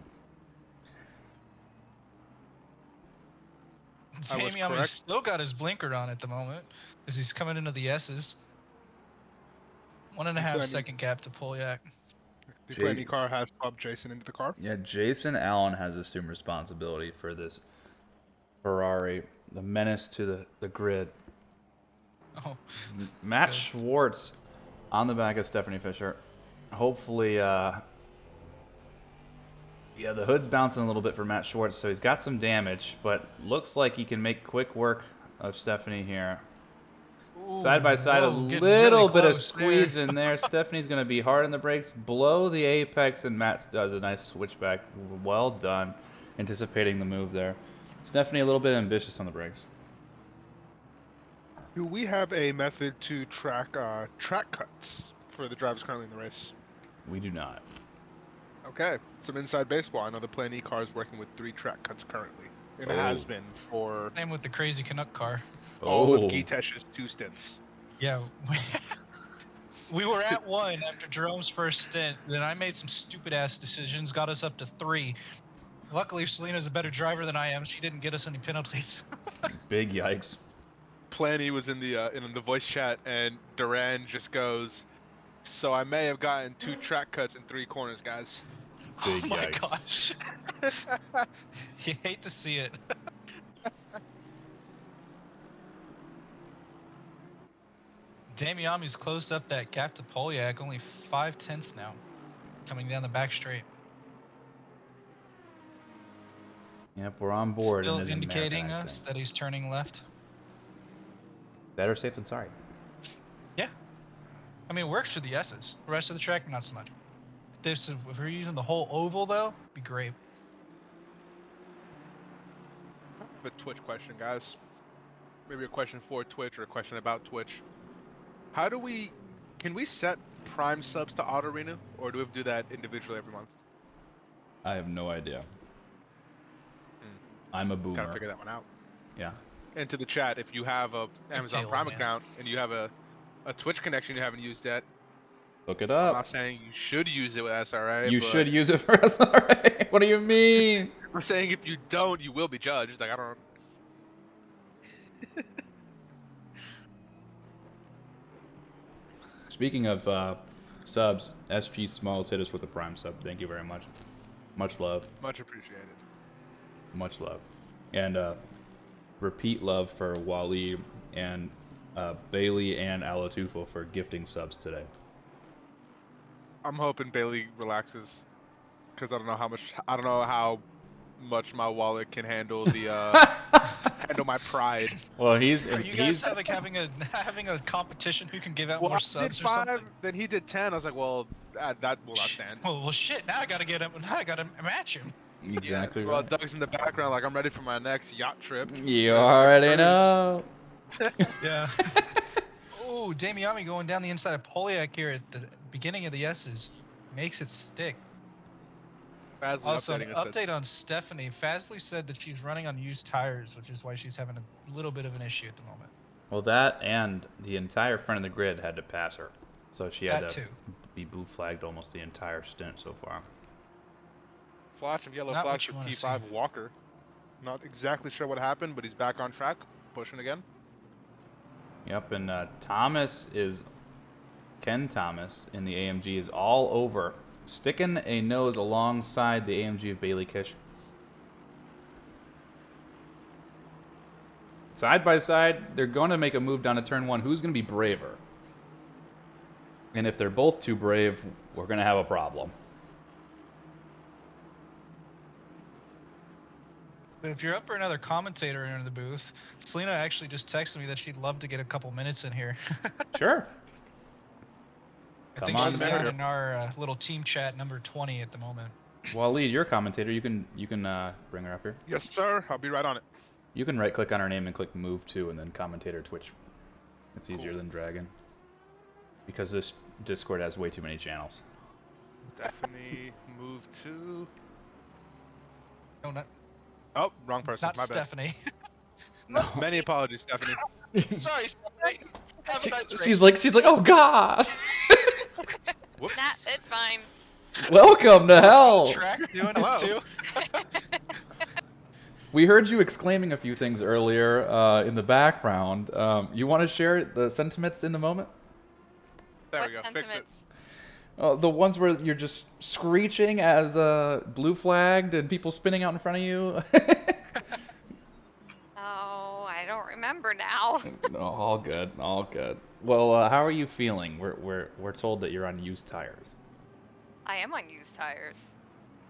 I was Damiani's correct. still got his blinker on at the moment, as he's coming into the S's. 1.5 Plenty. second gap to Polyak. The Plan E car has popped Jason into the car. Yeah, Jason Allen has assumed responsibility for this Ferrari, the menace to the grid. Oh, Matt good. Schwartz on the back of Stephanie Fisher. Hopefully, yeah, the hood's bouncing a little bit for Matt Schwartz, so he's got some damage, but looks like he can make quick work of Stephanie here. Ooh, Side by side, whoa, a getting little really bit of close squeeze there. in there. Stephanie's going to be hard on the brakes, blow the apex, and Matt does a nice switchback. Well done, anticipating the move there. Stephanie a little bit ambitious on the brakes. Do we have a method to track track cuts for the drivers currently in the race? We do not. Okay, some inside baseball. I know the Plan E car is working with 3 track cuts currently. And it has been for Same with the crazy Canuck car. all of Oh. Gitesh's 2 stints. Yeah. We were at 1 after Jerome's first stint. Then I made some stupid ass decisions, got us up to 3. Luckily, Selena's a better driver than I am. She didn't get us any penalties. Big yikes. Plan E was in the voice chat, and Duran just goes, "So I may have gotten 2 track cuts in 3 corners, guys." Big Oh my yikes. gosh. You hate to see it. Damiami's closed up that gap to Polyak, only 5/10 now, coming down the back straight. Yep, we're on board. Still in this indicating Americanized us thing. that he's turning left. Better safe than sorry. Yeah. I mean, it works for the S's. The rest of the track, not so much. If we're using the whole oval, though, it'd be great. I have a Twitch question, guys. Maybe a question for Twitch or a question about Twitch. Can we set Prime subs to auto renew, or do we have to do that individually every month? I have no idea. I'm a boomer. Gotta figure that one out. Yeah. And to the chat, if you have a Amazon old Prime man. account and you have a Twitch connection you haven't used yet, Look it I'm up. not saying you should use it with SRA. You but should use it for SRA. What do you mean? I'm saying if you don't, you will be judged. Like, I don't. Speaking of subs, SG Smalls hit us with a Prime sub. Thank you very much. Much love. Much appreciated. Much love. And repeat love for Wally and Bailey and Alatufo for gifting subs today. I'm hoping Bailey relaxes, because I don't know how much my wallet can handle the handle my pride. Well, Are you guys having a competition who can give out Well, more I did subs or 5, something? then he did 10. I was like, well, that will not stand. Well, shit. Now I gotta get him. Now I gotta match him. Exactly Well, right. Doug's in the background, like, I'm ready for my next yacht trip. You already know. Yeah. Oh, Damiami going down the inside of Poliak here at the beginning of the S's. Makes it stick. Fazley Also, an updating it said- update on Stephanie. Fazley said that she's running on used tires, which is why she's having a little bit of an issue at the moment. Well, that and the entire front of the grid had to pass her. So she had That to too. be blue flagged almost the entire stint so far. Flash of yellow Not flag what for you wanna P5 see. Walker. Not exactly sure what happened, but he's back on track, pushing again. Yep, and Ken Thomas in the AMG is all over, sticking a nose alongside the AMG of Bailey Kish. Side by side, they're going to make a move down to turn 1. Who's going to be braver? And if they're both too brave, we're going to have a problem. But if you're up for another commentator in the booth, Selena actually just texted me that she'd love to get a couple minutes in here. Sure. I Come think on she's down. down in our little team chat number 20 at the moment. Waleed, you're a commentator. You can bring her up here. Yes, sir. I'll be right on it. You can right click on her name and click move to and then commentator Twitch. It's easier than dragging. Because this Discord has way too many channels. Stephanie, move to. No, not Oh, wrong person. not My bad. Stephanie. No. Many apologies, Stephanie. Sorry, Stephanie. Have a nice race. She's like, oh god! Whoops. Nah, it's fine. Welcome to hell! Track doing Hello. it too. We heard you exclaiming a few things earlier in the background. You want to share the sentiments in the moment? There What we go. Fix it. sentiments? The ones where you're just screeching as blue flagged and people spinning out in front of you. Oh, I don't remember now. No, all good, all good. Well, how are you feeling? We're told that you're on used tires. I am on used tires.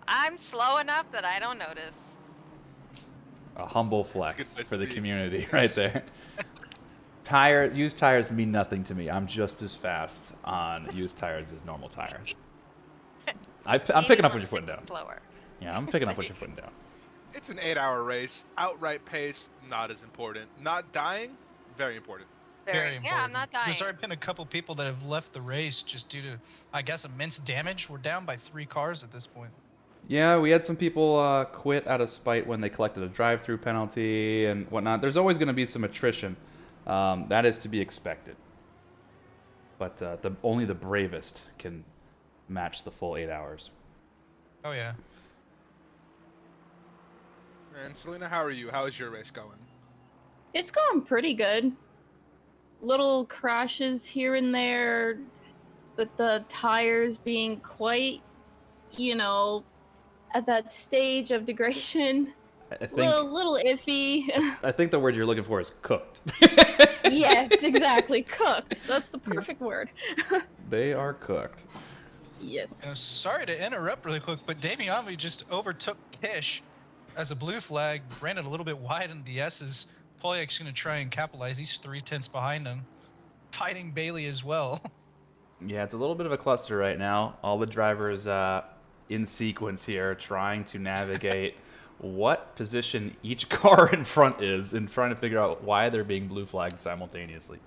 I'm slow enough that I don't notice. A humble good flex place for to the be. community, right there. Used tires mean nothing to me. I'm just as fast on used tires as normal tires. I'm picking up what you're putting down. Slower. Yeah, I'm picking up what you're putting down. It's an 8-hour race. Outright pace, not as important. Not dying, very important. Very Yeah, I'm not dying. There's already been a couple people that have left the race just due to, I guess, immense damage. We're down by 3 cars at this point. Yeah, we had some people quit out of spite when they collected a drive-through penalty and whatnot. There's always going to be some attrition. That is to be expected. But only the bravest can match the full 8 hours. Oh yeah. And Selena, how are you? How is your race going? It's going pretty good. Little crashes here and there, with the tires being quite, at that stage of degradation. I think Little iffy. I think the word you're looking for is cooked. Yes, exactly. Cooked. That's the perfect word. They are cooked. Yes. Sorry to interrupt really quick, but Damiami just overtook Kish as a blue flag, ran it a little bit wide in the S's, Polyak's going to try and capitalize. He's 3/10 behind him, fighting Bailey as well. Yeah, it's a little bit of a cluster right now. All the drivers in sequence here trying to navigate what position each car in front is and trying to figure out why they're being blue flagged simultaneously.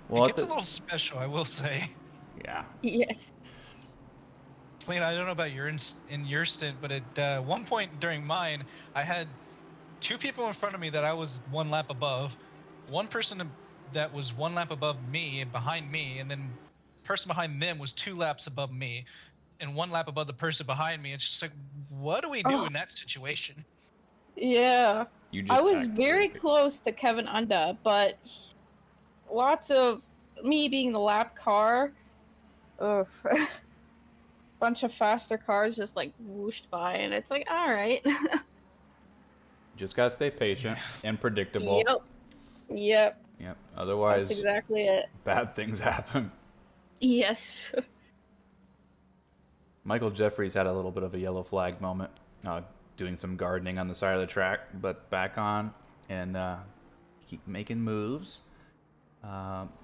Well, It gets a little special, I will say. Yeah. Yes. Lena, I don't know about your in your stint, but at one point during mine, I had 2 people in front of me that I was 1 lap above, 1 person that was 1 lap above me and behind me, and then the person behind them was 2 laps above me, and 1 lap above the person behind me. It's just like, what do we do in that situation? Yeah. You just I was very close to Kevin Unda, but lots of me being the lap car, bunch of faster cars just like whooshed by, and it's like, all right. Just gotta stay patient and predictable. Yep. Otherwise, That's exactly it. bad things happen. Yes. Michael Jeffries had a little bit of a yellow flag moment, doing some gardening on the side of the track, but back on and keep making moves.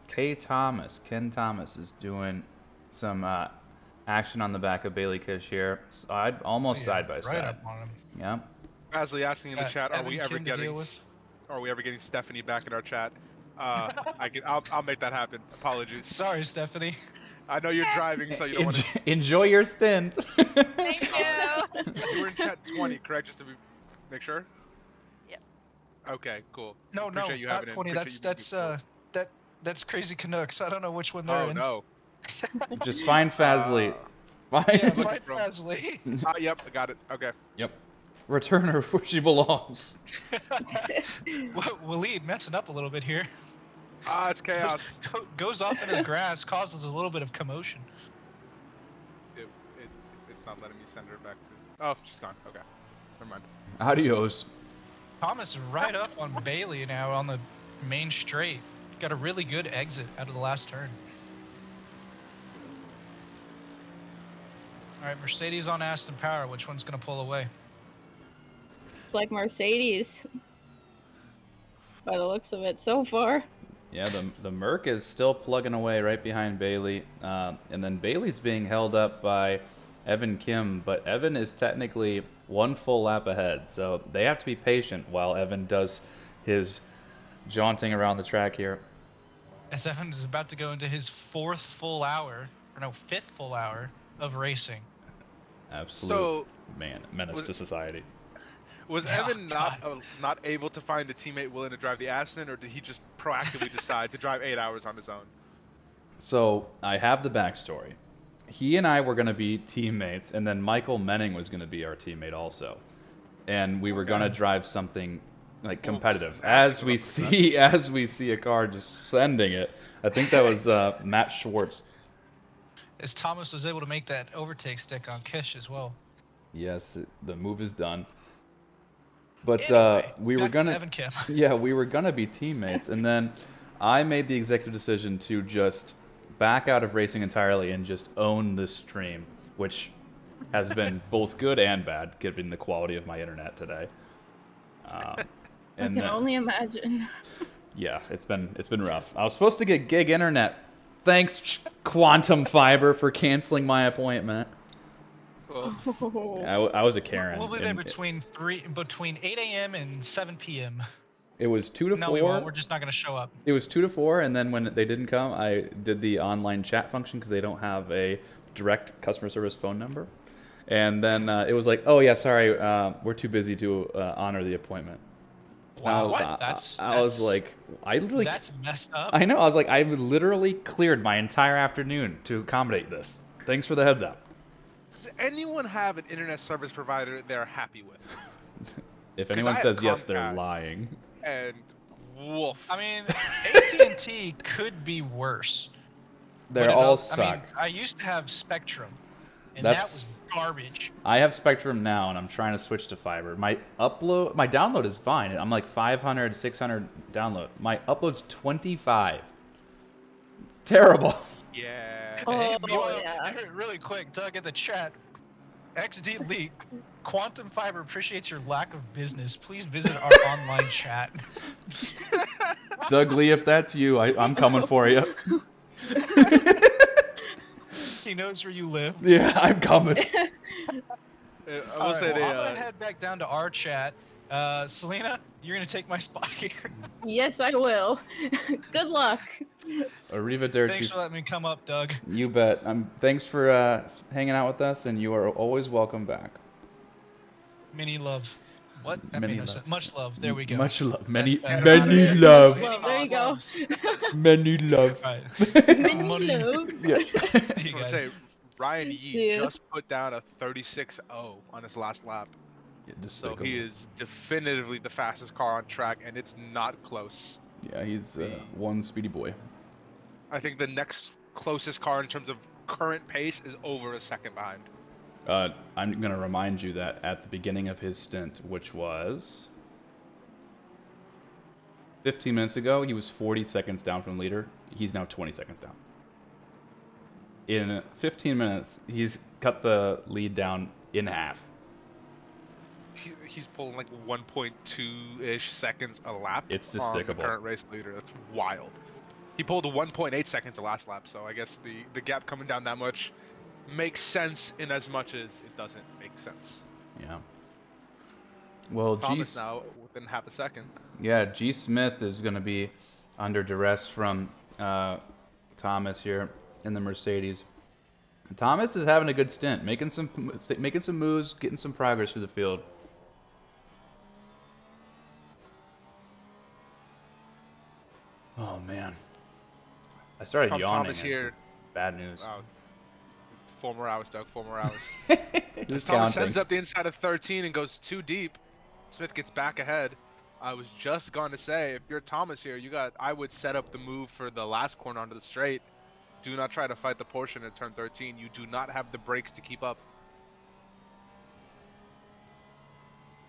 Ken Thomas is doing some action on the back of Bailey Kish here, almost side by side. Right up on him. Yeah. Basley asking in the chat, are Evan we ever Kim to deal getting Stephanie back in our chat? I'll make that happen. Apologies. Sorry, Stephanie. I know you're driving, so you don't want to. Enjoy your stint. Thank you. You were in chat 20, correct? Just to make sure. Yep. Okay, cool. No, Appreciate you not having it. 20. Appreciate That's Crazy Canucks. I don't know which one they're in. Oh no. Just find Fazli. Yeah, find Fazli. Yep, I got it. Okay. Yep. Return her where she belongs. Waleed messing up a little bit here. It's chaos. Goes off into the grass, causes a little bit of commotion. It's not letting me send her back to. Oh, she's gone. Okay. Never mind. Adios. Thomas is right up on Bailey now on the main straight. Got a really good exit out of the last turn. All right, Mercedes on Aston Power. Which one's going to pull away? It's like Mercedes. By the looks of it so far. Yeah, the Merc is still plugging away right behind Bailey. And then Bailey's being held up by Evan Kim, but Evan is technically 1 full lap ahead. So they have to be patient while Evan does his jaunting around the track here. As Evan is about to go into his 5th full hour of racing. Absolute menace to society. Was Evan not able to find a teammate willing to drive the Aston, or did he just proactively decide to drive 8 hours on his own? So I have the backstory. He and I were going to be teammates, and then Michael Menning was going to be our teammate also, and we were going to drive something like competitive. As we see a car just sending it. I think that was Matt Schwartz. As Thomas was able to make that overtake stick on Kish as well. Yes, the move is done. But Anyway, we were back to gonna, Evan Kim. yeah, we were gonna be teammates, and then I made the executive decision to just back out of racing entirely and just own this stream, which has been both good and bad given the quality of my internet today. I can only imagine. Yeah, it's been rough. I was supposed to get gig internet. Thanks, Quantum Fiber, for canceling my appointment. I was a Karen. We'll be there between 8 a.m. and 7 p.m. It was 2 to 4. No, we won't. We're just not going to show up. It was 2 to 4, and then when they didn't come, I did the online chat function because they don't have a direct customer service phone number. And then it was like, oh yeah, sorry, we're too busy to honor the appointment. Wow, I was like, I literally. That's messed up. I know. I was like, I literally cleared my entire afternoon to accommodate this. Thanks for the heads up. Does anyone have an internet service provider they're happy with? If anyone says yes, they're lying. And woof. I mean, AT&T could be worse. They all suck. I mean, I used to have Spectrum, and that was garbage. I have Spectrum now, and I'm trying to switch to fiber. My download is fine. I'm like 500, 600 download. My upload's 25. It's terrible. Yeah. Hey, meanwhile, really quick, Doug in the chat, XD League Quantum Fiber appreciates your lack of business. Please visit our online chat. Doug Lee, if that's you, I'm coming for you. He knows where you live. Yeah, I'm coming. I will Alright, say well, I'm gonna head back down to our chat. Selena, you're gonna take my spot here. Yes, I will. Good luck. Arrivederci. Thanks for letting me come up, Doug. You bet. Thanks for hanging out with us, and you are always welcome back. Many love. What? That Many made no love. sense. Much love. There we go. Much love. That's Many better. many Much love. love. There you go. Many love. Alright. Many Money. love. Yeah. See you I was guys. say, Ryan See Yee ya. just put down a 36-0 on his last lap. Yeah, So despicable. he is definitively the fastest car on track, and it's not close. Yeah, he's one speedy boy. I think the next closest car in terms of current pace is over a second behind. I'm going to remind you that at the beginning of his stint, which was 15 minutes ago, he was 40 seconds down from the leader. He's now 20 seconds down. In 15 minutes, he's cut the lead down in half. He's pulling like 1.2-ish seconds a lap. It's On despicable. the current race leader. That's wild. He pulled 1.8 seconds the last lap, so I guess the gap coming down that much makes sense in as much as it doesn't make sense. Yeah. Well, Thomas now within half a second. Yeah, G. Smith is going to be under duress from Thomas here in the Mercedes. Thomas is having a good stint, making some moves, getting some progress through the field. Oh man, I started From yawning. Thomas here. Bad news. Wow. 4 more hours, Doug. 4 more hours. Just Thomas counting. sends up the inside of 13 and goes too deep. Smith gets back ahead. I was just going to say, if you're Thomas here, I would set up the move for the last corner onto the straight. Do not try to fight the portion at turn 13. You do not have the brakes to keep up.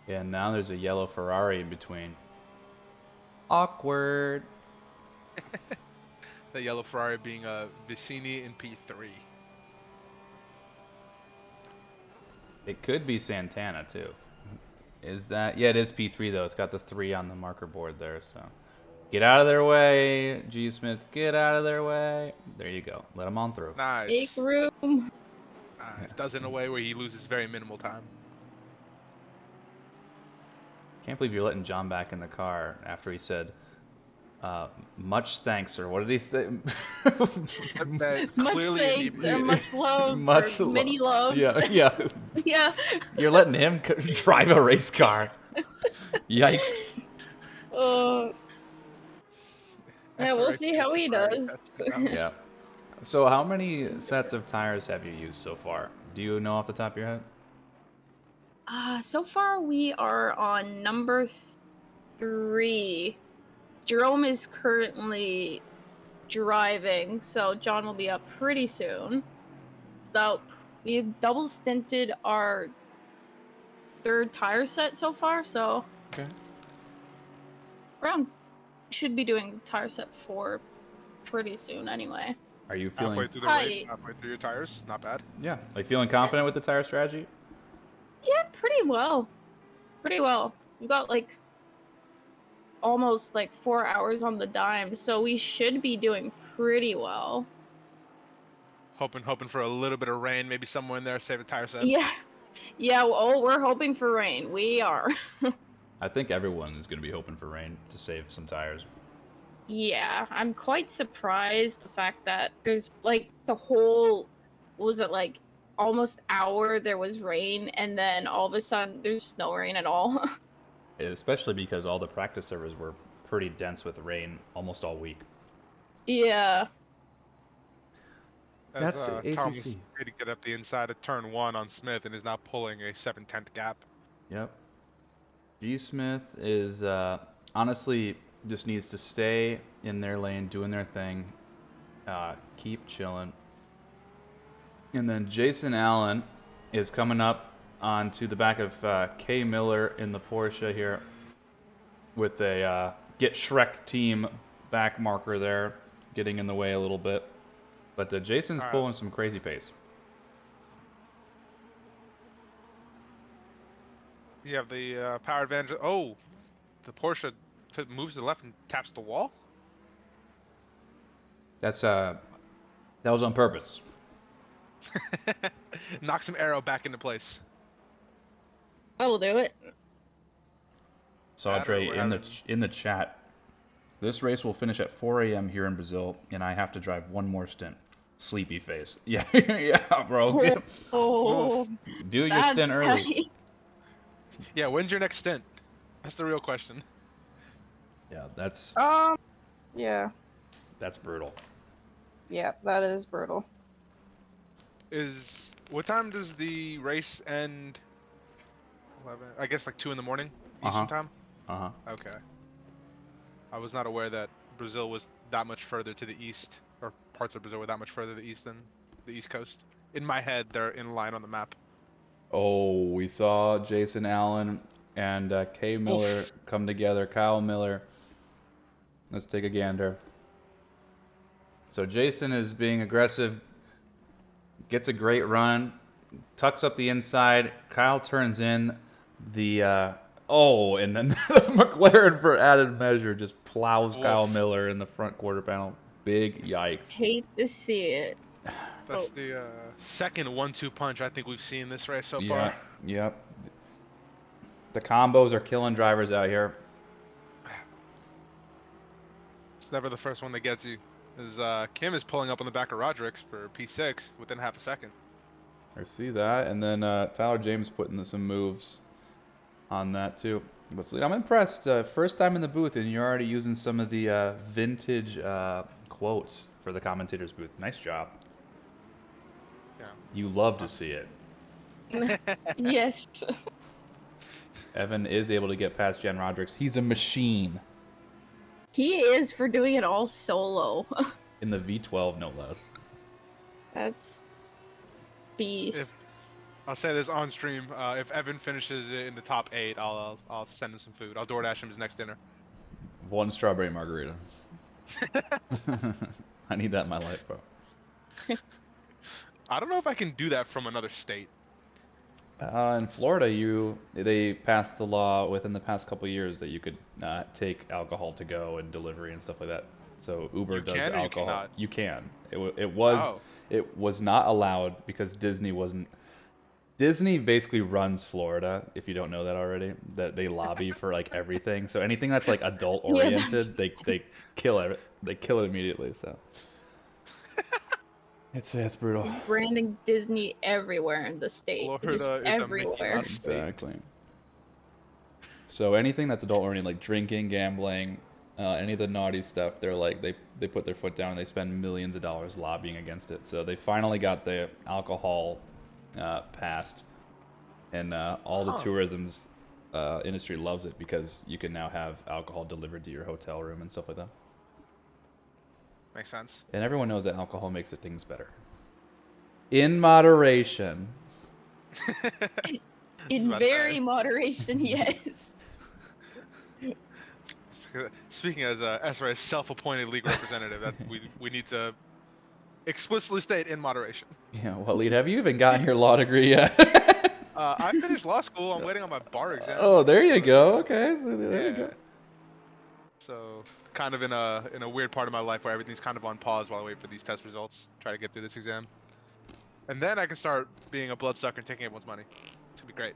Yeah, now there's a yellow Ferrari in between. Awkward. The yellow Ferrari being Vicini in P3. It could be Santana too. Is that? Yeah, it is P3 though. It's got the 3 on the marker board there. So get out of their way, G. Smith. Get out of their way. There you go. Let him on through. Nice. Make room. Nice. Does it in a way where he loses very minimal time. Can't believe you're letting John back in the car after he said, much thanks, or what did he say? Much thanks and much love. Much or many love. Yeah, yeah. Yeah. You're letting him drive a race car. Yikes. Yeah, we'll SRA see how he does. testing out. Yeah. So how many sets of tires have you used so far? Do you know off the top of your head? So far we are on number 3. Jerome is currently driving, so John will be up pretty soon. So we've double stinted our 3rd tire set so far, so Okay. should be doing tire set 4 pretty soon anyway. Are you feeling? Halfway through the race, halfway through your tires. Not bad. Yeah. Are you feeling confident with the tire strategy? Yeah, pretty well. Pretty well. We've got like almost like 4 hours on the dime, so we should be doing pretty well. Hoping for a little bit of rain, maybe somewhere in there, save a tire set. Yeah. Yeah, oh, we're hoping for rain. We are. I think everyone is going to be hoping for rain to save some tires. Yeah, I'm quite surprised the fact that there's like the whole, what was it, like almost hour there was rain, and then all of a sudden there's no rain at all. Especially because all the practice servers were pretty dense with rain almost all week. Yeah. That's Thomas ACC. tried to get up the inside of turn 1 on Smith and is now pulling a 7/10 gap. Yep. G. Smith is honestly just needs to stay in their lane, doing their thing, keep chilling. And then Jason Allen is coming up onto the back of Kay Miller in the Porsche here with a Get Shrek team back marker there, getting in the way a little bit. But Jason's pulling some crazy pace. You have the power advantage. Oh, the Porsche moves to the left and taps the wall. That's that was on purpose. Knocks some arrow back into place. That'll do it. Sadre in the chat. This race will finish at 4 a.m. here in Brazil, and I have to drive one more stint. Sleepy face. Yeah, yeah, bro. Oh, Do your stint early. tight. Yeah, when's your next stint? That's the real question. Yeah, that's Yeah. That's brutal. Yeah, that is brutal. What time does the race end? 11. I guess like 2 in the morning Eastern time. Okay. I was not aware that Brazil was that much further to the east, or parts of Brazil were that much further to the east than the East Coast. In my head, they're in line on the map. Oh, we saw Jason Allen and Kay Miller come together. Kyle Miller. Let's take a gander. So Jason is being aggressive, gets a great run, tucks up the inside. Kyle turns in the and then McLaren for added measure just plows Kyle Miller in the front quarter panel. Big yikes. Hate to see it. That's the second 1-2 punch I think we've seen this race so far. Yep. The combos are killing drivers out here. It's never the first one that gets you. As Kim is pulling up on the back of Roderick's for P6 within half a second. I see that, and then Tyler James putting some moves on that too. But I'm impressed. First time in the booth, and you're already using some of the vintage quotes for the commentators booth. Nice job. Yeah. You love to see it. Yes. Evan is able to get past Jen Rodricks. He's a machine. He is for doing it all solo. In the V12, no less. That's beast. I'll say this on stream. If Evan finishes it in the top 8, I'll send him some food. I'll DoorDash him his next dinner. 1 strawberry margarita. I need that in my life, bro. I don't know if I can do that from another state. In Florida, they passed the law within the past couple of years that you could take alcohol to go and delivery and stuff like that. So Uber does alcohol. You can. It was not allowed because Disney wasn't. Disney basically runs Florida. If you don't know that already, that they lobby for like everything. So anything that's like adult oriented, they kill it. They kill it immediately. So. It's brutal. Branding Disney everywhere in the state. Florida Just is everywhere. Exactly. So anything that's adult oriented, like drinking, gambling, any of the naughty stuff, they're like they put their foot down and they spend millions of dollars lobbying against it. So they finally got the alcohol passed, and all the tourism's industry loves it because you can now have alcohol delivered to your hotel room and stuff like that. Makes sense. And everyone knows that alcohol makes things better. In moderation. In very moderation, yes. Speaking as SRA's self-appointed league representative, that we need to explicitly state in moderation. Yeah, well, Lead, have you even gotten your law degree yet? I finished law school. I'm waiting on my bar exam. Oh, there you go. Okay, there you go. So kind of in a weird part of my life where everything's kind of on pause while I wait for these test results. Try to get through this exam, and then I can start being a bloodsucker and taking everyone's money. It's gonna be great.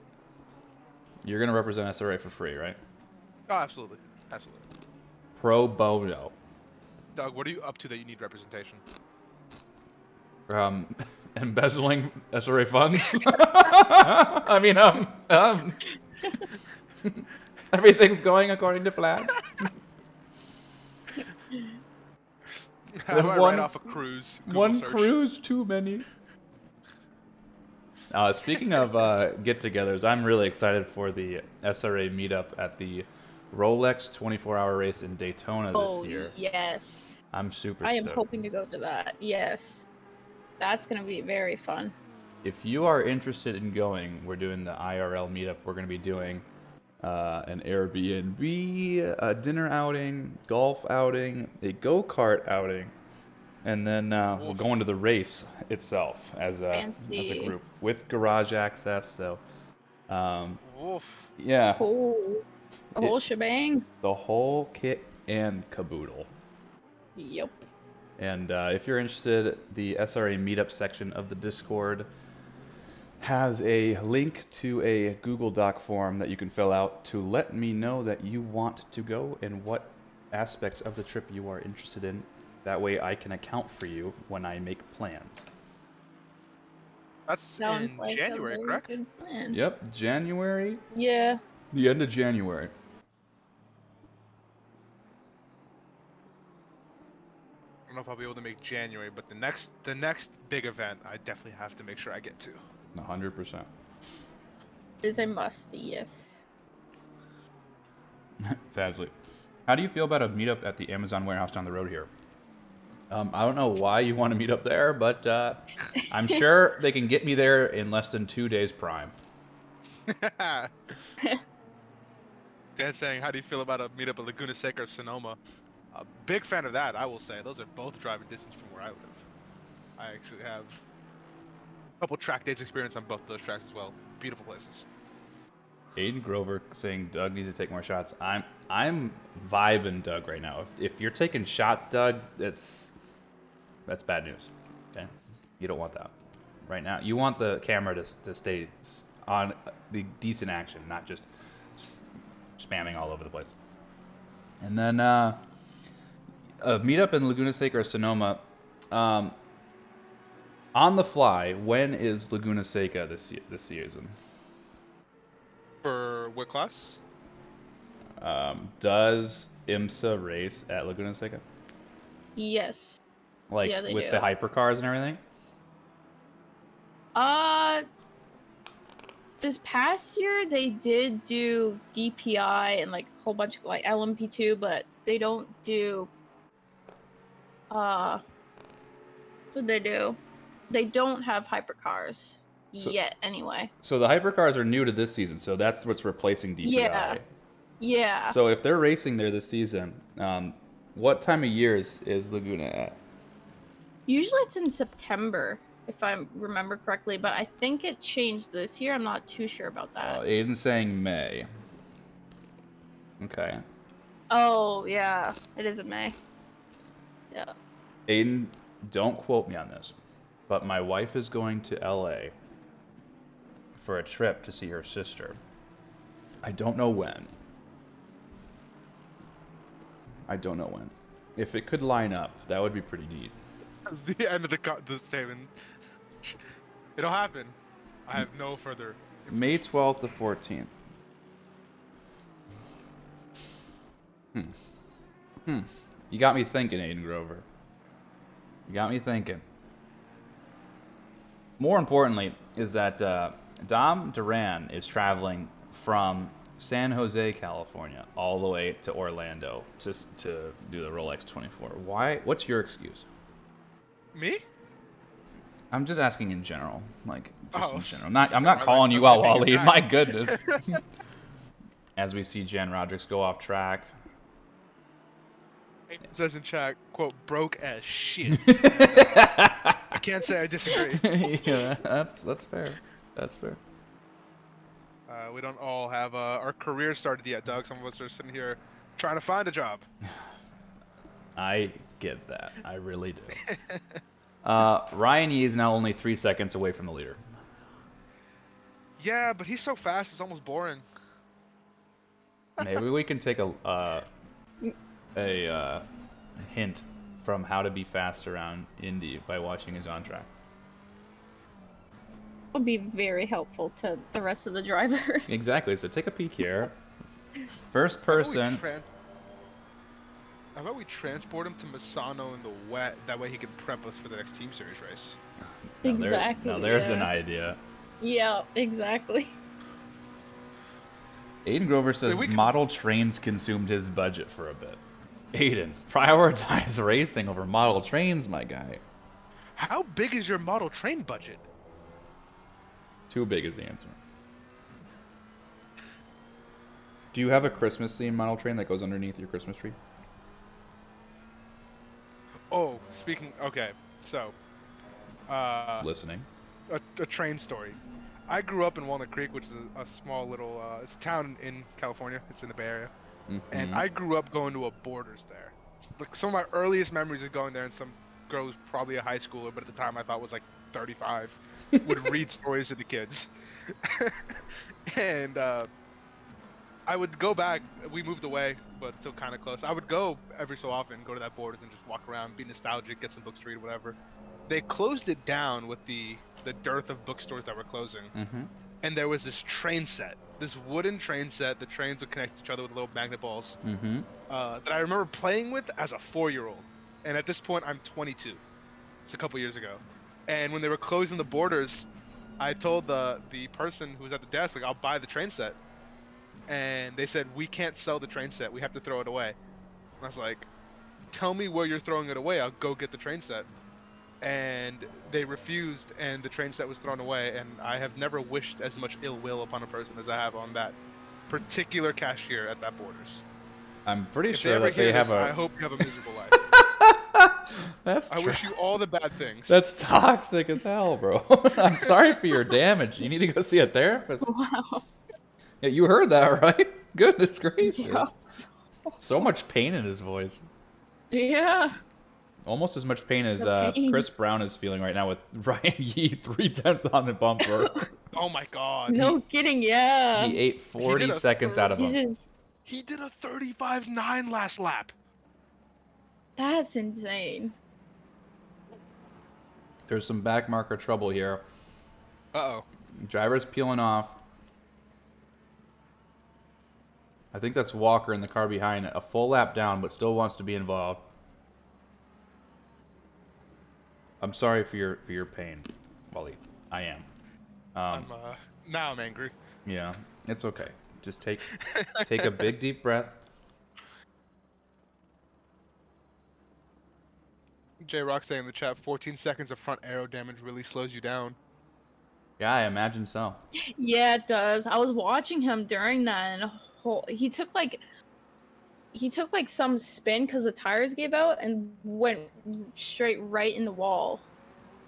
You're gonna represent SRA for free, right? Oh, absolutely, absolutely. Pro bono. Doug, what are you up to that you need representation? Embezzling SRA funds. I mean, everything's going according to plan. How do I write off a cruise? One cruise too many. Speaking of get-togethers, I'm really excited for the SRA meetup at the Rolex 24-hour race in Daytona this year. Yes. I'm super I am stoked. hoping to go to that. Yes. That's going to be very fun. If you are interested in going, we're doing the IRL meetup. We're going to be doing an Airbnb, a dinner outing, golf outing, a go-kart outing, and then we're going to the race itself as a group with garage access. So Wolf. Yeah, The whole shebang. the whole kit and caboodle. Yep. And if you're interested, the SRA meetup section of the Discord has a link to a Google Doc form that you can fill out to let me know that you want to go and what aspects of the trip you are interested in. That way I can account for you when I make plans. That's Sounds in like January, a very correct? good plan. Yep, January, Yeah. the end of January. I don't know if I'll be able to make January, but the next big event, I definitely have to make sure I get to. 100%. Is a must, yes. Fably. How do you feel about a meetup at the Amazon warehouse down the road here? I don't know why you want to meet up there, but I'm sure they can get me there in less than 2 days prime. Dan saying, how do you feel about a meetup at Laguna Seca or Sonoma? A big fan of that, I will say. Those are both driving distance from where I live. I actually have a couple track days experience on both of those tracks as well. Beautiful places. Aiden Grover saying Doug needs to take more shots. I'm vibing Doug right now. If you're taking shots, Doug, that's bad news. Okay, you don't want that right now. You want the camera to stay on the decent action, not just spamming all over the place. And then a meetup in Laguna Seca or Sonoma. On the fly, when is Laguna Seca this season? For what class? Does IMSA race at Laguna Seca? Yes. Like Yeah, they with do. the hypercars and everything? This past year they did do DPI and like a whole bunch of like LMP2, but they don't do what did they do? They don't have hypercars yet anyway. So the hypercars are new to this season, so that's what's replacing DPI. Yeah. Yeah. So if they're racing there this season, what time of year is Laguna at? Usually it's in September, if I remember correctly, but I think it changed this year. I'm not too sure about that. Aiden's saying May. Okay. Oh, yeah. It is in May. Yeah. Aiden, don't quote me on this, but my wife is going to LA for a trip to see her sister. I don't know when. If it could line up, that would be pretty neat. The end of the statement. It'll happen. I have no further. May 12th to 14th. You got me thinking, Aiden Grover. You got me thinking. More importantly is that Dom Duran is traveling from San Jose, California, all the way to Orlando just to do the Rolex 24. Why? What's your excuse? Me? I'm just asking in general, like just in general. I'm not calling you out, Wally. My goodness. As we see Jan Rodrigues go off track. It says in chat, quote, broke as shit. I can't say I disagree. Yeah, that's fair. That's fair. We don't all have our career started yet, Doug. Some of us are sitting here trying to find a job. I get that. I really do. Ryan Yee is now only 3 seconds away from the leader. Yeah, but he's so fast, it's almost boring. Maybe we can take a hint from how to be fast around Indy by watching his on track. Would be very helpful to the rest of the drivers. Exactly. So take a peek here. First person. How about we transport him to Misano in the wet? That way he can prep us for the next Team Series race. Exactly. Now there's an idea. Yeah, exactly. Aiden Grover says model trains consumed his budget for a bit. Aiden, prioritize racing over model trains, my guy. How big is your model train budget? Too big is the answer. Do you have a Christmas themed model train that goes underneath your Christmas tree? Oh, speaking. Okay, so. Listening. A train story. I grew up in Walnut Creek, which is a small little, it's a town in California. It's in the Bay Area. And I grew up going to a Borders there. Like some of my earliest memories is going there, and some girl who's probably a high schooler, but at the time I thought was like 35, would read stories to the kids. And I would go back. We moved away, but still kind of close. I would go every so often, go to that Borders and just walk around, be nostalgic, get some books to read, whatever. They closed it down with the dearth of bookstores that were closing. And there was this train set, this wooden train set. The trains would connect to each other with little magnet balls that I remember playing with as a 4-year-old. And at this point, I'm 22. It's a couple years ago. And when they were closing the Borders, I told the person who was at the desk, like, I'll buy the train set. And they said, we can't sell the train set. We have to throw it away. And I was like, tell me where you're throwing it away. I'll go get the train set. And they refused, and the train set was thrown away. And I have never wished as much ill will upon a person as I have on that particular cashier at that Borders. I'm pretty If sure that they have I hope you have a miserable life. I wish you all the bad things. That's toxic as hell, bro. I'm sorry for your damage. You need to go see a therapist. Wow. Yeah, you heard that, right? Goodness gracious. Yeah. So much pain in his voice. Yeah. Almost as much pain as The pain. Chris Brown is feeling right now with Ryan Yee 3/10 on the bumper. Oh my god. No kidding, yeah. He ate 40 seconds out of him. Jesus, He did a 35.9 last lap. that's insane. There's some back marker trouble here. Uh-oh. Driver's peeling off. I think that's Walker in the car behind it. A full lap down, but still wants to be involved. I'm sorry for your pain, Wally. I am. Now I'm angry. Yeah, it's okay. Just take a big deep breath. J-Rock saying in the chat, 14 seconds of front aero damage really slows you down. Yeah, I imagine so. Yeah, it does. I was watching him during that, and he took like some spin because the tires gave out and went straight right in the wall.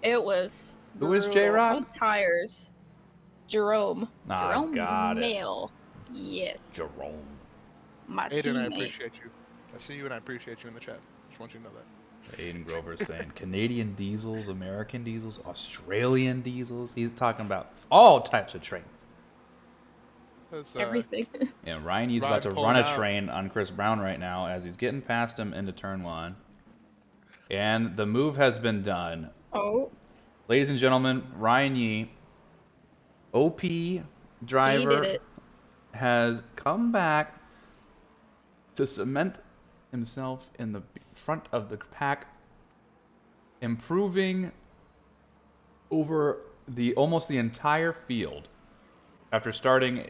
It was. Who is brutal. J-Rock? Those tires. Jerome. Ah, Jerome got it. Mail. Yes. Jerome. My Aiden, I teammate. appreciate you. I see you and I appreciate you in the chat. Just want you to know that. Aiden Grover saying Canadian diesels, American diesels, Australian diesels. He's talking about all types of trains. That's, Everything. And Ryan Yee's about to run a train on Chris Brown right now as he's getting past him into turn 1. And the move has been done. Oh. Ladies and gentlemen, Ryan Yee, OP driver, has come back to cement himself in the front of the pack, improving over almost the entire field after starting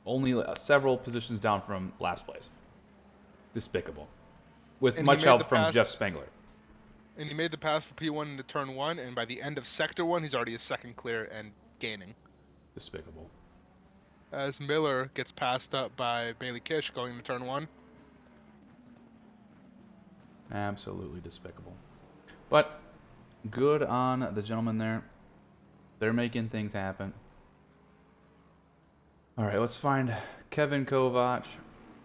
only several positions down from last place. Despicable. With And much he made help the from pass- Jeff Spengler. And he made the pass for P1 into turn 1, and by the end of sector 1, he's already a second clear and gaining. Despicable. As Miller gets passed up by Bailey Kish going into turn 1. Absolutely despicable. But good on the gentleman there. They're making things happen. All right, let's find Kevin Kovac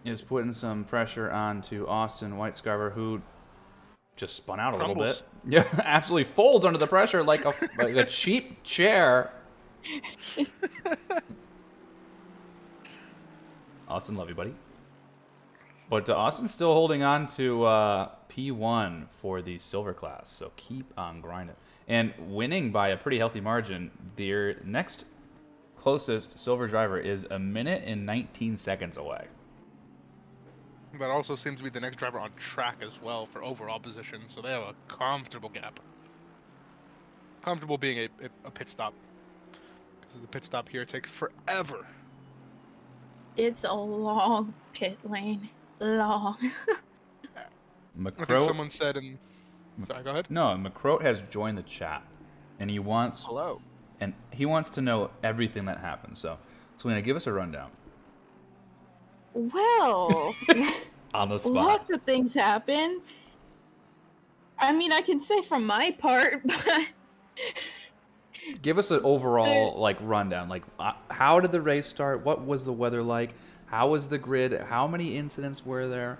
is putting some pressure onto Austin Whitescarver, who just spun out a little bit. Yeah, absolutely folds under the pressure like a cheap chair. Austin, love you, buddy. But Austin's still holding on to P1 for the silver class, so keep on grinding. And winning by a pretty healthy margin. Their next closest silver driver is 1 minute and 19 seconds away. But also seems to be the next driver on track as well for overall position, so they have a comfortable gap. Comfortable being a pit stop. Because the pit stop here takes forever. It's a long pit lane. Long. I think someone said in... Sorry, go ahead. No, McCroat has joined the chat, and he wants... Hello. And he wants to know everything that happened. So, Selena, give us a rundown. Well, On the spot. lots of things happen. I mean, I can say from my part, but Give us an overall like rundown. Like, how did the race start? What was the weather like? How was the grid? How many incidents were there?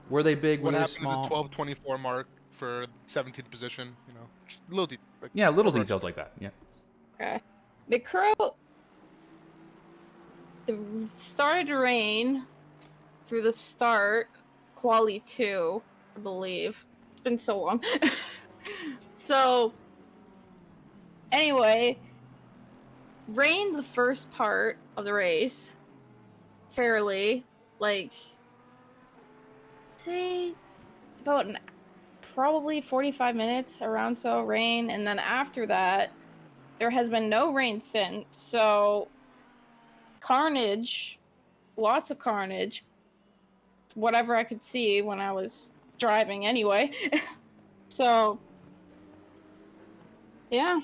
Were they big? Were What they happened to the small? 12:24 mark for 17th position? You know, just a little deep. Like, Yeah, little overarching. details like that. Yeah. Okay. The crow. It started to rain through the start, quali 2, I believe. It's been so long. So, anyway, rained the first part of the race fairly, like, say, about probably 45 minutes around so rain, and then after that, there has been no rain since, so carnage, lots of carnage, whatever I could see when I was driving anyway. So, yeah.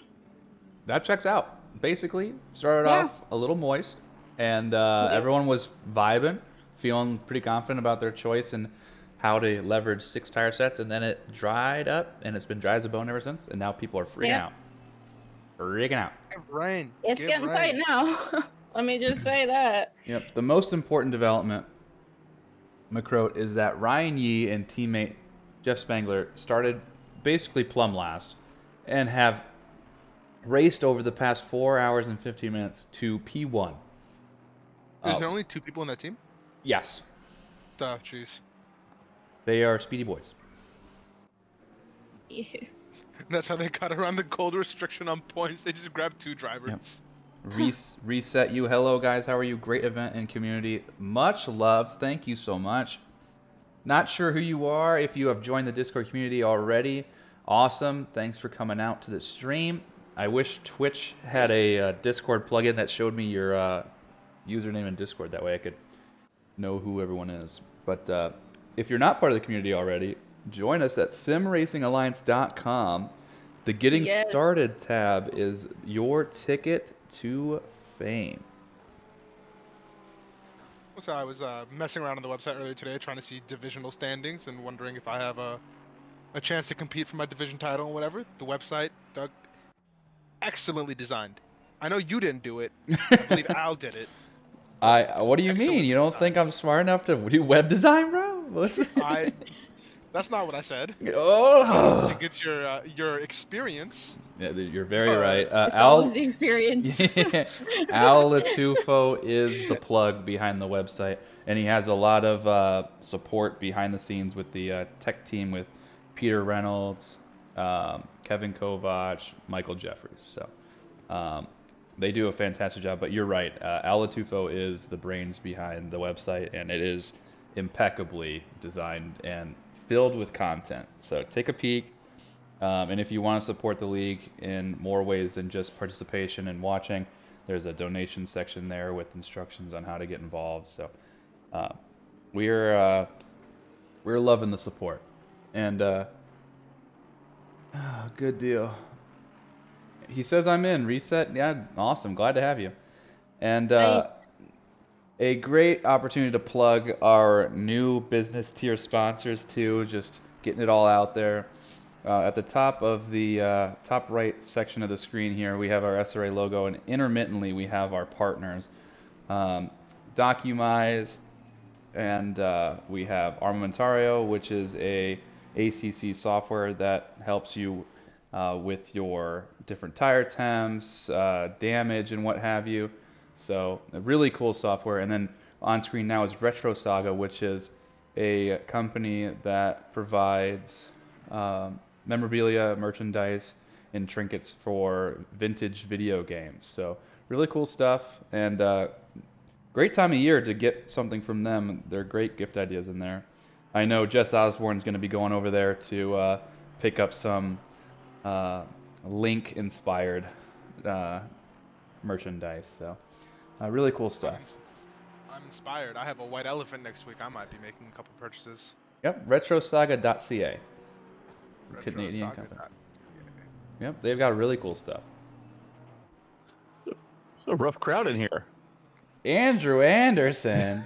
That checks out. Basically, started Yeah. off a little moist, and everyone was vibing, feeling pretty confident about their choice and how to leverage 6 tire sets, and then it dried up, and it's been dry as a bone ever since, and now people are freaking out. Freaking out. Give rain. It's Give getting rain. tight now. Let me just say that. Yep. The most important development, McCroat, is that Ryan Yee and teammate Jeff Spangler started basically plumb last and have raced over the past 4 hours and 15 minutes to P1. Is there only 2 people in that team? Yes. Oh, jeez. They are speedy boys. That's how they got around the gold restriction on points. They just grabbed 2 drivers. Yep. Reset you. Hello, guys. How are you? Great event and community. Much love. Thank you so much. Not sure who you are. If you have joined the Discord community already, awesome. Thanks for coming out to the stream. I wish Twitch had a Discord plugin that showed me your username in Discord. That way I could know who everyone is. But if you're not part of the community already, join us at simracingalliance.com. The Getting Started tab is your ticket to fame. So I was messing around on the website earlier today trying to see divisional standings and wondering if I have a chance to compete for my division title or whatever. The website, Doug, excellently designed. I know you didn't do it. I believe Al did it. What do you mean? You don't think I'm smart enough to do web design, bro? That's not what I said. Oh. I think it's your experience. Yeah, you're very right. It's always the experience. Al Latufo is the plug behind the website, and he has a lot of support behind the scenes with the tech team with Peter Reynolds, Kevin Kovac, Michael Jeffries. So they do a fantastic job. But you're right. Al Latufo is the brains behind the website, and it is impeccably designed and filled with content. So take a peek. And if you want to support the league in more ways than just participation and watching, there's a donation section there with instructions on how to get involved. So we're loving the support, and good deal. He says I'm in. Reset. Yeah, awesome. Glad to have you. And Nice. a great opportunity to plug our new business tier sponsors too. Just getting it all out there. At the top of the top right section of the screen here, we have our SRA logo, and intermittently we have our partners, Documize, and we have Armamentario, which is a ACC software that helps you with your different tire temps, damage, and what have you. So a really cool software. And then on screen now is Retro Saga, which is a company that provides memorabilia, merchandise, and trinkets for vintage video games. So really cool stuff, and great time of year to get something from them. They're great gift ideas in there. I know Jess Osborne's going to be going over there to pick up some Link-inspired merchandise. So really cool stuff. I'm inspired. I have a white elephant next week. I might be making a couple purchases. Yep, retrosaga.ca. Canadian company. Yep, they've got really cool stuff. It's a rough crowd in here. Andrew Anderson.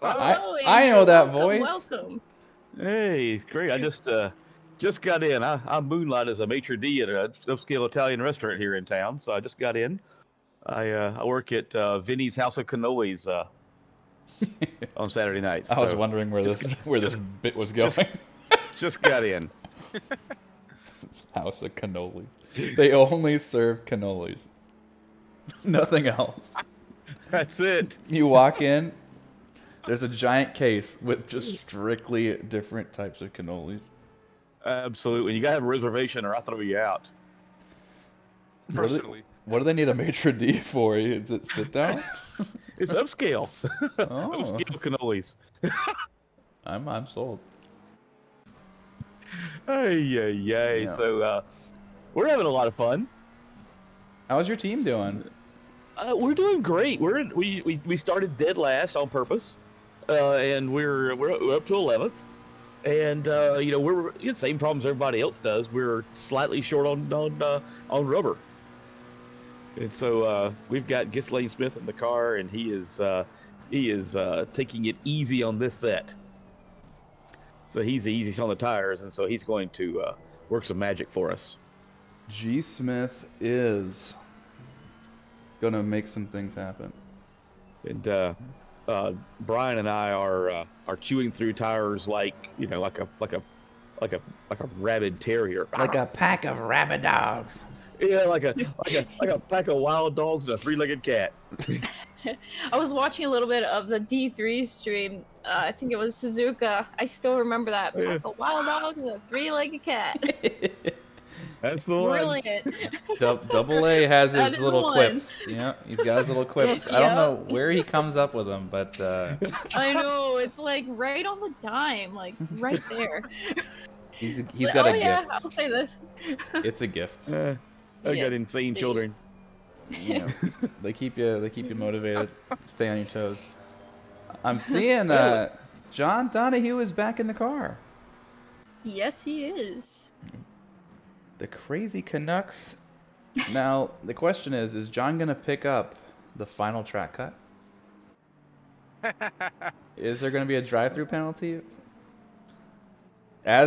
Hello, I know Andrew. that Welcome, voice. Welcome. Hey, great. I just Just got in. I moonlight as a maitre d' at an upscale Italian restaurant here in town, so I just got in. I work at Vinny's House of Cannolis on Saturday nights. I was so wondering where this bit was going. Just got in. House of cannolis. They only serve cannolis. Nothing else. That's it. You walk in, there's a giant case with just strictly different types of cannolis. Absolutely. You gotta have a reservation or I'll throw you out. Personally. What do they need a maitre d' for? Is it sit down? It's upscale. Oh. Upscale cannolis. I'm sold. Hey. Yeah. So we're having a lot of fun. How's your team doing? We're doing great. We started dead last on purpose, and we're up to 11th. And we're the same problems everybody else does. We're slightly short on rubber. And so we've got Ghislaine Smith in the car, and he is taking it easy on this set. So he's the easiest on the tires, and so he's going to work some magic for us. G. Smith is gonna make some things happen. And Brian and I are chewing through tires like a rabid terrier. Like a pack of rabid dogs. Yeah, like a pack of wild dogs and a three-legged cat. I was watching a little bit of the D3 stream. I think it was Suzuka. I still remember that. Yeah. Pack of wild dogs and a three-legged cat. That's the one. Brilliant. Double A has That his is little the one. quips. Yeah, he's got his little quips. I don't know where he comes up with them, but I know, it's like right on the dime, like right there. he's Like, got oh a yeah, gift. I'll say this. It's a gift. I got Yes, insane they- children. You know, they keep you motivated. Stay on your toes. I'm seeing John Donahue is back in the car. Yes, he is. The crazy Canucks. Now the question is John gonna pick up the final track cut? Is there gonna be a drive-through penalty?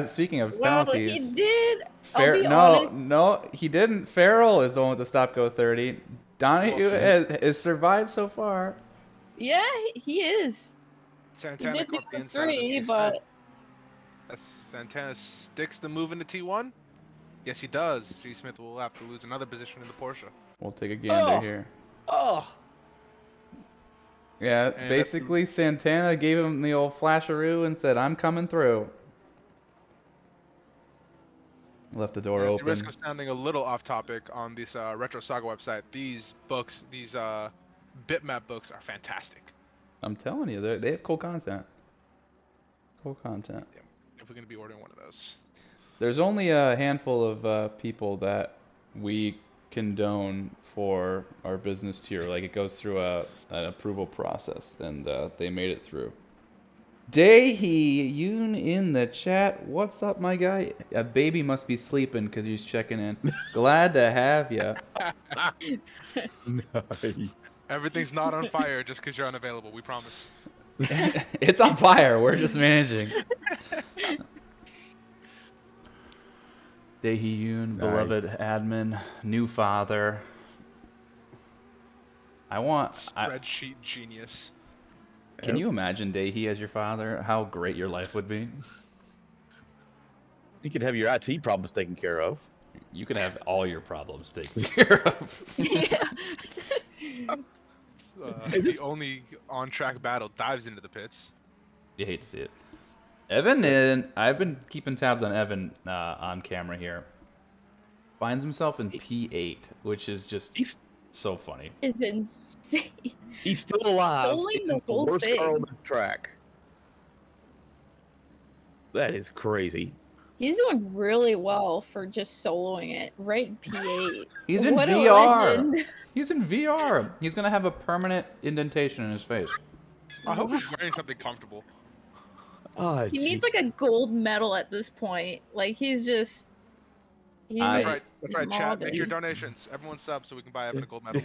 Speaking of Well, penalties, he did. I'll be honest. No, he didn't. Farrell is the one with the stop go 30. Donahue has survived so far. Yeah, he is. Santana he did caught the the inside of three, G. but Smith. That's Santana sticks the move into T1. Yes, he does. G. Smith will have to lose another position in the Porsche. We'll take a gander here. Oh. Yeah, And basically Santana gave him the old flasheroo and said, "I'm coming through." Left the door At the open. risk of sounding a little off topic on this Retro Saga website, these books, these bitmap books are fantastic. I'm telling you, they have cool content. Cool content. Yeah, if we're going to be ordering one of those. There's only a handful of people that we condone for our business tier. Like it goes through an approval process, and they made it through. Daehee Yoon in the chat. What's up, my guy? A baby must be sleeping because he's checking in. Glad to have you. Nice. Everything's not on fire just because you're unavailable, we promise. It's on fire. We're just managing. Daehee Yoon, Nice. beloved admin, new father. Spreadsheet genius. Can you imagine Daehee as your father? How great your life would be. You could have your IT problems taken care of. You could have all your problems taken care of. yeah. The only on-track battle dives into the pits. You hate to see it. Evan, and I've been keeping tabs on Evan on camera here. Finds himself in P8, which is just so funny. It's insane. He's still alive. Soloing in the whole worst thing. car on the track. That is crazy. He's doing really well for just soloing it right in P8. He's in What a VR. legend. He's in VR. He's gonna have a permanent indentation in his face. I hope he's wearing something comfortable. Oh, He needs like a gold medal at this point. Like he's just. He's I- just That's right, chat. Make your mobbing. donations. Everyone sub so we can buy Evan a gold medal.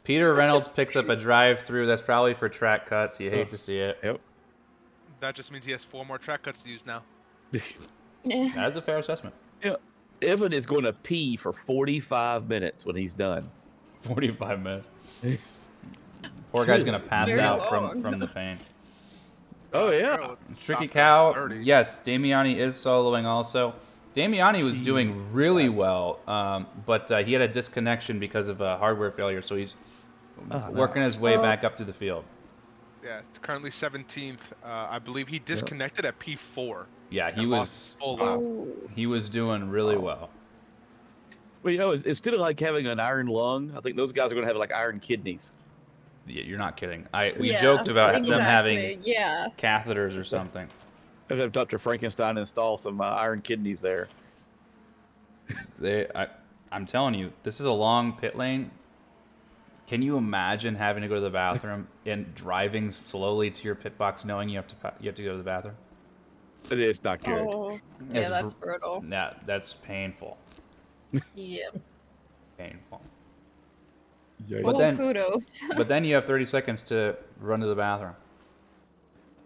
Peter Reynolds picks up a drive-through. That's probably for track cuts. You hate to see it. Yep. That just means he has 4 more track cuts to use now. That is a fair assessment. Yeah, Evan is going to pee for 45 minutes when he's done. 45 minutes. Poor guy's gonna pass Very out long. from the pain. Oh yeah. Arrow Tricky stopped at Cow, 30. yes, Damiani is soloing also. Damiani was doing Jesus really Christ. well, but he had a disconnection because of a hardware failure, so he's Oh, working no. his way Oh. back up to the field. Yeah, it's currently 17th. I believe he disconnected at P4. Yeah, he and lost was full lap. Oh. he was doing really well. Well, you know, it's still like having an iron lung. I think those guys are going to have like iron kidneys. Yeah, you're not kidding. We Yeah, joked about them having exactly, yeah. catheters or something. I'd have Dr. Frankenstein install some iron kidneys there. I'm telling you, this is a long pit lane. Can you imagine having to go to the bathroom and driving slowly to your pit box, knowing you have to go to the bathroom? It is not good. Oh, yeah, that's brutal. That's painful. Yep. Painful. Full kudos. But then you have 30 seconds to run to the bathroom.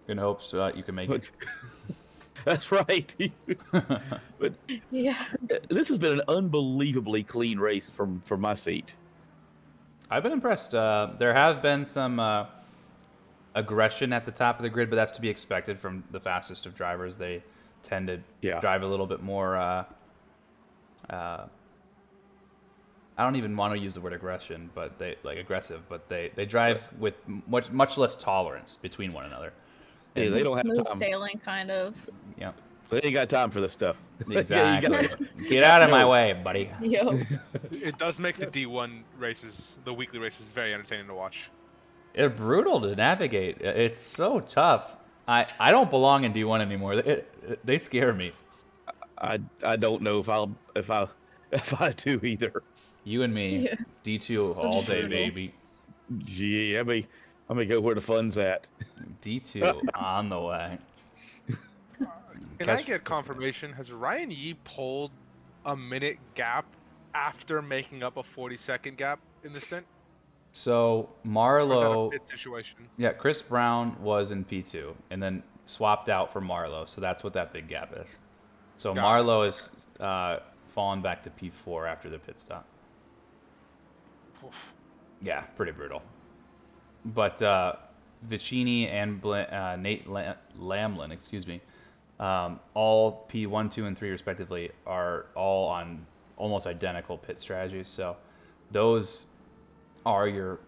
In hopes you can make it. That's right. But Yeah. this has been an unbelievably clean race from my seat. I've been impressed. There have been some aggression at the top of the grid, but that's to be expected from the fastest of drivers. They tend to drive a little bit more. I don't even want to use the word aggression, but aggressive. But they drive with much less tolerance between one another. Yeah, they don't have Smooth time. sailing, kind of. Yeah. They ain't got time for this stuff. Exactly. Get out of my way, buddy. Yo. It does make the D1 races, the weekly races, very entertaining to watch. It's brutal to navigate. It's so tough. I don't belong in D1 anymore. They scare me. I don't know if I do either. You and me, Yeah. D2 all day, brutal. baby. Gee, I'm gonna go where the fun's at. D2 on the way. Can I get confirmation? Has Ryan Yee pulled a minute gap after making up a 40-second gap in the stint? So Or is Marlowe, that a pit situation? yeah, Chris Brown was in P2 and then swapped out for Marlowe, so that's what that big gap is. So Got it. Marlowe is fallen back to P4 after the pit stop. Oof. Yeah, pretty brutal. But Vicini and Nate Lamlin, excuse me, all P1, 2, and 3 respectively are all on almost identical pit strategies. So those are your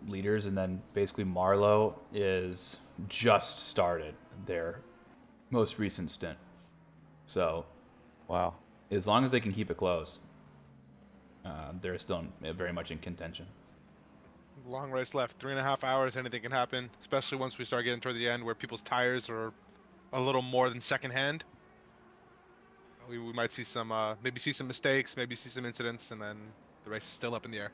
leaders, and then basically Marlowe is just started their most recent stint. So Wow. as long as they can keep it close, they're still very much in contention. Long race left, 3.5 hours, anything can happen, especially once we start getting toward the end where people's tires are a little more than secondhand. We might see some, maybe see some mistakes, maybe see some incidents, and then the race is still up in the air.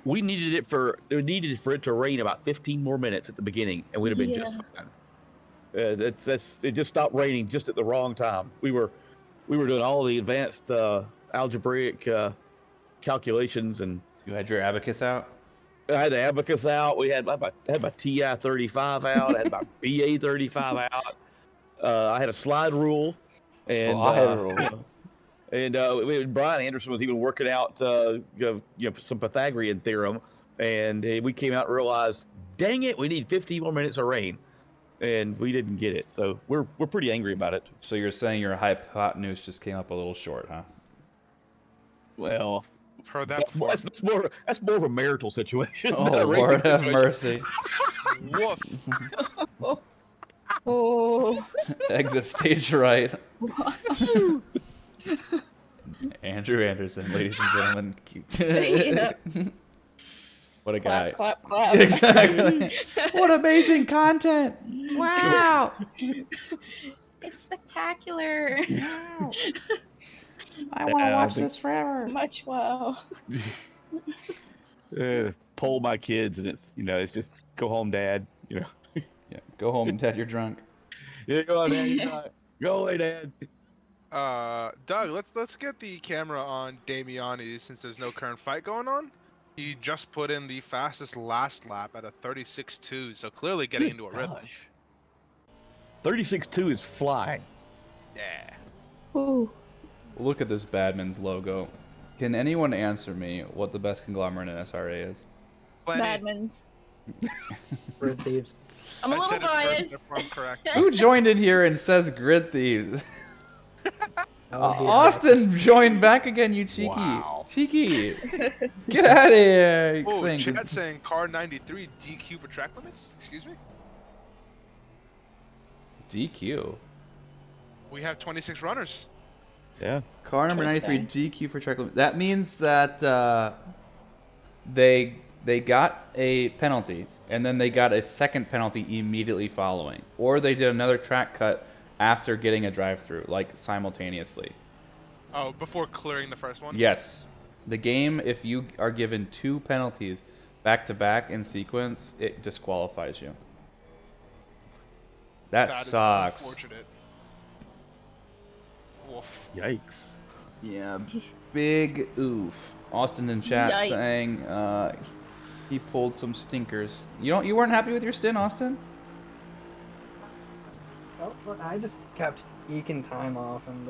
We needed for it to rain about 15 more minutes at the beginning, and we'd have been just fine. It just stopped raining just at the wrong time. We were doing all the advanced algebraic calculations, and You had your abacus out? I had the abacus out. I had my TI 35 out. I had my BA 35 out. I had a slide rule, and Brian Anderson was even working out some Pythagorean theorem, and we came out and realized, dang it, we need 15 more minutes of rain, and we didn't get it. So we're pretty angry about it. So you're saying your hypotenuse just came up a little short, huh? Well, I've heard that before. That's more of a marital situation. Oh, than a racing Lord have situation. mercy. Woof. Oh. Exit stage right. Andrew Anderson, ladies and gentlemen. Yeah. What a guy. Clap, clap. Exactly. What amazing content. Wow. It's spectacular. I want to watch this forever. Much wow. Poll my kids, and it's just go home, Dad. Yeah. Go home, Dad, you're drunk. Yeah, go on, Dad. You're drunk. Go away, Dad. Doug, let's get the camera on Damiani since there's no current fight going on. He just put in the fastest last lap at a 36.2, so clearly getting into a rhythm. 36.2 is flying. Yeah. Ooh. Look at this Badman's logo. Can anyone answer me what the best conglomerate in SRA is? Badmans. Grid Thieves. I'm a I little said it first, biased. therefore I'm correct. Who joined in here and says Grid Thieves? That was the Austin joined back again, you cheeky. Wow. Cheeky. Get out of here. Oh, saying chat saying car 93 DQ for track limits? Excuse me? DQ. We have 26 runners. Yeah. Car number 93 DQ for track limit. That means that they got a penalty and then they got a second penalty immediately following, or they did another track cut after getting a drive-through, like simultaneously. Oh, before clearing the first one? Yes. The game, if you are given 2 penalties back to back in sequence, it disqualifies you. That sucks. Is unfortunate. Woof. Yikes. Yeah, big oof. Austin in chat Yikes. saying he pulled some stinkers. You weren't happy with your stint, Austin? Oh, look, I just kept eking time off and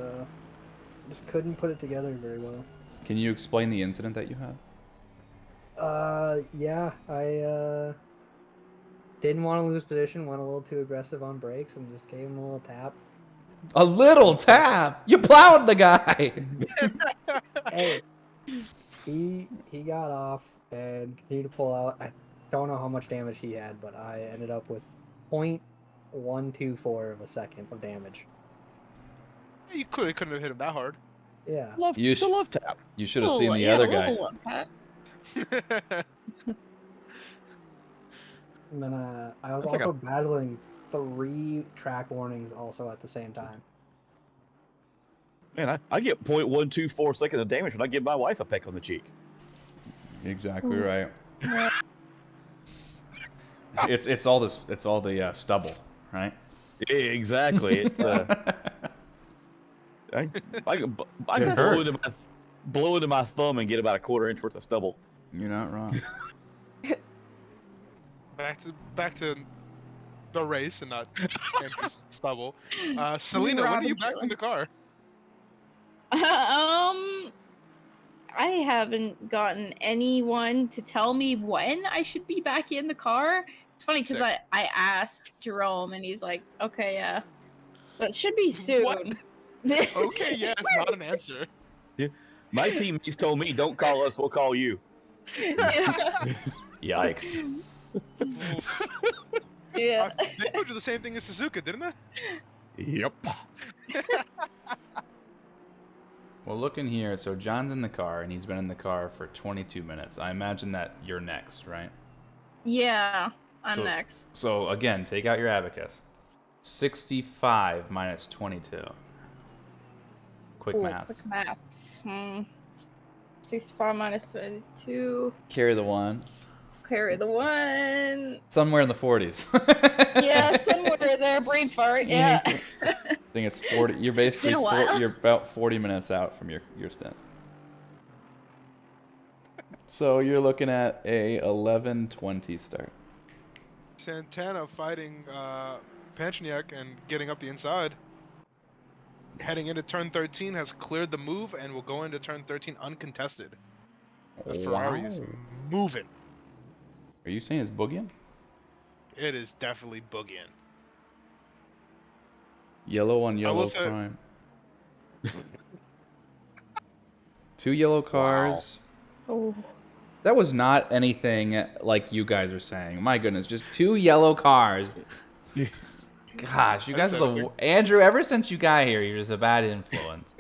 just couldn't put it together very well. Can you explain the incident that you had? Yeah, I didn't want to lose position, went a little too aggressive on brakes, and just gave him a little tap. A little tap. You plowed the guy. Hey, he got off and continued to pull out. I don't know how much damage he had, but I ended up with 0.124 of a second of damage. You clearly couldn't have hit him that hard. Yeah. You love tap. You should have seen the other guy. And then I was That's like also battling 3 track warnings also at the same time. Man, I get 0.124 seconds of damage when I give my wife a peck on the cheek. Exactly right. It's all the stubble, right? Yeah, exactly. It's I can blow into my thumb and get about a 1/4 inch worth of stubble. You're not wrong. Back to the race and not Andrew's stubble. Selena, when are you back in the car? I haven't gotten anyone to tell me when I should be back in the car. It's funny because I asked Jerome and he's like, okay, yeah. But it should be soon. What? Okay, yeah, it's not an answer. Yeah. My team just told me, don't call us, we'll call you. Yikes. Yeah. They told you the same thing as Suzuka, didn't they? Yep. Well, look in here. So John's in the car, and he's been in the car for 22 minutes. I imagine that you're next, right? Yeah, I'm next. So again, take out your abacus. 65 minus 22. Quick maths. Quick maths. 65 minus 22. Carry the 1. Carry the 1. Somewhere in the 40s. Yeah, somewhere there. Brain fart. Yeah. I think it's 40. You're basically Been a while. you're about 40 minutes out from your stint. So you're looking at a 11:20 start. Santana fighting Panchniak and getting up the inside. Heading into turn 13, has cleared the move and will go into turn 13 uncontested. The Ferrari is moving. Are you saying it's boogieing? It is definitely boogieing. Yellow on yellow crime. 2 yellow cars. Oh. That was not anything like you guys are saying. My goodness, just 2 yellow cars. Gosh, you guys are the Andrew. Ever since you got here, you're just a bad influence.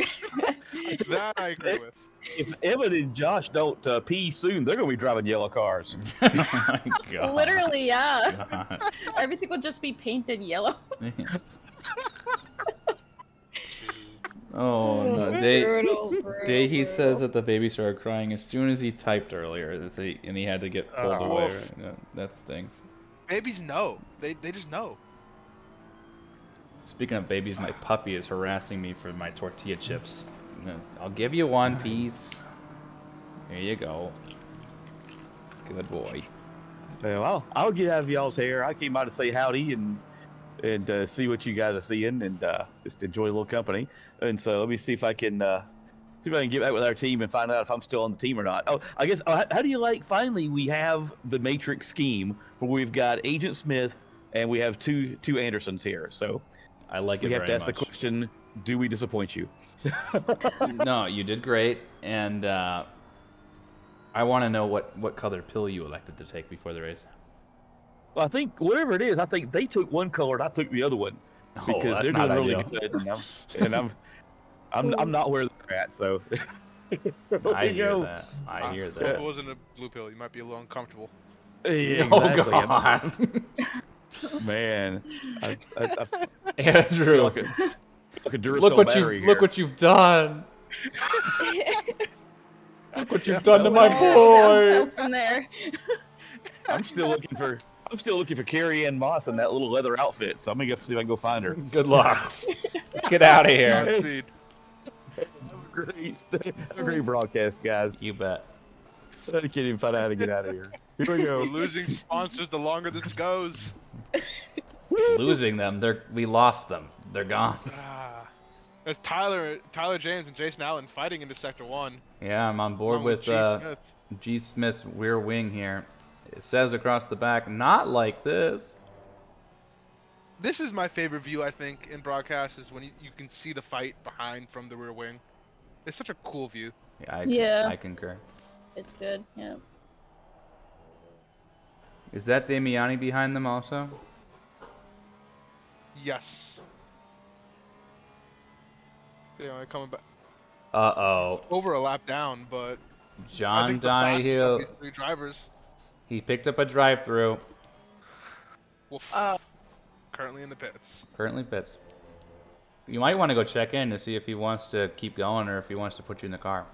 That I agree with. If Evan and Josh don't pee soon, they're gonna be driving yellow cars. Oh my God. Literally, yeah. God. Everything will just be painted yellow. Oh no, Day he says that the baby started crying as soon as he typed earlier, and he had to get pulled away. Right? Yeah, that stinks. Babies know. They just know. Speaking of babies, my puppy is harassing me for my tortilla chips. I'll give you one piece. Here you go. Good boy. Well, I'll get out of y'all's hair. I came by to say howdy and and see what you guys are seeing, and just enjoy a little company. And so let me see if I can get back with our team and find out if I'm still on the team or not. Oh, I guess. How do you like? Finally, we have the Matrix scheme where we've got Agent Smith and we have two Andersons here. So I like it we have very to ask much. the question: do we disappoint you? No, you did great, and I want to know what color pill you elected to take before the race. Well, I think whatever it is, I think they took one color and I took the other one because that's they're not doing really ideal. good, and I'm not where they're at. So I hear that. I hear If that. it wasn't a blue pill, you might be a little uncomfortable. Yeah, Oh exactly. God. Man, I Andrew, feel like a Duracell battery here. look what you've done. Look what you've done to It my all went boy. down south from there. I'm still looking for Carrie Ann Moss in that little leather outfit. So I'm gonna go see if I can go find her. Good luck. Get out of here. Godspeed. Have a great broadcast, guys. You bet. I can't even find out how to get out of here. Here we go. We're losing sponsors the longer this goes. Losing them. We lost them. They're gone. There's Tyler James and Jason Allen fighting into Sector 1. Yeah, I'm on board along with G. Smith. G. Smith's rear wing here. It says across the back, not like this. This is my favorite view, I think, in broadcast, is when you can see the fight behind from the rear wing. It's such a cool view. Yeah, I concur. It's good, yeah. Is that Damiani behind them also? Yes. Yeah, coming back. Uh-oh. Over a lap down, but I John think the fastest of Donahue. these three drivers. He picked up a drive-through. Woof. Currently in the pits. Currently pits. You might want to go check in to see if he wants to keep going or if he wants to put you in the car.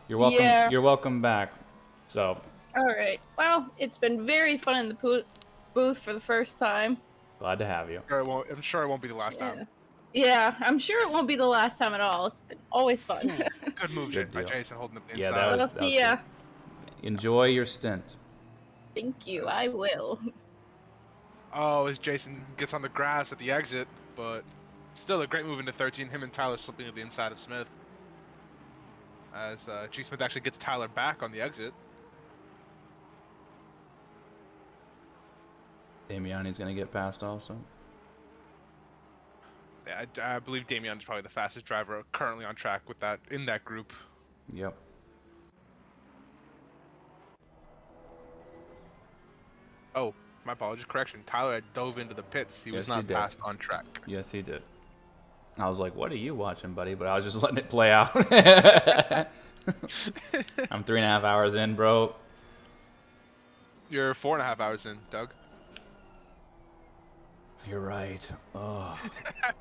You're welcome. Yeah. You're welcome back. So. All right. Well, it's been very fun in the booth for the first time. Glad to have you. I'm sure it won't be the last time. Yeah, I'm sure it won't be the last time at all. It's been always fun. Good move, Good by deal. Jason, holding up the Yeah, inside. that was. I'll see ya. Good. Enjoy your stint. Thank you. I will. Oh, as Jason gets on the grass at the exit, but still a great move into 13. Him and Tyler slipping to the inside of Smith. As G. Smith actually gets Tyler back on the exit. Damiani's gonna get past also. Yeah, I believe Damian is probably the fastest driver currently on track with that in that group. Yep. Oh, my apologies. Correction. Tyler had dove into the pits. He was Yes, he not did. passed on track. Yes, he did. I was like, what are you watching, buddy? But I was just letting it play out. I'm 3.5 hours in, bro. You're 4.5 hours in, Doug. You're right. Oh.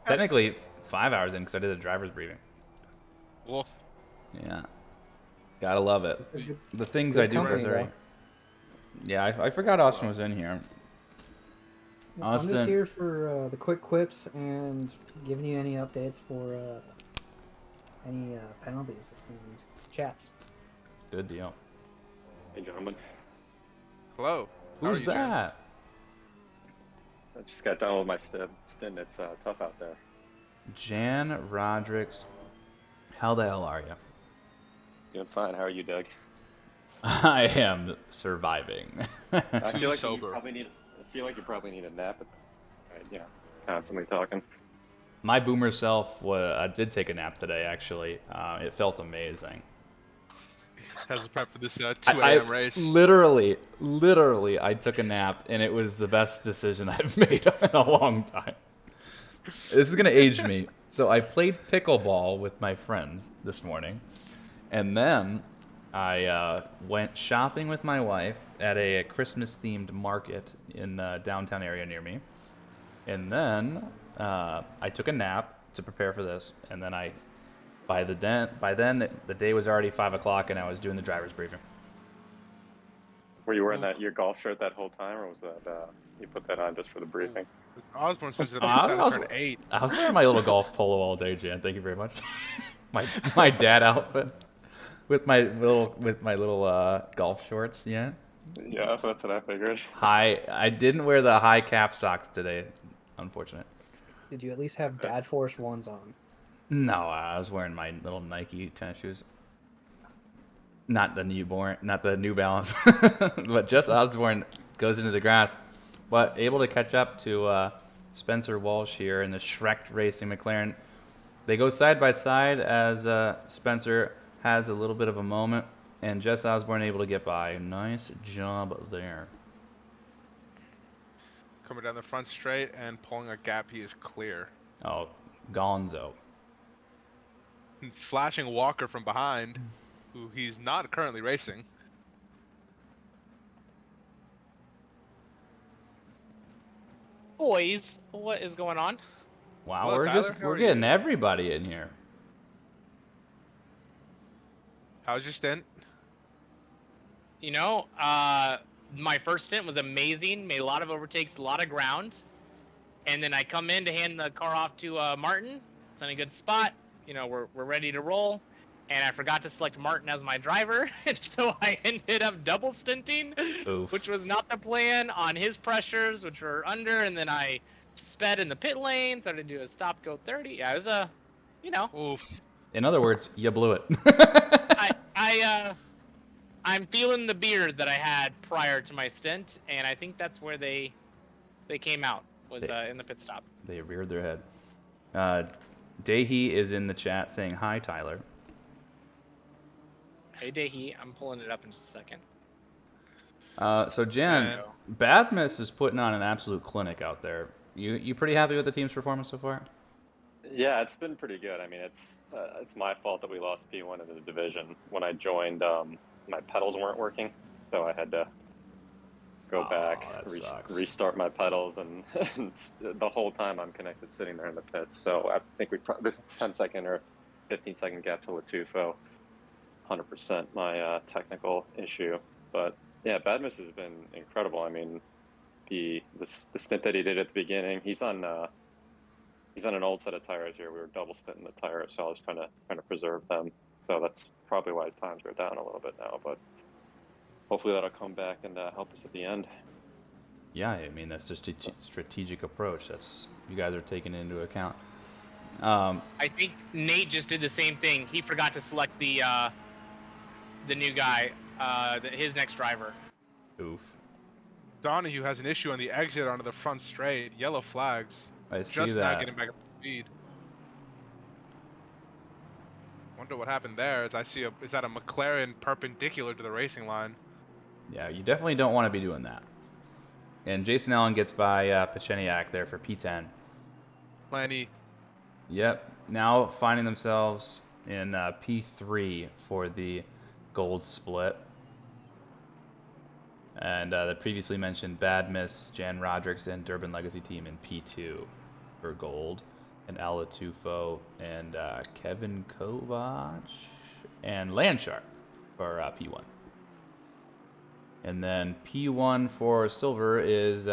Technically, 5 hours in because I did a driver's briefing. Well, yeah. Gotta love it. The things good I do for company, SRA. Yeah, I forgot Austin was in here. I'm Austin. just here for the quick quips and giving you any updates for any penalties and chats. Good deal. Hey, gentlemen. hello. How are Who's you, Jen? that? I just got done with my stint. It's tough out there. Jan Rodricks. How the hell are you? Doing fine. How are you, Doug? I am surviving. I feel like sober. you probably need. I feel like you probably need a nap. Constantly talking. My boomer self did take a nap today, actually. It felt amazing. How's the prep for this 2 I a.m. race? literally, I took a nap, and it was the best decision I've made in a long time. This is going to age me. So I played pickleball with my friends this morning, and then I went shopping with my wife at a Christmas-themed market in the downtown area near me. And then I took a nap to prepare for this, and then by then the day was already 5 o'clock, and I was doing the driver's briefing. Were you wearing your golf shirt that whole time, or was that you put that on just for the briefing? Osborne says it I on was- turn 8. I was wearing my little golf polo all day, Jan. Thank you very much. my dad outfit with my little golf shorts. Yeah. Yeah, that's what I figured. I didn't wear the high cap socks today. unfortunate. Did you at least have Dad Force ones on? No, I was wearing my little Nike tennis shoes. Not the New Balance, but Jess Osborne goes into the grass, but able to catch up to Spencer Walsh here in the Shrek Racing McLaren. They go side by side as Spencer has a little bit of a moment, and Jess Osborne able to get by. Nice job there. Coming down the front straight and pulling a gap, he is clear. Oh, Gonzo. Flashing Walker from behind, who he's not currently racing. Boys, what is going on? Wow, Hello, Tyler. How we're are getting you? everybody in here. How's your stint? You know, my first stint was amazing. Made a lot of overtakes, a lot of ground. And then I come in to hand the car off to Martin. It's in a good spot. You know, we're ready to roll. And I forgot to select Martin as my driver. And so I ended up double stinting, Oof. which was not the plan on his pressures, which were under. And then I sped in the pit lane, started to do a stop, go 30. Yeah, it was a, you know. Oof. In other words, you blew it. I'm feeling the beers that I had prior to my stint, and I think that's where they came out, was in the pit stop. They reared their head. Dahi is in the chat saying, hi, Tyler. Hey, Dahi, I'm pulling it up in just a second. So Jen, Badmus is putting on an absolute clinic out there. You pretty happy with the team's performance so far? Yeah, it's been pretty good. I mean, it's my fault that we lost P1 in the division. When I joined, my pedals weren't working, so I had to go back, restart my pedals, and the whole time I'm connected sitting there in the pits. So I think this 10-second or 15-second gap to Latufo, 100% my technical issue. But yeah, Badmus has been incredible. I mean, the stint that he did at the beginning, he's on an old set of tires here. We were double stinting the tires, so I was trying to preserve them. So that's probably why his times are down a little bit now, but hopefully that'll come back and help us at the end. Yeah, I mean, that's just a strategic approach. That's you guys are taking into account. I think Nate just did the same thing. He forgot to select the new guy, his next driver. Oof. Donahue has an issue on the exit onto the front straight. Yellow flags. I see Just that. now getting back up to speed. Wonder what happened there. As I see is that a McLaren perpendicular to the racing line? Yeah, you definitely don't want to be doing that. And Jason Allen gets by Pacheniak there for P10. Plenty. Yep. Now finding themselves in P3 for the gold split. And the previously mentioned Badmus, Jan Rodricks, and Durban Legacy team in P2 for gold. And Alatufo and Kevin Kovac and Landshark for P1. And then P1 for silver is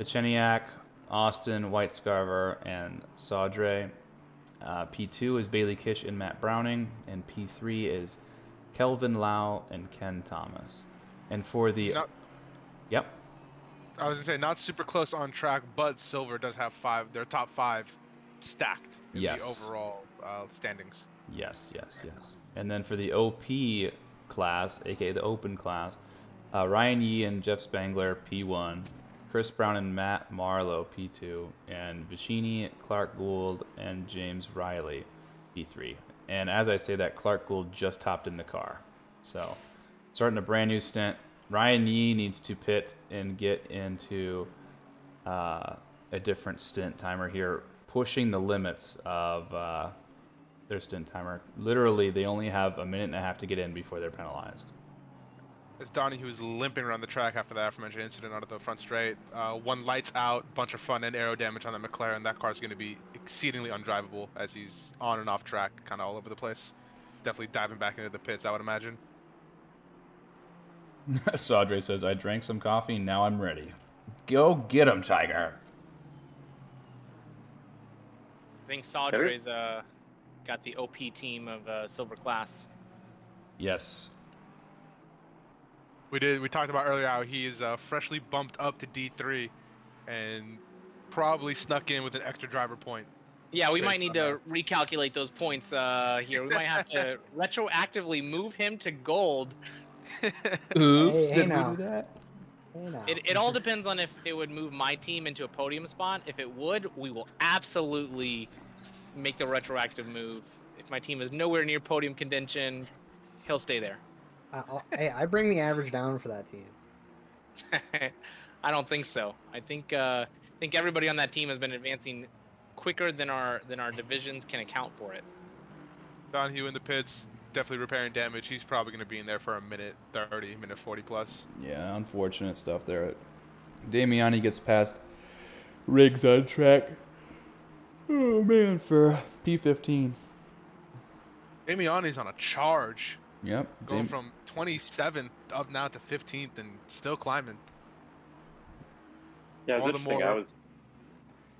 Pacheniak, Austin, Whitescarver, and Saudre. P2 is Bailey Kish and Matt Browning. And P3 is Kelvin Lau and Ken Thomas. And for the... Yep. I was going to say, not super close on track, but silver does have their top 5 stacked in the overall standings. Yes. And then for the OP class, aka the open class, Ryan Yee and Jeff Spangler, P1, Chris Brown and Matt Marlowe, P2, and Vicini, Clark Gould, and James Riley, P3. And as I say that, Clark Gould just hopped in the car. So, starting a brand new stint. Ryan Yee needs to pit and get into a different stint timer here, pushing the limits of their stint timer. Literally, they only have a minute and a half to get in before they're penalized. As Donnie, who's limping around the track after the aforementioned incident onto the front straight. One lights out, bunch of front end aero damage on the McLaren. That car's going to be exceedingly undrivable as he's on and off track, kind of all over the place. Definitely diving back into the pits, I would imagine. Saudre says, I drank some coffee, now I'm ready. Go get him, Tiger. I think Saudre's got the OP team of silver class. Yes. We talked about earlier how he is freshly bumped up to D3, and probably snuck in with an extra driver point. Yeah, we based might need on to recalculate those points here. We might have to retroactively move him to gold. Oops, Hey did we now. do that? Hey now. It all depends on if it would move my team into a podium spot. If it would, we will absolutely make the retroactive move. If my team is nowhere near podium contention, he'll stay there. Hey, I bring the average down for that team. I don't think so. I think everybody on that team has been advancing quicker than our divisions can account for it. Donahue in the pits, definitely repairing damage. He's probably going to be in there for a minute 30, minute 40 plus. Yeah, unfortunate stuff there. Damiani gets past Riggs on track. Oh man, for P15. Damiani's on a charge. Yep. Going from 27th up now to 15th and still climbing. Yeah, it's All the interesting. more-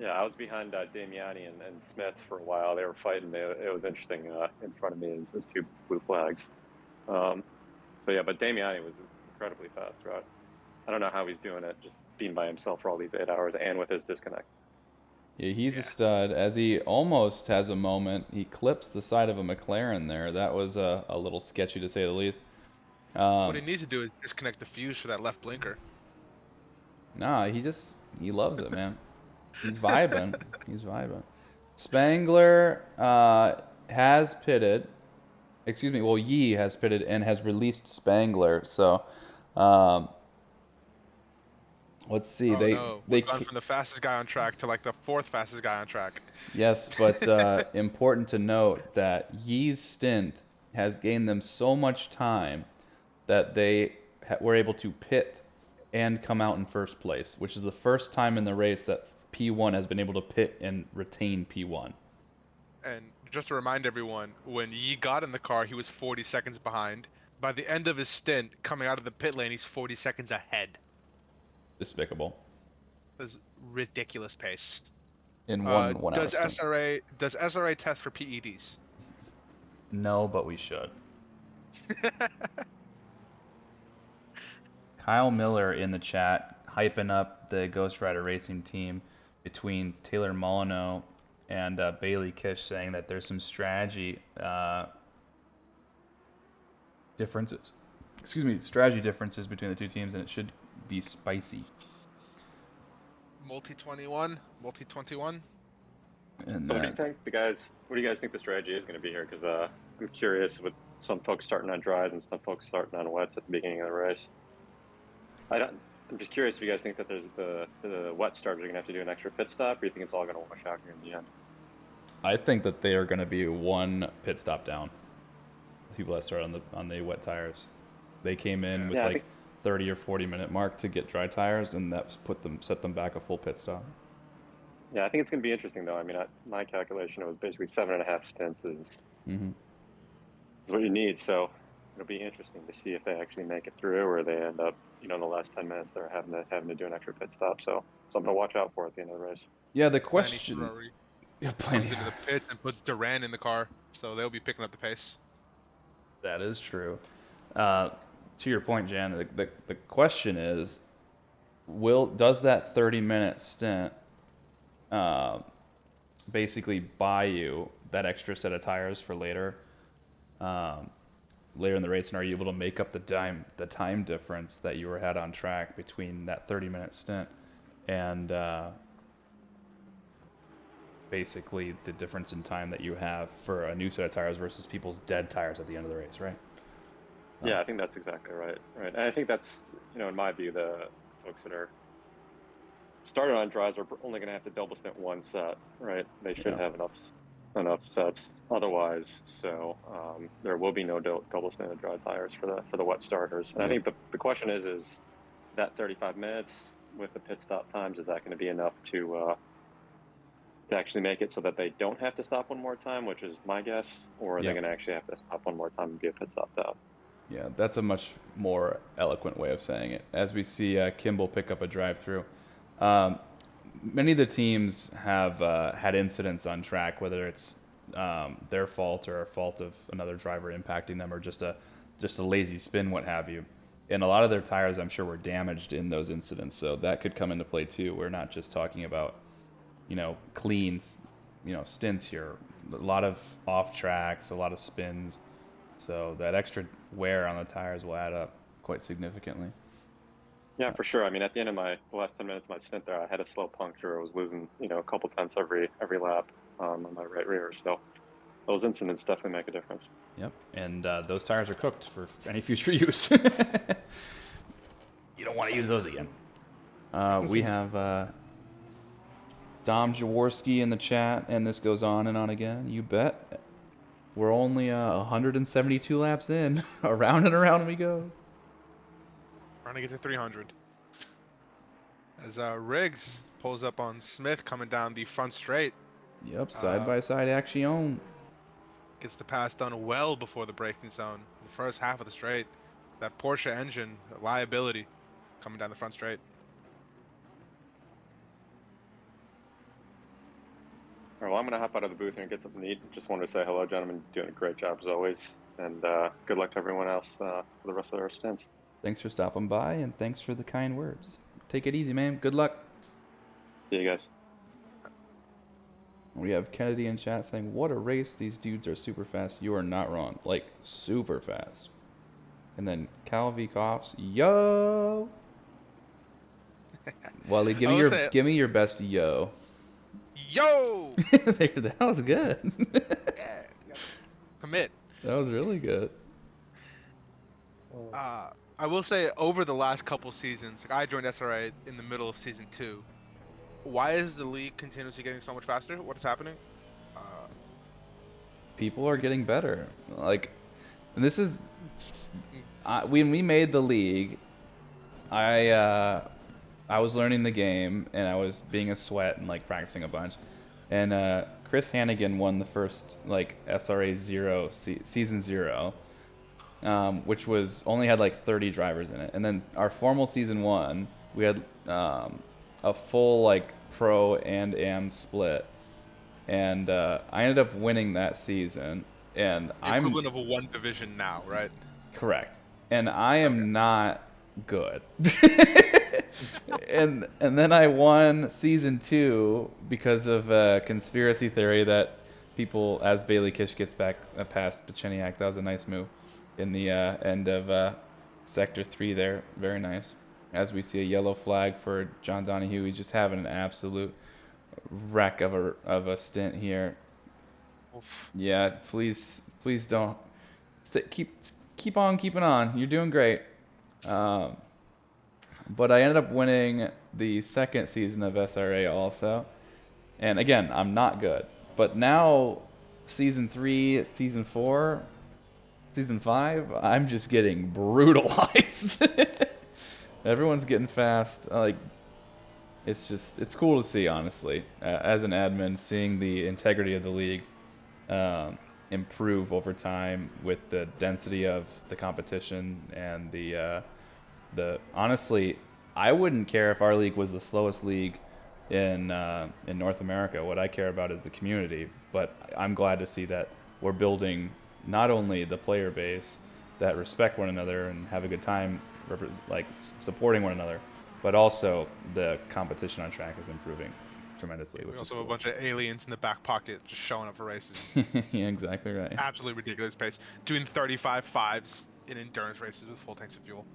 I was behind Damiani and Smith for a while. They were fighting. It was interesting. In front of me is two blue flags. But Damiani was incredibly fast throughout. I don't know how he's doing it, just being by himself for all these 8 hours and with his disconnect. Yeah, he's a stud. As he almost has a moment, he clips the side of a McLaren there. That was a little sketchy to say the least. What he needs to do is disconnect the fuse for that left blinker. Nah, he loves it, man. He's vibing. He's vibing. Spangler has pitted. Excuse me. Well, Yi has pitted and has released Spangler. So, let's see. We've gone from the fastest guy on track to like the 4th fastest guy on track. Yes, but important to note that Yi's stint has gained them so much time that they were able to pit and come out in first place, which is the first time in the race that P1 has been able to pit and retain P1. And just to remind everyone, when Yi got in the car, he was 40 seconds behind. By the end of his stint, coming out of the pit lane, he's 40 seconds ahead. Despicable. That's ridiculous pace. In one hour does stint. SRA test for PEDs? No, but we should. Kyle Miller in the chat hyping up the Ghost Rider Racing team between Taylor Molyneux and Bailey Kish, saying that there's some strategy differences. Strategy differences between the two teams, and it should be spicy. Multi-21? And So what do you think what do you guys think the strategy is going to be here? Because I'm curious with some folks starting on dries and some folks starting on wets at the beginning of the race. I'm just curious if you guys think that there's the wet starters are going to have to do an extra pit stop, or you think it's all going to wash out here in the end? I think that they are going to be one pit stop down. The people that start on the wet tires, they came in with 30 or 40 minute mark to get dry tires, and that set them back a full pit stop. Yeah, I think it's going to be interesting though. I mean, my calculation, it was basically 7.5 stints is what you need. So it'll be interesting to see if they actually make it through, or they end up, in the last 10 minutes they're having to do an extra pit stop. So something to watch out for at the end of the race. Yeah, the question. Comes into the pit and puts Duran in the car, so they'll be picking up the pace. That is true. To your point, Jan, the question is, does that 30-minute stint basically buy you that extra set of tires for later in the race, and are you able to make up the time difference that you had on track between that 30-minute stint and basically the difference in time that you have for a new set of tires versus people's dead tires at the end of the race, right? Yeah, I think that's exactly right. And I think that's, in my view, the folks that are started on dries are only going to have to double stint one set, right? They should have enough sets otherwise. So there will be no double stint of dry tires for the wet starters. And I think the question is that 35 minutes with the pit stop times, is that going to be enough to actually make it so that they don't have to stop one more time, which is my guess, or are they going to actually have to stop one more time and be a pit stop out? Yeah, that's a much more eloquent way of saying it. As we see Kimball pick up a drive-through, many of the teams have had incidents on track, whether it's their fault or a fault of another driver impacting them, or just a lazy spin, what have you. And a lot of their tires, I'm sure, were damaged in those incidents, so that could come into play too. We're not just talking about clean, stints here. A lot of off tracks, a lot of spins. So that extra wear on the tires will add up quite significantly. Yeah, for sure. I mean, at the end of the last 10 minutes of my stint there, I had a slow puncture. I was losing, a couple tenths every lap on my right rear. So those incidents definitely make a difference. Yep, and those tires are cooked for any future use. You don't want to use those again. We have Dom Jaworski in the chat, and this goes on and on again. You bet. We're only 172 laps in. Around and around we go. Trying to get to 300. As Riggs pulls up on Smith coming down the front straight. Yep, side-by-side action. Gets the pass done well before the braking zone. The first half of the straight. That Porsche engine, liability, coming down the front straight. All right, well, I'm going to hop out of the booth here and get something to eat. Just wanted to say hello, gentlemen. Doing a great job as always. And good luck to everyone else for the rest of their stints. Thanks for stopping by, and thanks for the kind words. Take it easy, man. Good luck. See you guys. We have Kennedy in chat saying, what a race. These dudes are super fast. You are not wrong. Like, super fast. And then Calvi coughs, yo! Wally, give me your best yo. Yo! That was good. Yeah. Commit. That was really good. I will say, over the last couple seasons, I joined SRA in the middle of season 2. Why is the league continuously getting so much faster? What is happening? People are getting better. And this is when we made the league. I was learning the game, and I was being a sweat and practicing a bunch. And Chris Hannigan won the first SRA 0 season 0. Which only had 30 drivers in it, and then our formal season 1, we had a full pro and am split, and I ended up winning that season. And I'm equivalent of a 1 division now, right? Correct, and I am not good. and then I won season 2 because of a conspiracy theory that people, as Bailey Kish gets back past Pacheniak, that was a nice move. In the end of Sector 3 there. Very nice. As we see a yellow flag for John Donahue. He's just having an absolute wreck of a stint here. Oof. Yeah, please don't. Keep on keeping on. You're doing great. But I ended up winning the second season of SRA also. And again, I'm not good. But now, season 3, season 4... Season 5, I'm just getting brutalized. Everyone's getting fast. It's cool to see, honestly. As an admin, seeing the integrity of the league improve over time with the density of the competition and the honestly, I wouldn't care if our league was the slowest league in North America. What I care about is the community. But I'm glad to see that we're building not only the player base that respect one another and have a good time supporting one another, but also the competition on track is improving tremendously. We also have a bunch of aliens in the back pocket just showing up for races. Yeah, exactly right. Absolutely ridiculous pace. Doing 35.5s in endurance races with full tanks of fuel.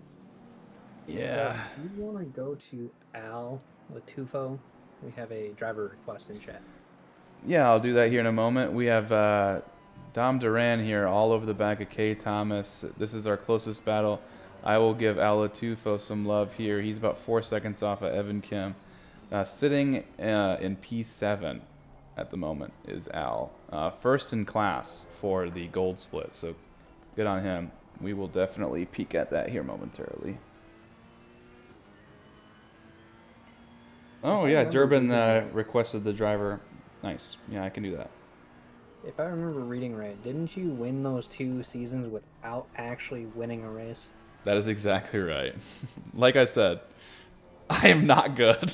Yeah. Do you want to go to Al Latufo? We have a driver request in chat. Yeah, I'll do that here in a moment. We have Dom Duran here all over the back of K. Thomas. This is our closest battle. I will give Al Latufo some love here. He's about 4 seconds off of Evan Kim. Sitting in P7 at the moment is Al. First in class for the gold split, so good on him. We will definitely peek at that here momentarily. Oh yeah, Durbin requested the driver. Nice. Yeah, I can do that. If I remember reading right, didn't you win those 2 seasons without actually winning a race? That is exactly right. Like I said, I am not good.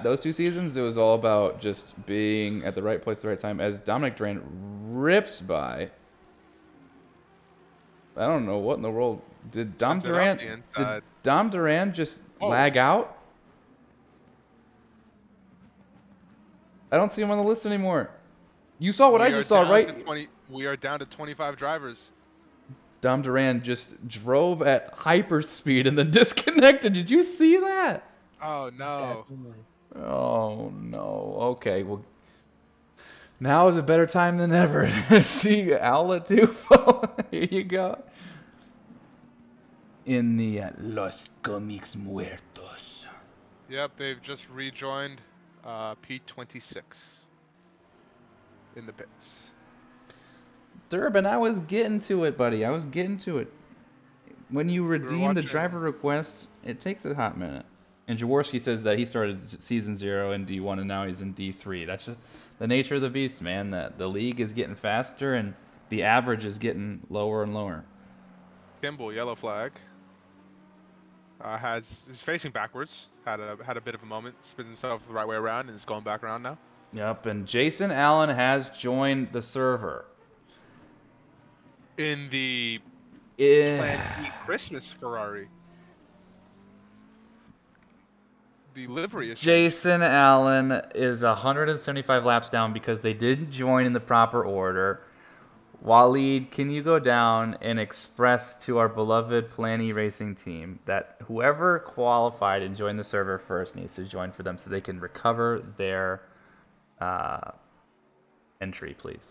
Those 2 seasons, it was all about just being at the right place at the right time. As Dominic Duran rips by, I don't know what in the world did Dom Duran just lag out? I don't see him on the list anymore. You saw what I We are just saw, down right? to 20. We are down to 25 drivers. Dom Duran just drove at hyperspeed and then disconnected. Did you see that? Oh no. Definitely. Oh no. Okay, well, now is a better time than ever to see Ala Tufo. Here you go. In the Los Comics Muertos. Yep, they've just rejoined P26 in the pits. Durbin, I was getting to it, buddy. I was getting to it. When you redeem the watching. driver requests, it takes a hot minute. And Jaworski says that he started season 0 in D1 and now he's in D3. That's just the nature of the beast, man. That the league is getting faster and the average is getting lower and lower. Kimball, yellow flag. Is facing backwards. Had a bit of a moment. Spins himself the right way around and is going back around now. Yep, and Jason Allen has joined the server. In the Plan B Christmas Ferrari. The livery is Jason Allen is 175 laps down because they didn't join in the proper order. Waleed, can you go down and express to our beloved Plan E Racing team that whoever qualified and joined the server first needs to join for them so they can recover their entry, please?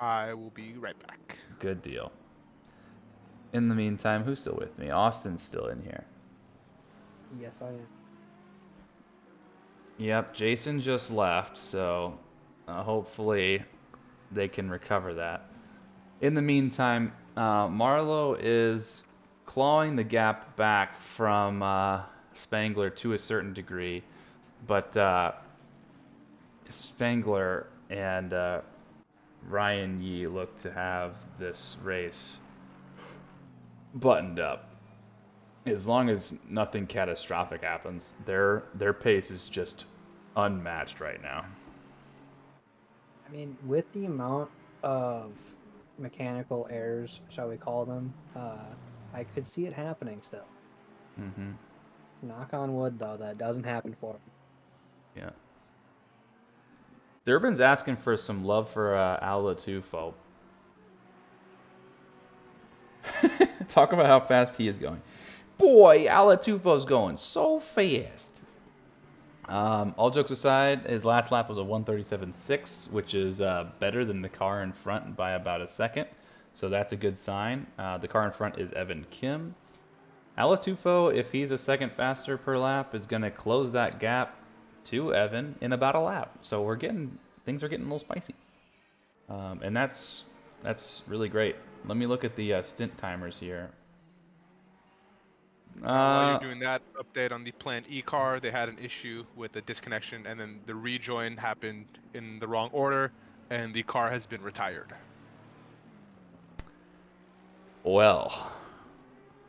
I will be right back. Good deal. In the meantime, who's still with me? Austin's still in here. Yes, I am. Yep, Jason just left, so hopefully they can recover that. In the meantime, Marlowe is clawing the gap back from Spangler to a certain degree, but Spangler and Ryan Yee look to have this race buttoned up. As long as nothing catastrophic happens, their pace is just unmatched right now. I mean, with the amount of mechanical errors, shall we call them, I could see it happening still. Mm-hmm. Knock on wood, though, that doesn't happen for him. Yeah. Durbin's asking for some love for Ala Tufo. Talk about how fast he is going. Boy, Ala Tufo's going so fast. All jokes aside, his last lap was a 137.6, which is better than the car in front by about a second. So that's a good sign. The car in front is Evan Kim. Ala Tufo, if he's a second faster per lap, is going to close that gap to Evan in about a lap. So things are getting a little spicy. And that's really great. Let me look at the stint timers here. While you're doing that update on the Plan E car, they had an issue with the disconnection, and then the rejoin happened in the wrong order, and the car has been retired. Well,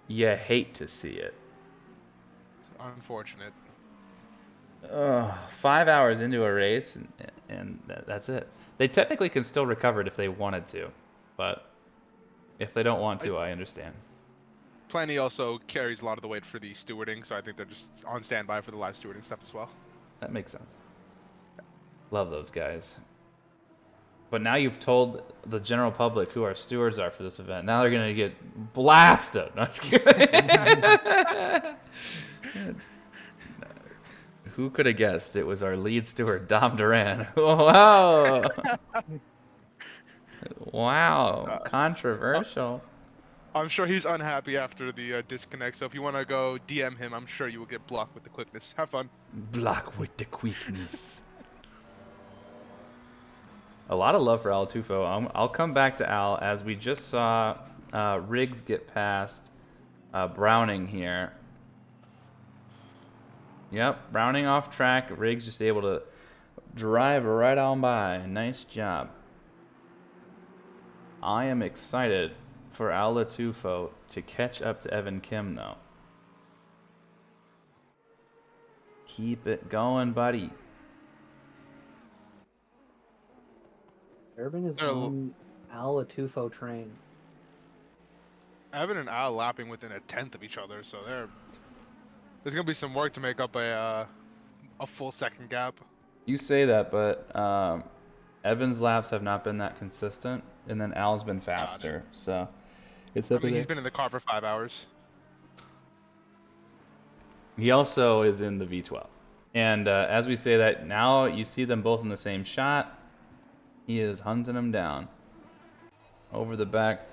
you hate to see it. Unfortunate. 5 hours into a race, and that's it. They technically can still recover it if they wanted to, but if they don't want to, I understand. Plan E also carries a lot of the weight for the stewarding, so I think they're just on standby for the live stewarding stuff as well. That makes sense. Love those guys. But now you've told the general public who our stewards are for this event. Now they're going to get blasted. No, just kidding. Who could have guessed it was our lead steward, Dom Duran? Wow. Wow. Controversial. I'm sure he's unhappy after the disconnect, so if you want to go DM him, I'm sure you will get blocked with the quickness. Have fun. Blocked with the quickness. A lot of love for Al Tufo. I'll come back to Al as we just saw Riggs get past Browning here. Yep, Browning off track. Riggs just able to drive right on by. Nice job. I am excited for Al Tufo to catch up to Evan Kim, though. Keep it going, buddy. Urban is on Al Tufo train. Evan and Al lapping within a tenth of each other, so there's gonna be some work to make up a full second gap. You say that, but Evan's laps have not been that consistent, and then Al's been faster. So it's I mean, he's been in the car for 5 hours. He also is in the V12. And as we say that, now you see them both in the same shot. He is hunting them down. Over the back.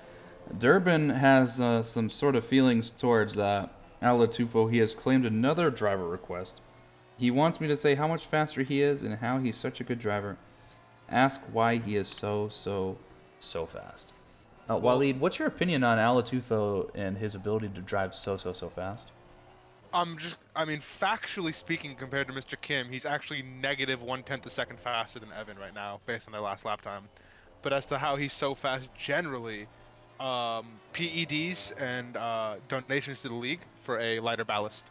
Durbin has some sort of feelings towards Al Latufo. He has claimed another driver request. He wants me to say how much faster he is and how he's such a good driver. Ask why he is so fast. Waleed, what's your opinion on Al Latufo and his ability to drive so fast? I mean, factually speaking, compared to Mr. Kim, he's actually negative 1/10 a second faster than Evan right now, based on their last lap time. But as to how he's so fast generally, PEDs and donations to the league for a lighter ballast.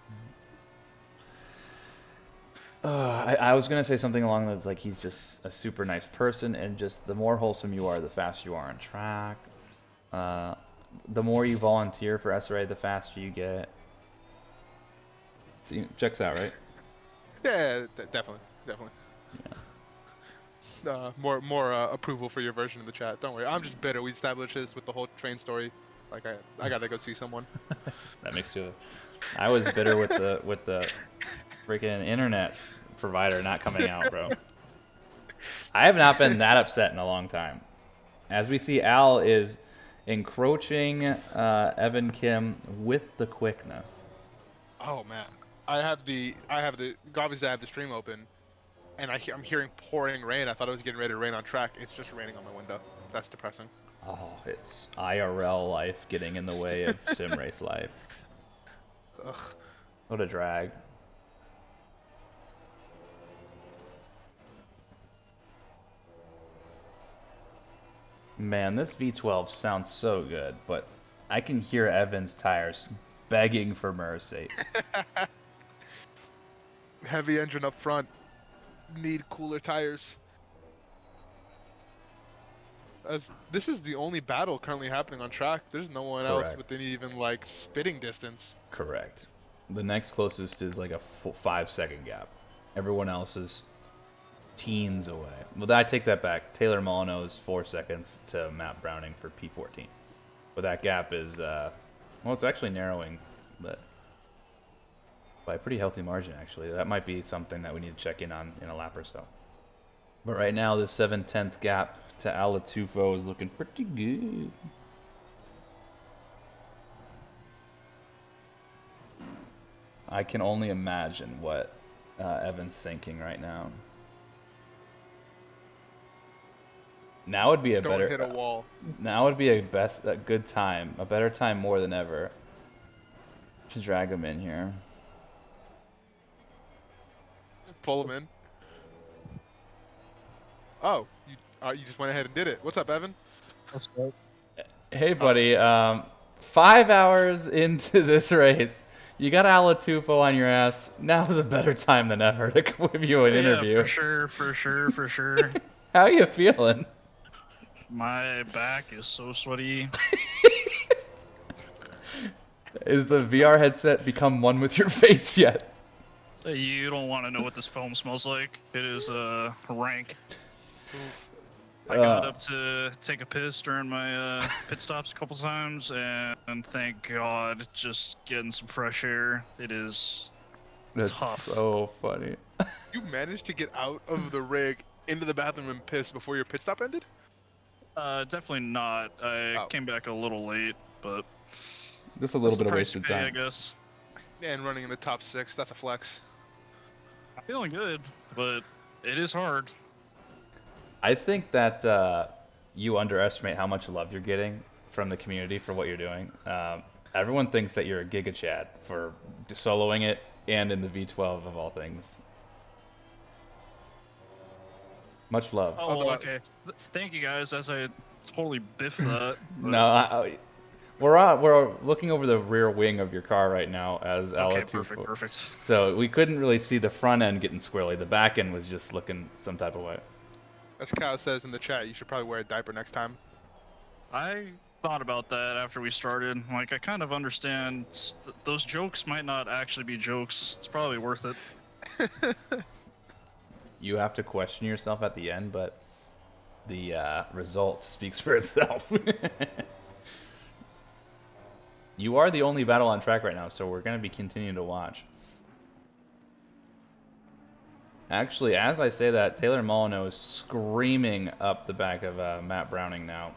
I was gonna say something along those like he's just a super nice person, and just the more wholesome you are, the faster you are on track. The more you volunteer for SRA, the faster you get. So, checks out, right? Yeah, definitely. Yeah. More approval for your version of the chat. Don't worry, I'm just bitter. We established this with the whole train story. Like I gotta go see someone. That makes two. I was bitter with the freaking internet provider not coming out, bro. I have not been that upset in a long time. As we see, Al is encroaching Evan Kim with the quickness. Oh man, I have the obviously I have the stream open, and I'm hearing pouring rain. I thought it was getting ready to rain on track. It's just raining on my window. That's depressing. Oh, it's IRL life getting in the way of sim race life. Ugh. What a drag. Man, this V12 sounds so good, but I can hear Evan's tires begging for mercy. Heavy engine up front. Need cooler tires. This is the only battle currently happening on track. There's no one else within even like spitting distance. Correct. The next closest is like a 5-second gap. Everyone else is teens away. Well, I take that back. Taylor Molyneux is 4 seconds to Matt Browning for P14. But that gap is, well, it's actually narrowing, but by a pretty healthy margin, actually. That might be something that we need to check in on in a lap or so. But right now, the 7/10 gap to Al Latufo is looking pretty good. I can only imagine what Evan's thinking right now. Now would be a Don't hit a wall. Now would be a good time, a better time more than ever to drag him in here. Just pull him in. Oh, you just went ahead and did it. What's up, Evan? What's up? Hey, buddy. 5 hours into this race, you got Al Latufo on your ass. Now is a better time than ever to give you an interview. For sure. How are you feeling? My back is so sweaty. Is the VR headset become one with your face yet? You don't want to know what this foam smells like. It is rank. I got up to take a piss during my pit stops a couple times, and thank God, just getting some fresh air. It is tough. So funny. You managed to get out of the rig into the bathroom and piss before your pit stop ended? Definitely not. I came back a little late, but just a little bit of wasted time, I guess. And running in the top 6, that's a flex. I'm feeling good, but it is hard. I think that you underestimate how much love you're getting from the community for what you're doing. Everyone thinks that you're a Giga Chad for soloing it and in the V12 of all things. Much love. Oh, okay. Thank you guys. As I totally biffed that. No, we're looking over the rear wing of your car right now as Okay, Latufo. perfect. So we couldn't really see the front end getting squirrely. The back end was just looking some type of way. As Kyle says in the chat, you should probably wear a diaper next time. I thought about that after we started. Like, I kind of understand those jokes might not actually be jokes. It's probably worth it. you have to question yourself at the end, but the result speaks for itself. You are the only battle on track right now, so we're going to be continuing to watch. Actually, as I say that, Taylor Molyneux is screaming up the back of Matt Browning now.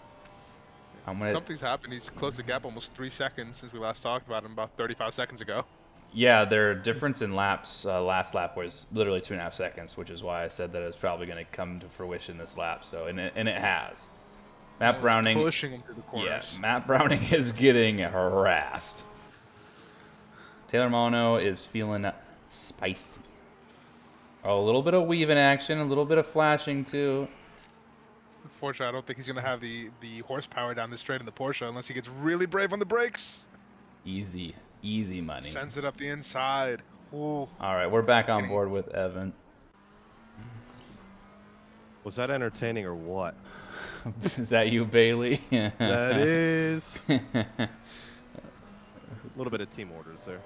Something's happened. He's closed the gap almost 3 seconds since we last talked about him about 35 seconds ago. Yeah, their difference in laps last lap was literally 2.5 seconds, which is why I said that it was probably going to come to fruition this lap. So, and it has. Matt Browning pushing him through the corners. Yeah, Matt Browning is getting harassed. Taylor Molyneux is feeling spicy. Oh, a little bit of weave in action, a little bit of flashing too. Unfortunately, I don't think he's going to have the horsepower down the straight in the Porsche unless he gets really brave on the brakes. Easy money. Sends it up the inside. Ooh. All right, we're back on board with Evan. Was that entertaining or what? Is that you, Bailey? That is. A little bit of team orders there.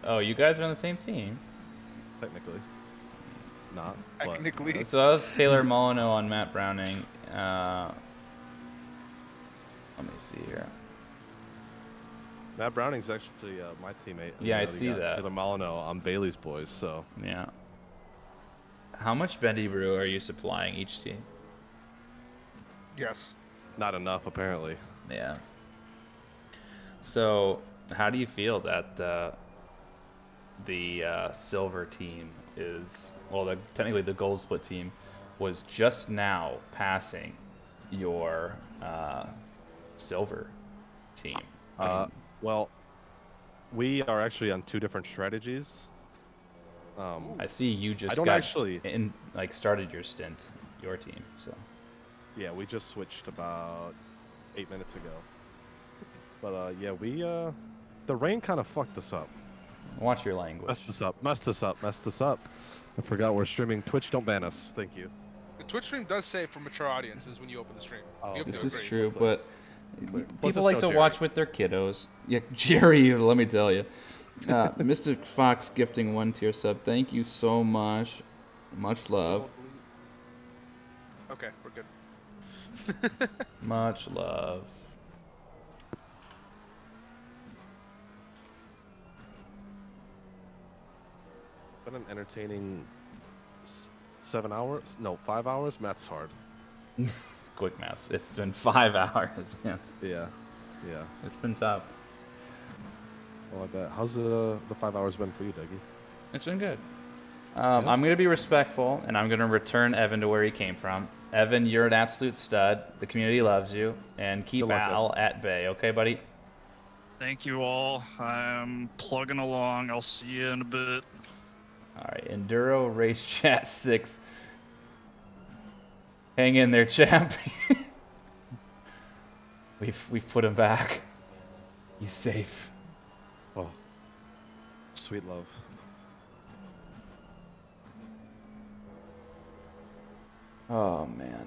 Oh, you guys are on the same team? Technically. Not. Technically. So that was Taylor Molyneux on Matt Browning. Let me see here. Matt Browning's actually my teammate. Yeah, I see that. Taylor Molyneux on Bailey's boys, so. Yeah. How much Bendy Brew are you supplying each team? Yes. Not enough, apparently. Yeah. So, how do you feel that the silver team is, well, technically the gold split team was just now passing your silver team? Well, we are actually on 2 different strategies. I see you just started your stint, your team, so. Yeah, we just switched about 8 minutes ago. But yeah, the rain kind of fucked us up. Watch your language. Messed us up. I forgot we're streaming. Twitch, don't ban us. Thank you. The Twitch stream does say for mature audiences when you open the stream. This is true, but Plus people it's like no to Jerry. watch with their kiddos. Yeah, Jerry, let me tell you. Mr. Fox gifting 1 tier sub. Thank you so much. Much love. Okay, we're good. Much love. Been an entertaining 7 hours? No, 5 hours? Math's hard. Quick maths. It's been 5 hours. Yes. Yeah. It's been tough. Well, I bet. How's the 5 hours been for you, Dougie? It's been good. I'm going to be respectful, and I'm going to return Evan to where he came from. Evan, you're an absolute stud. The community loves you. And keep Al at bay. Okay, buddy? Thank you all. I'm plugging along. I'll see you in a bit. All right. Enduro Race Chat 6. Hang in there, champ. We've put him back. He's safe. Oh. Sweet love. Oh man,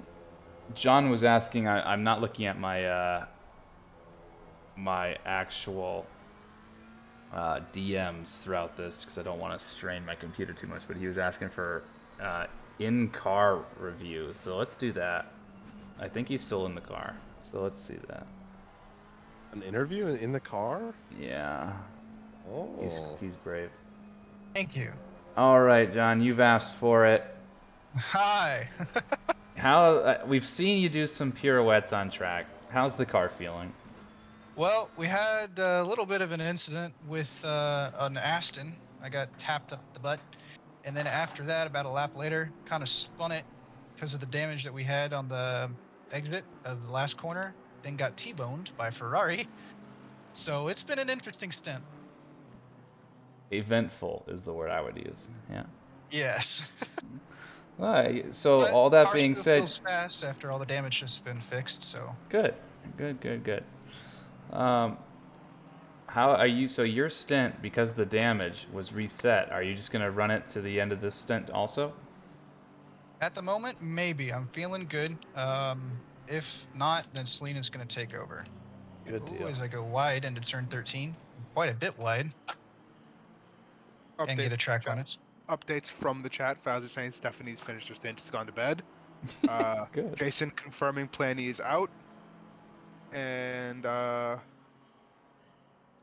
John was asking. I'm not looking at my my actual DMs throughout this because I don't want to strain my computer too much. But he was asking for in-car reviews, so let's do that. I think he's still in the car, so let's see that. An interview in the car? Yeah. Oh. He's brave. Thank you. All right, John, you've asked for it. Hi. How we've seen you do some pirouettes on track. How's the car feeling? Well, we had a little bit of an incident with an Aston. I got tapped up the butt, and then after that, about a lap later, kind of spun it because of the damage that we had on the exit of the last corner. Then got T-boned by Ferrari. So it's been an interesting stint. Eventful is the word I would use. Yeah. Yes. Alright, so But all that car being still said, feels fast after all the damage has been fixed. So good. How are you? So your stint, because the damage was reset, are you just gonna run it to the end of this stint also? at the moment, maybe. I'm feeling good. If not, then Selena's going to take over. Good deal. As I go wide into turn 13, quite a bit wide, and get a track on it. updates from the chat. Faz is saying Stephanie's finished her stint. She's gone to bed. Good. Jason confirming Plan E is out. And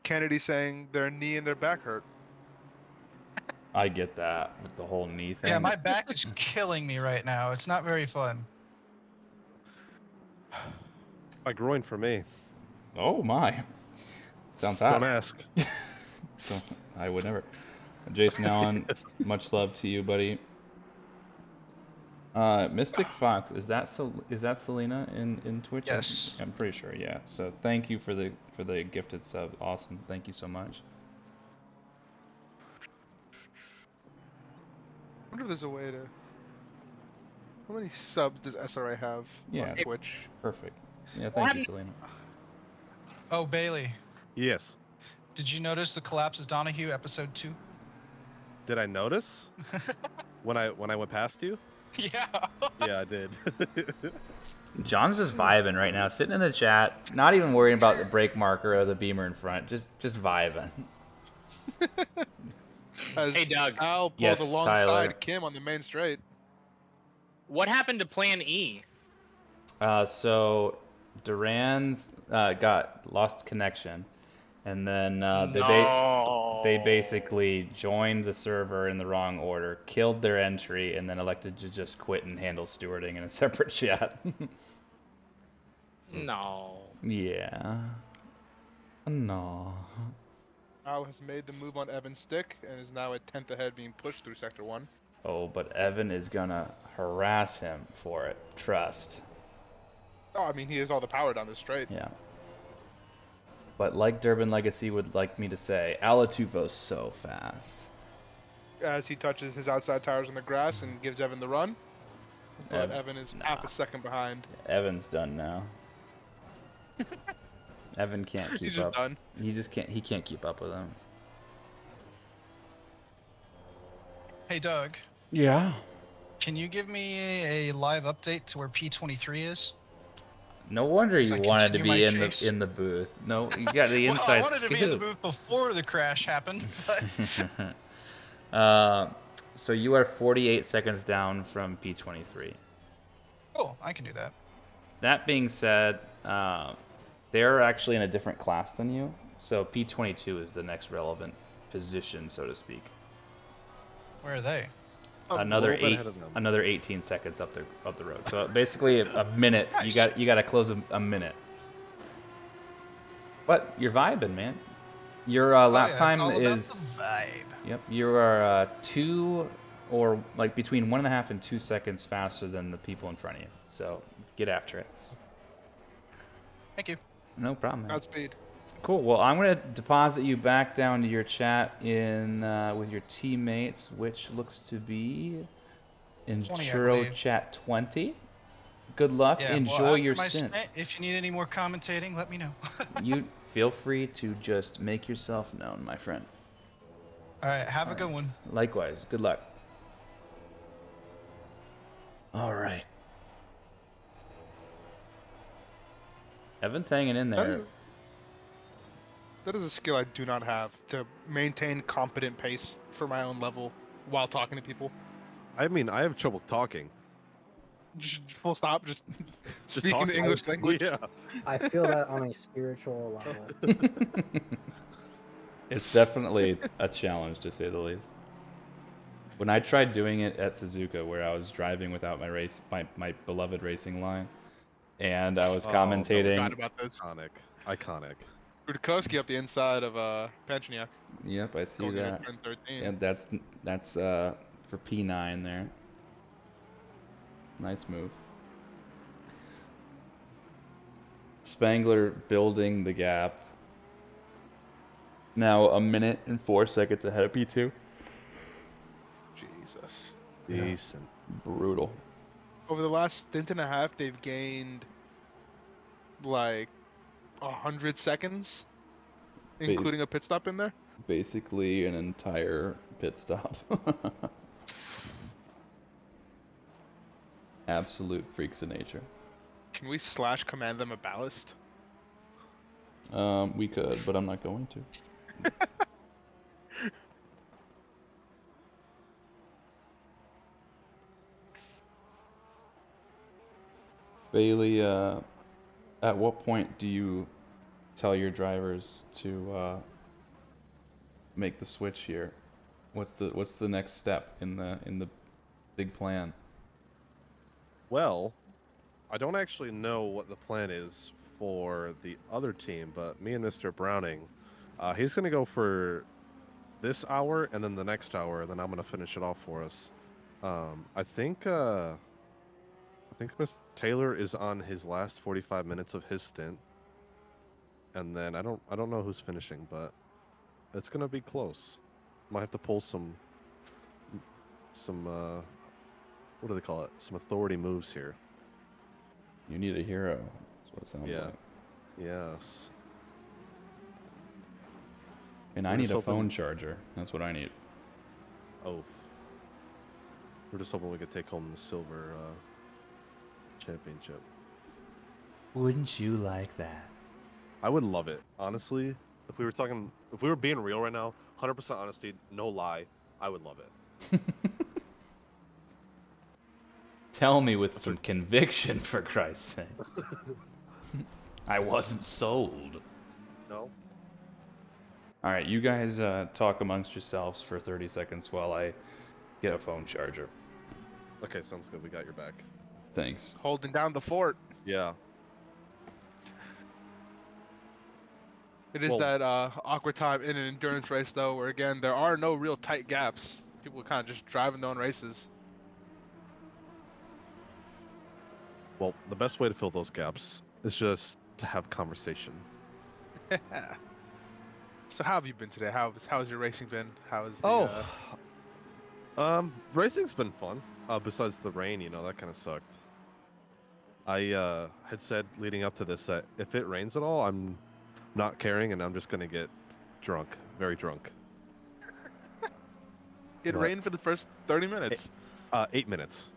Kennedy saying their knee and their back hurt. I get that with the whole knee thing. Yeah, my back is killing me right now. It's not very fun. My groin for me. Oh my. Sounds hot. Don't ask. I would never. Jason Allen, much love to you, buddy. Mystic Fox, is that Selena in Twitch? Yes. I'm pretty sure, yeah. So thank you for the gifted sub. Awesome. Thank you so much. I wonder if there's a way to. How many subs does SRA have on Twitch? Perfect. Yeah, thank you, Selena. Oh, Bailey. Yes. Did you notice the collapse of Donahue episode 2? Did I notice? when I went past you? Yeah. Yeah, I did. John's just vibing right now, sitting in the chat, not even worrying about the brake marker or the beamer in front, just vibing. Hey, Doug. Al pulled Yes, alongside Tyler. Kim on the main straight. What happened to Plan E? So Duran's got lost connection, and then they basically joined the server in the wrong order, killed their entry, and then elected to just quit and handle stewarding in a separate chat. No. Yeah. No. Al has made the move on Evan's stick and is now at 10th ahead, being pushed through Sector 1. Oh, but Evan is gonna harass him for it. Trust. Oh, I mean, he has all the power down the straight. Yeah. But like Durban Legacy would like me to say, Alatuvo's so fast. As he touches his outside tires on the grass and gives Evan the run. But Evan is half a second behind. Evan's done now. Evan can't keep He's just up. done. He can't keep up with him. Hey, Doug. Yeah. Can you give me a live update to where P23 is? No wonder So you I wanted to continue be my chase. in the booth. No, you got the Well, inside I wanted scoop. to be in the booth before the crash happened, but So you are 48 seconds down from P23. cool, I can do that. That being said, they're actually in a different class than you. So P22 is the next relevant position, so to speak. Where are they? Another little bit ahead of them. another 18 seconds up the road. So basically a minute. Nice. You got to close a minute. But you're vibing, man. Your lap yeah, it's time all about is the vibe. Yep, you are 2 or like between 1.5 and 2 seconds faster than the people in front of you. So get after it. Thank you. No problem, man. Godspeed. Cool. Well, I'm gonna deposit you back down to your chat in with your teammates, which looks to be in 20, I Churro believe. Chat 20. Good luck. Yeah, Enjoy well, after your my stint. If you need any more commentating, let me know. You feel free to just make yourself known, my friend. All right, have a good one. Likewise. Good luck. All right. Evan's hanging in there. That is a skill I do not have, to maintain competent pace for my own level while talking to people. I mean, I have trouble talking. Just full stop, just Just speaking the talking. English language. Yeah. I feel that on a spiritual level. It's definitely a challenge, to say the least. When I tried doing it at Suzuka, where I was driving without my beloved racing line, and I was commentating. Forgot about this. Iconic. Rudkowski up the inside of Panchniak. Yep, I see Going into that. turn 13. And that's for P9 there. Nice move. Spangler building the gap. Now a minute and 4 seconds ahead of P2. Jesus. Decent. Brutal. Over the last stint and a half, they've gained like 100 seconds, including a pit stop in there. Basically an entire pit stop. Absolute freaks of nature. Can we / command them a ballast? We could, but I'm not going to. Bailey, at what point do you tell your drivers to make the switch here? What's the next step in the big plan? Well, I don't actually know what the plan is for the other team, but me and Mr. Browning, he's going to go for this hour and then the next hour, and then I'm going to finish it off for us. I think Mr. Taylor is on his last 45 minutes of his stint, and then I don't know who's finishing, but it's going to be close. Might have to pull some what do they call it? Some authority moves here. You need a hero. That's what it sounds like. Yes. And I need a phone charger. That's what I need. Oh. We're just hoping we could take home the silver championship. Wouldn't you like that? I would love it. Honestly, if we were being real right now, 100% honesty, no lie, I would love it. Tell me with some conviction, for Christ's sake. I wasn't sold. No. Alright, you guys talk amongst yourselves for 30 seconds while I get a phone charger. Okay, sounds good. We got your back. Thanks. Holding down the fort. Yeah. It is that awkward time in an endurance race, though, where, again, there are no real tight gaps. People are kind of just driving their own races. Well, the best way to fill those gaps is just to have conversation. So how have you been today? How's your racing been? How's Racing's been fun. Besides the rain, that kind of sucked. I had said leading up to this that if it rains at all, I'm not caring, and I'm just gonna get drunk, very drunk. It rained for the first 30 minutes. 8 minutes.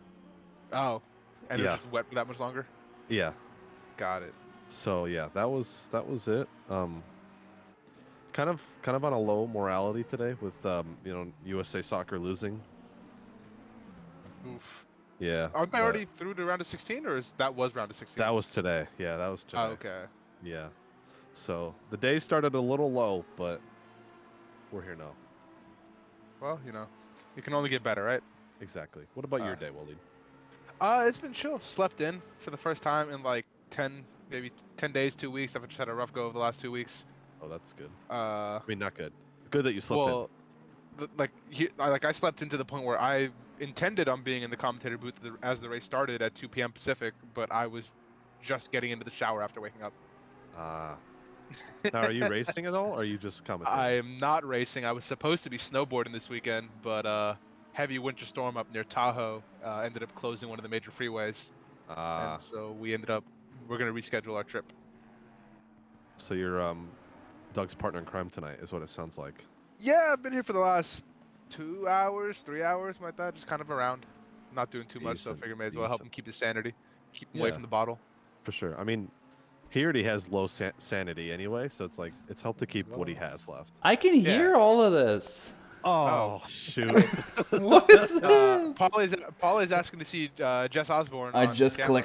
Oh, and Yeah. it was just wet for that much longer. Yeah. Got it. So yeah, that was it. Kind of on a low morality today with USA Soccer losing. Oof. Yeah. Aren't they but already through to round of 16, or that was round of 16? That was today. Yeah, that was today. Oh, okay. Yeah. So the day started a little low, but we're here now. Well, it can only get better, right? Exactly. What about your day, Waleed? It's been chill. Slept in for the first time in like 10 days, 2 weeks. I've just had a rough go over the last 2 weeks. Oh, that's good. I mean, not good. Good that you slept in. I slept in to the point where I intended on being in the commentator booth as the race started at 2 p.m. Pacific, but I was just getting into the shower after waking up. Now, are you racing at all, or are you just commentating? I am not racing. I was supposed to be snowboarding this weekend, but heavy winter storm up near Tahoe ended up closing one of the major freeways. And so we're going to reschedule our trip. So you're Doug's partner in crime tonight, is what it sounds like. Yeah, I've been here for the last 2 hours, 3 hours, like that, just kind of around. Not doing too much, so I figure may as well help him keep his sanity, keep him away from the bottle. For sure. I mean, he already has low sanity anyway, so it's helped to keep what he has left. I can hear all of this. Oh, shoot. What is this? Paul is asking to see Jess Osborne. I on just camera.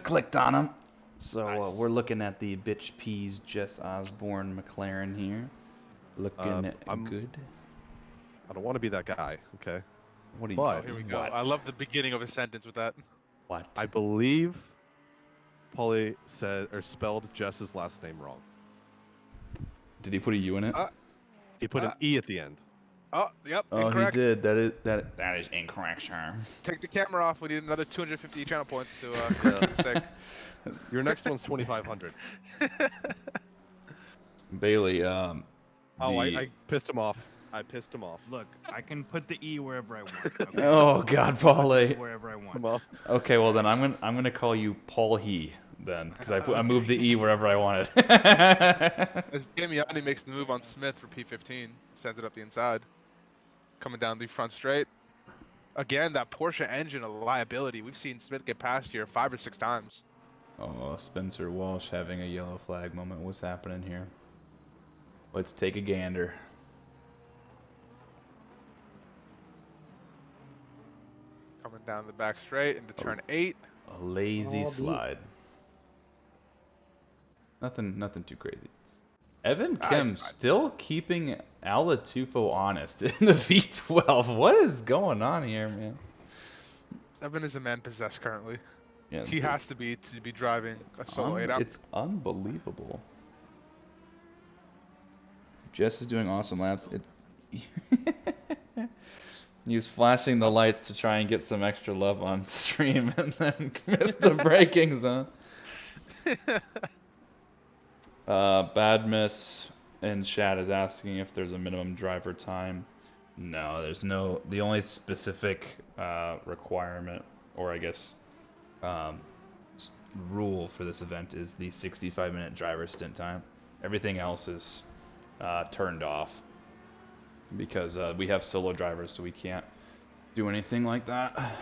clicked on him. So we're looking at the bitch peas Jess Osborne McLaren here. Looking good. I don't want to be that guy, okay? What are you Oh, here we go. I love the beginning of a sentence with that. What? I believe Paulie said or spelled Jess's last name wrong. Did he put a U in it? He put an E at the end. Oh, yep. Oh, incorrect. he did. That is incorrect, sir. Take the camera off. We need another 250 channel points to correct the mistake. Your next one's 2,500. Bailey, I pissed him off. Look, I can put the E wherever I want. Okay? Oh God, Paulie. Wherever I want. Okay, well then I'm gonna call you Paul He then, because I moved the E wherever I wanted. As Damiani makes the move on Smith for P15, sends it up the inside, coming down the front straight. Again, that Porsche engine a liability. We've seen Smith get past here 5 or 6 times. Oh, Spencer Walsh having a yellow flag moment. What's happening here? Let's take a gander. Coming down the back straight into turn 8. A lazy All deep. slide. Nothing too crazy. Evan Ah, Kim he's fine. still keeping Alatufo honest in the V12. What is going on here, man? Evan is a man possessed currently. Yeah, He has to be driving a solo 8 hour. It's unbelievable. Jess is doing awesome laps. He was flashing the lights to try and get some extra love on stream and then missed the braking zone. Bad Miss in chat is asking if there's a minimum driver time. No, there's no. The only specific requirement, or I guess rule for this event is the 65-minute driver stint time. Everything else is turned off because we have solo drivers, so we can't do anything like that.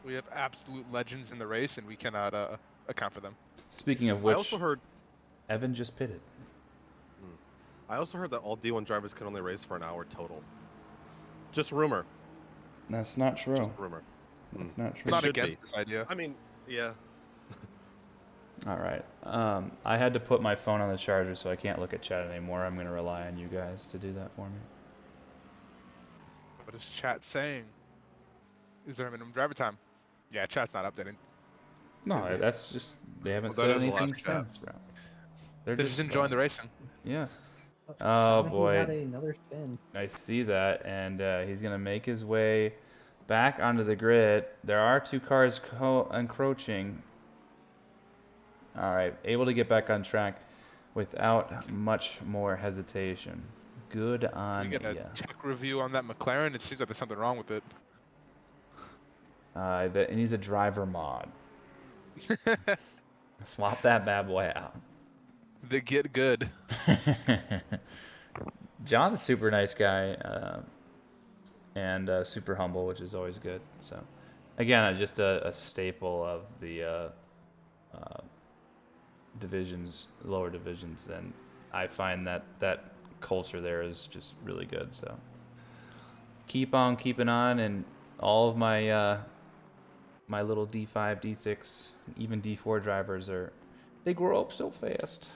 We have absolute legends in the race, and we cannot account for them. Speaking of which, I also heard Evan just pitted. I also heard that all D1 drivers can only race for an hour total. Just rumor. That's not true. Just rumor. That's not true. I'm not against this idea. I mean, yeah. All right. I had to put my phone on the charger, so I can't look at chat anymore. I'm going to rely on you guys to do that for me. What is chat saying? Is there a minimum driver time? Yeah, chat's not updating. No, that's just they haven't Well, that said is the anything last chat. since, bro. They're just enjoying the racing. Yeah. Oh Tommy boy. had another spin. I see that, and he's gonna make his way back onto the grid. There are two cars encroaching. All right, able to get back on track without much more hesitation. Good on We get a ya. tech review on that McLaren. It seems like there's something wrong with it. It needs a driver mod. Swap that bad boy out. They get good. John's a super nice guy and super humble, which is always good. So, again, just a staple of the divisions, lower divisions, and I find that culture there is just really good. So, keep on keeping on, and all of my my little D5, D6, even D4 drivers they grow up so fast.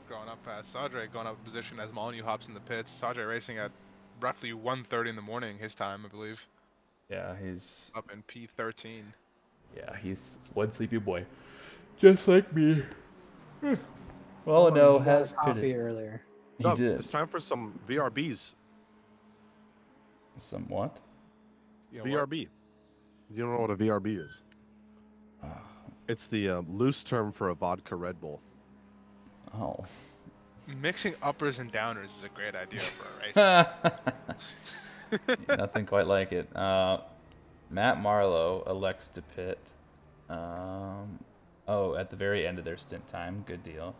Going up fast. Sadre going up in position as Molyneux hops in the pits. Sadre racing at roughly 1:30 in the morning, his time, I believe. Yeah, he's up in P13. Yeah, he's one sleepy boy, just like me. Well, no, he got has coffee pitted. earlier. He Doug, did. It's time for some VRBs. Some what? You know VRB. You don't know what a VRB is? It's the loose term for a vodka Red Bull. Oh. Mixing uppers and downers is a great idea for a race. Nothing quite like it. Matt Marlowe elects to pit. Oh, at the very end of their stint time. Good deal.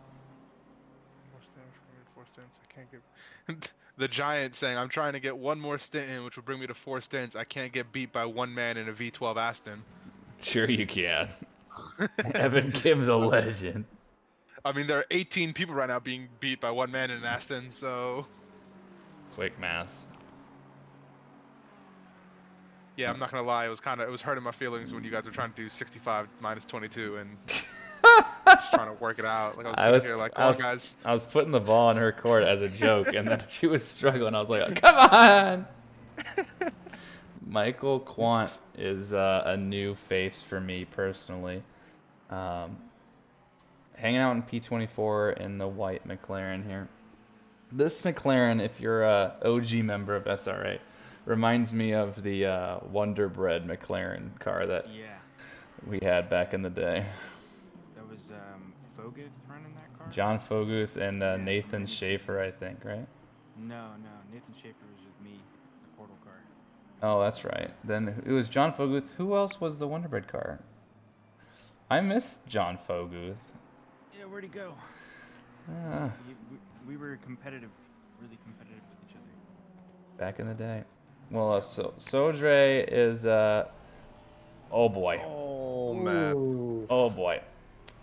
Four stints. I can't get. The Giant saying, "I'm trying to get one more stint in, which will bring me to 4 stints. I can't get beat by one man in a V12 Aston." Sure you can. Evan Kim's a legend. I mean, there are 18 people right now being beat by one man in an Aston, so. Quick math. Yeah, I'm not gonna lie. It was hurting my feelings when you guys were trying to do 65 minus 22 and just trying to work it out. Like I was sitting here, like, come on, guys. I was putting the ball in her court as a joke, and then she was struggling. I was like, come on! Michael Quant is a new face for me personally. Hanging out in P24 in the white McLaren here. This McLaren, if you're a OG member of SRA, reminds me of the Wonder Bread McLaren car that we had back in the day. That was Foguth running that car? John Foguth and Nathan Schaefer, I think, right? No, Nathan Schaefer was with me, the Portal car. Oh, that's right. Then it was John Foguth. Who else was the Wonder Bread car? I miss John Foguth. Yeah, where'd he go? We were competitive, really competitive with each other. Back in the day. Well, Sodre is, oh boy. Oh, man. Oh boy.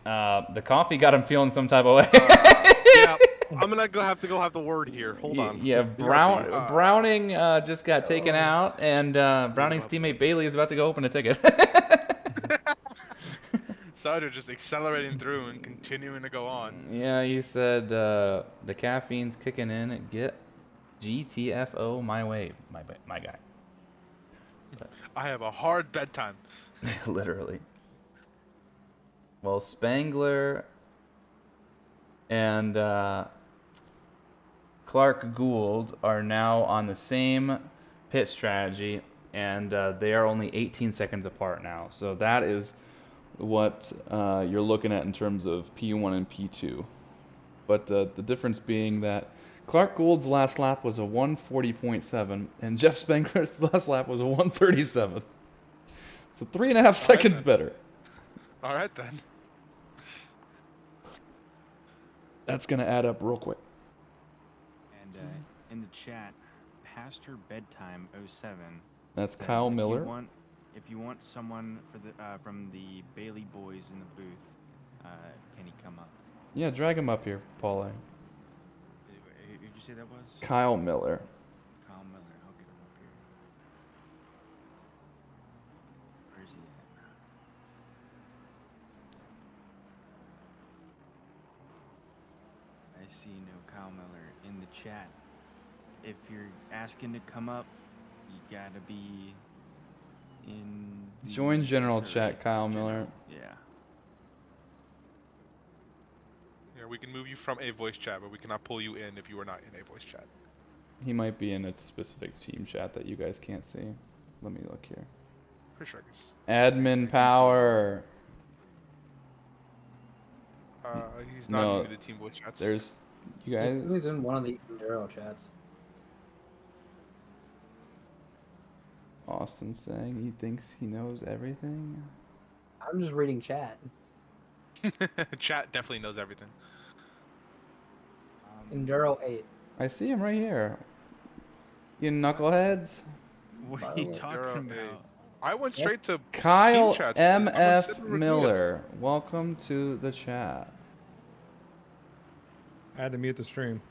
The coffee got him feeling some type of way. Yeah, I'm gonna have to have the word here. Hold on. Yeah, BRB. Browning just got taken out, and Browning's teammate Bailey is about to go open a ticket. Sutter just accelerating through and continuing to go on. Yeah, he said the caffeine's kicking in. Get GTFO my way, my guy. I have a hard bedtime. Literally. Well, Spangler and Clark Gould are now on the same pit strategy, and they are only 18 seconds apart now. So that is what you're looking at in terms of P1 and P2. But the difference being that Clark Gould's last lap was a 140.7, and Jeff Spangler's last lap was a 137. So 3.5 seconds better. All right then. That's gonna add up real quick. And in the chat, Pastor Bedtime 07. That's says, Kyle Miller. If you want someone for the from the Bailey boys in the booth, can he come up? Yeah, drag him up here, Paula. Who'd you say that was? Kyle Miller. Kyle Miller. I'll get him up here. Where's he at? I see no Kyle Miller in the chat. If you're asking to come up, you gotta be in the Join general SRA chat, Kyle Miller. Yeah. Yeah, we can move you from a voice chat, but we cannot pull you in if you are not in a voice chat. He might be in a specific team chat that you guys can't see. Let me look here. Pretty sure I Admin power. he's not in the team voice chats. There's you guys. He's in one of the Enduro chats. Austin saying he thinks he knows everything. I'm just reading chat. Chat definitely knows everything. Enduro 8. I see him right here. You knuckleheads. What are you talking about? I went straight to Kyle team chats. because someone MF said to review it. Miller, welcome to the chat. I had to mute the stream.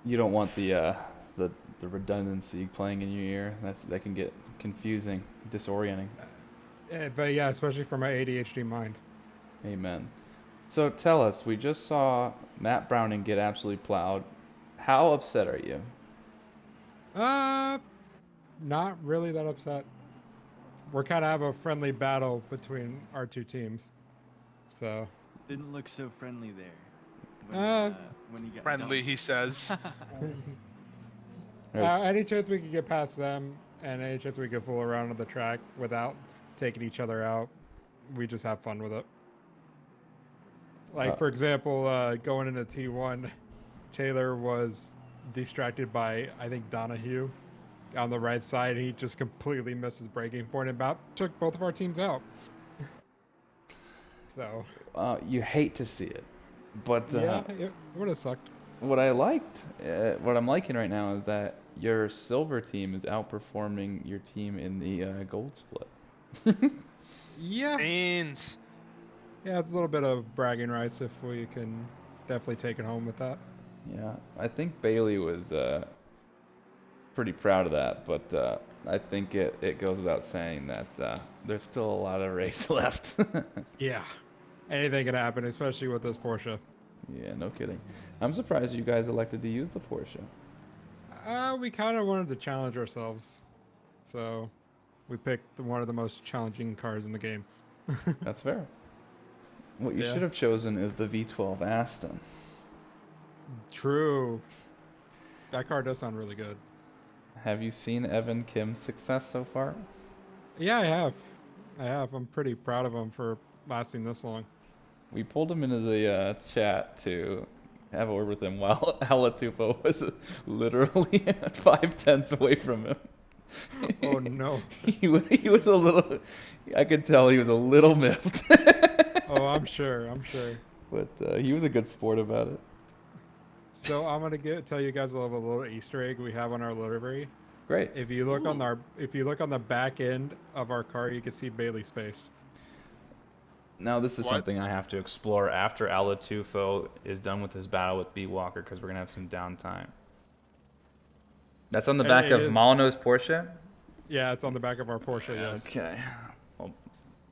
You don't want the redundancy playing in your ear. That can get confusing, disorienting. But yeah, especially for my ADHD mind. Amen. So tell us, we just saw Matt Browning get absolutely plowed. How upset are you? Not really that upset. We're kind of have a friendly battle between our two teams. So. Didn't look so friendly there. When he got friendly, dumped. he says. Any chance we could get past them, and any chance we could fool around on the track without taking each other out, we just have fun with it. Like, for example, going into T1, Taylor was distracted by, I think, Donahue on the right side. He just completely missed his braking point and about took both of our teams out. So. You hate to see it, but yeah, it would have sucked. What I liked, what I'm liking right now is that your silver team is outperforming your team in the gold split. Yeah. Beans. Yeah, it's a little bit of bragging rights if we can definitely take it home with that. Yeah, I think Bailey was pretty proud of that, but I think it goes without saying that there's still a lot of race left. Yeah, anything can happen, especially with this Porsche. Yeah, no kidding. I'm surprised you guys elected to use the Porsche. We kind of wanted to challenge ourselves, so we picked one of the most challenging cars in the game. That's fair. What you Yeah. should have chosen is the V12 Aston. True. That car does sound really good. Have you seen Evan Kim's success so far? Yeah, I have. I'm pretty proud of him for lasting this long. We pulled him into the chat to have a word with him while Alatupo was literally 5/10 away from him. Oh no. He was a little. I could tell he was a little miffed. Oh, I'm sure. But he was a good sport about it. So I'm gonna tell you guys a little Easter egg we have on our livery. Great. If you look on the back end of our car, you can see Bailey's face. Now this is What? something I have to explore after Alatufo is done with his battle with B Walker, because we're gonna have some downtime. That's on the back It of is. Molyneux's Porsche? Yeah, it's on the back of our Porsche, yes. Okay. Well,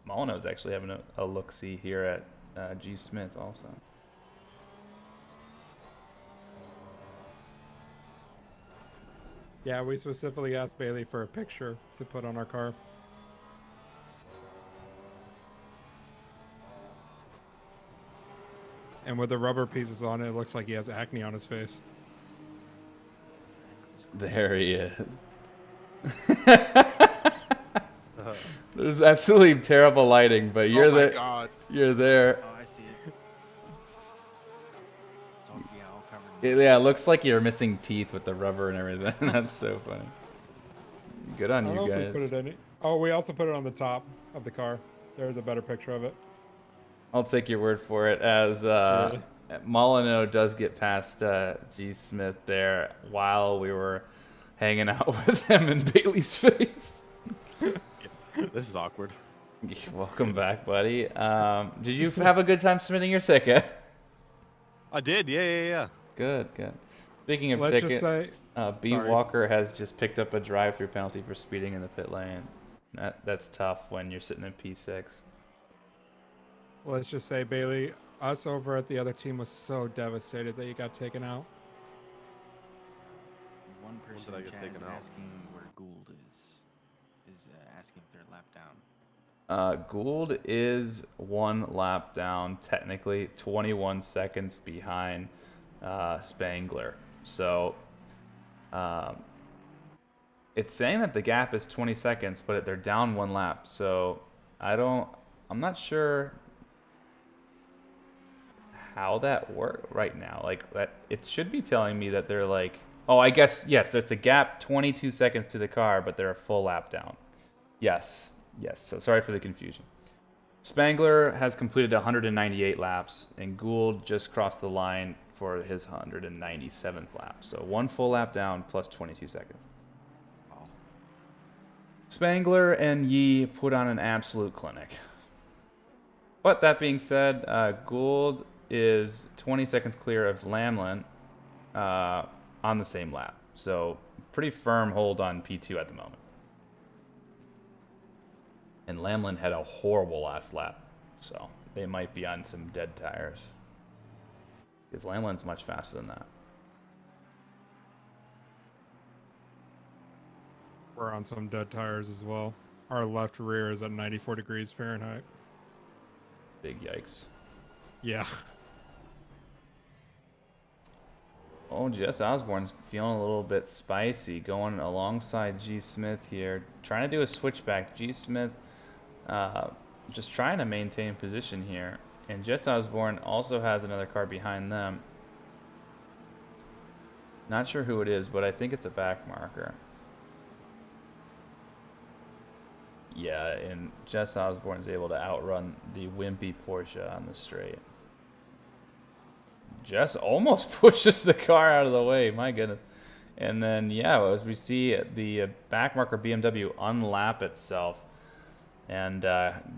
Molyneux's actually having a look-see here at G. Smith also. Yeah, we specifically asked Bailey for a picture to put on our car. And with the rubber pieces on it, it looks like he has acne on his face. There he is. There's absolutely terrible lighting, but you're my there. God. You're there. Oh, I see it. It's all, yeah, all covered. Yeah, it looks like you're missing teeth with the rubber and everything. That's so funny. Good on I don't you know if guys. we put it any. Oh, we also put it on the top of the car. There's a better picture of it. I'll take your word for it, as Molyneux does get past G. Smith there while we were hanging out with him in Bailey's face. This is awkward. Welcome back, buddy. Did you have a good time submitting your ticket? I did, yeah. Good. Speaking of Let's tickets, just say- B. sorry. Walker has just picked up a drive-through penalty for speeding in the pit lane. That's tough when you're sitting in P6. Let's just say, Bailey, us over at the other team was so devastated that you got taken out. One person did I in get chat taken is out? asking where Gould is asking if they're lap down. Gould is 1 lap down, technically 21 seconds behind Spangler. So it's saying that the gap is 20 seconds, but they're down 1 lap. So I'm not sure how that works right now. Like, that it should be telling me that they're like, oh, I guess yes, there's a gap 22 seconds to the car, but they're a full lap down. Yes. So sorry for the confusion. Spangler has completed 198 laps, and Gould just crossed the line for his 197th lap. So 1 full lap down plus 22 seconds. Spangler and Yi put on an absolute clinic. But that being said, Gould is 20 seconds clear of Lamlin on the same lap. So pretty firm hold on P2 at the moment. And Lamlin had a horrible last lap, so they might be on some dead tires. Because Lamlin's much faster than that. We're on some dead tires as well. Our left rear is at 94 degrees Fahrenheit. Big yikes. Yeah. Oh, Jess Osborne's feeling a little bit spicy, going alongside G. Smith here. Trying to do a switchback. G. Smith just trying to maintain position here. And Jess Osborne also has another car behind them. Not sure who it is, but I think it's a back marker. Yeah, and Jess Osborne's able to outrun the wimpy Porsche on the straight. Jess almost pushes the car out of the way, my goodness. And then, yeah, as we see the back marker BMW unlap itself and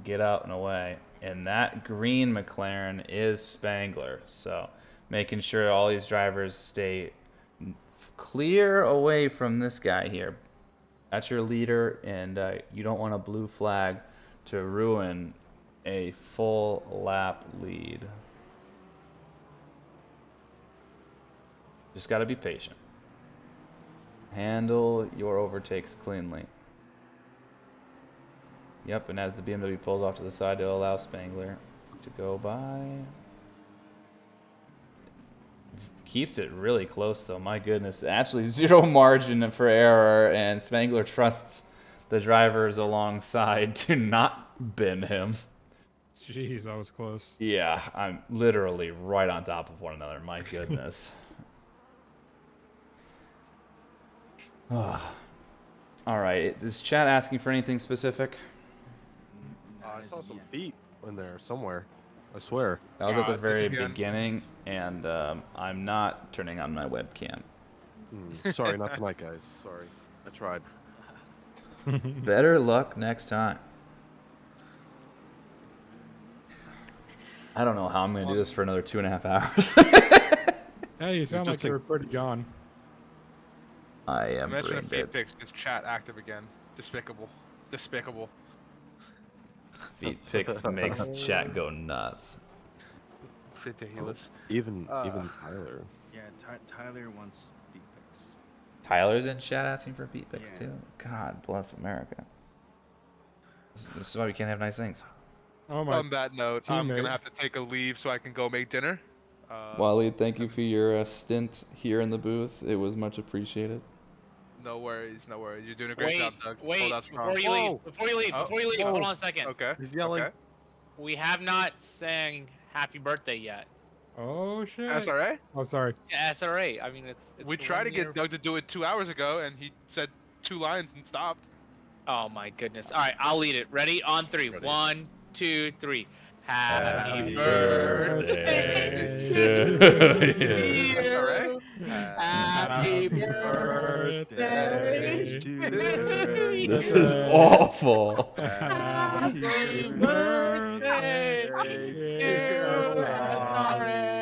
get out and away. And that green McLaren is Spangler. So making sure all these drivers stay clear away from this guy here. That's your leader, and you don't want a blue flag to ruin a full lap lead. Just got to be patient. Handle your overtakes cleanly. Yep, and as the BMW pulls off to the side to allow Spangler to go by. Keeps it really close though, my goodness. Absolutely zero margin for error, and Spangler trusts the drivers alongside to not bin him. Jeez, that was close. Yeah, I'm literally right on top of one another, my goodness. Alright, is chat asking for anything specific? I saw some feet in there somewhere. I swear. That was at the very beginning, and I'm not turning on my webcam. Sorry, not tonight, guys. Sorry. I tried. Better luck next time. I don't know how I'm gonna do this for another 2.5 hours. Hey, you sound like you're pretty gone. I am Mention brain of dead. Feet Picks gets chat active again. Despicable. Despicable. Feet Picks makes chat go nuts. Ridiculous. Even Tyler. Yeah, Tyler wants feet pics. Tyler's in chat asking for feet pics Yeah. too. God bless America. This is why we can't have nice things. Oh my. On that note, I'm teammate. gonna have to take a leave so I can go make dinner. Wally, thank you for your stint here in the booth. It was much appreciated. No worries, no worries. You're doing a great job, Doug. Wait, Hold out strong. before you leave, hold on a second. Okay. He's yelling. Okay. We have not sang happy birthday yet. Oh shit. SRA? Oh, sorry. To SRA. I mean, it's We the tried to 1 year. get Doug to do it 2 hours ago, and he said 2 lines and stopped. Oh my goodness. All right, I'll lead it. Ready? On 3. Ready. 1, 2, 3. Happy birthday birthday to you. SRA? Happy birthday to you. This is awful. Happy birthday, dear SRA.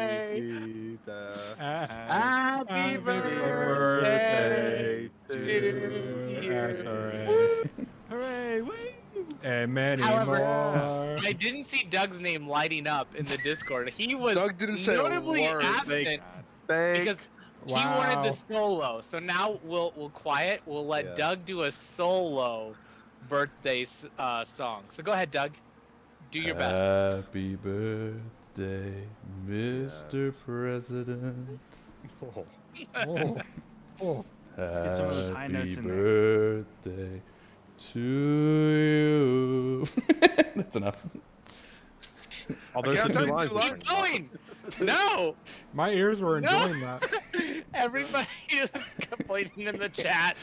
Happy birthday to you. Hooray! Woo! And many However, more. I didn't see Doug's name lighting up in the Discord. He was Doug didn't say a notably word. absent because he wanted the Wow. solo. So now we'll quiet. We'll let Doug do a solo birthday song. So go ahead, Doug. Do your best. Happy birthday, Mr. President. Oh. Oh. Let's get some of those high notes Happy in there. birthday to you. That's enough. Oh, there's the 2 lines. Keep going. No. My ears were No. enjoying that. Everybody is complaining in the chat.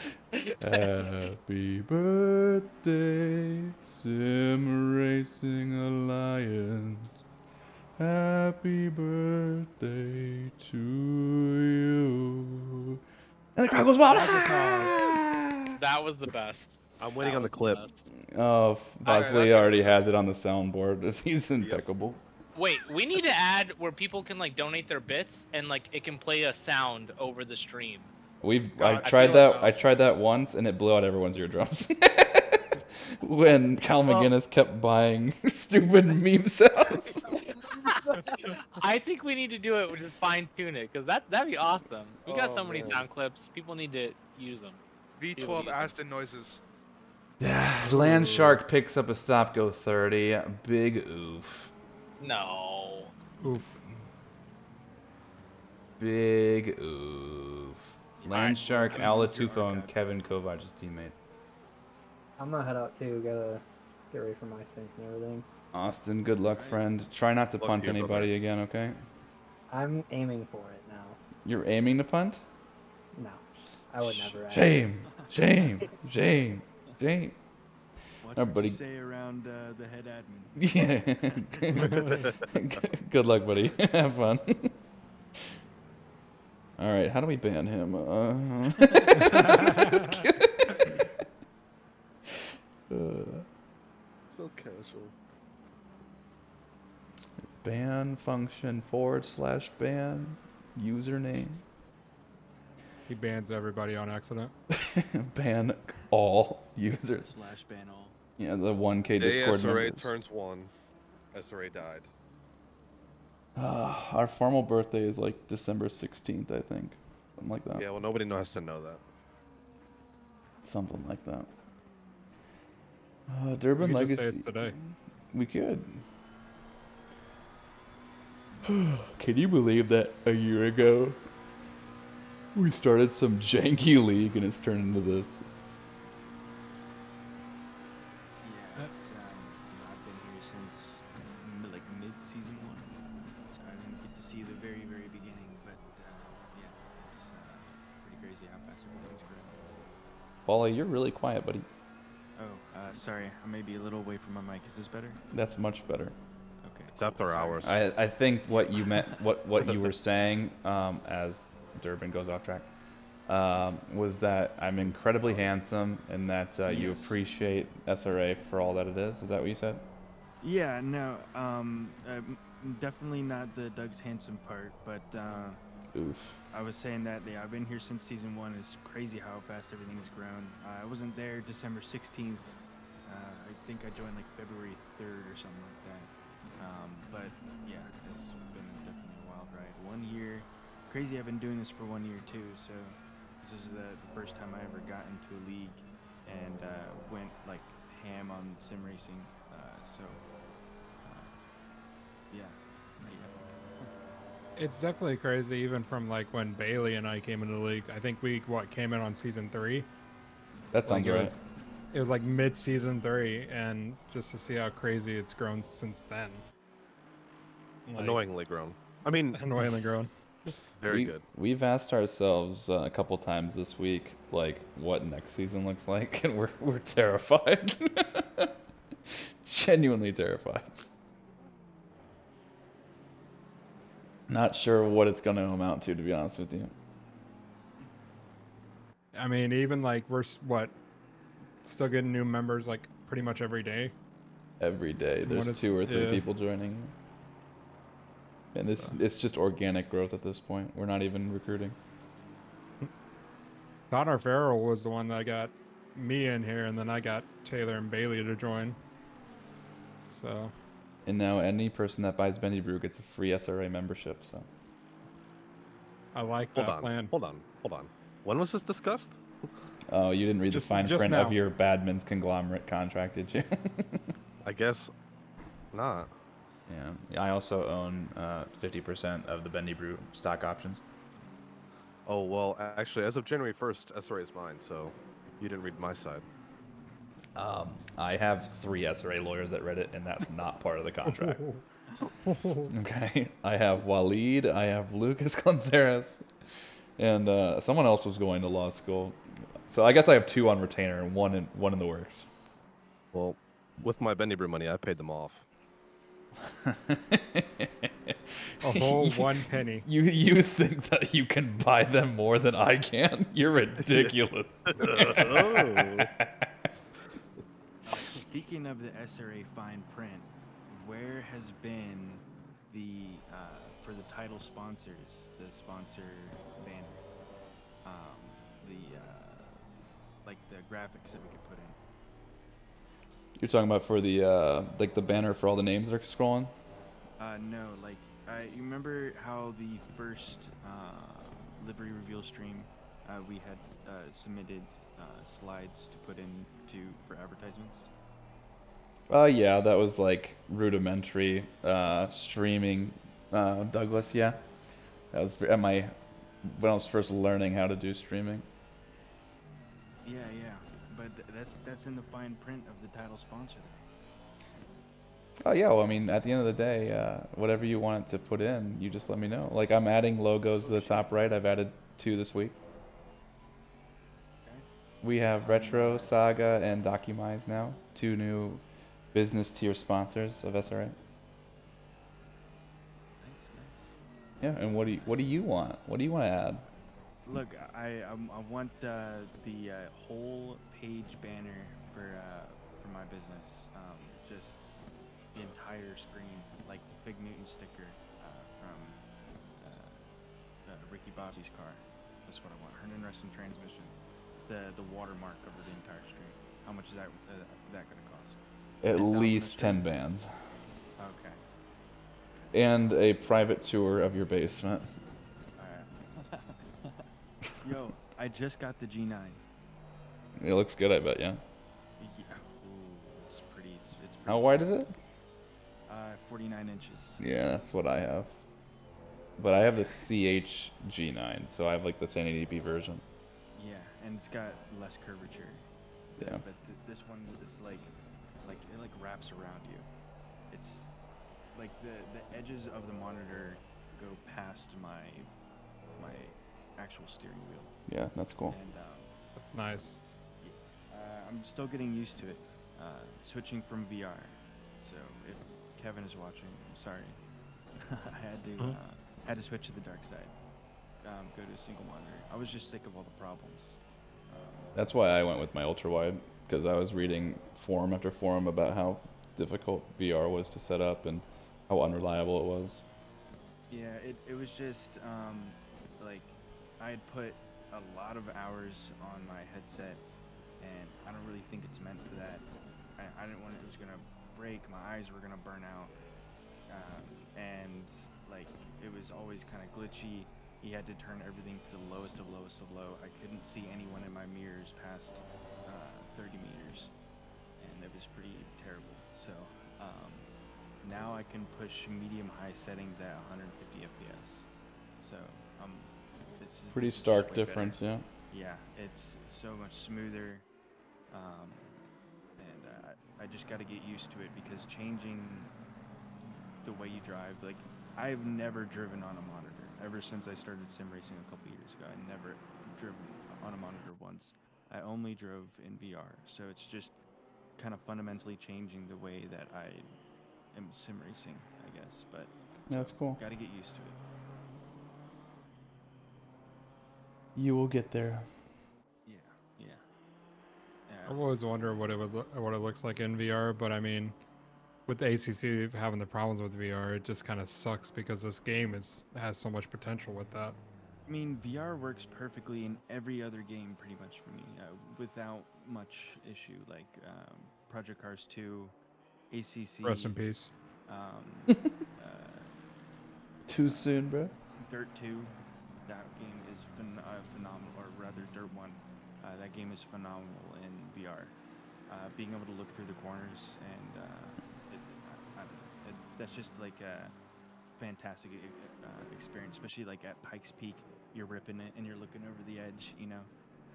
Happy birthday, Sim Racing Alliance. Happy birthday to you. And the crowd goes wild. That was the best. I'm waiting on the clip. Oh, Bosley already has it on the soundboard. He's impeccable. Wait, we need to add where people can like donate their bits and like it can play a sound over the stream. I tried that once and it blew out everyone's eardrums. When Cal McGinnis kept buying stupid meme sounds. I think we need to do it. We just fine tune it because that'd be awesome. We got Oh, so many man. sound clips. People need to use them. V12 Aston noises. Land Shark picks up a stop go 30. Big oof. No. Oof. Big oof. Land Shark, Alatufo, and Kevin Kovac's teammate. I'm gonna head out too. Gotta get ready for my stink and everything. Austin, good luck, friend. Try not to Luck punt to you, anybody again, okay? I'm aiming for it now. You're aiming to punt? No, I would never. Shame, shame, shame, shame. What Our did buddy. you say around the head admin? Yeah. Good luck, buddy. Have fun. All right, how do we ban him? Just kidding. So casual. Ban function / ban username. He bans everybody on accident. Ban all users. / ban all. Yeah, the 1K Day Discord SRA members. turns 1. SRA died. Our formal birthday is like December 16th, I think. Something like that. Yeah, well, nobody has to know that. Something like that. Durban We could Legacy. just say it's today. We could. Can you believe that a year ago we started some janky league and it's turned into this? Yeah, it's, I've been here since like mid-season 1, so I didn't get to see the very, very beginning, but yeah, it's pretty crazy how fast everything's grown. Wally, you're really quiet, buddy. Oh, sorry, I may be a little away from my mic. Is this better? That's much better. Okay. It's after hours. I think what you meant, what you were saying, as Durban goes off track, was that I'm incredibly handsome and that you Yes. appreciate SRA for all that it is. Is that what you said? Yeah, no, definitely not the Doug's handsome part, but Oof. I was saying that I've been here since season 1. It's crazy how fast everything's grown. I wasn't there December 16th. I think I joined like February 3rd or something like that. But yeah, it's been definitely a wild ride. 1 year, crazy. I've been doing this for 1 year too. So this is the first time I ever got into a league and went like ham on sim racing. Yeah. It's definitely crazy, even from like when Bailey and I came into the league. I think we came in on season 3. That sounds like right. It was like mid season 3, and just to see how crazy it's grown since then. Like, Annoyingly grown. I mean, annoyingly grown. Very good. We've asked ourselves a couple times this week, like, what next season looks like, and we're terrified. Genuinely terrified. Not sure what it's going to amount to be honest with you. I mean, even like we're still getting new members like pretty much every day. Every day, there's 2 or 3 people joining. And it's just organic growth at this point. We're not even recruiting. Connor Farrell was the one that got me in here, and then I got Taylor and Bailey to join. So. And now any person that buys Bendy Brew gets a free SRA membership. So. I like that plan. Hold on. When was this discussed? Oh, you didn't read the fine print now. of your Badman's conglomerate contract, did you? I guess not. Yeah, I also own 50% of the Bendy Brew stock options. Oh, well, actually, as of January 1st, SRA is mine, so you didn't read my side. I have 3 SRA lawyers that read it, and that's not part of the contract. Okay, I have Waleed, I have Lucas Gonzalez, and someone else was going to law school. So I guess I have 2 on retainer and one in the works. Well, with my Bendy Brew money, I paid them off. A whole 1 penny. You think that you can buy them more than I can? You're ridiculous. Speaking of the SRA fine print, where has been the for the title sponsors, the sponsor banner, like the graphics that we could put in? You're talking about for the like the banner for all the names that are scrolling? No, like you remember how the first livery reveal stream we had submitted slides to put in for advertisements? Yeah, that was like rudimentary streaming, Douglas. Yeah, that was when I was first learning how to do streaming. Yeah, but that's in the fine print of the title sponsor. Oh yeah, well, I mean, at the end of the day, whatever you want to put in, you just let me know. Like, I'm adding logos to the top right. I've added 2 this week. We have Retro, Saga, and Documise now. 2 new business tier sponsors of SRA. Nice. Yeah, and what do you want? What do you want to add? Look, I want the whole page banner for my business. Just the entire screen, like the Fig Newton sticker from Ricky Bobby's car. That's what I want. Hernan Racing transmission. The watermark over the entire screen. How much is that gonna cost? At least 10 bands. Okay. And a private tour of your basement. Alright. Yo, I just got the G9. It looks good, I bet, yeah. Yeah. Ooh, it's pretty. How wide is it? 49 inches. Yeah, that's what I have. But I have the CH G9, so I have like the 1080p version. Yeah, and it's got less curvature. Yeah. But this one is like it wraps around you. It's like the edges of the monitor go past my actual steering wheel. Yeah, that's cool. And that's nice. I'm still getting used to it. Switching from VR. So if Kevin is watching, I'm sorry. I had to switch to the dark side. Go to a single monitor. I was just sick of all the problems. That's why I went with my ultra wide, because I was reading forum after forum about how difficult VR was to set up and how unreliable it was. Yeah, it was just like I had put a lot of hours on my headset, and I don't really think it's meant for that. I didn't want it was gonna break. My eyes were gonna burn out, and like it was always kind of glitchy. He had to turn everything to the lowest of lowest of low. I couldn't see anyone in my mirrors past 30 meters, and it was pretty terrible. So now I can push medium-high settings at 150 FPS. So it's Pretty this is just stark way better. difference, yeah. Yeah, it's so much smoother, and I just got to get used to it because changing the way you drive, like I've never driven on a monitor ever since I started sim racing a couple years ago. I never driven on a monitor once. I only drove in VR, so it's just kind of fundamentally changing the way that I am sim racing, I guess. But That's cool. Got to get used to it. You will get there. Yeah. I've always wondered what it looks like in VR, but I mean, with the ACC having the problems with VR, it just kind of sucks because this game has so much potential with that. I mean, VR works perfectly in every other game, pretty much for me, without much issue. Like Project Cars 2, ACC. Rest in peace. Too soon, bro. Dirt 2, that game is phenomenal, or rather Dirt 1. That game is phenomenal in VR. Being able to look through the corners and that's just like a fantastic experience, especially like at Pikes Peak. You're ripping it and you're looking over the edge. You know,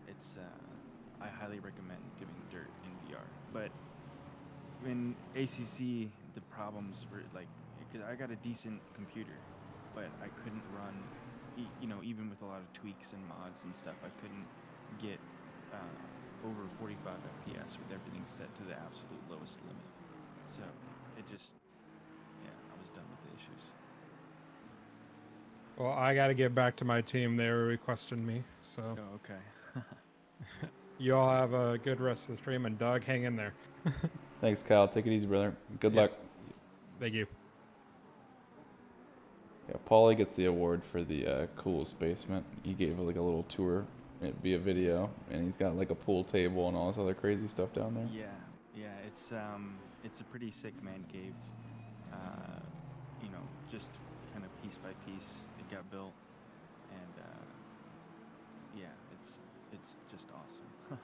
it's I highly recommend giving Dirt in VR. But in ACC, the problems were like, cause I got a decent computer, but I couldn't run. Even with a lot of tweaks and mods and stuff, I couldn't get over 45 FPS with everything set to the absolute lowest limit. So it just, I was done with the issues. Well, I got to get back to my team. They were requesting me, so. Oh, okay. You all have a good rest of the stream, and Doug, hang in there. Thanks, Kyle. Take it easy, brother. Good luck. Thank you. Yeah, Paulie gets the award for the coolest basement. He gave like a little tour via video, and he's got like a pool table and all this other crazy stuff down there. Yeah, it's a pretty sick man cave. Just kind of piece by piece it got built, and it's just awesome.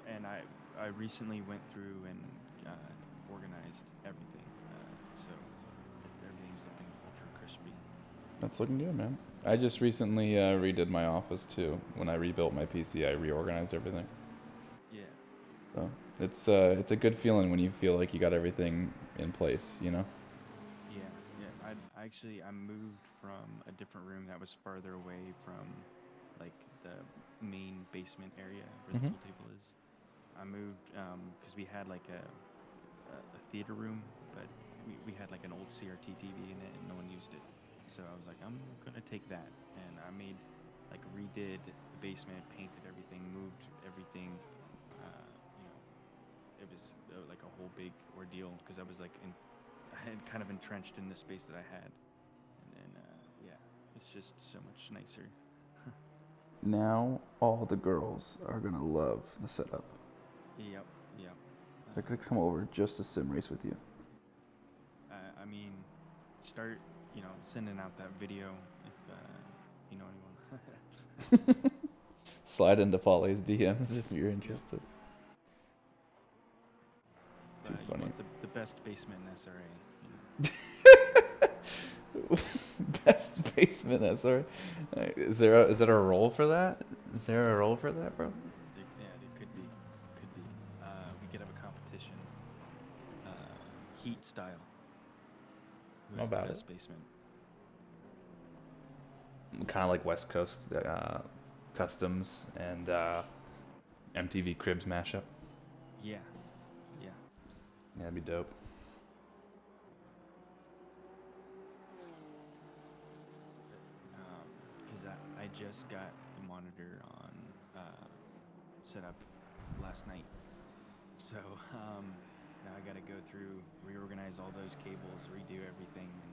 And I recently went through and organized everything, so everything's looking ultra crispy. That's looking good, man. I just recently redid my office too. When I rebuilt my PC, I reorganized everything. Yeah. So it's a good feeling when you feel like you got everything in place, you know? Yeah. I moved from a different room that was farther away from like the main basement area where the pool table is. I moved because we had like a theater room, but we had like an old CRT TV in it and no one used it. So I was like, I'm gonna take that, and I redid the basement, painted everything, moved everything. It was like a whole big ordeal because I had kind of entrenched in the space that I had, and then it's just so much nicer. Now all the girls are gonna love the setup. Yep. They're gonna come over just to sim race with you. I mean, start sending out that video if you know anyone. Slide into Paulie's DMs if you're interested. Too funny. You want the best basement in SRA. Best basement SRA. Is there a role for that? Is there a role for that, bro? There could be. We could have a competition. Heat style. Who has the best basement? Kind of like West Coast customs and MTV Cribs mashup. Yeah. Yeah, that'd be dope. Because I just got the monitor on set up last night, so Now I got to go through, reorganize all those cables, redo everything, and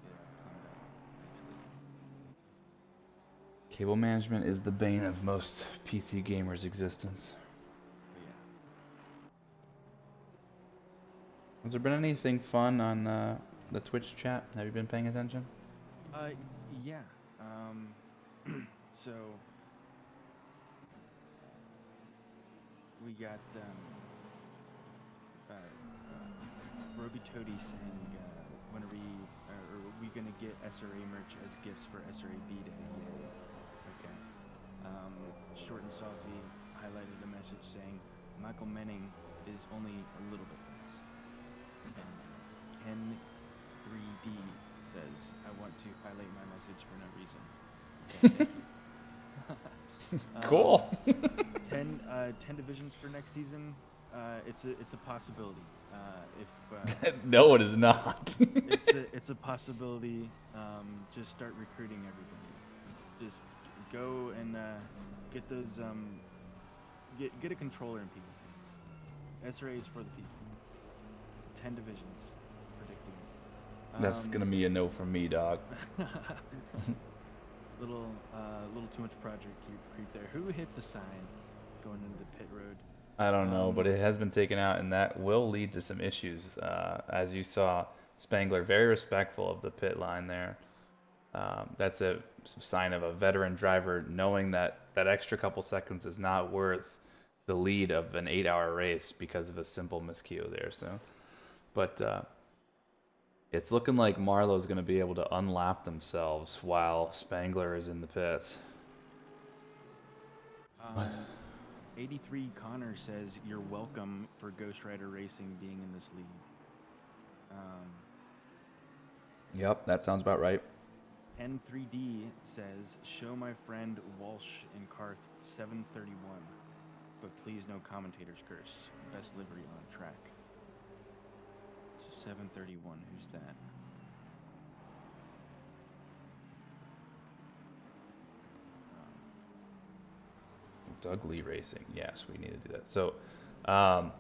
get it cleaned up nicely. Cable management is the bane of most PC gamers' existence. But yeah. Has there been anything fun on the Twitch chat? Have you been paying attention? Yeah. So we got Roby Toady saying, when are we gonna get SRA merch as gifts for SRA B-Day? Yay. Okay. Short and Saucy highlighted a message saying, Michael Menning is only a little bit fast. And Ken 3D says, I want to highlight my message for no reason. Okay, Cool. 10 divisions for next season. It's a possibility. No, it is not. it's a possibility. Just start recruiting everybody. Just go and get those get a controller in people's hands. SRA is for the people. 10 divisions, predicting. That's gonna be a no from me, dog. little too much project creep there. Who hit the sign going into the pit road? I don't know, but it has been taken out, and that will lead to some issues. As you saw, Spangler very respectful of the pit line there. That's a sign of a veteran driver knowing that that extra couple seconds is not worth the lead of an 8-hour race because of a simple miscue there. So, but it's looking like Marlowe's going to be able to unlap themselves while Spangler is in the pits. 83 Connor says, you're welcome for Ghost Rider Racing being in this league. Yep, that sounds about right. N3D says, show my friend Walsh in Karth 731, but please no commentator's curse. Best livery on track. So 731, who's that? Doug Lee Racing. Yes, we need to do that. So, to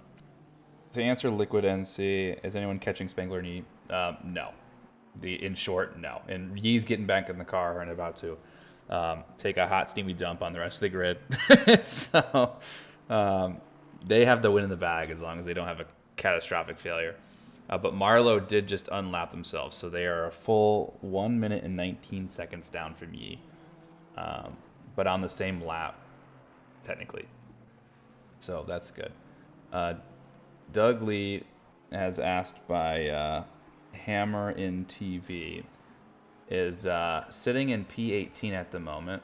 answer Liquid NC, is anyone catching Spangler and Yee? No. In short, no. And Yee's getting back in the car and about to take a hot, steamy dump on the rest of the grid. So, they have the win in the bag as long as they don't have a catastrophic failure. But Marlowe did just unlap themselves, so they are a full 1 minute and 19 seconds down from Yee, but on the same lap, technically. So that's good. Doug Lee, as asked by Hammer in TV, is sitting in P18 at the moment.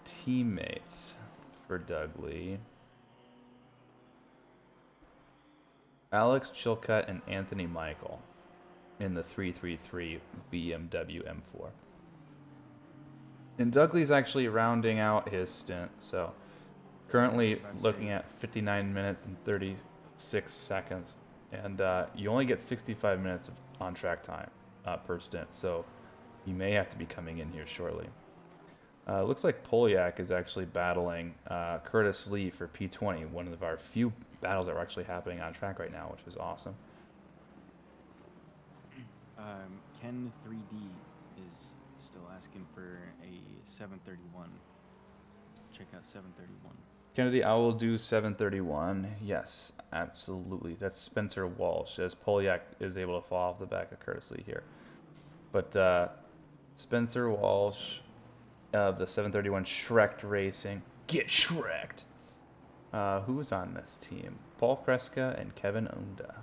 Teammates for Doug Lee: Alex Chilcutt and Anthony Michael in the 333 BMW M4. And Doug Lee's actually rounding out his stint, so currently looking at 59 minutes and 36 seconds, and you only get 65 minutes of on-track time per stint, so you may have to be coming in here shortly. Looks like Polyak is actually battling Curtis Lee for P20, one of our few battles that are actually happening on track right now, which is awesome. Ken 3D is still asking for a 731. Check out 731. Kennedy, I will do 731. Yes, absolutely. That's Spencer Walsh, as Polyak is able to fall off the back of Curtis Lee here. But Spencer Walsh of the 731 Shrek'd Racing. Get Shrek'd! Who's on this team? Paul Kreska and Kevin Onda.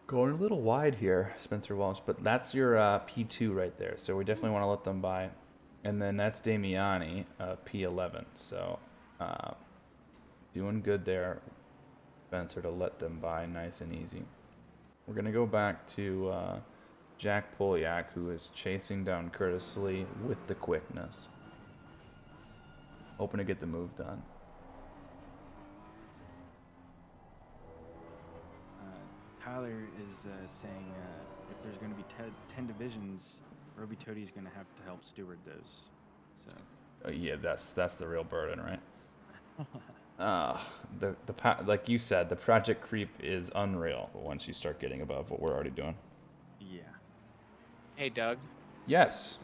Going a little wide here, Spencer Walsh, but that's your P2 right there, so we definitely want to let them by. And then that's Damiani, P11, so doing good there, Spencer, to let them by nice and easy. We're going to go back to Jack Polyak, who is chasing down Curtis Lee with the quickness. Hoping to get the move done. Tyler is saying if there's going to be 10 divisions, Roby Toady is going to have to help steward those. So. Yeah, that's the real burden, right? Like you said, the project creep is unreal once you start getting above what we're already doing. Yeah. Hey, Doug. Yes.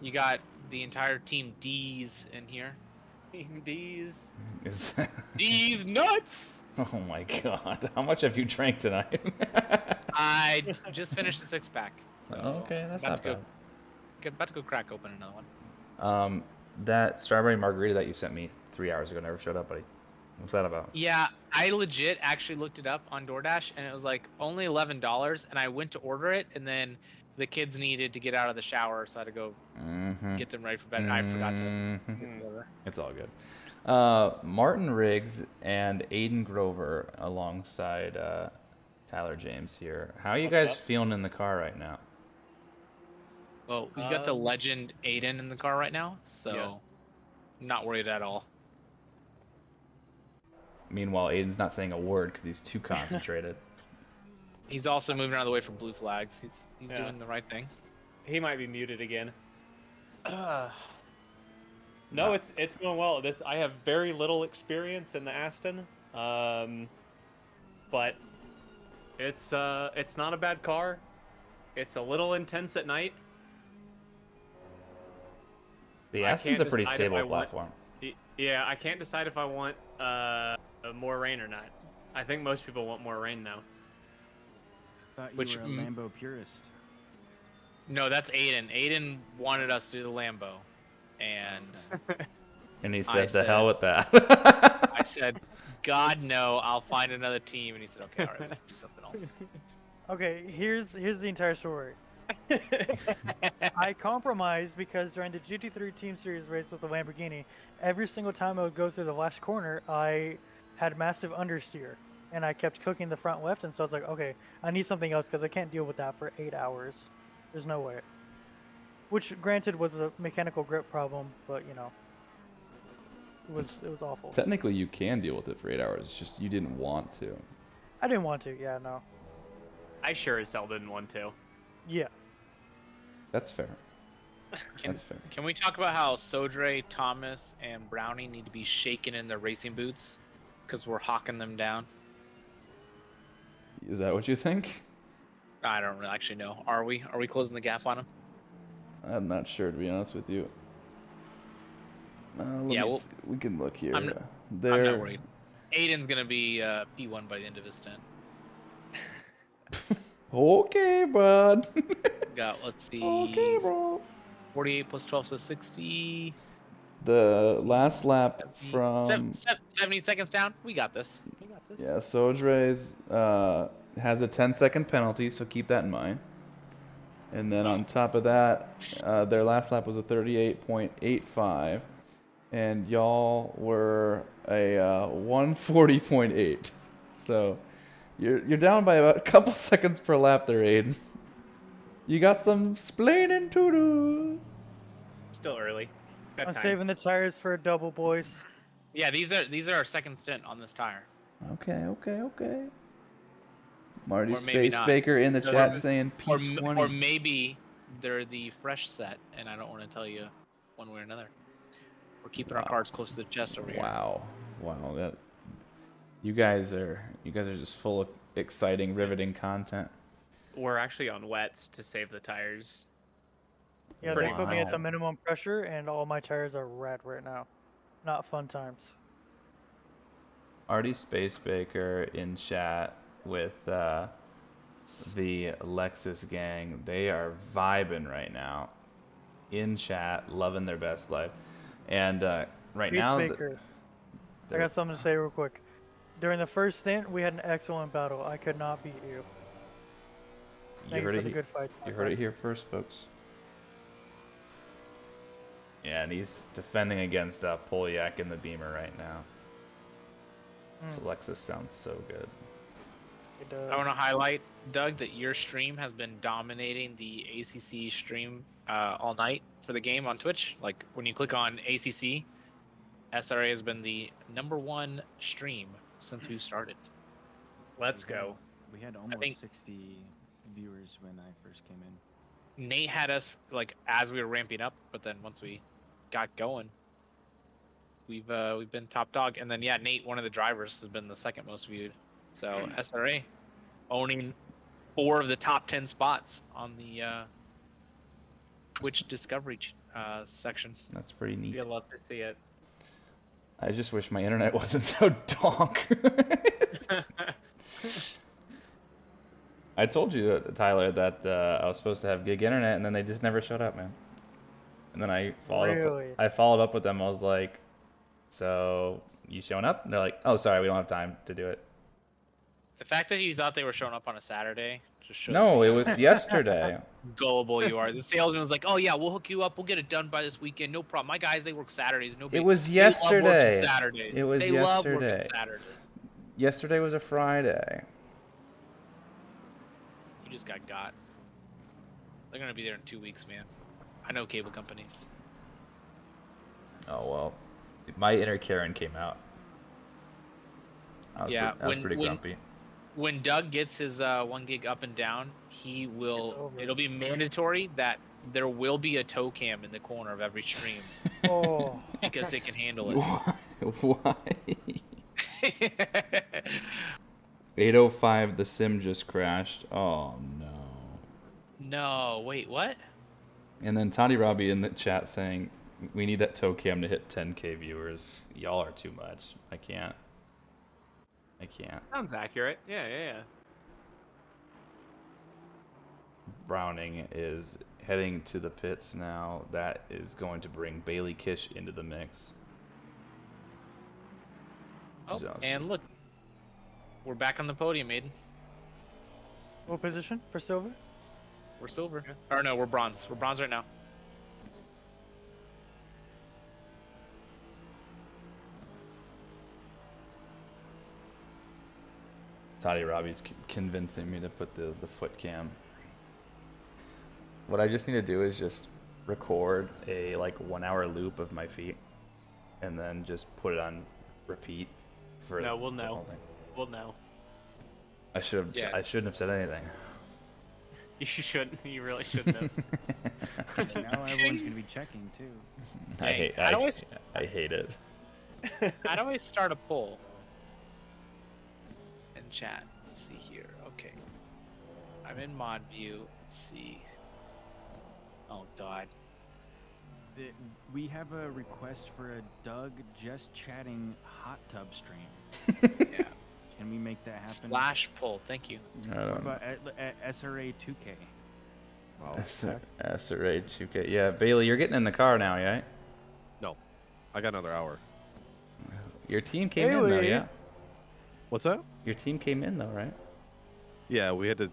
You got the entire team D's in here. Team D's. D's nuts! Oh my god. How much have you drank tonight? I just finished the 6-pack. So Okay, that's not bad. About to go crack open another one. That strawberry margarita that you sent me 3 hours ago never showed up, buddy. What's that about? Yeah, I legit actually looked it up on DoorDash, and it was like only $11, and I went to order it, and then the kids needed to get out of the shower, so I had to go get them ready for bed. I forgot to get the order. It's all good. Martin Riggs and Aiden Grover alongside Tyler James here. How are you guys feeling in the car right now? Well, we've got the legend Aiden in the car right now, so Yes. not worried at all. Meanwhile, Aiden's not saying a word because he's too concentrated. He's also moving out of the way for blue flags. He's Yeah. doing the right thing. He might be muted again. No, it's going well. I have very little experience in the Aston, but it's not a bad car. It's a little intense at night. The Aston's a pretty stable platform. Yeah, I can't decide if I want more rain or not. I think most people want more rain now. Thought you were a Lambo purist. No, that's Aiden. Aiden wanted us to do the Lambo, and he said, "To hell with that." I said, "God no, I'll find another team." And he said, "Okay, all right, let's do something else." Okay, here's the entire story. I compromised because during the GT3 Team Series race with the Lamborghini, every single time I would go through the last corner, I had massive understeer, and I kept cooking the front left, and so I was like, okay, I need something else because I can't deal with that for 8 hours. There's no way. Which, granted, was a mechanical grip problem, but you know, it was awful. Technically, you can deal with it for 8 hours. It's just you didn't want to. I didn't want to. Yeah, no. I sure as hell didn't want to. Yeah. That's fair. That's fair. Can we talk about how Sodre, Thomas, and Brownie need to be shaken in their racing boots? Because we're hawking them down. Is that what you think? I don't really actually know. Are we? Are we closing the gap on them? I'm not sure, to be honest with you. We can look here. I'm not worried. Aiden's gonna be P1 by the end of his stint. Okay, bud. Let's see. Okay, bro. 48 plus 12, so 60. The last lap from 70 seconds down. We got this. Yeah, Sodre's has a 10-second penalty, so keep that in mind. And then on top of that, their last lap was a 38.85, and y'all were a 140.8. So you're down by about a couple seconds per lap there, Aiden. You got some splaining to do. Still early. I'm saving the tires for a double, boys. Yeah, these are our second stint on this tire. Okay. Marty Or maybe Space not. Baker in the chat saying Or P20. maybe they're the fresh set, and I don't want to tell you one way or another. We're keeping our cards close to the chest over here. Wow, that you guys are just full of exciting, riveting content. We're actually on wets to save the tires. Yeah, they put me at the minimum pressure, and all my tires are red right now. Not fun times. Artie Space Baker in chat with the Lexus gang. They are vibing right now. In chat, loving their best life. And right now, Baker, I got something to say real quick. During the first stint, we had an excellent battle. I could not beat you. You heard good fight. You heard it here first, folks. Yeah, and he's defending against Polyak in the Beamer right now. This Lexus sounds so good. It does. I want to highlight, Doug, that your stream has been dominating the ACC stream all night for the game on Twitch. Like, when you click on ACC, SRA has been the #1 stream since we started. Let's go. We had almost 60 viewers when I first came in. Nate had us, like, as we were ramping up, but then once we got going, we've been top dog. And then yeah, Nate, one of the drivers, has been the second most viewed. So SRA owning 4 of the top 10 spots on the Twitch Discovery section. That's pretty neat. You'll love to see it. I just wish my internet wasn't so donk. I told you, Tyler, that I was supposed to have gig internet, and then they just never showed up, man. And then I followed up with them. I was like, "So you showing up?" And they're like, "Oh, sorry, we don't have time to do it." The fact that you thought they were showing up on a Saturday just shows No, me it was yesterday. gullible you are. The salesman was like, "Oh yeah, we'll hook you up. We'll get it done by this weekend. No problem. My guys, they work Saturdays. No big. It was They love working yesterday. Saturdays. It was they love yesterday. working Saturdays. Yesterday was a Friday. You just got. They're gonna be there in 2 weeks, man. I know cable companies. Oh well, my inner Karen came out. I was pretty grumpy. When Doug gets his 1 gig up and down, he will. It'll be mandatory that there will be a tow cam in the corner of every stream. Oh. Because they can handle it. Why? 8:05, the sim just crashed. Oh no. No, wait, what? And then Toddy Robbie in the chat saying, "We need that tow cam to hit 10K viewers. Y'all are too much. I can't." Sounds accurate. Yeah. Browning is heading to the pits now. That is going to bring Bailey Kish into the mix. Oh, So- and look, we're back on the podium, Aiden. What position for silver? We're silver. Or no, we're bronze. We're bronze right now. Toddy Robbie's convincing me to put the foot cam. What I just need to do is just record a like 1 hour loop of my feet, and then just put it on repeat for. No, we'll the know. whole thing. We'll know. I shouldn't have said anything. You shouldn't. You really shouldn't have. Now everyone's gonna be checking too. I hate it. I'd always start a poll in chat. Let's see here. Okay. I'm in mod view. Let's see. Oh god. We have a request for a Doug just chatting hot tub stream. Yeah. Can we make that happen? Splash poll. Thank you. I don't know. What about SRA 2K? Wow. SRA 2K. Yeah, Bailey, you're getting in the car now, right? No, I got another hour. Your team came in though, yeah. What's that? Your team came in though, right? Yeah, we had to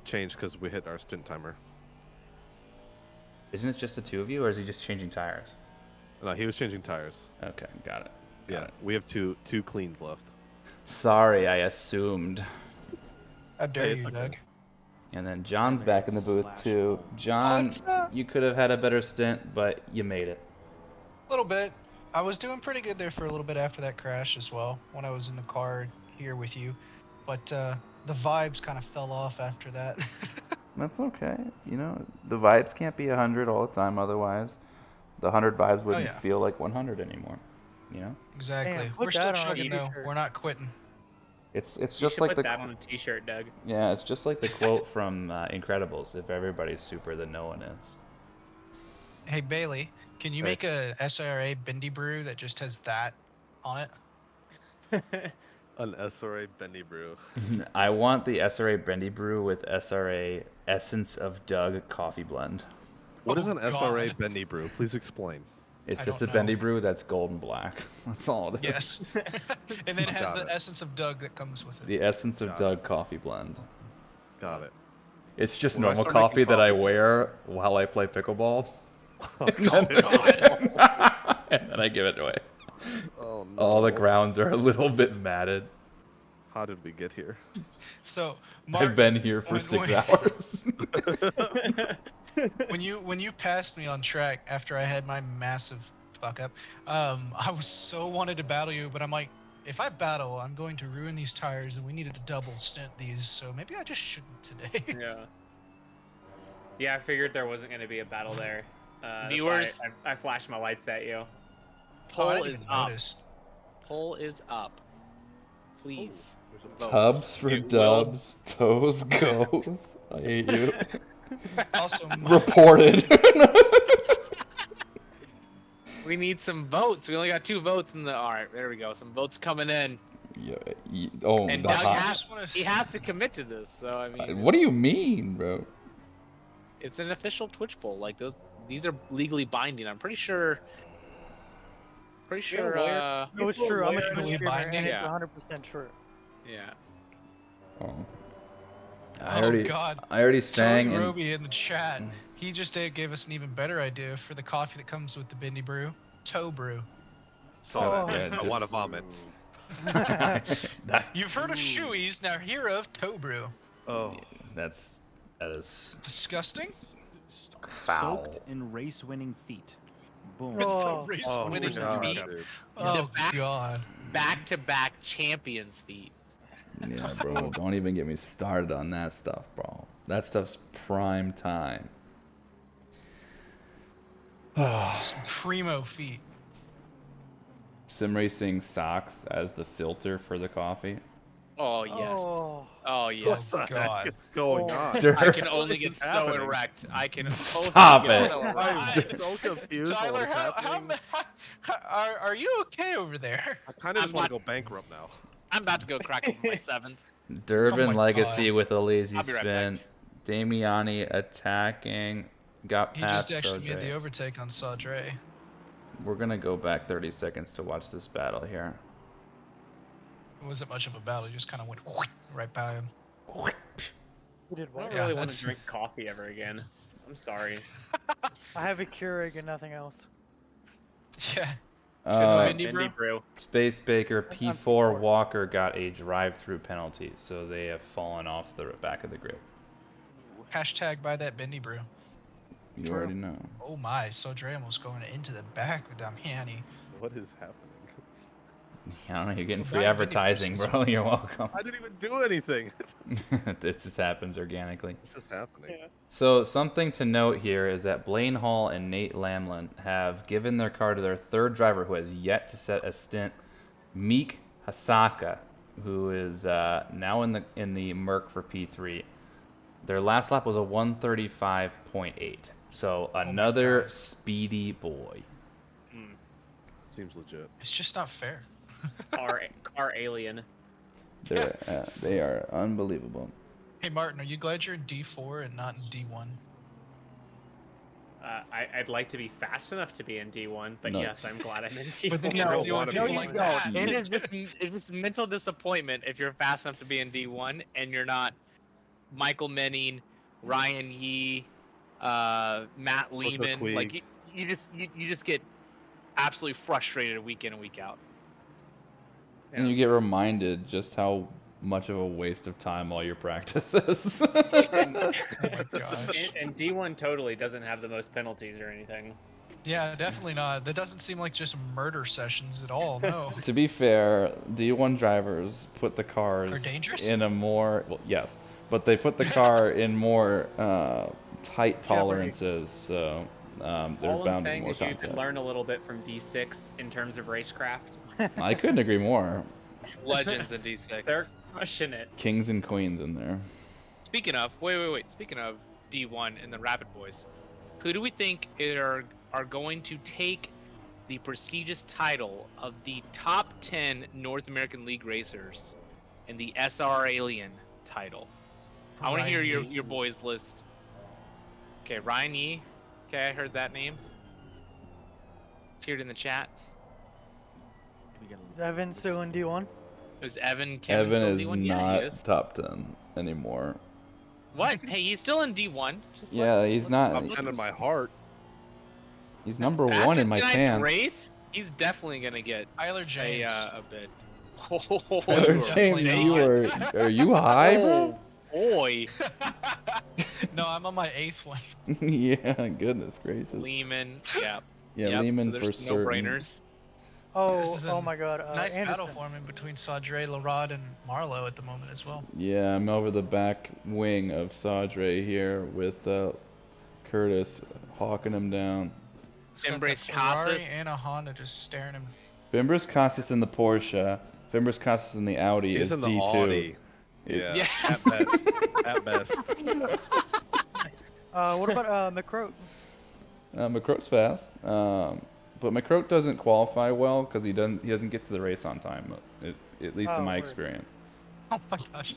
change because we hit our stint timer. Isn't it just the two of you, or is he just changing tires? No, he was changing tires. Okay, got it. Yeah, we have two cleans left. Sorry, I assumed. How dare you, Doug? And then John's back in the booth too. John, you could have had a better stint, but you made it. A little bit. I was doing pretty good there for a little bit after that crash as well, when I was in the car here with you. But the vibes kind of fell off after that. That's okay. You know, the vibes can't be 100 all the time. Otherwise, the 100 vibes wouldn't feel like 100 anymore. You know? Exactly. Damn, We're put still that on a chugging though. t-shirt. We're not quitting. It's You just should like put the that on a t-shirt, Doug. yeah, it's just like the quote from Incredibles: "If everybody's super, then no one is." Hey Bailey, can you make a SRA Bendy brew that just has that on it? An SRA Bendy Brew. I want the SRA Bendy Brew with SRA Essence of Doug coffee blend. What is an SRA Bendy Brew? Please explain. It's I just a don't Bendy know. Brew that's golden black. That's all it is. Yes. And then it has Got the it. essence of Doug that comes with it. The Essence of Got Doug coffee blend. Got it. It's just When I normal start coffee making that I coffee- wear while I play pickleball. Oh, And then I give it away. Oh no. All the grounds are a little bit matted. How did we get here? So I've been here for 6 hours. when you passed me on track after I had my massive fuck up, I was so wanted to battle you, but I'm like, if I battle, I'm going to ruin these tires, and we needed to double stint these, so maybe I just shouldn't today. Yeah. Yeah, I figured there wasn't going to be a battle there. That's why Viewers- I flashed my lights at you. Poll is up. Poll is up. Please. Vote. Tubs for It will- dubs, toes goes. I hate you. Also, Reported. We need some votes. We only got 2 votes in the. All right, there we go. Some votes coming in. Yeah, oh, And the Doug hot. he has to commit to this. So I mean. What do you mean, bro? It's an official Twitch poll. Like these are legally binding. I'm pretty sure. Pretty sure. No, it's true. I'm a Twitch streamer, binding? and it's Yeah. 100% true. Yeah. Oh. Oh God! I already sang. Tony in- Roby in the chat. He just gave us an even better idea for the coffee that comes with the Bindi brew. Toe brew. Saw that. Yeah, I want to vomit. You've heard of shoeies, now hear of toe brew. Oh, that is Disgusting. foul. Soaked in race-winning feet. Boom. It's the race-winning God, feet. dude. Oh God! Back-to-back champions feet. Yeah, bro. Don't even get me started on that stuff, bro. That stuff's prime time. Some primo feet. Sim racing socks as the filter for the coffee. Oh yes. Oh yes. Oh God! What's going on? I can only get so erect. I can Stop only get it. so I'm erect. so confused. on Tyler, what's how happening. are you okay over there? I kind of just I'm want to not- go bankrupt now. I'm about to go crack open my 7th. Durbin Oh my Legacy God. with a lazy I'll be right spin. Damiani attacking. Got He past just actually made the Sodre. overtake on Sadre. We're gonna go back 30 seconds to watch this battle here. It wasn't much of a battle. He just kind of went right by him. Who did I what? don't Yeah, really want that's- to drink coffee ever again. I'm sorry. I have a Keurig and nothing else. Yeah. Bendy brew. Space Baker P4 Walker got a drive-through penalty, so they have fallen off the back of the grid. Hashtag buy that Bendy brew. You True. already know. Oh my, Sadre almost going into the back with Damiani. What is happening? I don't know, you're getting Well, free that advertising, Bendy bro. You're welcome. I didn't even do anything. It just happens organically. It's just happening. So something to note here is that Blaine Hall and Nate Lamlin have given their car to their 3rd driver who has yet to set a stint, Meek Hasaka, who is now in the Merc for P3. Their last lap was a 135.8. So another speedy boy. Seems legit. It's just not fair. Car alien. They are unbelievable. Hey Martin, are you glad you're in D4 and not in D1? I'd like to be fast enough to be in D1, but No. yes, I'm glad I'm in D4. But then you No, don't want no, to be you like don't. that. It is mental disappointment if you're fast enough to be in D1 and you're not Michael Menning, Ryan Yee, Matt Lehman. Queeg. Like you just get absolutely frustrated week in and week out. And you get reminded just how much of a waste of time all your practices. Oh my gosh. And D1 totally doesn't have the most penalties or anything. Yeah, definitely not. That doesn't seem like just murder sessions at all. No. To be fair, D1 drivers put the cars Are dangerous? in a more, well, yes, but they put the car in more tight tolerances, so there's All I'm bound to be saying more is you contact. could learn a little bit from D6 in terms of racecraft. I couldn't agree more. Legends in D6. They're crushing it. Kings and queens in there. Speaking of, wait. Speaking of D1 and the Rapid Boys, who do we think are going to take the prestigious title of the top 10 North American League racers in the SRA Alien title? I want to hear Ryan Yee. your boys list. Okay, Ryan Yee. Okay, I heard that name. Let's hear it in the chat. Is Evan still in D1? Is Evan Kevin Evan still is in D1? Yeah, not he is. top 10 anymore. What? Hey, he's still in D1. Just Yeah, he's not. I'm in my heart. He's number After 1 in my tonight's pants. race, he's definitely gonna get Tyler James. a bid. Tyler James, are you high, bro? Boy, No, I'm on my 8th one. Yeah, goodness gracious. Lehman. Yeah. Yeah, Yep, Lehman so for there's certain. no-brainers. Oh, This is a oh my God. Nice battle Anderson. forming between Sadre, Larod, and Marlowe at the moment as well. Yeah, I'm over the back wing of Sadre here with Curtis hawking him down. He's got Embrace the Ferrari Casas. and a Honda just staring him. Fimbres Casas in the Porsche. Fimbres Casas in the Audi He's is in the D2. Audi. Yeah. At best. At best. What about McCroat? McCroat's fast, but McCroat doesn't qualify well because he doesn't get to the race on time. At least in my word. experience. Oh my gosh.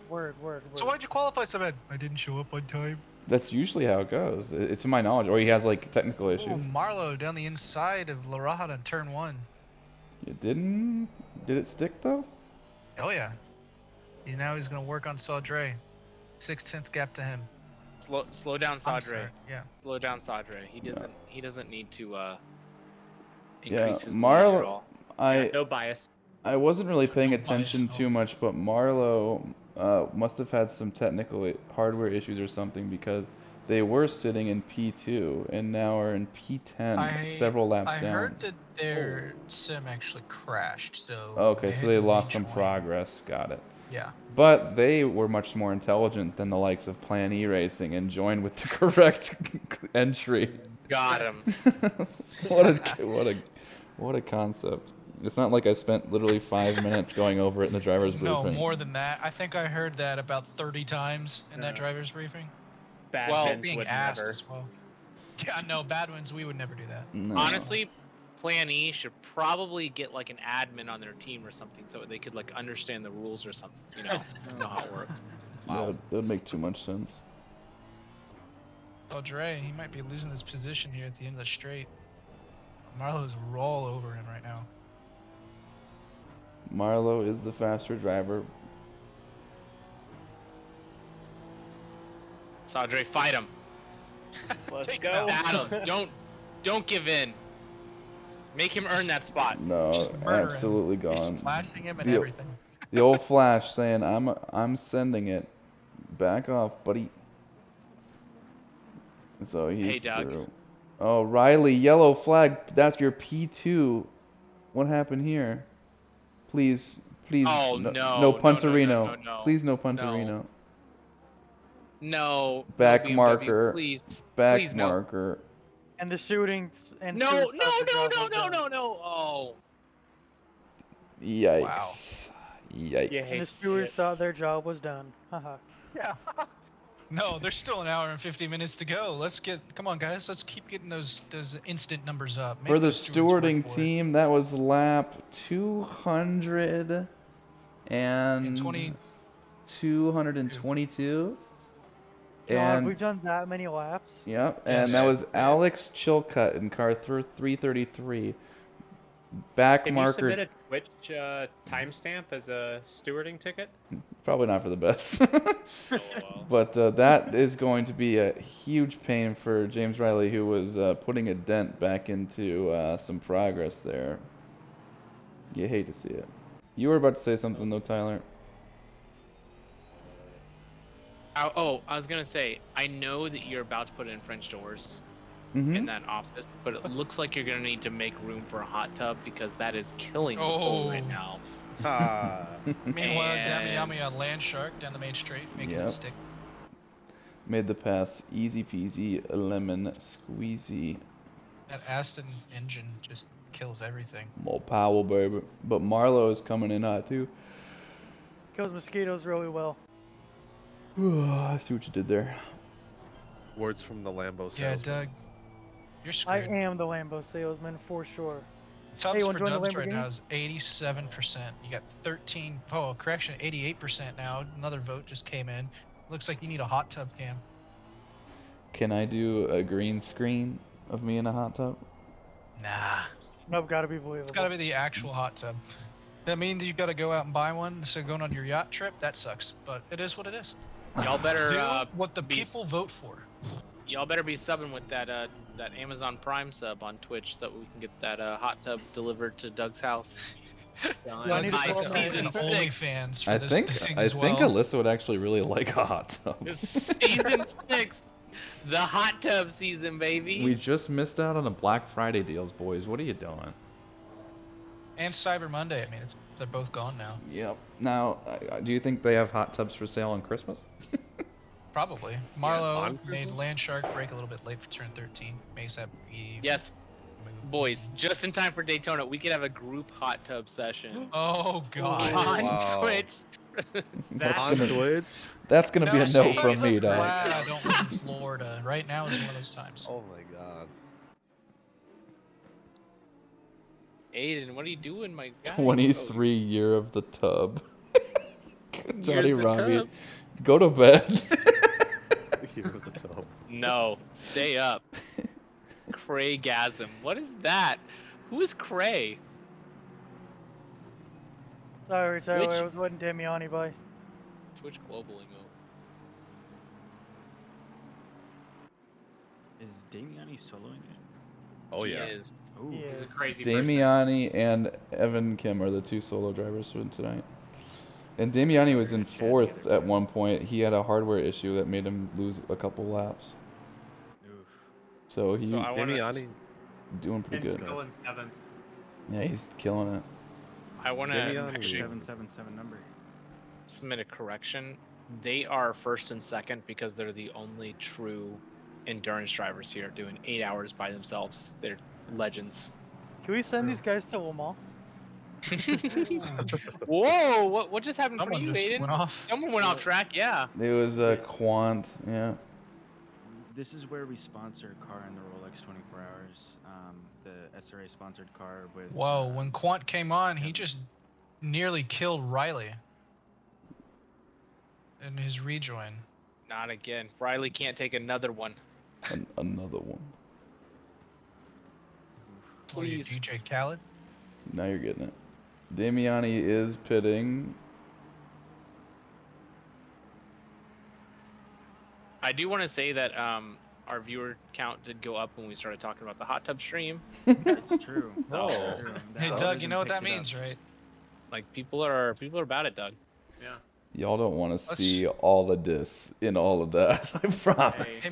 Word. So why'd you qualify so bad? I didn't show up on time. That's usually how it goes. It's to my knowledge, or he has like technical issues. Ooh, Marlowe down the inside of Larada in turn 1. It didn't. Did it stick though? Oh yeah. Now he's gonna work on Saudre. 6/10 gap to him. Slow down, I'm Sadre. sorry, yeah. Slow down, Sadre. He doesn't need to Yeah, increase his lead at all. No bias. I wasn't really paying No attention bias, too much, but Marlowe must have had some technical hardware issues or something because they were sitting in P2 and now are in P10, several laps I down. heard that their sim actually crashed, so. Okay, so they had to lost some rejoin. progress. Got it. Yeah. But they were much more intelligent than the likes of Plan E Racing and joined with the correct entry. Got him. What a concept. It's not like I spent literally 5 minutes going over it in the driver's No, briefing. more than that. I think I heard that about 30 times in that driver's briefing. Bad Well, Vince being would asked never. as well. Yeah, no, bad ones, we would never do that. No. Honestly, Plan E should probably get like an admin on their team or something so they could like understand the rules or something. You know how it works. That would make too much sense. Oh, Dre, he might be losing his position here at the end of the straight. Marlowe's all over him right now. Marlowe is the faster driver. Sadre, fight him. Let's Take go. Adam, don't give in. Make him earn that spot. No, murder him. absolutely He's gone. flashing him and The- everything. The old flash saying, "I'm sending it. Back off, buddy." So he's Hey, Doug. through. Oh, Riley, yellow flag. That's your P2. What happened here? Please, Oh, no, no, no no, Punterino. no. Please, no Punterino. No. Back BMW, marker. Please. Back Please, no. marker. And the shooting. And No, Stewart's no, faster no, job no, was no, done. no, no. Oh. Yikes. Wow. Yikes. You And hate the to see stewards it. thought their job was done. Haha. Yeah. No, there's still an hour and 50 minutes to go. Come on, guys. Let's keep getting those instant numbers up. Make For the those stewards work stewarding for it. team, that was lap 200 and 222. God, And we've done that many laps. yep, Yes. and that was Alex Chilcutt in car 333. Back Can you marker, submit a Twitch timestamp as a stewarding ticket? probably not for the best. Oh, well. But that is going to be a huge pain for James Riley, who was putting a dent back into some progress there. You hate to see it. You were about to say something though, Tyler. Oh, I was gonna say, I know that you're about to put in French doors Mm-hmm. in that office, but it looks like you're gonna need to make room for a hot tub because that is killing the pole right Oh. now. Ah. Meanwhile, And- Damiyami on Land Shark down the main straight, making Yep. it stick. Made the pass easy peasy lemon squeezy. That Aston engine just kills everything. More power, baby. But Marlowe is coming in hot too. Kills mosquitoes really well. I see what you did there. Words from the Lambo Yeah, salesman. Doug, you're I screwed. am the Lambo salesman for sure. Tubs wanna for join the Dubs right Lamborghini? now is 87%. You got 13. Oh, correction, 88% now. Another vote just came in. Looks like you need a hot tub cam. Can I do a green screen of me in a hot tub? Nah. Nope, gotta be believable. It's gotta be the actual hot tub. That means you gotta go out and buy one. So going on your yacht trip, that sucks. But it is what it is. Y'all better Do what the be- people vote for. Y'all better be subbing with that that Amazon Prime sub on Twitch so that we can get that hot tub delivered to Doug's house. Do I need to By call season them? six. OnlyFans for I this think thing I as think well. Alyssa would actually really like a hot tub. Season 6, the hot tub season, baby. We just missed out on the Black Friday deals, boys. What are you doing? And Cyber Monday. I mean, they're both gone now. Yep. Now, do you think they have hot tubs for sale on Christmas? Probably. Marlo on made Christmas? Land Shark break a little bit late for turn 13. Makes that be Yes, Boys, just in time for Daytona, we could have a group hot tub session. Oh god. On Wow. Twitch. On Twitch? That's gonna be a no from sometimes me, I'm dog. glad I don't live in Florida. Right now is one of those times. Oh my god. Aiden, what are you doing, my guy? 23 year of the tub. Years Johnny the Robbie, tub. go to bed. Year of the tub. No, stay up. Craygasm. What is that? Who is Cray? Sorry, Tyler. Which- I was letting Damiani by. Twitch Global Is Damiani soloing it? Oh He yeah. is. Ooh. He's a crazy person. Damiani and Evan Kim are the two solo drivers for tonight. And Damiani was in fourth at one point. He had a hardware issue that made him lose a couple laps. Oof. So he So I wanna, Damiani. doing pretty And good. still in 7th. Yeah, he's killing it. I wanna Damiani. actually 777 number. submit a correction. They are first and second because they're the only true endurance drivers here doing 8 hours by themselves. They're legends. Can we send these guys to Le Mans? Whoa! What just happened Someone for you, just Aiden? went off. Someone went off track. Yeah. It was a Quant, yeah. This is where we sponsor a car in the Rolex 24 Hours. The SRA sponsored car with. Whoa, when Quant came on, he just nearly killed Riley in his rejoin. Not again. Riley can't take another one. Another one. What are you, Please. DJ Khaled? Now you're getting it. Damiani is pitting. I do want to say that our viewer count did go up when we started talking about the hot tub stream. That's true. Oh. That's true. Hey That Doug, wasn't you know what that picked it means, up. right? Like people are about it, Doug. Yeah. Y'all don't want to Let's- see all the dis in all of that. I promise. Hey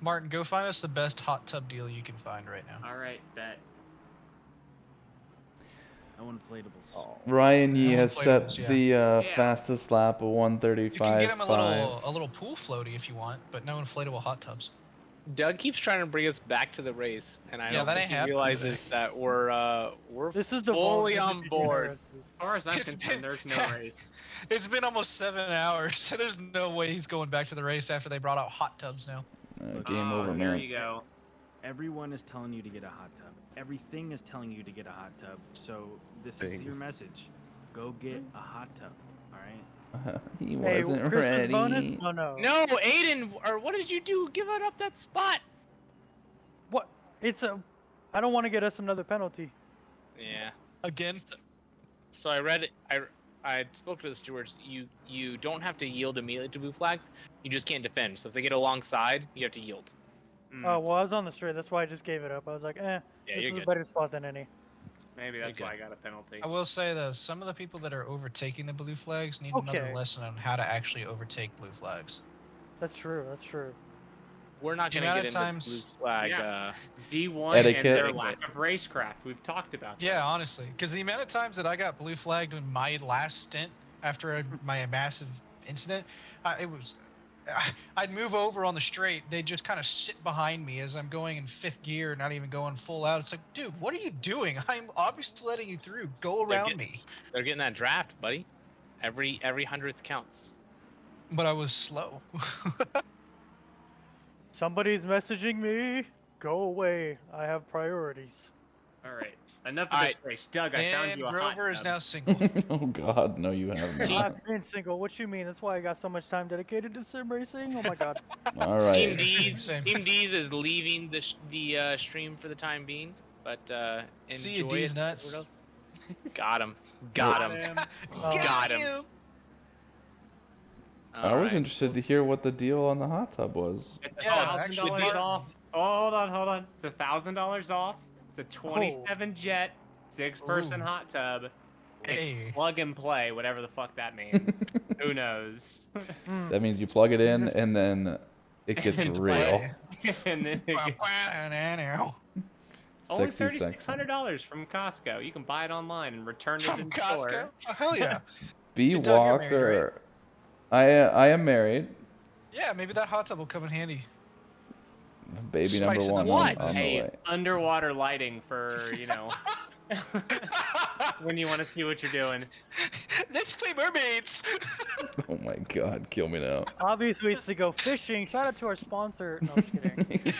Martin, go find us the best hot tub deal you can find right now. All right, bet. No inflatables. Ryan Yee Yeah, has set inflatables, yeah. the Yeah. fastest lap of You can get 135.5. him a little pool floaty if you want, but no inflatable hot tubs. Doug keeps trying to bring us back to the race, and I Yeah, don't that think ain't he happening realizes that we're This is the fully vault on of the board. DRS. As far as I'm It's concerned, been- there's no race. It's been almost 7 hours. There's no way he's going back to the race after they brought out hot tubs now. Game Oh, over, here man. you go. Everyone is telling you to get a hot tub. Everything is telling you to get a hot tub. So this is your message. Go get a hot tub. All right. He Hey, wasn't Christmas ready. bonus? Oh no. No, Aiden, or what did you do? Give it up that spot. What? It's a. I don't want to get us another penalty. Yeah. Again? So I read it. I spoke to the stewards. You don't have to yield immediately to blue flags. You just can't defend. So if they get alongside, you have to yield. Oh well, I was on the straight. That's why I just gave it up. I was like, Yeah, this you're is good. a better spot than any. Maybe that's You're why I got a penalty. I will say though, some of the people that are overtaking the blue flags need another Okay. lesson on how to actually overtake blue flags. That's true. That's true. We're not The gonna amount get of into times- blue flag. Yeah. D1 Etiquette. and their lack of racecraft. We've talked about that. Yeah, honestly, because the amount of times that I got blue flagged in my last stint after my massive incident, I'd move over on the straight. They'd just kind of sit behind me as I'm going in fifth gear, not even going full out. It's like, dude, what are you doing? I'm obviously letting you through. Go They're around getting- me. They're getting that draft, buddy. Every 100th counts. But I was slow. Somebody's messaging me. Go away. I have priorities. All right. Enough of All this race. Doug, I found And you a Grover hot is tub. now single. Oh God, no, you have not. I've been single. What you mean? That's why I got so much time dedicated to sim racing. Oh my god. All Team right. D's Same. Team D's is leaving the stream for the time being, but enjoy See you, D's it. nuts. Got him. Got him. Got him. I was interested to hear what the deal on the hot tub was. It's Yeah, $1,000 actually, off. Hold on. It's $1,000 off. It's a 27 jet, 6-person Ooh. hot tub. Hey. It's plug and play, whatever the fuck that means. Who knows? That means you plug it in and then it gets And real. play. And then it gets only Sexy sex. $3,600 from Costco. You can buy it online and return it From in Costco? store. Oh, hell yeah. B Hey, Doug, you're married, Walker. I am married. Yeah, maybe that hot tub will come in handy. Baby number Spicing one them on, up. on the Hey, way. underwater lighting for, you know, when you want to see what you're doing. Let's play mermaids. Oh my god, kill me now. Obvious ways to go fishing. Shout out to our sponsor. No, just kidding.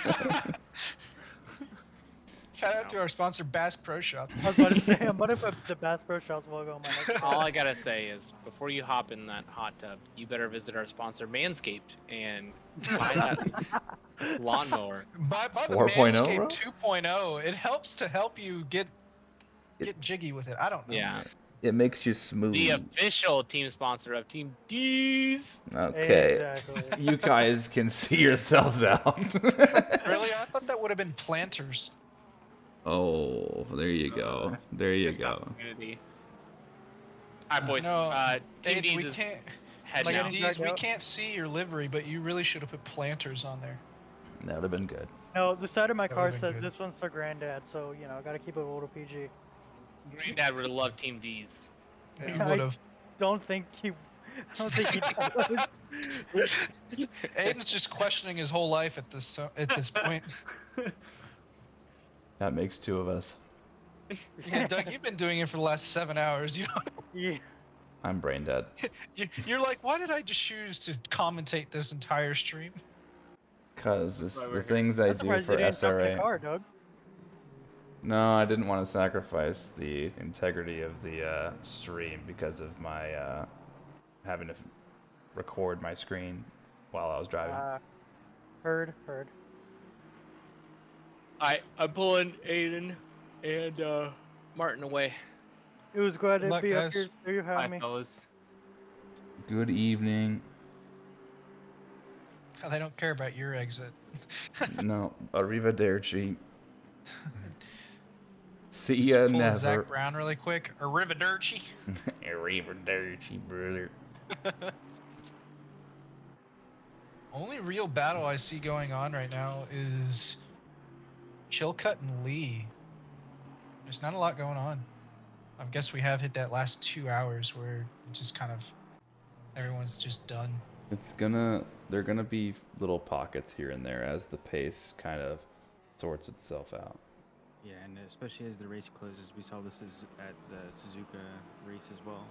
Shout out to our sponsor, Bass Pro Shops. I was about to say, I'm about to put the Bass Pro Shops logo on my next All I gotta say is, before you hop in that hot tub, you better visit our sponsor, Manscaped, and buy that lawnmower. Buy the 4.0, Manscaped bro? 2.0. It helps to help you get jiggy with it. I don't know. Yeah. It makes you smooth. The official team sponsor of Team D's. Okay. Exactly. You guys can see yourselves out. Really? I thought that would have been planters. Oh, there you go. There you Missed go. opportunity. All right, boys. No, Team Aiden, D's we is can't. head Like now. D's, We can't see your livery, but you really should have put planters on there. That would have been good. No, the side of my That car would've been says good. this one's for granddad, so you know, I gotta keep it a little PG. Granddad would have loved Team D's. You I would have. don't think he. I don't think he does. Aiden's just questioning his whole life at this point. That makes two of us. Yeah, Doug, you've been doing it for the last 7 hours. Yeah. I'm brain dead. You're like, why did I just choose to commentate this entire stream? Cause why we're the here. things I I'm do surprised for they didn't dump your SRA. car, Doug. No, I didn't want to sacrifice the integrity of the stream because of my having to record my screen while I was driving. Heard. Alright, I'm pulling Aiden and Martin away. It was glad to Luck, be up guys. here. There you have Bye, me. fellas. Good evening. Oh, they don't care about your exit. No, arrivederci. See Just ya pull never. Zach Brown really quick. Arrivederci. Arrivederci, brother. Only real battle I see going on right now is Chilcutt and Lee. There's not a lot going on. I guess we have hit that last 2 hours where it just kind of everyone's just done. They're gonna be little pockets here and there as the pace kind of sorts itself out. Yeah, and especially as the race closes, we saw this is at the Suzuka race as well,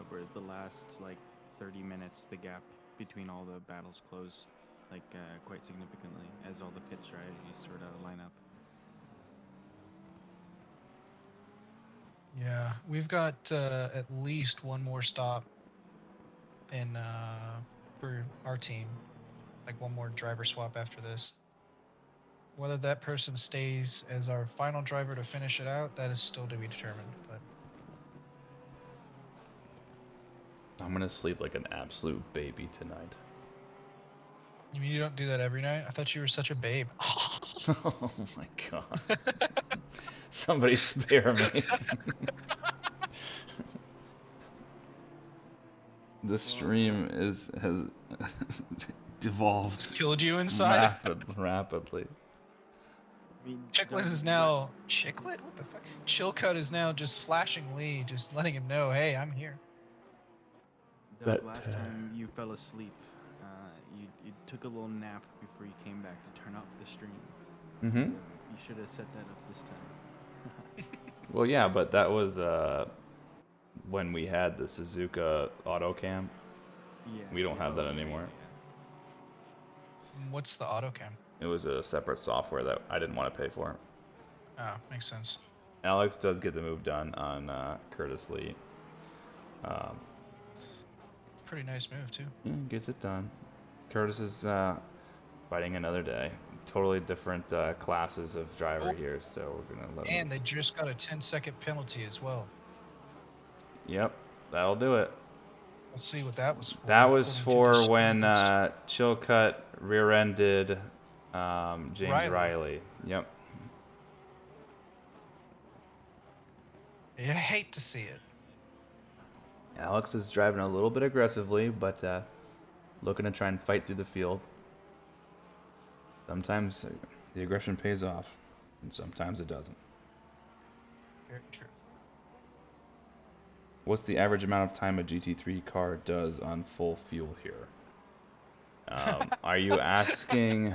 where the last like 30 minutes, the gap between all the battles close quite significantly as all the pit strategies sort of line up. Yeah, we've got at least one more stop in for our team, like one more driver swap after this. Whether that person stays as our final driver to finish it out, that is still to be determined. But I'm gonna sleep like an absolute baby tonight. you mean you don't do that every night? I thought you were such a babe. Oh my god. Somebody spare me. The stream has devolved. Killed you inside? Rapidly. Chicklets is now Chicklet? What the fuck? Chilcutt is now just flashing Lee, just letting him know, hey, I'm here. Doug, last time you fell asleep, you took a little nap before you came back to turn off the stream. Mm-hmm. You should have set that up this time. Well, yeah, but that was when we had the Suzuka auto cam. Yeah. We don't have that anymore. What's the autocam? It was a separate software that I didn't want to pay for. Oh, makes sense. Alex does get the move done on Curtis Lee. Pretty nice move too. Yeah, gets it done. Curtis is fighting another day. Totally different classes of driver here, so we're gonna let him. And they just got a 10-second penalty as well. Yep, that'll do it. Let's see what that was for. That was according to for the when standards. Chilcutt rear-ended James Riley. Yep. You hate to see it. Alex is driving a little bit aggressively, but looking to try and fight through the field. Sometimes the aggression pays off, and sometimes it doesn't. What's the average amount of time a GT3 car does on full fuel here? Are you asking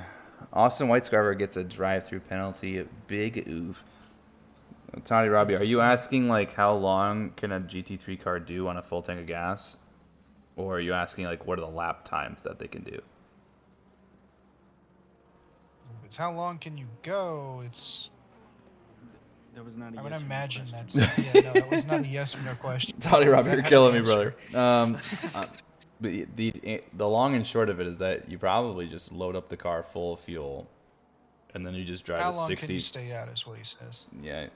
Austin Whitescarver gets a drive-through penalty. Big oof. Toddy Robbie, are you asking like how long can a GT3 car do on a full tank of gas? Or are you asking like what are the lap times that they can do? It's how long can you go? It's. That was not a I would yes or no imagine question. that's. Yeah, no, that was not a yes or no question. Toddy Robbie, That you're had killing an me, answer. brother. But the long and short of it is that you probably just load up the car full of fuel, and then you just drive How a long 60. can you stay out? Is what he says. Yeah.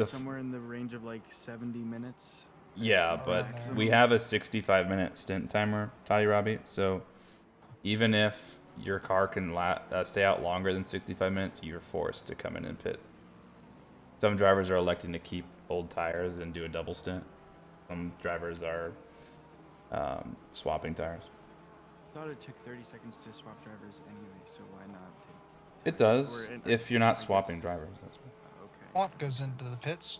Somewhere in the range of like 70 minutes. Yeah, but we have a 65-minute stint timer, Toddy Robbie. So even if your car can stay out longer than 65 minutes, you're forced to come in and pit. Some drivers are electing to keep old tires and do a double stint. Some drivers are swapping tires. I thought it took 30 seconds to swap drivers anyway, so why not take? It does, if you're not swapping drivers. That's Okay. Quant goes into the pits.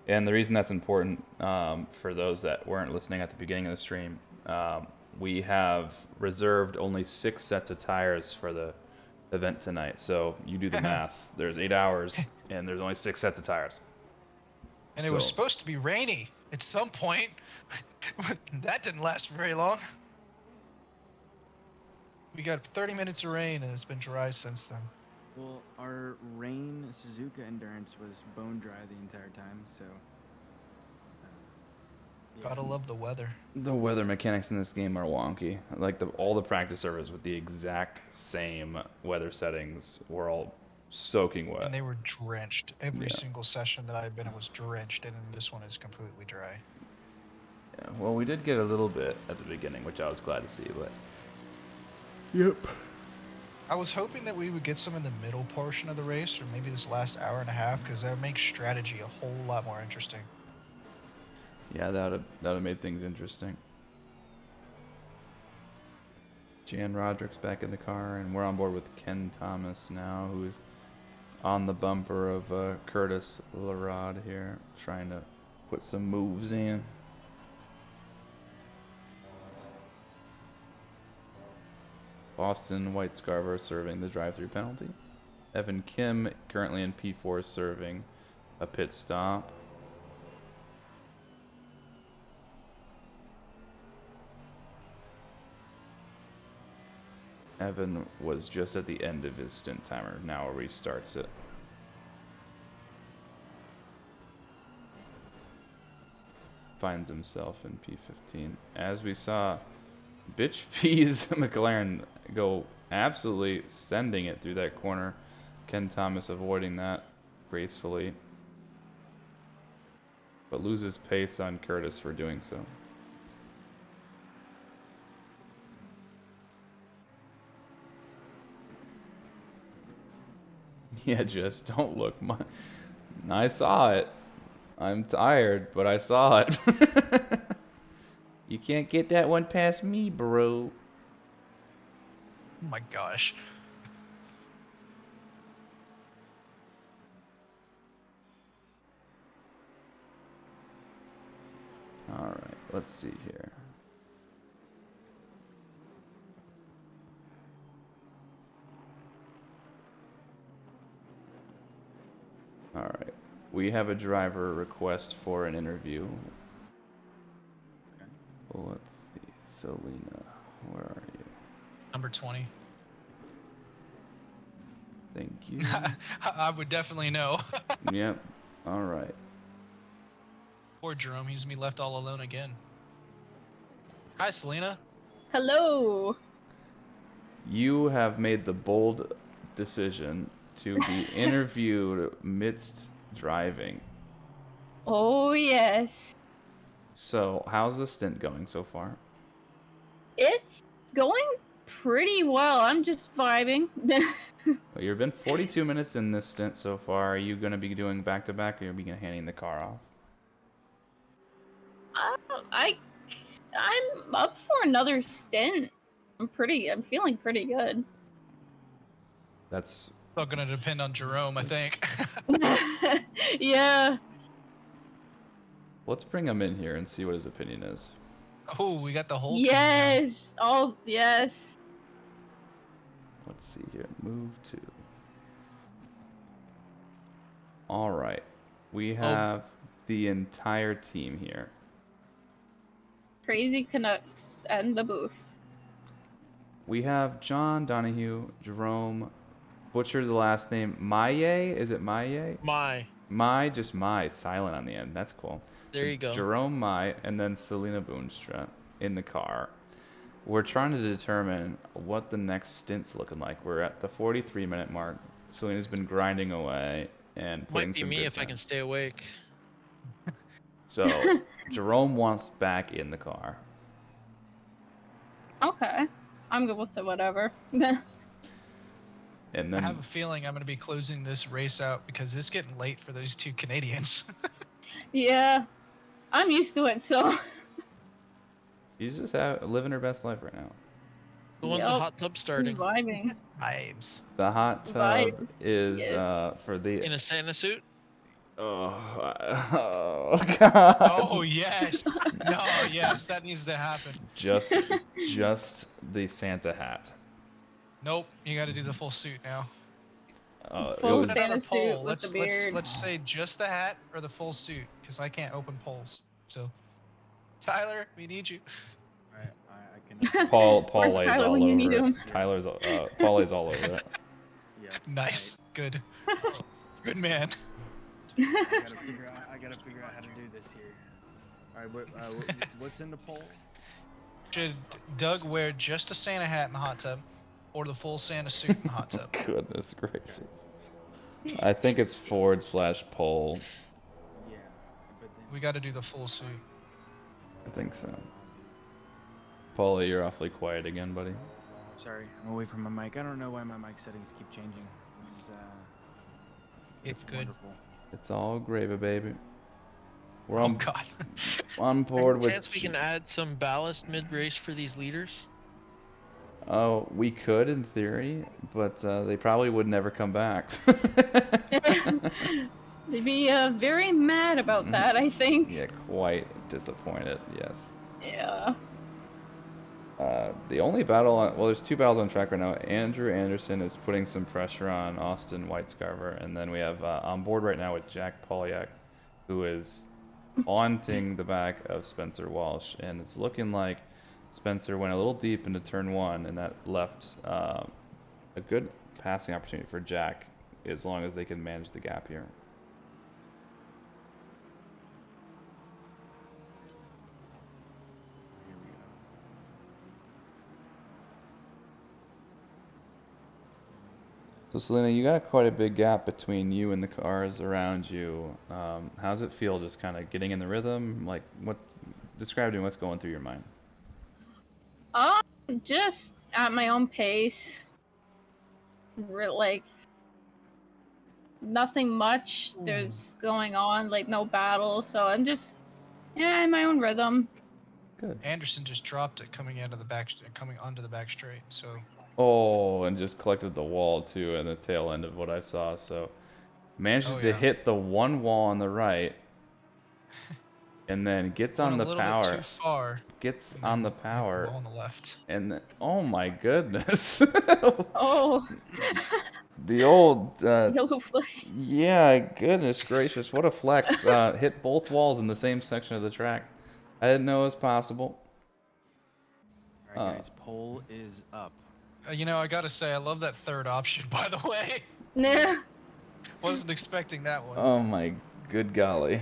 And the reason that's important for those that weren't listening at the beginning of the stream, we have reserved only 6 sets of tires for the event tonight. So you do the math. There's 8 hours, and there's only 6 sets of tires. And it was supposed to be rainy at some point. That didn't last very long. We got 30 minutes of rain, and it's been dry since then. Well, our rain Suzuka Endurance was bone dry the entire time, so. Yeah. Gotta love the weather. The weather mechanics in this game are wonky. Like all the practice servers with the exact same weather settings were all soaking wet. And they were drenched. Every single session that I've been in was drenched, and then this one is completely dry. Yeah, well, we did get a little bit at the beginning, which I was glad to see, but. Yep. I was hoping that we would get some in the middle portion of the race, or maybe this last hour and a half, because that would make strategy a whole lot more interesting. Yeah, that would have made things interesting. Jan Roderick's back in the car, and we're on board with Ken Thomas now, who's on the bumper of Curtis Larod here, trying to put some moves in. Austin Whitescarver serving the drive-through penalty. Evan Kim currently in P4 serving a pit stop. Evan was just at the end of his stint timer, now restarts it. Finds himself in P15. As we saw, Bitch P's McLaren go absolutely sending it through that corner. Ken Thomas avoiding that gracefully, but loses pace on Curtis for doing so. Yeah, just don't look. I saw it. I'm tired, but I saw it. You can't get that one past me, bro. Oh my gosh. Alright, let's see here. Alright, we have a driver request for an interview. Okay. Well, let's see. Selena, where are you? Number 20. Thank you. I would definitely know. Yep, alright. Poor Jerome, he's me left all alone again. Hi, Selena. Hello. You have made the bold decision to be interviewed midst driving. Oh, yes. So, how's the stint going so far? It's going pretty well. I'm just vibing. Well, you've been 42 minutes in this stint so far. Are you going to be doing back-to-back, or are you going to be handing the car off? I'm up for another stint. I'm feeling pretty good. That's Still gonna depend on Jerome, I think. Yeah. Let's bring him in here and see what his opinion is. Oh, we got the whole team now. Yes. Oh, yes. Let's see here. Move to. All right. We have the entire team here. Crazy Canucks and the booth. We have John, Donahue, Jerome, butchered the last name, Maye? Is it Maye? Just Mai, silent on the end. That's cool. There you go. Jerome Mai, and then Selena Boonstra in the car. We're trying to determine what the next stint's looking like. We're at the 43-minute mark. Selena's been grinding away and putting Might be some me good if I time. can stay awake. So, Jerome wants back in the car. Okay. I'm good with it, whatever. And I then have a feeling I'm going to be closing this race out because it's getting late for those two Canadians. Yeah. I'm used to it, so. she's just living her best life right now. The one's a hot tub starting. Vibing. Vibes. The hot tub Vibes, is yes. for the. In a Santa suit? Oh God. Oh yes. No, yes, that needs to happen. Just the Santa hat. Nope, you got to do the full suit now. Full it was- Santa suit with let's, the beard. Let's say just the hat or the full suit, because I can't open polls. So, Tyler, we need you. I can. Paul Where's lays Tyler all when you over need it. him? Tyler's Paul lays all over it. Yeah. Nice. Good. Good man. I gotta figure out how to do this here. All right, what's in the poll? Should Doug wear just a Santa hat in the hot tub, or the full Santa suit in the hot tub? Goodness gracious. I think it's /poll. Yeah, but then We got to do the full suit. I think so. Paula, you're awfully quiet again, buddy. sorry, I'm away from my mic. I don't know why my mic settings keep changing. It's good. Wonderful. It's all gravy, baby. We're Oh on, God. on board with. Chance we can add some ballast mid-race for these leaders? Oh, we could in theory, but they probably would never come back. They'd be very mad about that, I think. Yeah, quite disappointed. Yes. Yeah. The only battle on, well, there's two battles on track right now. Andrew Anderson is putting some pressure on Austin Whitescarver, and then we have on board right now with Jack Polyak, who is haunting the back of Spencer Walsh, and it's looking like Spencer went a little deep into turn one, and that left a good passing opportunity for Jack, as long as they can manage the gap here. So Selena, you got quite a big gap between you and the cars around you. How's it feel just kind of getting in the rhythm? Like, describe to me what's going through your mind. Just at my own pace. Like, nothing much there's going on, like no battle, so I'm just, in my own rhythm. Good. Anderson just dropped it coming onto the back straight. So. Oh, and just collected the wall too at the tail end of what I saw. So manages to hit the one wall on the right, and then gets on the power. Bit too far. Gets on the power. On the left. And then, oh my goodness. Oh. The old. Yellow flag. Yeah, goodness gracious, what a flex! Hit both walls in the same section of the track. I didn't know it was possible. All right, guys, poll is up. You know, I gotta say, I love that third option, by the way. Nah. Wasn't expecting that one. Oh my good golly.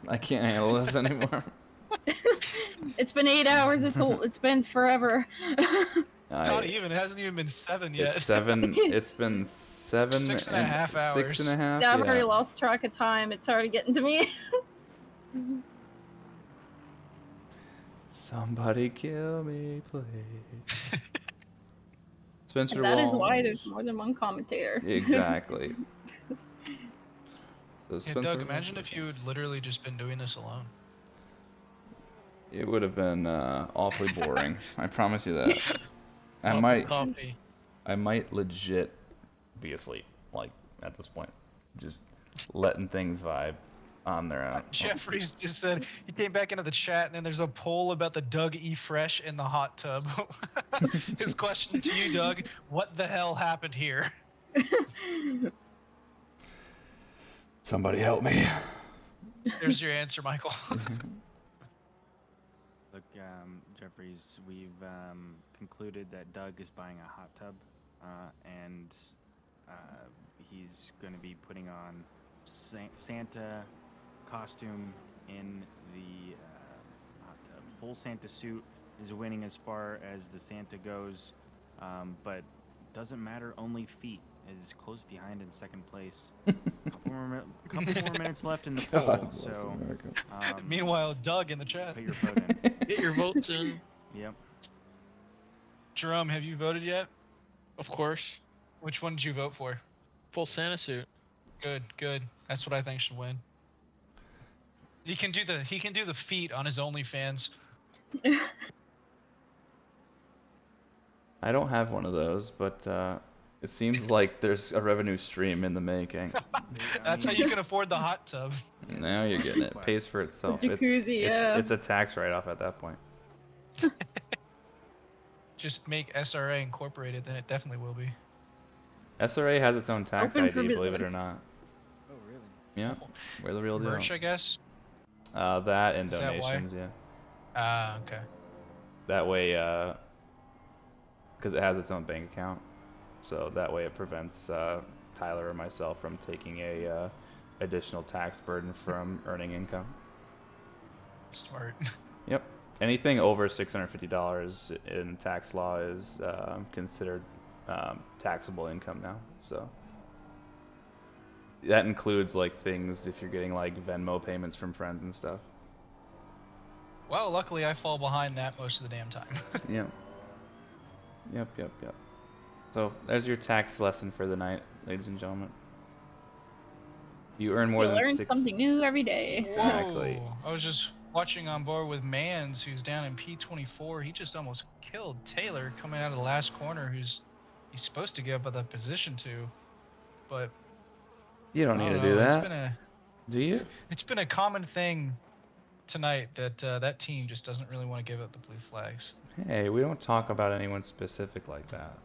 I can't handle this anymore. It's been 8 hours, it's been forever. Not even, it hasn't even been 7 yet. It's been 7 6.5 hours. 6.5. Yeah, I've already lost track of time. It's already getting to me. Somebody kill me, please. Spencer And that is Walsh. why there's more than one commentator. Exactly. So Yeah, Doug, imagine if you had literally just been doing this alone. It would have been awfully boring. I promise you that. I might legit be asleep, like, at this point. Just letting things vibe. on their own. Jeffries just said he came back into the chat, and then there's a poll about the Doug E. Fresh in the hot tub. His question to you, Doug: what the hell happened here? Somebody help me. There's your answer, Michael. Look, Jeffries, we've concluded that Doug is buying a hot tub, and he's going to be putting on Santa costume in the hot tub. Full Santa suit is winning as far as the Santa goes, but doesn't matter, only feet is close behind in second place. couple more minutes left in the poll. God, So, meanwhile, Doug in the chat. Put your vote in. Get your votes in. Yep. Jerome, have you voted yet? Of course. Which one did you vote for? Full Santa suit. Good, good. That's what I think should win. He can do the feet on his OnlyFans. I don't have one of those, but it seems like there's a revenue stream in the making. That's how you can afford the hot tub. Now you're getting it. It pays for itself. Jacuzzi, yeah. It's a tax write-off at that point. Just make SRA incorporated, then it definitely will be. SRA has its own tax Open for ID, believe it or business. not. Oh, really? Yeah, we're the real deal. Merch, I guess. That and Is that why? donations, yeah. Ah, okay. That way, because it has its own bank account, so that way it prevents Tyler or myself from taking a additional tax burden from earning income. Smart. Yep. Anything over $650 in tax law is considered taxable income now. So that includes like things if you're getting like Venmo payments from friends and stuff. Well, luckily I fall behind that most of the damn time. Yep. Yep. So there's your tax lesson for the night, ladies and gentlemen. You earn more You than learn six. something new every day. Exactly. Whoa. I was just watching on board with Mans, who's down in P24. He just almost killed Taylor coming out of the last corner, who's he's supposed to give up the position to, but You don't I need to don't do know, it's that. been a Do you? It's been a common thing tonight that that team just doesn't really want to give up the blue flags. Hey, we don't talk about anyone specific like that.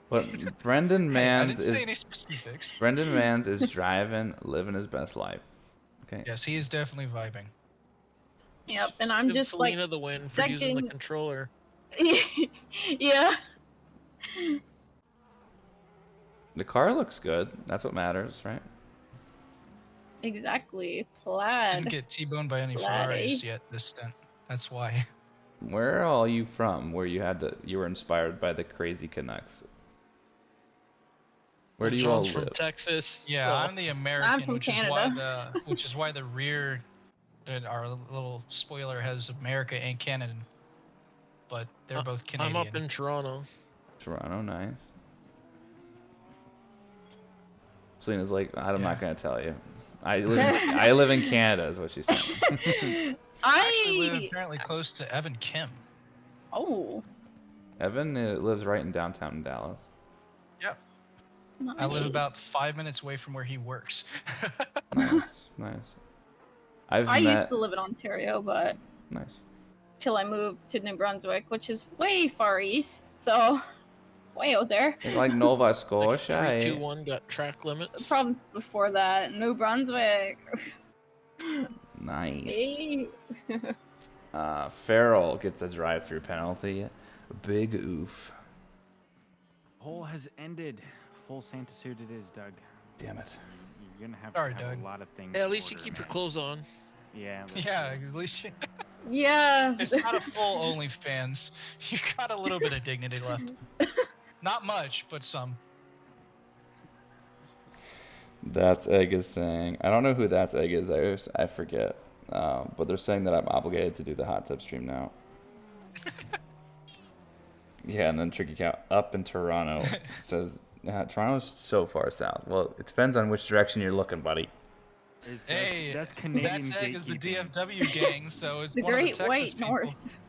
But Brendan Hey, I Mans didn't say any specifics. Brendan Mans is driving, living his best life. Okay. Yes, he is definitely vibing. Yep, and I'm Give just Selena like the win for using the second. controller. Yeah. The car looks good. That's what matters, right? Exactly. Plaid. Didn't get T-boned by any Plaid, Ferraris eh? yet this stint. That's why. Where are all you from? Where you were inspired by the crazy Canucks? Where do you all John's from live? Texas. Yeah, Well, I'm the American, from which is why the rear, our little spoiler has America and Canada, but they're both Canadian. I'm up in Toronto. Toronto, nice. Selena's like, I'm not gonna tell you. I live in Canada, is what she said. I live apparently close to Evan Kim. Oh. Evan lives right in downtown Dallas. Yep. I live about 5 minutes away from where he works. Nice. I used to live in Ontario, but Nice. till I moved to New Brunswick, which is way far east, so way out there. It's like Nova Scotia. Like eh? 321 got track The limits. problems before that, New Brunswick. Nice. Hey. Farrell gets a drive-through penalty. Big oof. Poll has ended. Full Santa suit it is, Doug. Damn it. You're gonna have Sorry, to have Doug. a lot of things. Hey, at in least you order, keep your man. clothes on. Yeah. that's Yeah, true. at least you... Yeah. It's not a full OnlyFans. You got a little bit of dignity left. Not much, but some. That's Egg is saying. I don't know who That's Egg is. I forget. But they're saying that I'm obligated to do the hot tub stream now. Yeah, and then Tricky Cow up in Toronto says Toronto's so far south. Well, it depends on which direction you're looking, buddy. Hey, that's Canadian That's Egg is the gatekeeping. DFW gang, so it's The one of the Great Texas White people. North.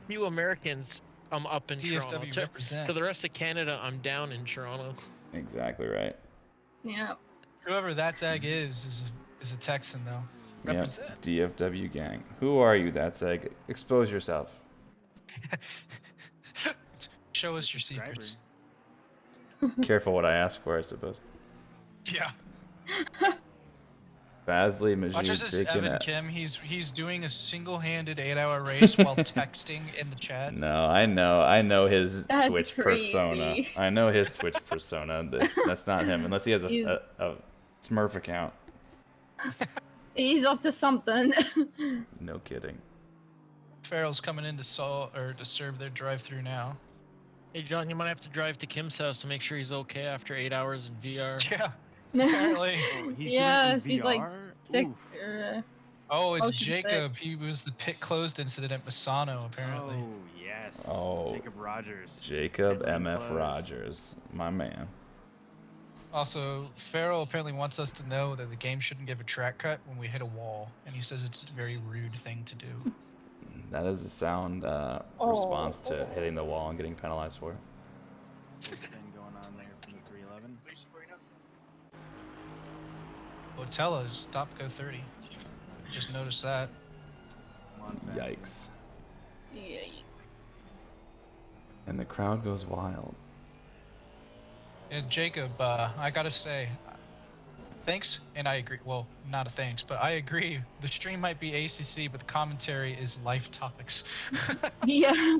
Few Americans, I'm up in DFW Toronto. represent. To the rest of Canada, I'm down in Toronto. Exactly right. Yeah. Whoever That's Egg is a Texan though. Yep, Represent. DFW gang. Who are you, that egg? Expose yourself. Show us your secrets. Careful what I ask for, I suppose. Yeah. Fazly, Watch Majid, this, taking Evan it. Kim. He's doing a single-handed 8-hour race while texting in the chat. No, I know his That's Twitch persona. crazy. I know his Twitch persona. That's not him, unless he has He's- a Smurf account. He's up to something. No kidding. Farrell's coming in to serve their drive-through now. Hey John, you might have to drive to Kim's house to make sure he's okay after 8 hours in VR. Yeah, apparently. Yeah, if he's like sick. Oh, it's motion sick. Jacob. He was the pit closed incident at Misano, apparently. Oh, yes. Oh, Jacob Rogers. Jacob Pit lane MF closed. Rogers, my man. Also, Farrell apparently wants us to know that the game shouldn't give a track cut when we hit a wall, and he says it's a very rude thing to do. That is a sound response to hitting the wall and getting penalized for it. What's been going on there from the 311? Botella stop go 30. Just noticed that. Come on, Fazly. Yikes. Yikes. And the crowd goes wild. And Jacob, I gotta say, thanks, and I agree. Well, not a thanks, but I agree. The stream might be ACC, but the commentary is life topics. Yeah.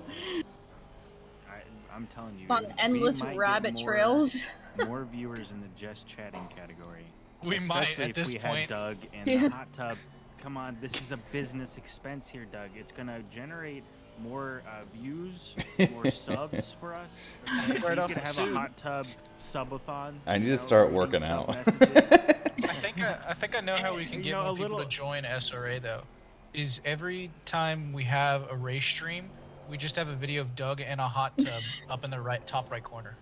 I'm telling you. On we endless might get rabbit more- trails. More viewers in the just chatting category. We might Especially at if this we point. had Doug and Yeah. the hot tub. Come on, this is a business expense here, Doug. It's gonna generate more views, more subs for us. Okay? Right we off could the have suit. a hot tub subathon. I need you to know, start reading working sub out. messages. I think I know how we can You get know, more a people little- to join SRA though. Is every time we have a race stream, we just have a video of Doug in a hot tub up in the top right corner.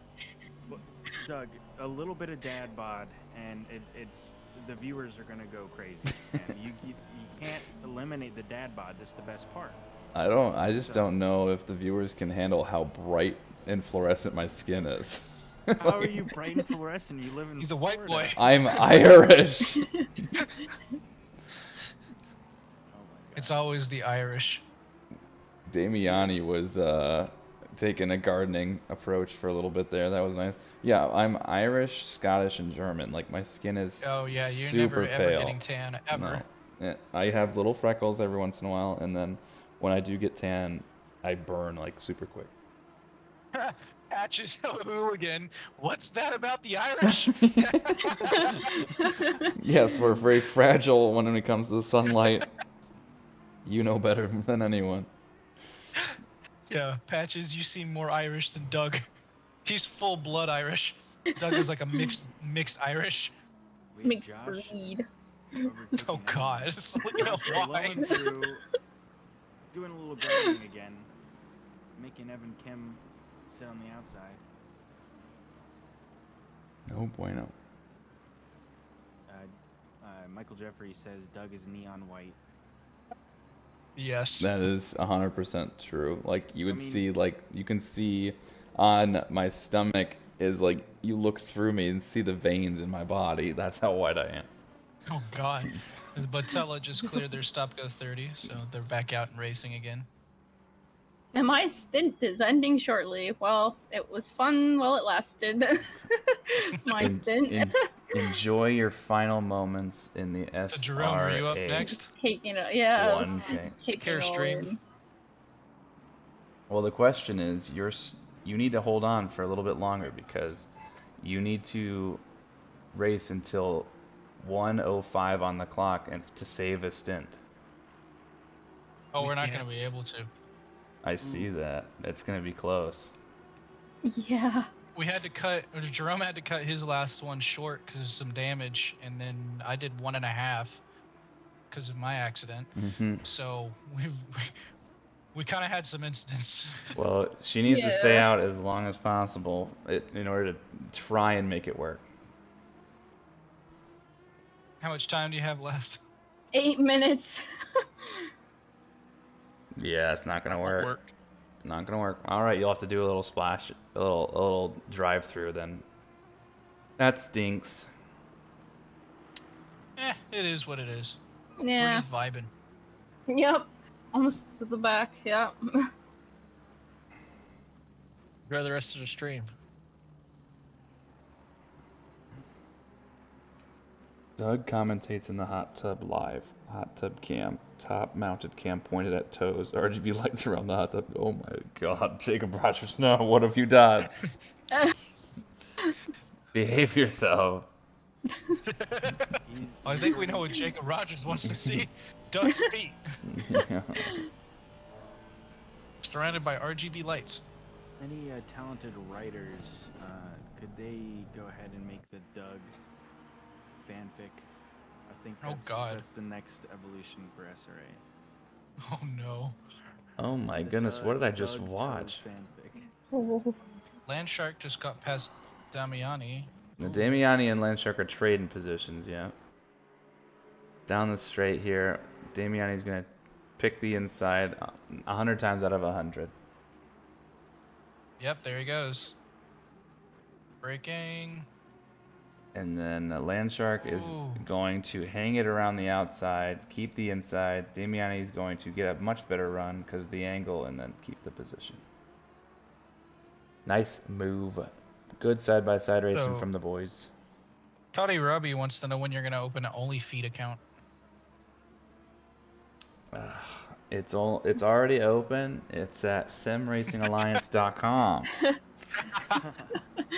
Doug, a little bit of dad bod, and it's the viewers are gonna go crazy. Man. You can't eliminate the dad bod. That's the best part. I just don't know if the viewers can handle how bright and fluorescent my skin is. How are you bright and fluorescent? You live in He's a white boy. Florida. I'm Irish. It's always the Irish. Damiani was taking a gardening approach for a little bit there. That was nice. Yeah, I'm Irish, Scottish, and German. Like my skin is Oh yeah, you're super never ever pale. getting tan ever. No. Yeah, I have little freckles every once in a while, and then when I do get tan, I burn like super quick. Patches hooligan. What's that about the Irish? Yes, we're very fragile when it comes to the sunlight. You know better than anyone. Yeah, Patches, you seem more Irish than Doug. He's full blood Irish. Doug is like a mixed Irish. Mixed breed. Oh God, you know why? Blowing through, doing a little gardening again, making Evan Kim sit on the outside. No bueno. Michael Jeffrey says Doug is neon white. Yes. That is 100% true. Like you would mean- see, like you can see on my stomach is like you look through me and see the veins in my body. That's how white I am. Oh God. Botella just cleared their stop go 30, so they're back out and racing again. And my stint is ending shortly. Well, it was fun while it lasted. My stint. Enjoy your final moments in the SRA. So Jerome, are you up next? Taking it, yeah. 1K. Taking it all in. Well, the question is, you need to hold on for a little bit longer because you need to race until 1:05 on the clock and to save a stint. Oh, we're not going to be able to. I see that. It's gonna be close. Yeah. We had to cut, or Jerome had to cut his last one short because of some damage, and then I did 1.5 because of my accident. So we kind of had some incidents. Well, she needs to stay Yeah. out as long as possible in order to try and make it work. How much time do you have left? 8 minutes. Yeah, it's not gonna work. Not gonna work. All right, you'll have to do a little splash, a little drive through then. That stinks. It is what it is. Yeah. We're just vibing. Yep. Almost to the back. Yeah. Enjoy the rest of the stream. Doug commentates in the hot tub live. Hot tub cam. Top mounted cam pointed at toes. RGB lights around the hot tub. Oh my god, Jacob Rogers, no, what have you done? Behave yourself. I think we know what Jacob Rogers wants to see. Doug's feet. Yeah. Surrounded by RGB lights. Any talented writers, could they go ahead and make the Doug fanfic? I think that's the next evolution for SRA. Oh no. Oh my goodness, what did I just watch? Landshark just got past Damiani. The Damiani and Landshark are trading positions, yeah. Down the straight here, Damiani's gonna pick the inside 100 times out of 100. Yep, there he goes. Braking. And then Landshark is going to hang it around the outside, keep the inside. Damiani's going to get a much better run because of the angle and then keep the position. Nice move. Good side-by-side racing from the boys. Toddy Robbie wants to know when you're going to open an OnlyFeed account. It's already open. It's at simracingalliance.com.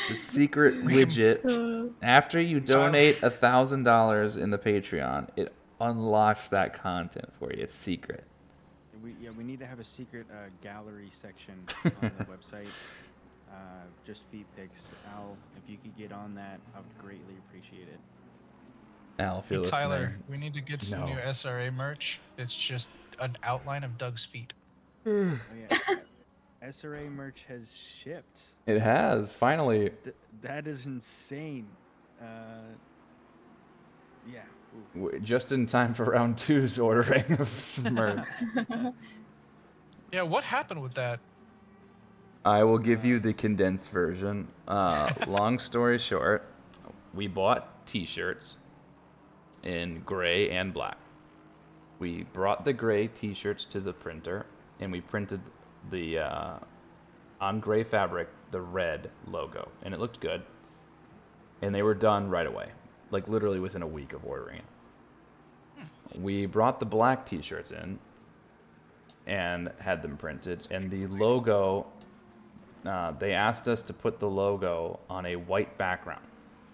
The secret widget. After you donate $1,000 in the Patreon, it unlocks that content for you. It's secret. We need to have a secret gallery section on the website. Just feet pics. Al, if you could get on that, I would greatly appreciate it. Al, feel Hey, Tyler, we need to get some new SRA merch. It's just an outline of Doug's feet. Oh, yeah. SRA merch has shipped. It has, finally. That is insane. Yeah. Just in time for round 2's ordering of some merch. Yeah, what happened with that? I will give you the condensed version. Long story short, we bought t-shirts in gray and black. We brought the gray t-shirts to the printer and we printed the on gray fabric the red logo, and it looked good, and they were done right away, like literally within a week of ordering it. We brought the black t-shirts in and had them printed, and the logo, they asked us to put the logo on a white background,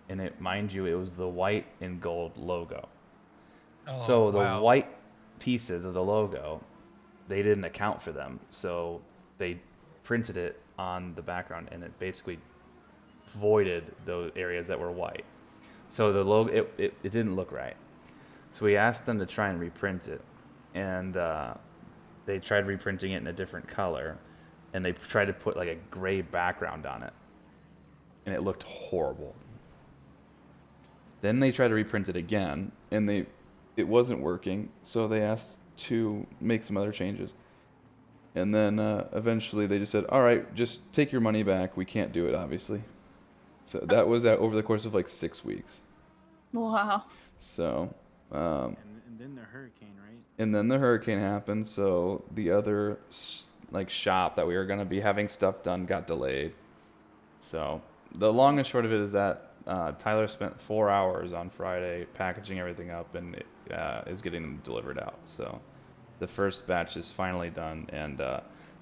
and it, mind you, it was the white and gold logo. So the white pieces of the logo, they didn't account for them, so they printed it on the background, and it basically voided those areas that were white. So the logo, it didn't look right. So we asked them to try and reprint it, and they tried reprinting it in a different color, and they tried to put like a gray background on it, and it looked horrible. Then they tried to reprint it again, and it wasn't working, so they asked to make some other changes. And then eventually they just said, all right, just take your money back. We can't do it, obviously. So that was over the course of like 6 weeks. Wow. So, and then the hurricane, right? And then the hurricane happened, so the other like shop that we were going to be having stuff done got delayed. So the long and short of it is that Tyler spent 4 hours on Friday packaging everything up, and it is getting them delivered out. So the first batch is finally done, and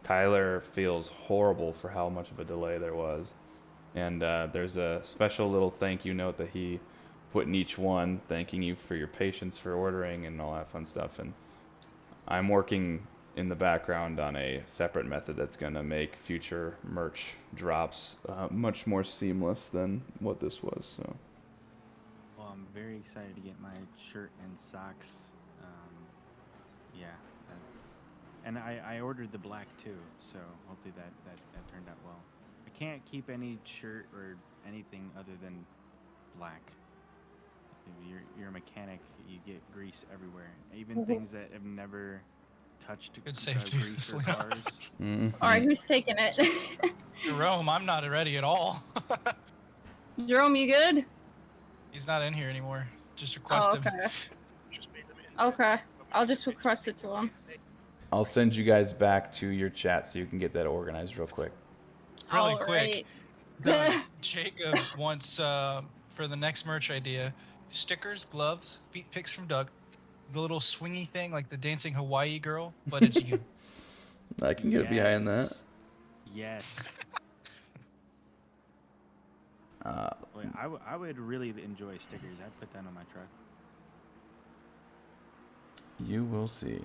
Tyler feels horrible for how much of a delay there was. And there's a special little thank you note that he put in each one, thanking you for your patience for ordering and all that fun stuff. And I'm working in the background on a separate method that's going to make future merch drops much more seamless than what this was. So. Well, I'm very excited to get my shirt and socks. Yeah, and I ordered the black too, so hopefully that turned out well. I can't keep any shirt or anything other than black. If you're a mechanic, you get grease everywhere. Even things that have never touched grease or cars. Alright, who's taking it? Jerome, I'm not ready at all. Jerome, you good? He's not in here anymore. Just request him. Okay. Just made them in. Okay, I'll just request it to him. I'll send you guys back to your chat so you can get that organized real quick. Really All quick. right. Jacob wants for the next merch idea, stickers, gloves, feet pics from Doug, the little swingy thing like the dancing Hawaii girl, but it's you. I can get behind that. Yes. Wait, I would really enjoy stickers. I'd put that on my truck. You will see.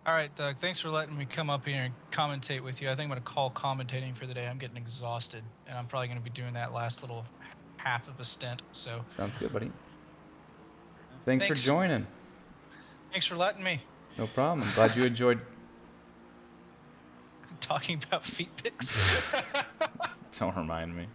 All right, Doug, thanks for letting me come up here and commentate with you. I think I'm going to call commentating for the day. I'm getting exhausted, and I'm probably going to be doing that last little half of a stint. So Sounds good, buddy. Thanks for joining. Thanks for letting me. No problem. I'm glad you enjoyed Talking about feet pics. Don't remind me.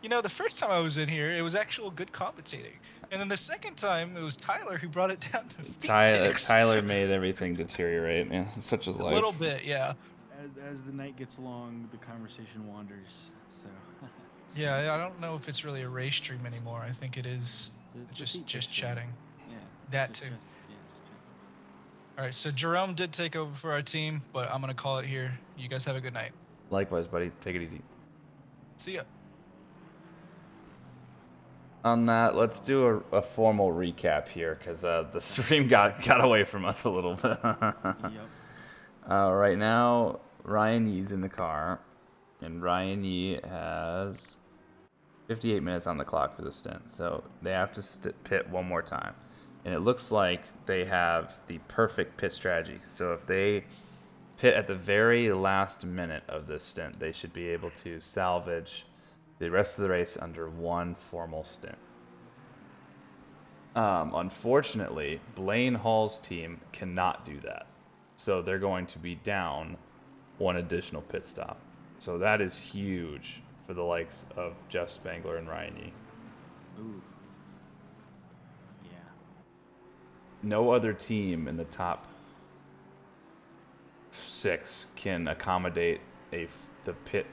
The first time I was in here, it was actual good commentating. And then the second time, it was Tyler who brought it down to feet pics. Tyler made everything deteriorate. Yeah, such is A life. little bit, yeah. As the night gets long, the conversation wanders. So. Yeah, I don't know if it's really a race stream anymore. I think it is just chatting. Yeah. That too. All right, so Jerome did take over for our team, but I'm gonna call it here. You guys have a good night. Likewise, buddy. Take it easy. See ya. On that, let's do a formal recap here, because the stream got away from us a little bit. Yep. Right now, Ryan Yee's in the car, and Ryan Yee has 58 minutes on the clock for the stint, so they have to pit one more time. And it looks like they have the perfect pit strategy. So if they pit at the very last minute of this stint, they should be able to salvage the rest of the race under one formal stint. Unfortunately, Blaine Hall's team cannot do that. So they're going to be down one additional pit stop. So that is huge for the likes of Jeff Spangler and Ryan Yee. Ooh. No other team in the top 6 can accommodate the pit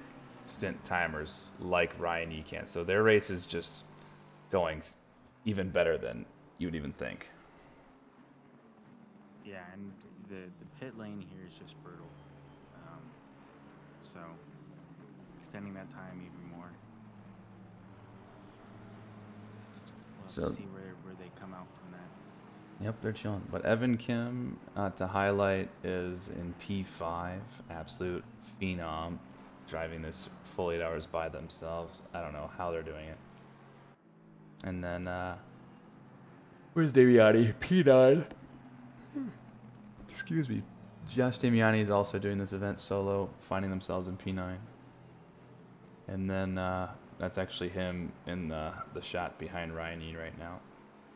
stint timers like Ryan Yee can. So their race is just going even better than you would even think. Yeah, and the pit lane here is just brutal. So extending that time even more. We'll have to see where they come out from that. Yep, they're chilling. But Evan Kim, to highlight, is in P5, absolute phenom, driving this full 8 hours by themselves. I don't know how they're doing it. And then, where's Damiani? P9. Excuse me. Josh Damiani is also doing this event solo, finding themselves in P9. And then, that's actually him in the shot behind Ryan Yee right now,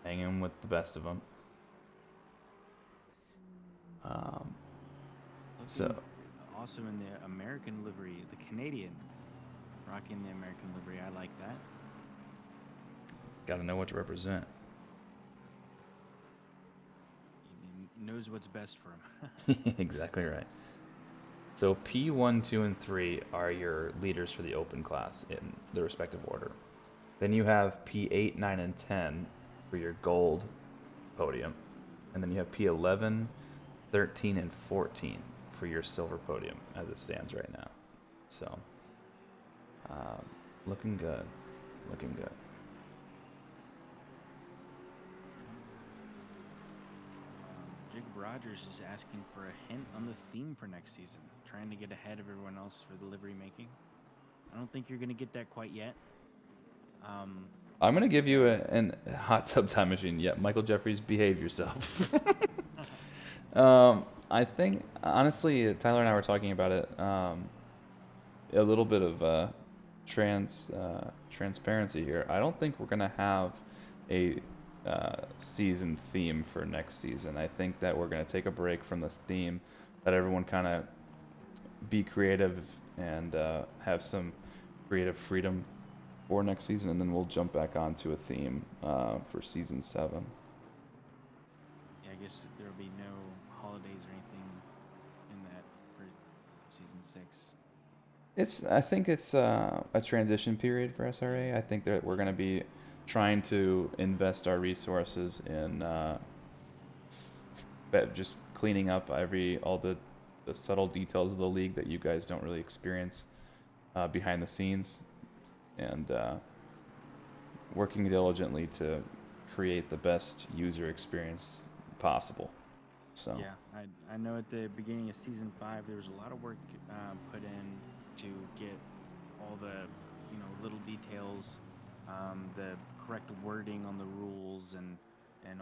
hanging with the best of them. So awesome in the American livery, the Canadian rocking the American livery. I like that. Gotta know what to represent. He knows what's best for him. Exactly right. So P1, 2, and 3 are your leaders for the open class in the respective order. Then you have P8, 9, and 10 for your gold podium. And then you have P11, 13, and 14 for your silver podium as it stands right now. So, looking good. Looking good. Jacob Rogers is asking for a hint on the theme for next season, trying to get ahead of everyone else for the livery making. I don't think you're going to get that quite yet. I'm going to give you a hot tub time machine. Yeah, Michael Jeffries, behave yourself. I think, honestly, Tyler and I were talking about it. A little bit of transparency here. I don't think we're going to have a season theme for next season. I think that we're going to take a break from this theme, let everyone kind of be creative and have some creative freedom for next season, and then we'll jump back onto a theme for season 7. Yeah, I guess there'll be no holidays or anything in that for season 6. I think it's a transition period for SRA. I think that we're going to be trying to invest our resources in just cleaning up all the subtle details of the league that you guys don't really experience behind the scenes, and working diligently to create the best user experience possible. So Yeah, I know at the beginning of season 5 there was a lot of work put in to get all the little details, the correct wording on the rules and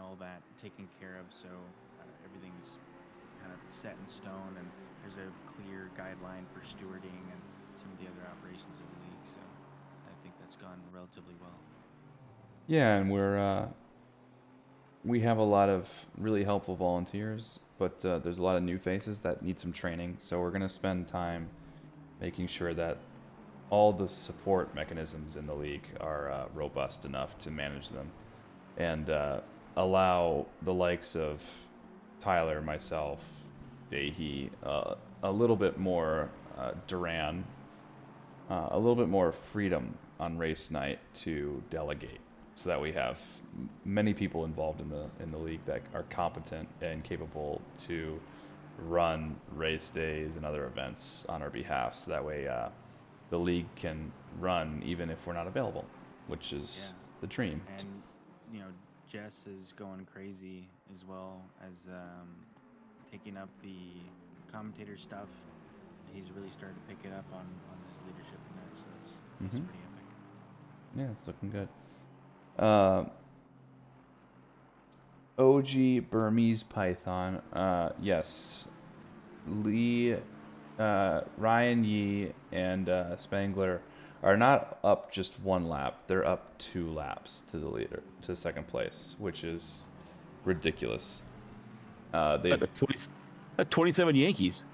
all that taken care of. So everything's kind of set in stone, and there's a clear guideline for stewarding and some of the other operations of the league. So I think that's gone relatively well. yeah, and we have a lot of really helpful volunteers, but there's a lot of new faces that need some training. So we're going to spend time making sure that all the support mechanisms in the league are robust enough to manage them, and allow the likes of Tyler, myself, Dahi, a little bit more Duran, a little bit more freedom on race night to delegate, so that we have many people involved in the league that are competent and capable to run race days and other events on our behalf, so that way the league can run even if we're not available, which is the dream. And Jess is going crazy as well as taking up the commentator stuff. He's really started to pick it up on his leadership in that, so that's pretty epic. Yeah, it's looking good. OG Burmese Python, yes. Lee, Ryan Yee, and Spangler are not up just 1 lap. They're up 2 laps to the leader, to second place, which is ridiculous. They've like 27 Yankees.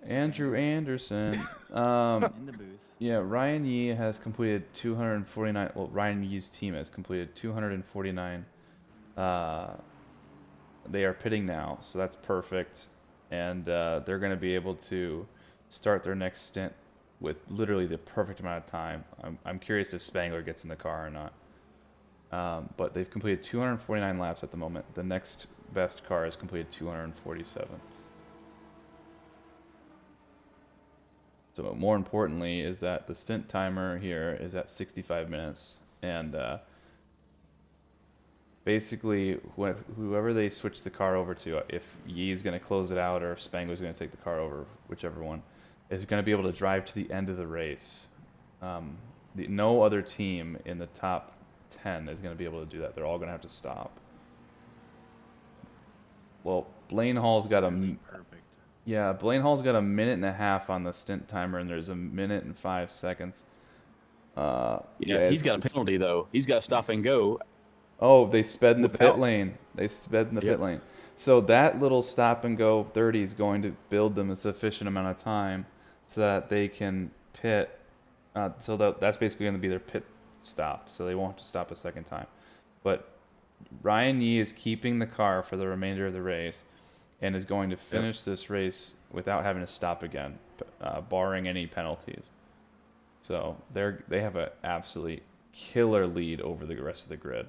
Andrew Anderson. In the booth. Yeah, Ryan Yee has completed 249. Well, Ryan Yee's team has completed 249. They are pitting now, so that's perfect, and they're going to be able to start their next stint with literally the perfect amount of time. I'm curious if Spangler gets in the car or not. But they've completed 249 laps at the moment. The next best car has completed 247. So more importantly is that the stint timer here is at 65 minutes, and basically whoever they switch the car over to, if Yee's going to close it out or if Spangler's going to take the car over, whichever one, is going to be able to drive to the end of the race. No other team in the top 10 is going to be able to do that. They're all going to have to stop. Well, Blaine Hall's got perfect. Yeah, Blaine Hall's got 1.5 minutes on the stint timer, and there's 1 minute and 5 seconds. He's got a penalty though. He's got to stop and go. Oh, they sped in the pit lane. They sped in the pit lane. So that little stop and go 30 is going to build them a sufficient amount of time so that they can pit. So that's basically going to be their pit stop, so they won't have to stop a second time. But Ryan Yee is keeping the car for the remainder of the race and is going to finish this race without having to stop again, barring any penalties. So they have an absolutely killer lead over the rest of the grid.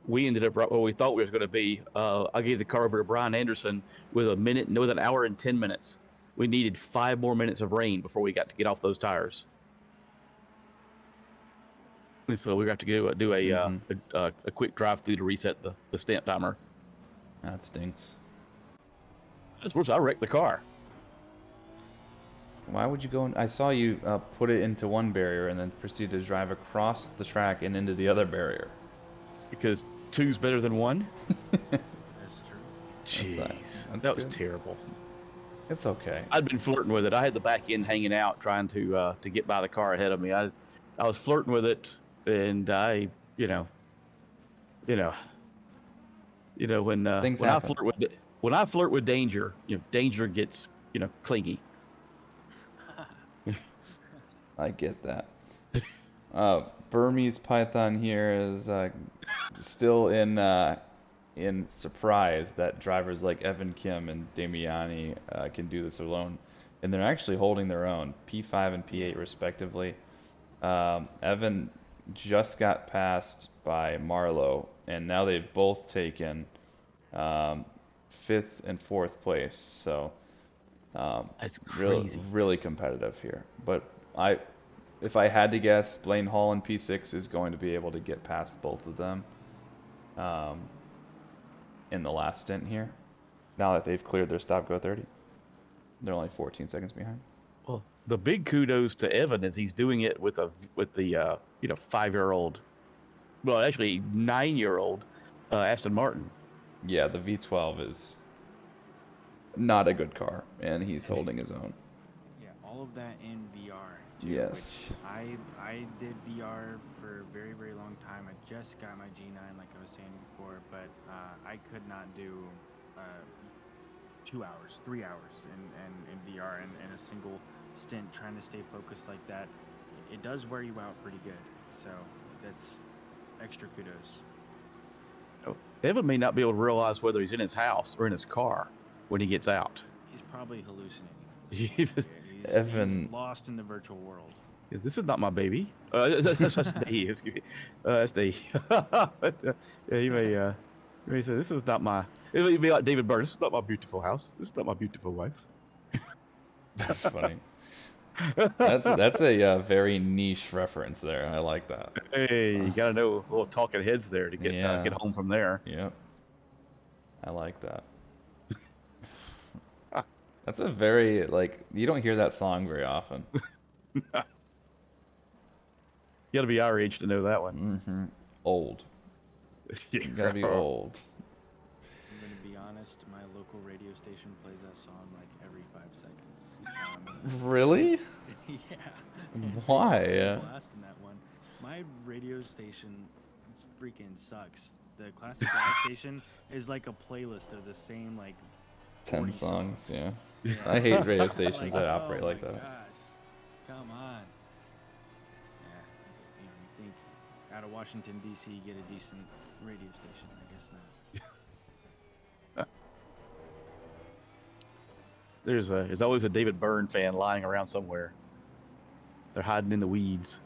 We ended up right where we thought we was going to be. I gave the car over to Brian Anderson with an hour and 10 minutes. We needed 5 more minutes of rain before we got to get off those tires. And so we got to do a quick drive through to reset the stamp timer. That stinks. That's worse. I wrecked the car. Why would you go in? I saw you put it into one barrier and then proceed to drive across the track and into the other barrier. Because 2's better than 1? That's true. Jeez, that was terrible. It's okay. I'd been flirting with it. I had the back end hanging out, trying to get by the car ahead of me. I was flirting with it, and when I flirt with danger, danger gets clingy. I get that. Burmese Python here is still in surprise that drivers like Evan Kim and Damiani can do this alone. and they're actually holding their own, P5 and P8 respectively. Evan just got passed by Marlowe, and now they've both taken 5th and 4th place. So That's really, crazy. really competitive here. But if I had to guess, Blaine Hall in P6 is going to be able to get past both of them in the last stint here. Now that they've cleared their stop go 30, they're only 14 seconds behind. Well, the big kudos to Evan is he's doing it with the 5-year-old, well, actually 9-year-old Aston Martin. Yeah, the V12 is not a good car, and he's holding his own. Yeah, all of that in VR. Too, Yes. Which I did VR for a very, very long time. I just got my G9, like I was saying before, but I could not do 2 hours, 3 hours in VR in a single stint trying to stay focused like that. It does wear you out pretty good. So that's extra kudos. Evan may not be able to realize whether he's in his house or in his car when he gets out. He's probably hallucinating. He's lost in the virtual world. Yeah, this is not my baby. That's the. Excuse me. That's the. Yeah, you may say this is not my. It may be like David Byrne. This is not my beautiful house. This is not my beautiful wife. That's funny. That's a very niche reference there. I like that. Hey, you gotta know little talking heads there to get get home from there. Yep. I like that. That's a very, like, you don't hear that song very often. You gotta be our age to know that one. Mm-hmm. Old. You gotta be old. I'm gonna be honest, my local radio station plays that song like every 5 seconds. Really? Yeah. Why? Blast in that one. My radio station freaking sucks. The classic rock station is like a playlist of the same like 10 songs, yeah. Yeah. I hate radio Like, stations that operate oh like my that. Gosh. Come on. Yeah. You think out of Washington D.C. you get a decent radio station? I guess not. There's always a David Byrne fan lying around somewhere. They're hiding in the weeds.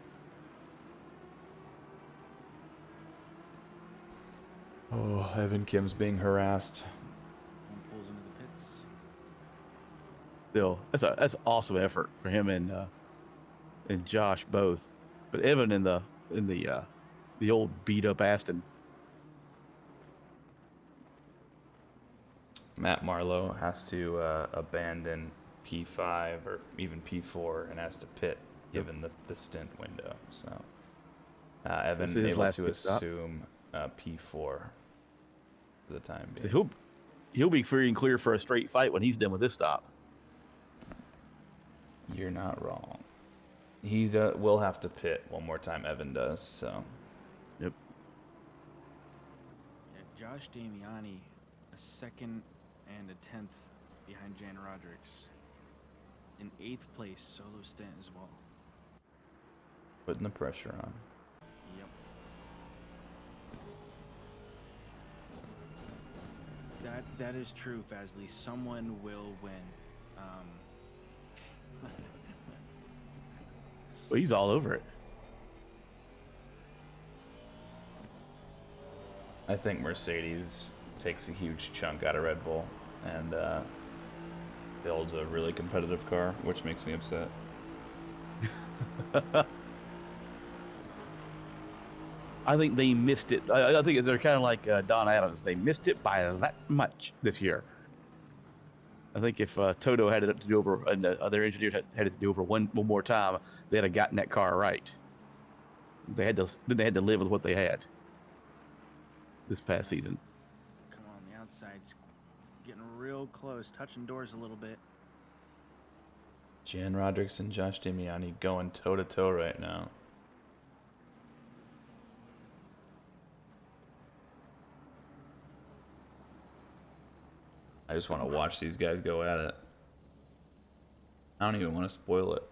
Oh, Evan Kim's being harassed. One pulls into the pits. Still, that's an awesome effort for him and Josh both. But Evan in the old beat up Aston. Matt Marlowe has to abandon P5 or even P4 and has to pit given the stint window. So Evan able to assume P4 for the time being. So he'll be free and clear for a straight fight when he's done with this stop. You're not wrong. He will have to pit one more time. Evan does. So. Yep. Yeah, Josh Damiani, a 2nd and a 10th behind Jan Rodrigues. In 8th place solo stint as well. Putting the pressure on. Yep. That is true, Fazli. Someone will win. Well, he's all over it. I think Mercedes takes a huge chunk out of Red Bull and builds a really competitive car, which makes me upset. I think they missed it. I think they're kind of like Don Adams. They missed it by that much this year. I think if Toto had it to do over, and the other engineers had it to do over one more time, they'd have gotten that car right. They had to live with what they had this past season. Come on, the outside's getting real close, touching doors a little bit. Jan Rodrigues and Josh Damiani going toe-to-toe right now. I just want to watch these guys go at it. I don't even want to spoil it.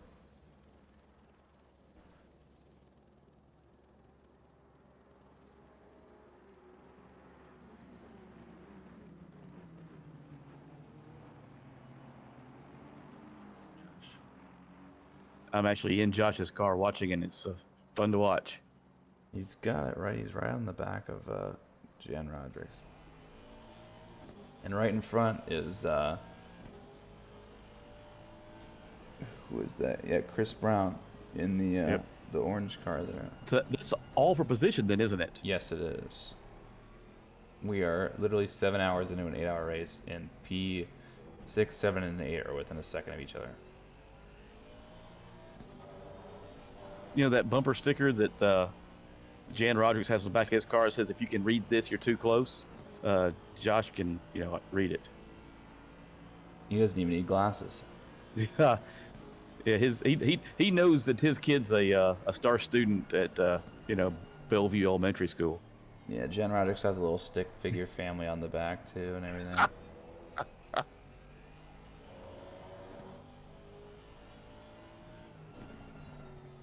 I'm actually in Josh's car watching, and it's fun to watch. He's got it right. He's right on the back of Jan Rodriguez. And right in front is who is that? Yeah, Chris Brown in the orange car there. So that's all for position, then, isn't it? Yes, it is. We are literally 7 hours into an 8-hour race, and P6, 7, and 8 are within a second of each other. You know that bumper sticker that Jan Rodriguez has on the back of his car says, "If you can read this, you're too close." Josh can, read it. He doesn't even need glasses. Yeah, he knows that his kid's a star student at Bellevue Elementary School. Yeah, Jan Rodriguez has a little stick figure family on the back too, and everything.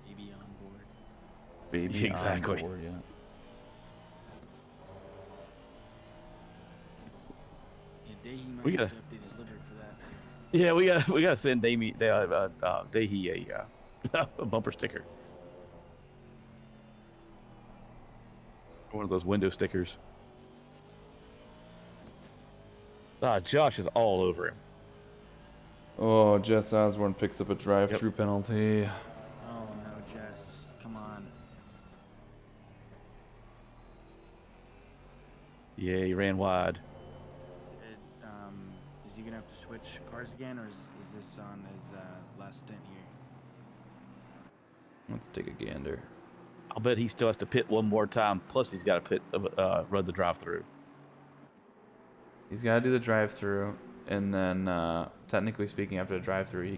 Baby on board. Baby exactly. on board, yeah. We gotta update his livery for that. Yeah, we gotta send Dahy a bumper sticker. One of those window stickers. Josh is all over him. Oh, Jess Osborne picks up a drive-through penalty. Oh no, Jess, come on. Yeah, he ran wide. Is he gonna have to switch cars again, or is this on his last stint here? Let's take a gander. I'll bet he still has to pit one more time. Plus, he's got to run the drive-through. He's got to do the drive-through, and then technically speaking, after the drive-through, he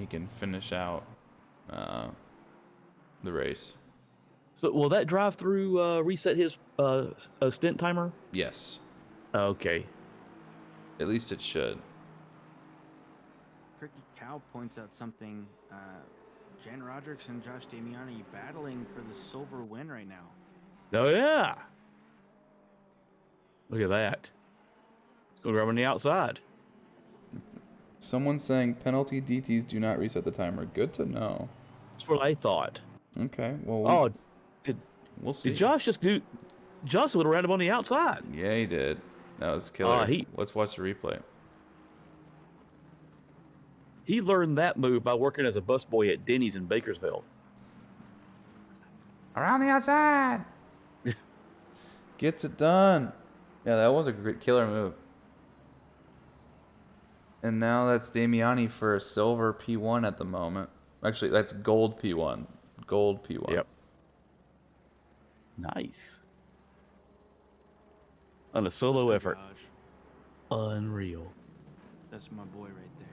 can finish out the race. So, will that drive-through reset his stint timer? Yes. Okay. At least it should. Cricky Cow points out something. Jan Rodriguez and Josh Damiani battling for the silver win right now. Oh, yeah. Look at that. It's going to go on the outside. Someone's saying penalty DTs do not reset the timer. Good to know. That's what I thought. Okay, well... we'll see. Did Josh just do... Josh would have ran him on the outside. Yeah, he did. That was killer. Let's watch the replay. He learned that move by working as a busboy at Denny's in Bakersville. Around the outside. Gets it done. Yeah, that was a great killer move. And now that's Damiani for a silver P1 at the moment. Actually, that's gold P1. Gold P1. Yep. Nice. On a solo effort. Unreal. That's my boy right there.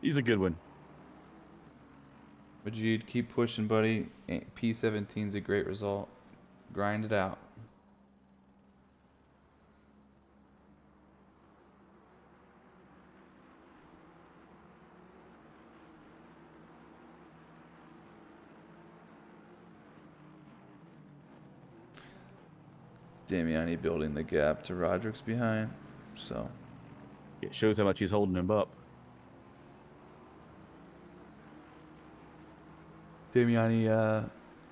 He's a good one. But you'd keep pushing, buddy. P17's a great result. Grind it out. Damiani building the gap to Rodriguez behind, so it shows how much he's holding him up. Damiani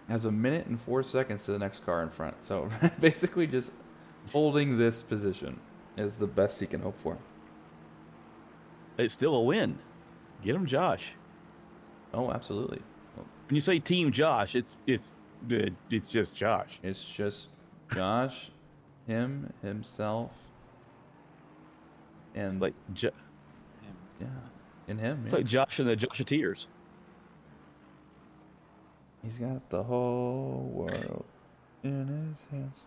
has 1 minute and 4 seconds to the next car in front, so basically just holding this position is the best he can hope for. It's still a win. Get him, Josh. Oh, absolutely. When you say Team Josh, it's just Josh. It's just Josh, himself, and like yeah, and him. It's like Josh and the Josheteers. He's got the whole world in his hands.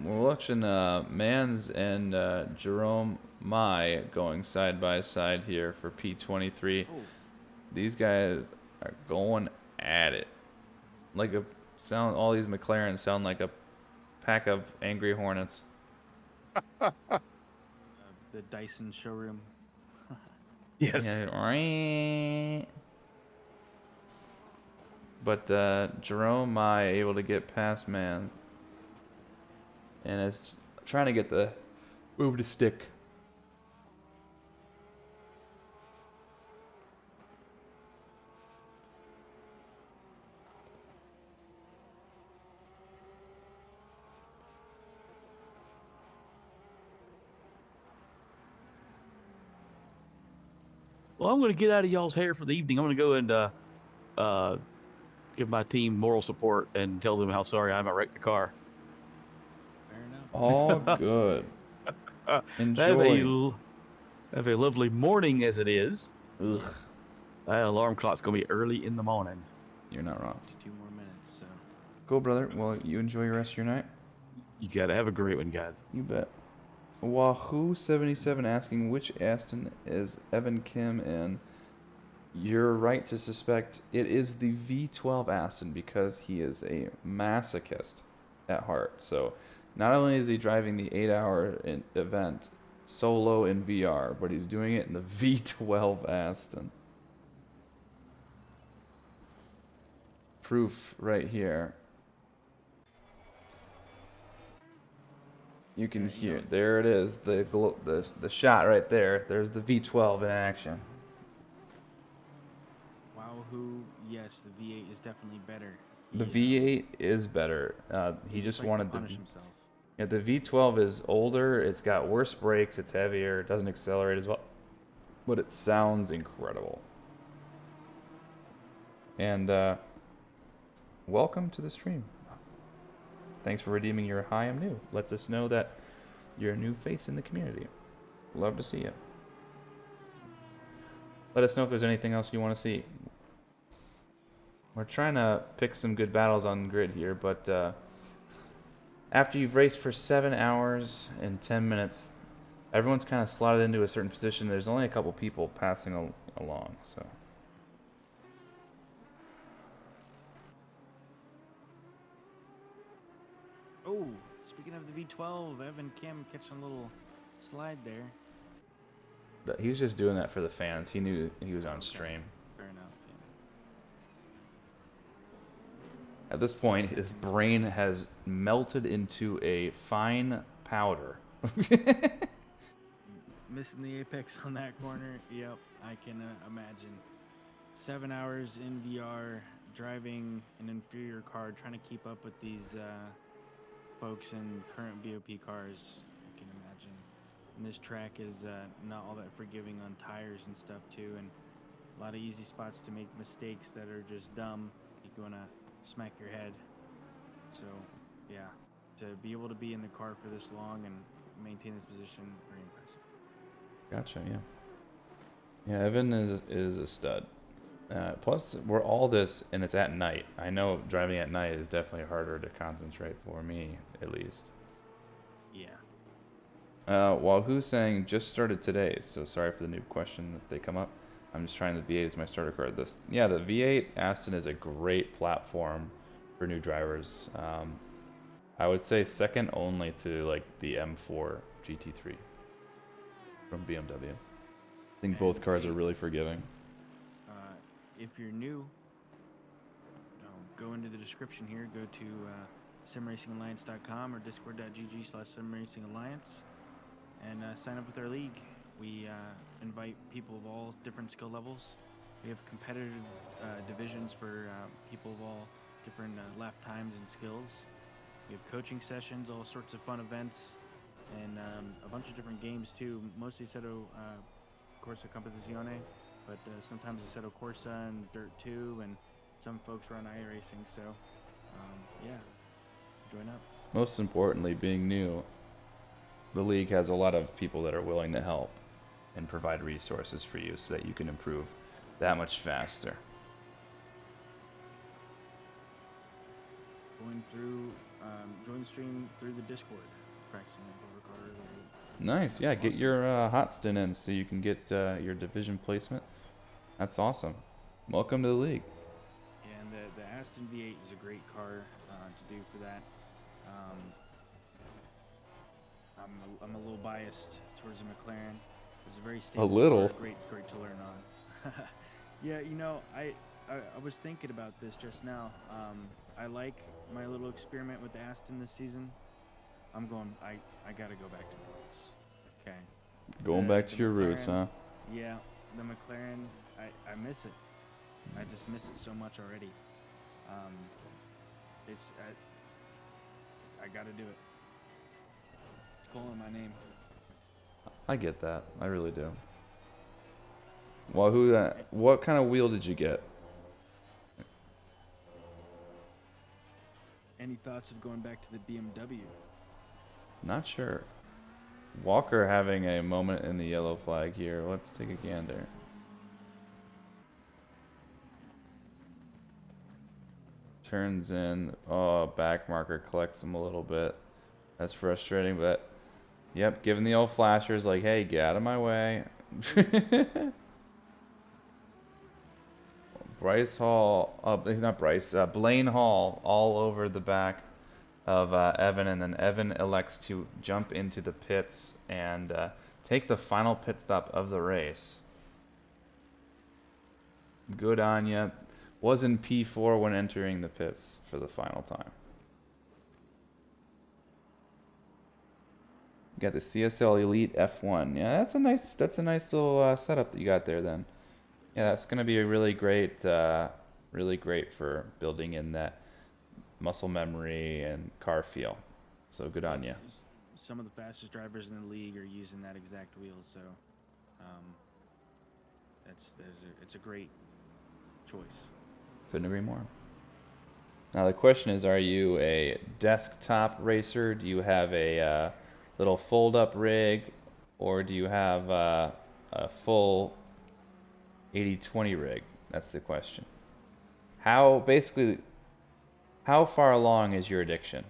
We're watching Mans and Jerome Mai going side by side here for P23. Oh. These guys are going at it. Like all these McLarens sound like a pack of angry hornets. The Dyson showroom. Yes. Yeah. But Jerome able to get past man, and is trying to get the move to stick. Well, I'm going to get out of y'all's hair for the evening. I'm going to go and give my team moral support and tell them how sorry I am I wrecked the car. Fair enough. All good. Have Enjoy. have a lovely morning as it is. Ugh. That alarm clock's going to be early in the morning. You're not wrong. 2 more minutes, so. Cool, brother. Well, you enjoy your rest of your night. You got to have a great one, guys. You bet. Wahoo77 asking which Aston is Evan Kim in. You're right to suspect it is the V12 Aston because he is a masochist at heart. So not only is he driving the 8-hour event solo in VR, but he's doing it in the V12 Aston. Proof right here. You can hear, there it is, the shot right there. There's the V12 in action. Wahoo, yes, the V8 is definitely better. The V8 is better. He just likes to wanted punish himself. Yeah, the V12 is older. It's got worse brakes. It's heavier. It doesn't accelerate as well, but it sounds incredible. And welcome to the stream. Thanks for redeeming your "Hi, I'm new." Lets us know that you're a new face in the community. Love to see you. Let us know if there's anything else you want to see. We're trying to pick some good battles on the grid here, but after you've raced for 7 hours and 10 minutes, everyone's kind of slotted into a certain position. There's only a couple people passing along, so. Oh, speaking of the V12, Evan Kim catching a little slide there. He was just doing that for the fans. He knew he was on stream. Fair enough, At this point, his brain has melted into a fine powder. Missing the apex on that corner. Yep, I can imagine. 7 hours in VR, driving an inferior car, trying to keep up with these folks in current BOP cars. I can imagine. And this track is not all that forgiving on tires and stuff too, and a lot of easy spots to make mistakes that are just dumb. You're gonna smack your head. So yeah, to be able to be in the car for this long and maintain this position, very impressive. Gotcha, yeah. Yeah, Evan is a stud. Plus, we're all this, and it's at night. I know driving at night is definitely harder to concentrate for me, at least. Yeah. Wahoo saying just started today, so sorry for the new question if they come up. I'm just trying the V8 as my starter car. The V8 Aston is a great platform for new drivers. I would say second only to like the M4 GT3 from BMW. I think both cars are really forgiving. If you're new, go into the description here. Go to simracingalliance.com or discord.gg/simracingalliance and sign up with our league. We invite people of all different skill levels. We have competitive divisions for people of all different lap times and skills. We have coaching sessions, all sorts of fun events, and a bunch of different games too. Mostly Assetto Corsa Competizione, but sometimes Assetto Corsa and Dirt 2, and some folks run iRacing. So yeah, join up. Most importantly, being new, the league has a lot of people that are willing to help and provide resources for you so that you can improve that much faster. Going through, join the stream through the Discord, practicing over car. Nice, yeah. Get your hot stint in so you can get your division placement. That's awesome. Welcome to the league. Yeah, and the Aston V8 is a great car to do for that. I'm a little biased towards the McLaren. It's a very stable little. car, great to learn on. Yeah, you know, I I was thinking about this just now. I like my little experiment with Aston this season. I'm going. I gotta go back to the roots. Okay. Going back to your roots, McLaren, huh? Yeah, the McLaren. I miss it. I just miss it so much already. I gotta do it. It's calling my name. I get that. I really do. Well, what kind of wheel did you get? Any thoughts of going back to the BMW? Not sure. Walker having a moment in the yellow flag here. Let's take a gander. Turns in. Oh, back marker collects him a little bit. That's frustrating, but yep, giving the old flashers like, hey, get out of my way. Bryce Hall, not Bryce, Blaine Hall all over the back of Evan, and then Evan elects to jump into the pits and take the final pit stop of the race. Good on ya. Was in P4 when entering the pits for the final time. You got the CSL Elite F1. Yeah, that's a nice little setup that you got there then. Yeah, that's gonna be a really great for building in that muscle memory and car feel. So good on you. Some of the fastest drivers in the league are using that exact wheel, so it's a great choice. Couldn't agree more. Now the question is, are you a desktop racer? Do you have a little fold-up rig, or do you have a full 80/20 rig? That's the question. How far along is your addiction?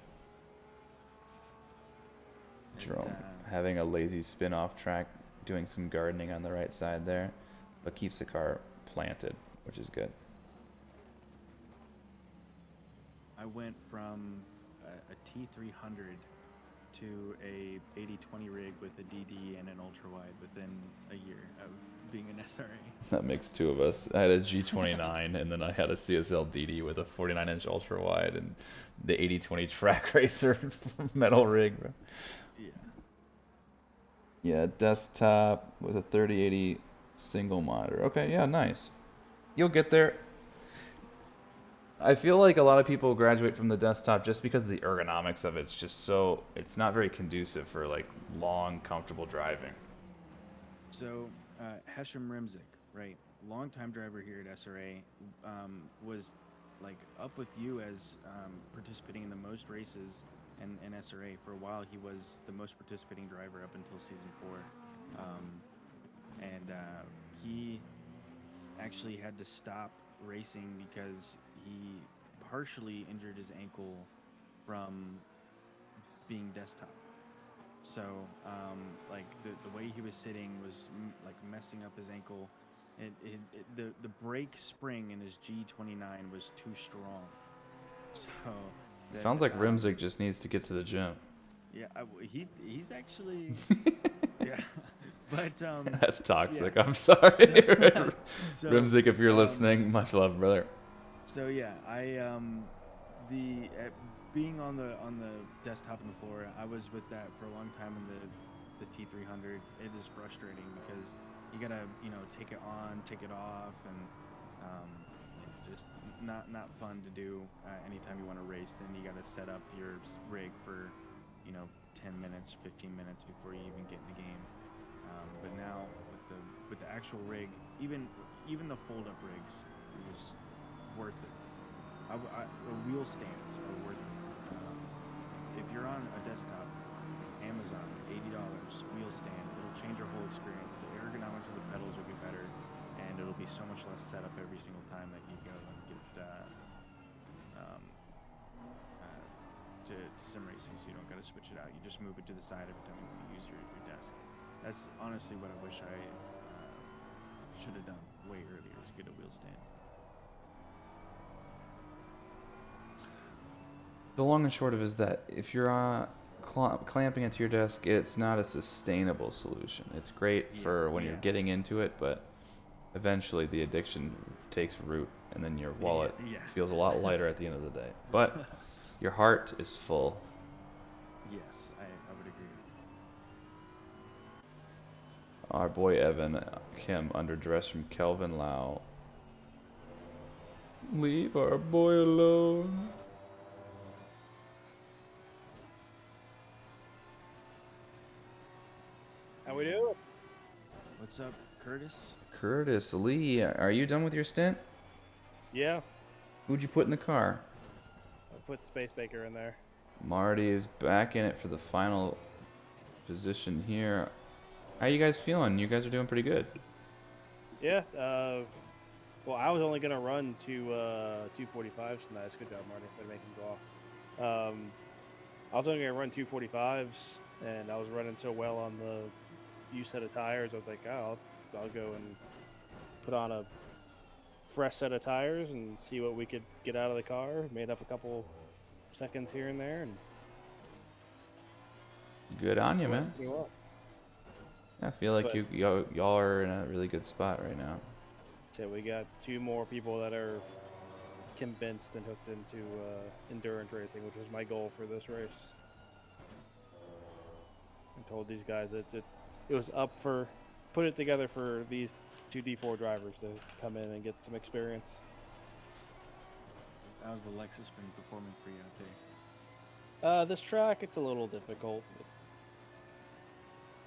Jerome, having a lazy spin-off track, doing some gardening on the right side there, but keeps the car planted, which is good. I went from a T300 to a 80/20 rig with a DD and an ultra wide within a year of being an SRA. That makes two of us. I had a G29 and then I had a CSL DD with a 49-inch ultra wide and the 80/20 track racer metal rig. Bro. Yeah, desktop with a 3080 single monitor. Okay, yeah, nice. You'll get there. I feel like a lot of people graduate from the desktop just because the ergonomics of it's just so, it's not very conducive for like long, comfortable driving. So, Hesham Rimzik, right, longtime driver here at SRA, was like up with you as participating in the most races in SRA. For a while, he was the most participating driver up until season 4, and he actually had to stop racing because he partially injured his ankle from being desktop. So, like the way he was sitting was like messing up his ankle. The brake spring in his G29 was too strong. So Sounds like Rimzik just needs to get to the gym. Yeah, he's actually yeah, but That's toxic. Yeah. I'm sorry, So, Rimzik, if you're listening. Much love, brother. So yeah, being on the desktop on the floor, I was with that for a long time in the T300. It is frustrating because you gotta take it on, take it off, and just not fun to do. Anytime you want to race, then you gotta set up your rig for 10 minutes, 15 minutes before you even get in the game. But now with the actual rig, even the fold-up rigs, it was worth it. The wheel stands are worth it. If you're on a desktop, Amazon, $80 wheel stand, it'll change your whole experience. The ergonomics of the pedals will be better, and it'll be so much less setup every single time that you go and get to sim racing, so you don't got to switch it out. You just move it to the side every time you use your desk. That's honestly what I wish I should have done way earlier, is get a wheel stand. The long and short of it is that if you're clamping it to your desk, it's not a sustainable solution. It's great for when you're getting into it, but eventually the addiction takes root, and then your wallet Yeah. feels a lot lighter at the end of the day. But your heart is full. Yes, I would agree. Our boy Evan Kim underdressed from Kelvin Lau. Leave our boy alone. How we doing? What's up, Curtis? Curtis Lee, are you done with your stint? Yeah, Who'd you put in the car? I put Space Baker in there. Marty is back in it for the final position here. How you guys feeling? You guys are doing pretty good. Yeah, well, I was only gonna run 245s tonight. Good job, Marty, for making go off. I was only gonna run 245s, and I was running so well on the used set of tires. I was like, oh, I'll go and put on a fresh set of tires and see what we could get out of the car. Made up a couple seconds here and there, and Good on you, went man. pretty well. I feel like But- y'all are in a really good spot right now. So we got 2 more people that are convinced and hooked into endurance racing, which was my goal for this race. I told these guys that it was up for put it together for these 2 D4 drivers to come in and get some experience. How's the Lexus been performing for you out there? This track, it's a little difficult.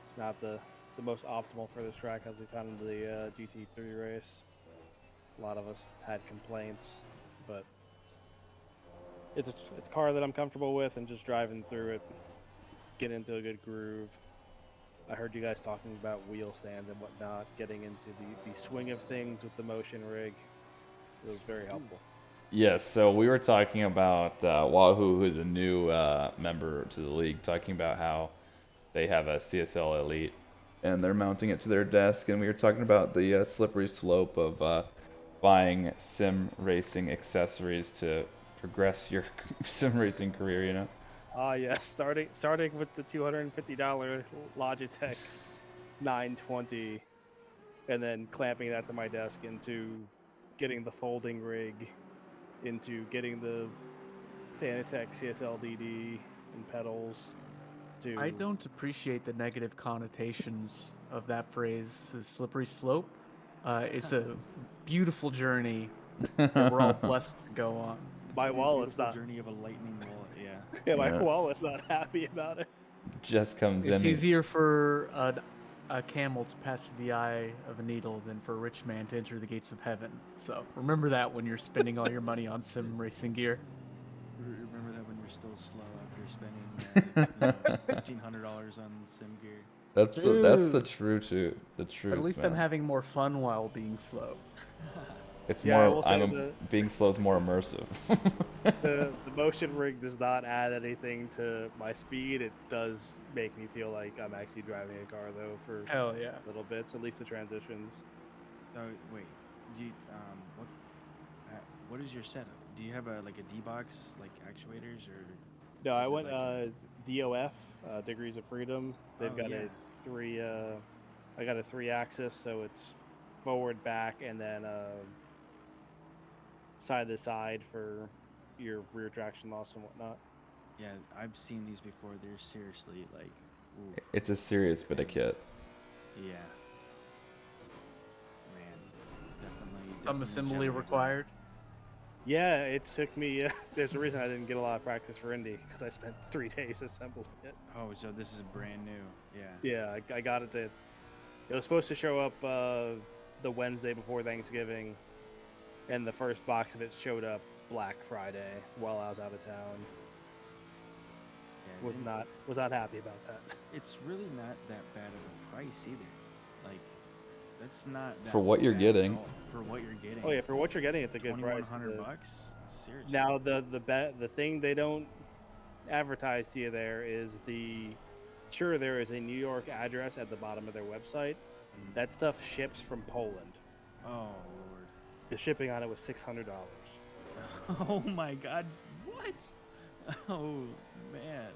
It's not the most optimal for this track, as we found in the GT3 race. A lot of us had complaints, but it's a car that I'm comfortable with, and just driving through it, get into a good groove. I heard you guys talking about wheel stands and whatnot, getting into the swing of things with the motion rig. It was very helpful. Yes, so we were talking about Wahoo, who's a new member to the league, talking about how they have a CSL Elite and they're mounting it to their desk, and we were talking about the slippery slope of buying sim racing accessories to progress your sim racing career, you know? Yeah, starting with the $250 Logitech 920, and then clamping that to my desk, into getting the folding rig, into getting the Fanatec CSL DD and pedals. I don't appreciate the negative connotations of that phrase, the slippery slope. It's a beautiful journey that we're all blessed to go on. My wallet's Beautiful not. journey of a lightning wallet, yeah. Yeah, my Yeah. wallet's not happy about it. Just comes It's in. easier for a camel to pass through the eye of a needle than for a rich man to enter the gates of heaven. So remember that when you're spending all your money on sim racing gear. Remember that when you're still slow after spending $1,500 on sim gear. That's the true But truth. at least man. I'm having more fun while being slow. It's Yeah, I will more. say Being slow is more immersive. the motion rig does not add anything to my speed. It does make me feel like I'm actually driving a car, though, for Hell yeah. little bits, at least the transitions. So wait, do you, what is your setup? Do you have a D-box like actuators, or? No, I is it went like DOF, Degrees of Freedom. They've Oh, got yeah. a 3. I got a 3-axis, so it's forward, back, and then side to side for your rear traction loss and whatnot. Yeah, I've seen these before. They're seriously like, ooh, It's a serious bit of kit. yeah. Man, definitely. Some definitely assembly challenging. required. Yeah, it took me. There's a reason I didn't get a lot of practice for Indy, because I spent 3 days assembling it. Oh, so this is brand new. Yeah. Yeah, I got it. It was supposed to show up the Wednesday before Thanksgiving, and the first box of it showed up Black Friday while I was out of town. Yeah, Was not happy about that. It's really not that bad of a price either. Like, that's not that For what you're bad at getting. all. For what you're getting. Oh yeah, for what you're getting, it's a good price. $2,100 bucks. Seriously. Now the thing they don't advertise to you there is sure, there is a New York address at the bottom of their website. That stuff ships from Poland. Oh lord. The shipping on it was $600. Oh my God. What? Oh man.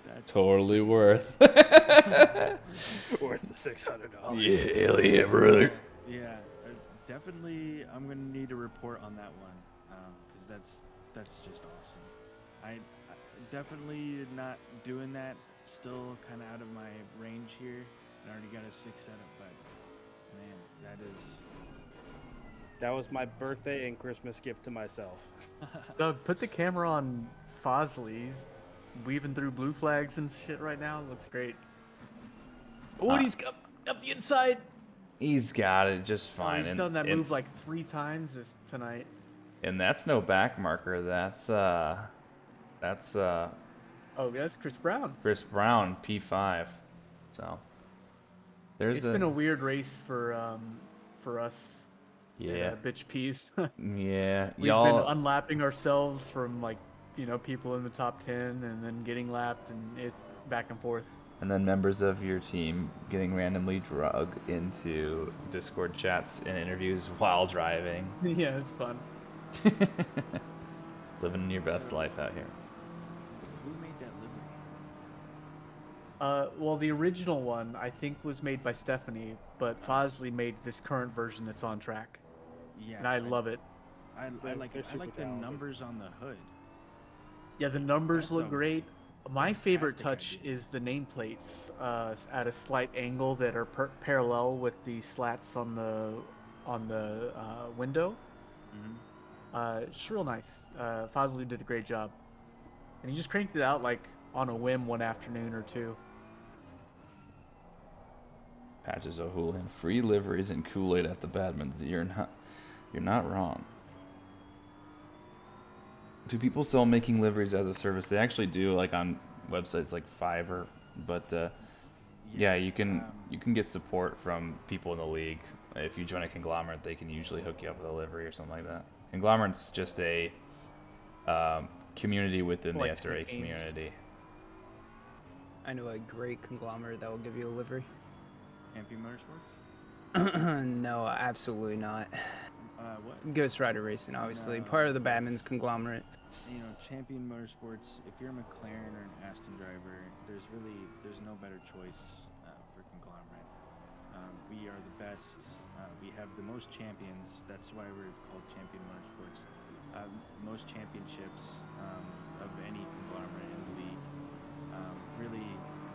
That's Totally worth. Worth the $600. Yeah, hell yeah, brother. Yeah, definitely, I'm gonna need a report on that one, because that's just awesome. I definitely not doing that. Still kind of out of my range here. I already got a 6 setup, but man, That was my birthday and Christmas gift to myself. Put the camera on Fosley. He's weaving through blue flags and shit right now. Looks great. Oh, he's up the inside. He's got it just fine. He's done that move like 3 times tonight. And that's no back marker. That's Oh, that's Chris Brown. Chris Brown, P5. So It's been a weird race for us. Yeah. Bitch peas. Yeah, We've y'all been unlapping ourselves from like, people in the top 10 and then getting lapped, and it's back and forth. and then members of your team getting randomly drugged into Discord chats and interviews while driving. Yeah, it's fun. Living your best life out here. Who made that livery? Well, the original one I think was made by Stephanie, but Fosley made this current version that's on track. Yeah, and I love it. I like the numbers on the hood. Yeah, the numbers That's look a great. My favorite touch is the nameplates at a slight angle that are parallel with the slats on the window. It's real nice. Fosley did a great job, and he just cranked it out like on a whim one afternoon or two. Patches O'Houlihan, free liveries and Kool-Aid at the Badmans. You're not wrong. Do people still making liveries as a service? They actually do, like on websites like Fiverr, but yeah, you can get support from people in the league. If you join a conglomerate, they can usually hook you up with a livery or something like that. Conglomerate's just a community within the SRA community. I know a great conglomerate that will give you a livery. Champion Motorsports? No, absolutely not. What? Ghost Rider Racing, obviously. No, Part of the Badman's conglomerate. Champion Motorsports, if you're a McLaren or an Aston driver, there's no better choice for conglomerate. We are the best. We have the most champions. That's why we're called Champion Motorsports. Most championships of any conglomerate in the league. Really,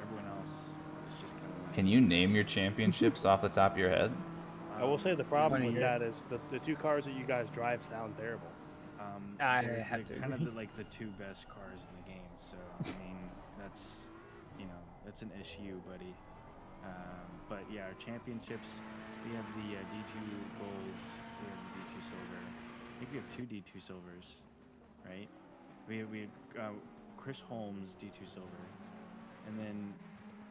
everyone else is just kind of like... Can you name your championships off the top of your head? I will say the problem with that is the 2 cars that you guys drive sound terrible. They're kind of the 2 best cars in the game. So I mean, that's an issue, buddy. But yeah, our championships, we have the D2 gold, we have the D2 silver. I think we have 2 D2 silvers, right? We have Chris Holmes D2 silver, and then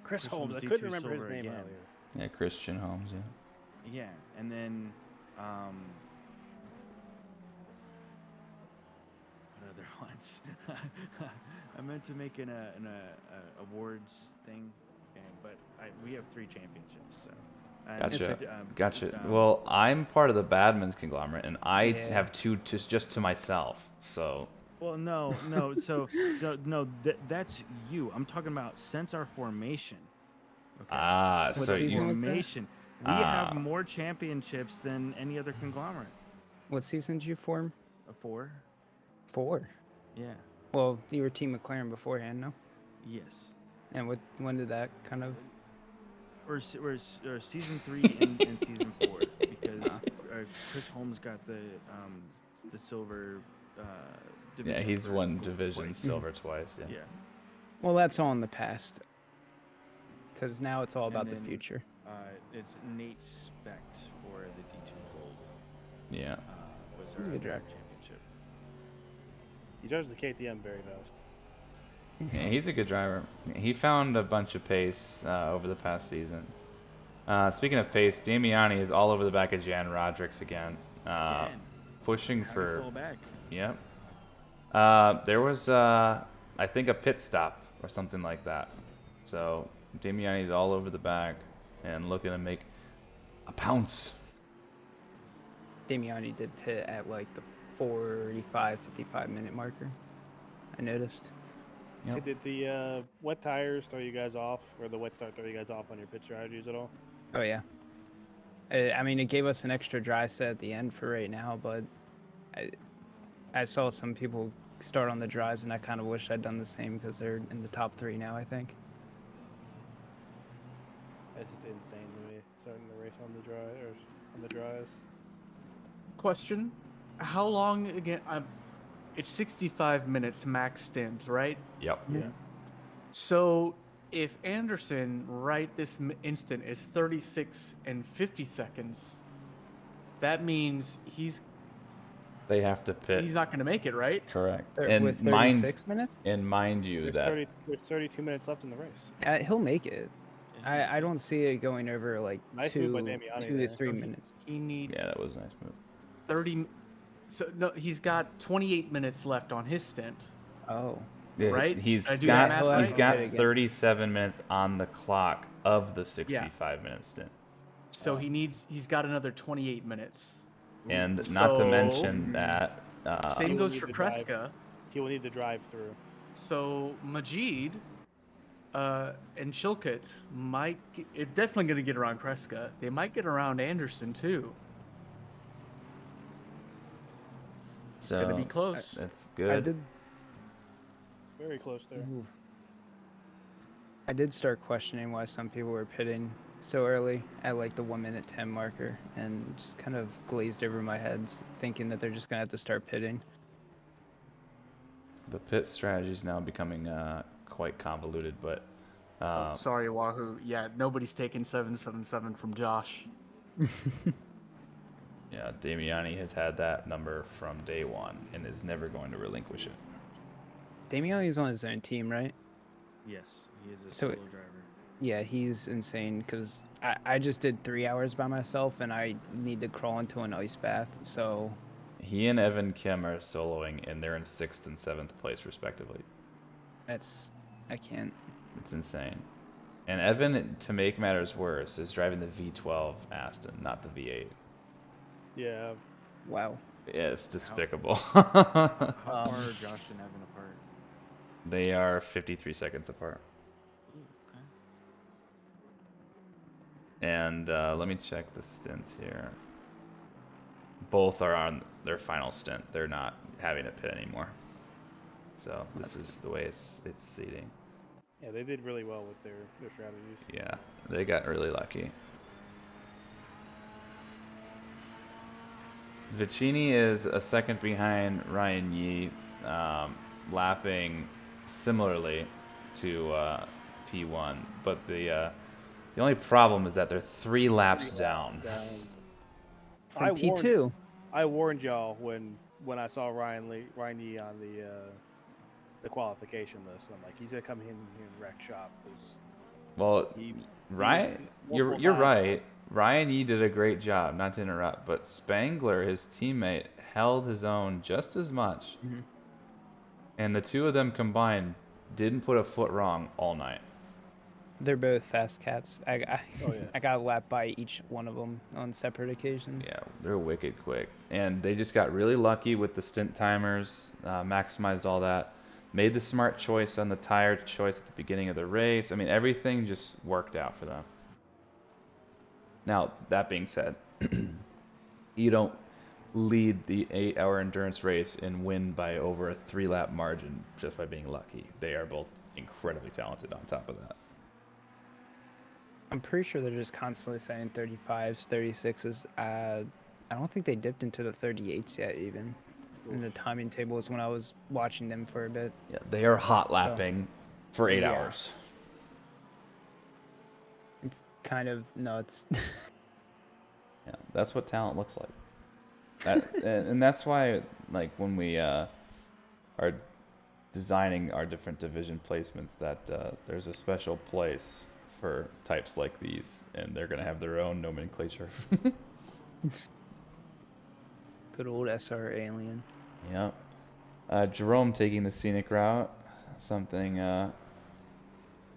Chris Holmes. I couldn't remember his name again. earlier. Yeah, Christian Holmes. Yeah. Yeah, and then what other ones? I meant to make an awards thing, but we have 3 championships. So Gotcha. Well, I'm part of the Badman's conglomerate, and I have 2 just to myself. So. Well, no. So that's you. I'm talking about since our formation. Okay. So formation. We have more championships than any other conglomerate. What season did you form? 4. 4? Yeah. Well, you were Team McLaren beforehand, no? Yes. And when did that kind of... Or season 3 and season 4, because Chris Holmes got the silver division. Yeah, he's won division silver twice. Yeah. Well, that's all in the past. Because now it's all about the future. It's Nate Specht for the D2 Gold. Yeah. He's a good driver. Championship. He drives the KTM very fast. Yeah, he's a good driver. He found a bunch of pace over the past season. Speaking of pace, Damiani is all over the back of Jan Rodricks again. Pushing for... Yep. There was, I think, a pit stop or something like that. So Damiani's all over the back and looking to make a pounce. Damiani did pit at like the 45, 55 minute marker. I noticed. So did the wet tires throw you guys off, or the wet start throw you guys off on your pit strategies at all? Oh yeah. I mean, it gave us an extra dry set at the end for right now, but I saw some people start on the dries, and I kind of wish I'd done the same because they're in the top 3 now, I think. This is insane to me. Starting the race on the dry or on the dries. Question: how long again? It's 65 minutes max stint, right? Yep. Yeah. So if Anderson right this instant is 36 and 50 seconds, that means They have to pit. he's not going to make it, right? Correct. With 36 minutes? And mind you There's 32 minutes left in the race. He'll make it. I don't see it going over like Nice two move by Damiani to there. 3 So minutes. He needs Yeah, that was a nice move. 30. So no, he's got 28 minutes left on his stint. Oh. Yeah, Right? He's Did I do that math got right? 37 minutes on the clock of the 65-minute stint. So he's got another 28 minutes. And not to So- mention that Same He will goes need for to drive- Kreska. He will need to drive through. So Majid and Chilcutt it's definitely going to get around Kreska. They might get around Anderson too. so Gonna be close. That's good. Very close there. I did start questioning why some people were pitting so early at like the 1:10 marker, and just kind of glazed over my head, thinking that they're just gonna have to start pitting. The pit strategy is now becoming quite convoluted, but Sorry, Wahoo. Yeah, nobody's taking 777 from Josh. yeah, Damiani has had that number from day one and is never going to relinquish it. Damiani's on his own team, right? Yes, he is a So- solo driver. Yeah, he's insane because I just did 3 hours by myself, and I need to crawl into an ice bath. So He and Evan Kim are soloing, and they're in 6th and 7th place respectively. I can't. It's insane. And Evan, to make matters worse, is driving the V12 Aston, not the V8. Yeah. Wow. Yeah, it's despicable. How far are Josh and Evan apart? They are 53 seconds apart. Ooh, okay. And let me check the stints here. Both are on their final stint. They're not having a pit anymore. So this is the way it's seating. Yeah, they did really well with their strategies. Yeah, they got really lucky. Vicini is a second behind Ryan Yee, lapping similarly to P1, but the only problem is that they're 3 laps down. From P2. I warned y'all when I saw Ryan Yee on the qualification list. I'm like, he's gonna come in here and wreck shop. Well, Ryan, you're right. Ryan Yee did a great job, not to interrupt, but Spangler, his teammate, held his own just as much. Mm-hmm. And the two of them combined didn't put a foot wrong all night. They're both fast cats. Oh, yeah. I got lapped by each one of them on separate occasions. Yeah, they're wicked quick. And they just got really lucky with the stint timers, maximized all that, made the smart choice on the tire choice at the beginning of the race. I mean, everything just worked out for them. Now, that being said, you don't lead the 8-hour endurance race and win by over a 3-lap margin just by being lucky. They are both incredibly talented on top of that. I'm pretty sure they're just constantly saying 35s, 36s. I don't think they dipped into the 38s yet, even. In the timing tables when I was watching them for a bit. Yeah, they are hot lapping for 8 Yeah. hours. It's kind of nuts. Yeah, that's what talent looks like. And that's why, like, when we are designing our different division placements, that there's a special place for types like these, and they're going to have their own nomenclature. Good old SRA alien. Yep. Jerome taking the scenic route, something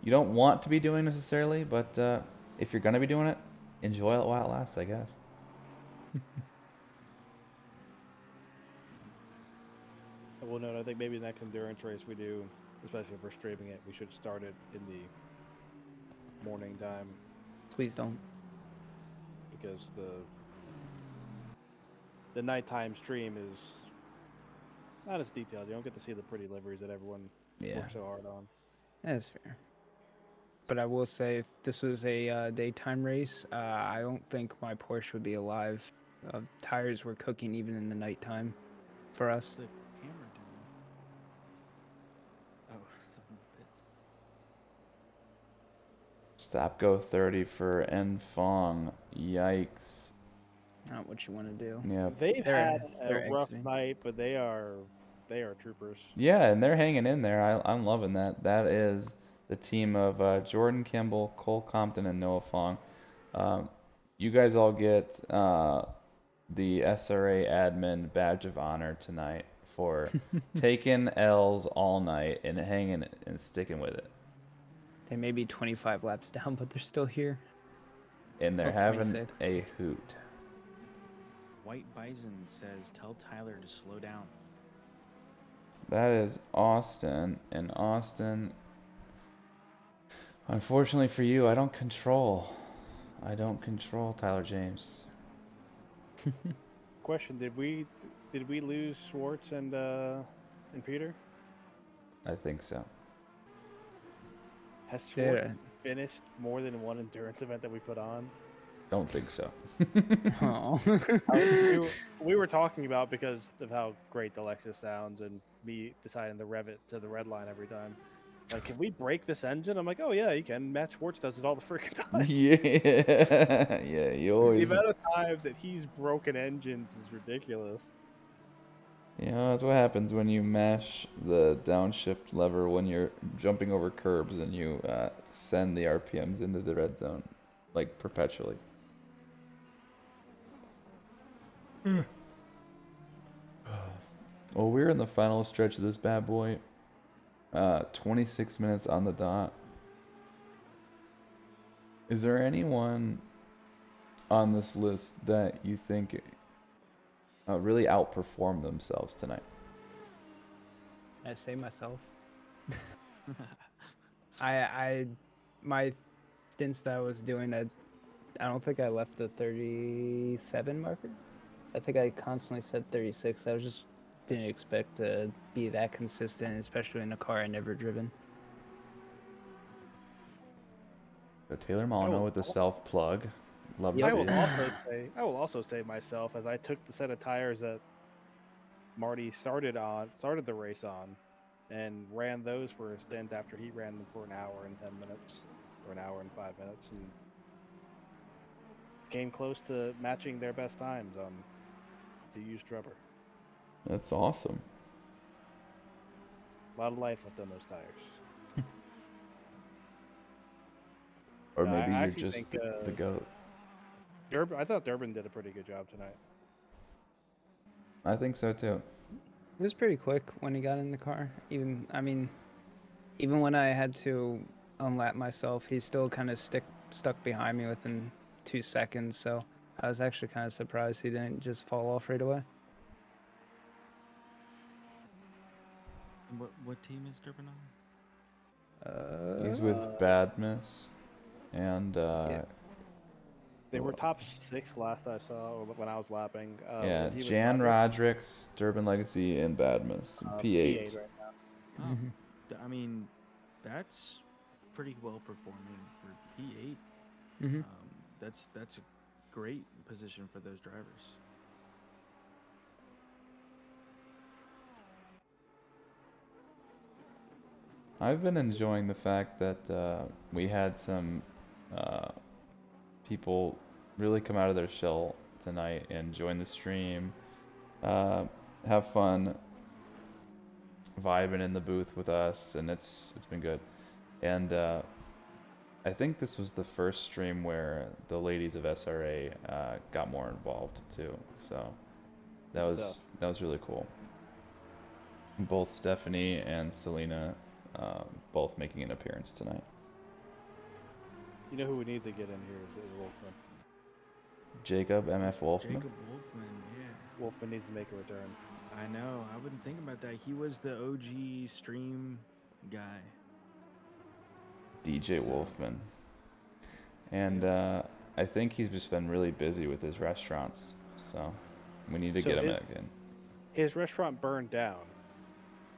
you don't want to be doing necessarily, but if you're going to be doing it, enjoy it while it lasts, I guess. I will note, I think maybe the next endurance race we do, especially if we're streaming it, we should start it in the morning time. Please don't. because the nighttime stream is not as detailed. You don't get to see the pretty liveries that everyone works so hard on. That's fair. But I will say, if this was a daytime race, I don't think my Porsche would be alive. Tires were cooking even in the nighttime for us. The camera doing? Oh, someone's pits. Stop go 30 for Enfong. Yikes. Not what you want to do. Yeah. They've had they're a rough exiting. night, but they are troopers. Yeah, and they're hanging in there. I'm loving that. That is the team of Jordan Kimball, Cole Compton, and Noah Fong. You guys all get the SRA admin badge of honor tonight for taking L's all night and hanging and sticking with it. They may be 25 laps down, but they're still here. And they're Oh, having 26. a hoot. White Bison says, tell Tyler to slow down. That is Austin, and Austin, unfortunately for you, I don't control Tyler James. Question: Did we lose Schwartz and Peter? I think so. Has Schwartz finished more than one endurance event that we put on? Don't think so. Oh. we were talking about because of how great the Lexus sounds and me deciding to rev it to the red line every time. Like, can we break this engine? I'm like, oh yeah, you can. Matt Schwartz does it all the freaking time. Yeah, you always. The amount of times that he's broken engines is ridiculous. You know, that's what happens when you mash the downshift lever when you're jumping over curbs and you send the RPMs into the red zone, like perpetually. Well, we're in the final stretch of this bad boy. 26 minutes on the dot. Is there anyone on this list that you think really outperformed themselves tonight? I say myself. My stints that I was doing, I don't think I left the 37 marker. I think I constantly said 36. I just didn't expect to be that consistent, especially in a car I never driven. So Taylor Molyneux with the self plug. Love to I see will it. also say myself, as I took the set of tires that Marty started the race on, and ran those for a stint after he ran them for an hour and 10 minutes, or an hour and 5 minutes, and came close to matching their best times on the used rubber. That's awesome. A lot of life left on those tires. Or No, maybe I you're actually just think, the GOAT. I thought Durbin did a pretty good job tonight. I think so too. It was pretty quick when he got in the car. Even when I had to unlap myself, he still kind of stuck behind me within 2 seconds. So I was actually kind of surprised he didn't just fall off right away. What team is Durbin on? He's with Badmus, and They were top 6 last I saw when I was lapping. yeah, was he with Jan Roderick? Rodricks, Durbin Legacy, and Badmus. P8. P8 right now. Oh, I mean, that's pretty well performing for P8. Mhm. That's a great position for those drivers. I've been enjoying the fact that we had some people really come out of their shell tonight and join the stream, have fun, vibing in the booth with us, and it's been good. And I think this was the first stream where the ladies of SRA got more involved too. So that was really cool. Both Stephanie and Selena both making an appearance tonight. You know who we need to get in here is Wolfman. Jacob MF Wolfman. Jacob Wolfman, yeah. Wolfman needs to make a return. I know. I wouldn't think about that. He was the OG stream guy. DJ Wolfman. And I think he's just been really busy with his restaurants, so we need to So get him his, again. his restaurant burned down.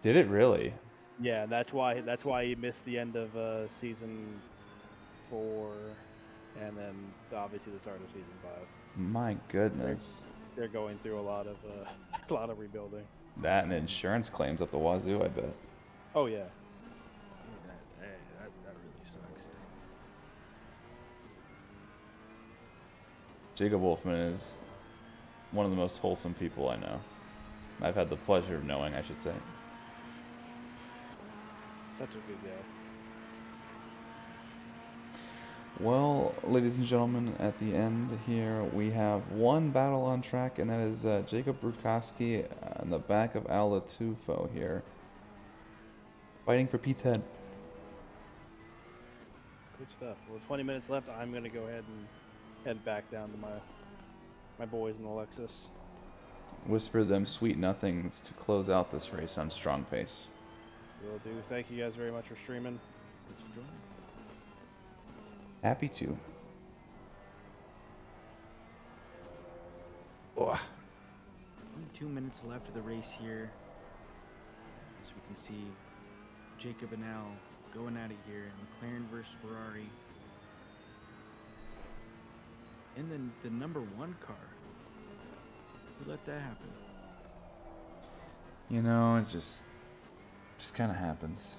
Did it really? Yeah, that's why he missed the end of season 4, and then obviously the start of season 5. My goodness. They're going through a lot of a lot of rebuilding. That and insurance claims up the wazoo, I bet. Oh yeah. That really sucks. Jacob Wolfman is one of the most wholesome people I know. I've had the pleasure of knowing, I should say. Such a good guy. Well, ladies and gentlemen, at the end here, we have one battle on track, and that is Jacob Brudkowski in the back of Al Latufo here, fighting for P10. Good stuff. Well, 20 minutes left. I'm gonna go ahead and head back down to my boys in the Lexus. Whisper them sweet nothings to close out this race on strong pace. Will do. Thank you guys very much for streaming. Thanks for joining. Happy to. Oh. Only 2 minutes left of the race here. As we can see, Jacob and Al going at it here. McLaren versus Ferrari. And then the number 1 car. Who let that happen? You know, it just kind of happens.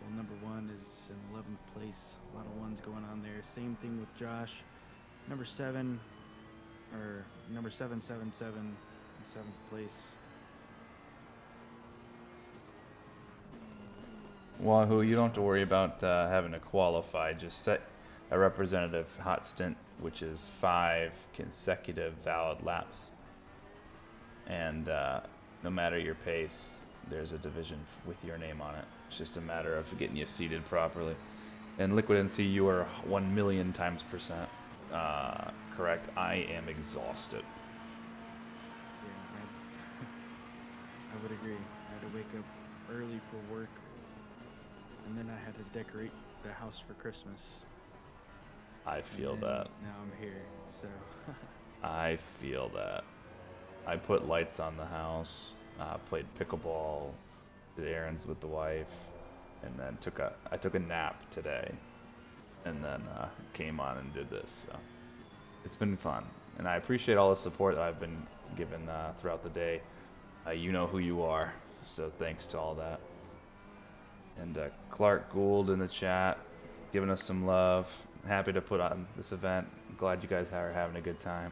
Well, number 1 is in 11th place. A lot of ones going on there. Same thing with Josh. Number 777 in 7th place. Wahoo, you don't have to worry about having to qualify. Just set a representative hot stint, which is 5 consecutive valid laps. And no matter your pace, there's a division with your name on it. It's just a matter of getting you seated properly. And Liquid NC, you are 1,000,000 times percent correct. I am exhausted. Yeah, I would agree. I had to wake up early for work, and then I had to decorate the house for Christmas. I feel And that. now I'm here, so. I feel that. I put lights on the house, played pickleball, did errands with the wife, and then I took a nap today, and then came on and did this. So it's been fun, and I appreciate all the support that I've been given throughout the day. You know who you are, so thanks to all that. And Clark Gould in the chat, giving us some love. Happy to put on this event. Glad you guys are having a good time.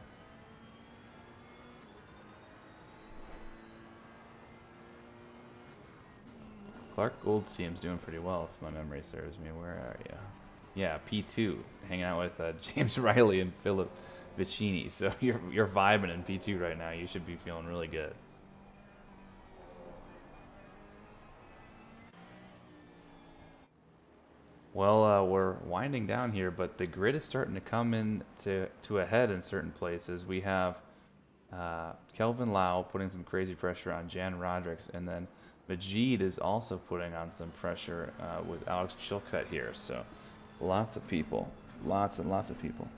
Clark Gould's team's doing pretty well, if my memory serves me. Where are you? Yeah, P2, hanging out with James Riley and Philip Vicini. So you're vibing in P2 right now. You should be feeling really good. Well, we're winding down here, but the grid is starting to come in to a head in certain places. We have Kelvin Lau putting some crazy pressure on Jan Rodrigues, and then Majid is also putting on some pressure with Alex Chilcutt here. So lots of people, lots and lots of people.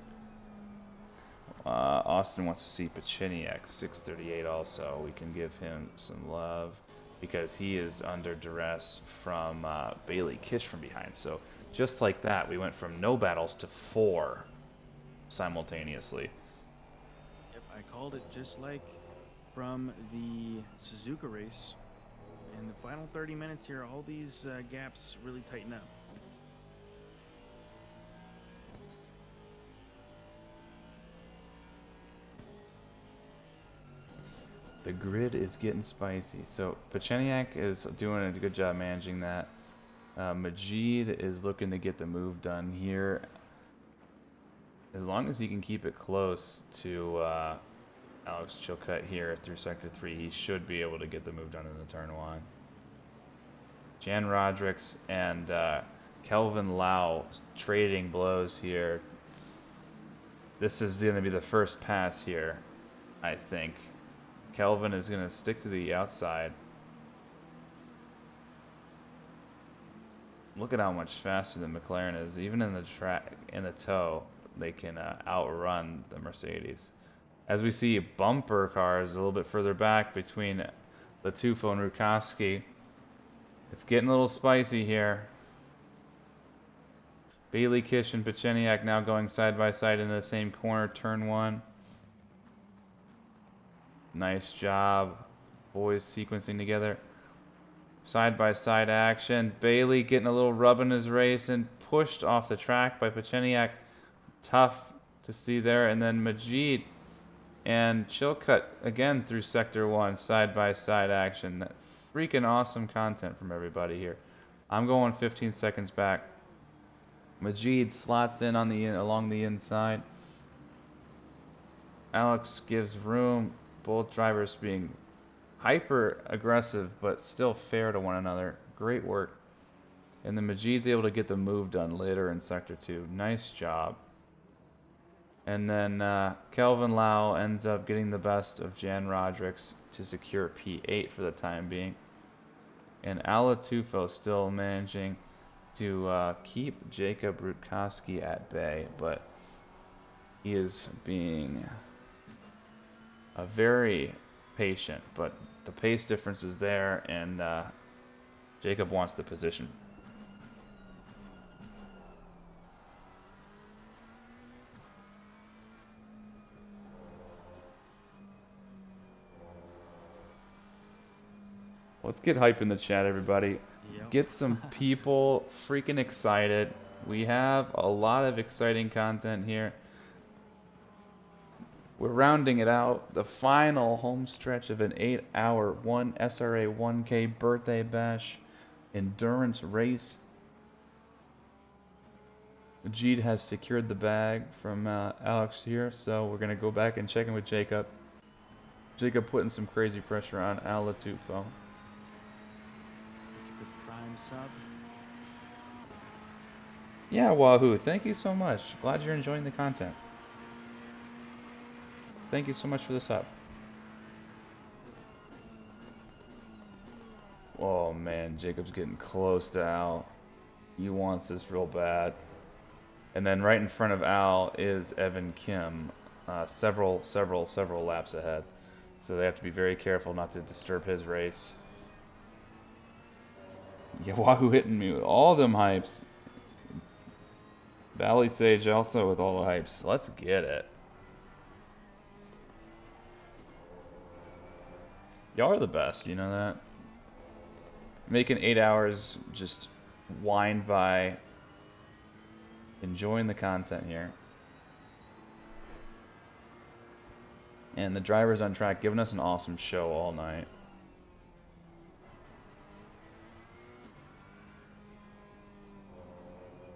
Austin wants to see Pachiniak 638 also. We can give him some love because he is under duress from Bailey Kish from behind. So just like that, we went from no battles to 4 simultaneously. Yep, I called it just like from the Suzuka race. In the final 30 minutes here, all these gaps really tighten up. The grid is getting spicy. So Pacheniak is doing a good job managing that. Majid is looking to get the move done here. As long as he can keep it close to Alex Chilcutt here through Sector 3, he should be able to get the move done in the turn 1. Jan Rodrigues and Kelvin Lau trading blows here. This is going to be the first pass here, I think. Kelvin is going to stick to the outside. look at how much faster the McLaren is. Even in the track, in the tow, they can outrun the Mercedes. As we see bumper cars a little bit further back between Latufo and Rutkowski. It's getting a little spicy here. Bailey, Kish, and Pacheniak now going side by side in the same corner, turn 1. Nice job. Boys sequencing together. Side by side action. Bailey getting a little rub in his race and pushed off the track by Pacheniak. Tough to see there. And then Majid and Chilcutt again through sector 1, side by side action. Freaking awesome content from everybody here. I'm going 15 seconds back. Majid slots in on along the inside. Alex gives room. Both drivers being hyper aggressive but still fair to one another. Great work. And then Majid's able to get the move done later in sector 2. Nice job. And then Kelvin Lau ends up getting the best of Jan Rodricks to secure P8 for the time being. And Ala Tufo still managing to keep Jacob Rutkowski at bay, but he is being very patient, but the pace difference is there, and Jacob wants the position. Let's get hype in the chat, everybody. Yep. Get some people freaking excited. We have a lot of exciting content here. We're rounding it out. The final home stretch of an 8-hour SRA 1K birthday bash endurance race. Majid has secured the bag from Alex here, so we're gonna go back and check in with Jacob. Jacob putting some crazy pressure on Al Latufo. Prime sub. Yeah, Wahoo, thank you so much. Glad you're enjoying the content. Thank you so much for the sub. Oh man, Jacob's getting close to Al. He wants this real bad. And then right in front of Al is Evan Kim, several laps ahead. So they have to be very careful not to disturb his race. Yeah, Wahoo hitting me with all them hypes. Valley Sage also with all the hypes. Let's get it. Y'all are the best, you know that? Making 8 hours just wind by, enjoying the content here. And the drivers on track giving us an awesome show all night.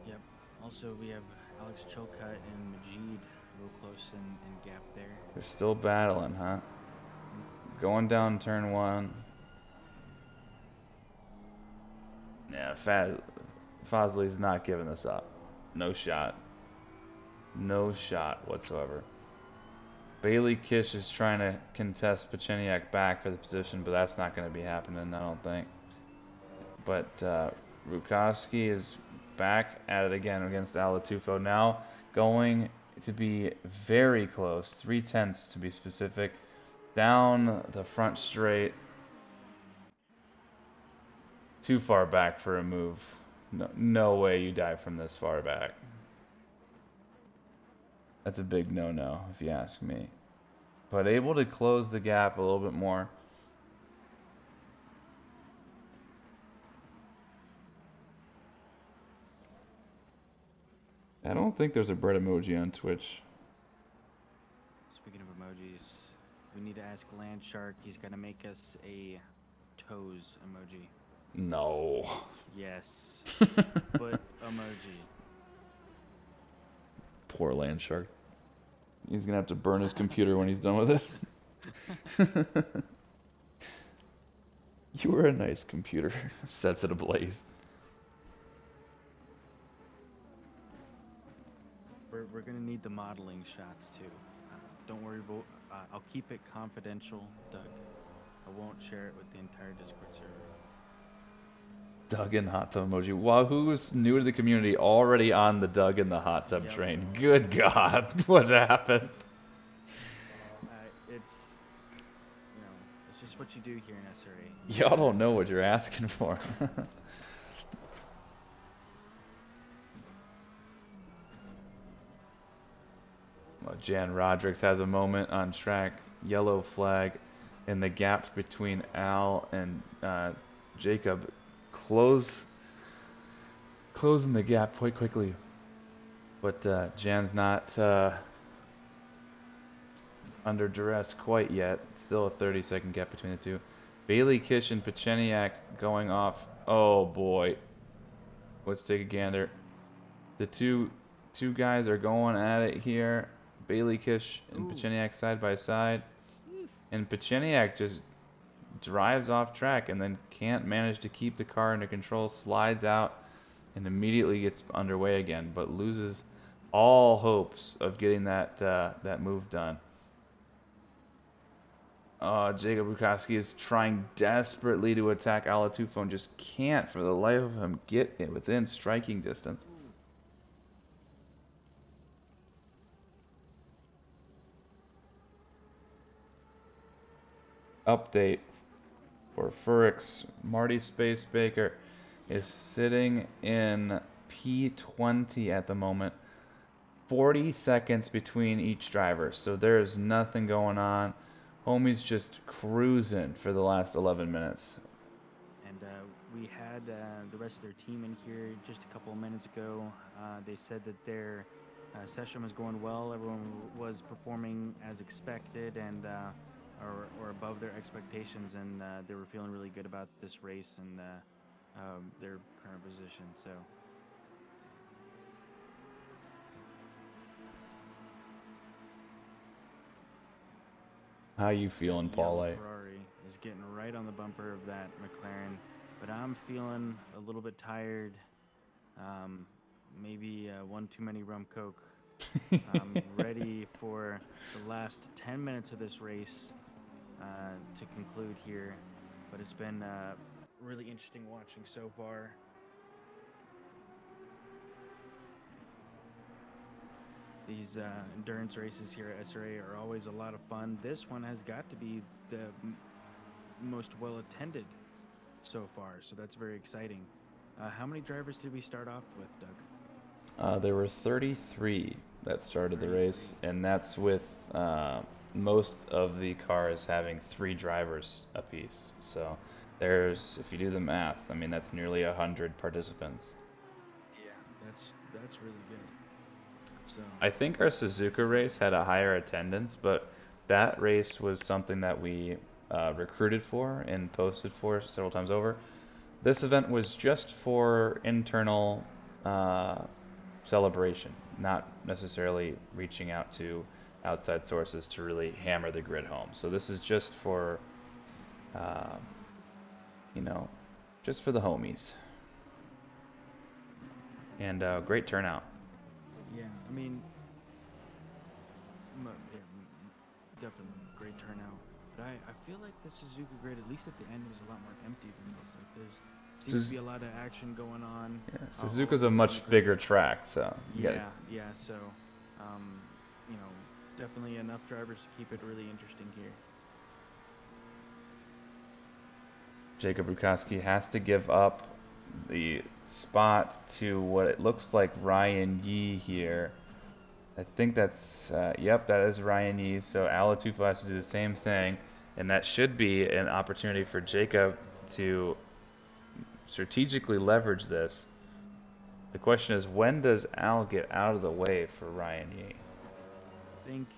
Yep. Also, we have Alex Chilcutt and Majid real close in gap there. They're still battling, huh? Going down turn 1. Yeah, Fazli's not giving this up. No shot. No shot whatsoever. Bailey Kish is trying to contest Pacheniak back for the position, but that's not going to be happening, I don't think. But Rutkowski is back at it again against Al Latufo. Now going to be very close, 3/10 to be specific, down the front straight. Too far back for a move. No way you dive from this far back. That's a big no-no, if you ask me. But able to close the gap a little bit more. I don't think there's a bread emoji on Twitch. Speaking of emojis, we need to ask Landshark. He's gonna make us a toes emoji. No. Yes. Foot emoji. Poor Landshark. He's gonna have to burn his computer when he's done with it. You were a nice computer. Sets it ablaze. We're gonna need the modeling shots too. Don't worry about. I'll keep it confidential, Doug. I won't share it with the entire Discord server. Dug in hot tub emoji. Wahoo's new to the community, already on the Dug in the hot tub train. Good God, what happened? It's, you know, it's just what you do here in SRA. Y'all don't know what you're asking for. Well, Jan Rodrigues has a moment on track. Yellow flag, and the gaps between Al and Jacob closing the gap quite quickly. But Jan's not under duress quite yet. Still a 30-second gap between the two. Bailey Kish and Pecheniak going off. Oh boy. Let's take a gander. The two guys are going at it here. Bailey Kish and Pecheniak side by side. And Pecheniak just drives off track and then can't manage to keep the car under control, slides out, and immediately gets underway again, but loses all hopes of getting that move done. Jacob Bukowski is trying desperately to attack Alatufo and just can't, for the life of him, get it within striking distance. Update for Furix. Marty Spacebaker is sitting in P20 at the moment. 40 seconds between each driver, so there's nothing going on. Homie's just cruising for the last 11 minutes. And we had the rest of their team in here just a couple of minutes ago. They said that their session was going well. Everyone was performing as expected and or above their expectations, and they were feeling really good about this race and their current position. So. How you feeling, Paul? Ferrari is getting right on the bumper of that McLaren, but I'm feeling a little bit tired. Maybe one too many rum coke. I'm ready for the last 10 minutes of this race to conclude here, but it's been really interesting watching so far. These endurance races here at SRA are always a lot of fun. This one has got to be the most well attended so far, so that's very exciting. How many drivers did we start off with, Doug? There were 33 that started the race, and that's with most of the cars having 3 drivers apiece. So there's, if you do the math, I mean, that's nearly 100 participants. Yeah, that's really good. So. I think our Suzuka race had a higher attendance, but that race was something that we recruited for and posted for several times over. This event was just for internal celebration, not necessarily reaching out to outside sources to really hammer the grid home. So this is just for, you know, just for the homies. And great turnout. Yeah, I mean, definitely great turnout. But I feel like the Suzuka grid, at least at the end, was a lot more empty than this. Like there's seems to be a lot of action going on. Yeah, Suzuka's a much bigger track, so yeah. So, you know, definitely enough drivers to keep it really interesting here. Jacob Bukowski has to give up the spot to what it looks like Ryan Yee here. I think that's, yep, that is Ryan Yee. So Alatufo has to do the same thing, and that should be an opportunity for Jacob to strategically leverage this. The question is, when does Al get out of the way for Ryan Yee? I think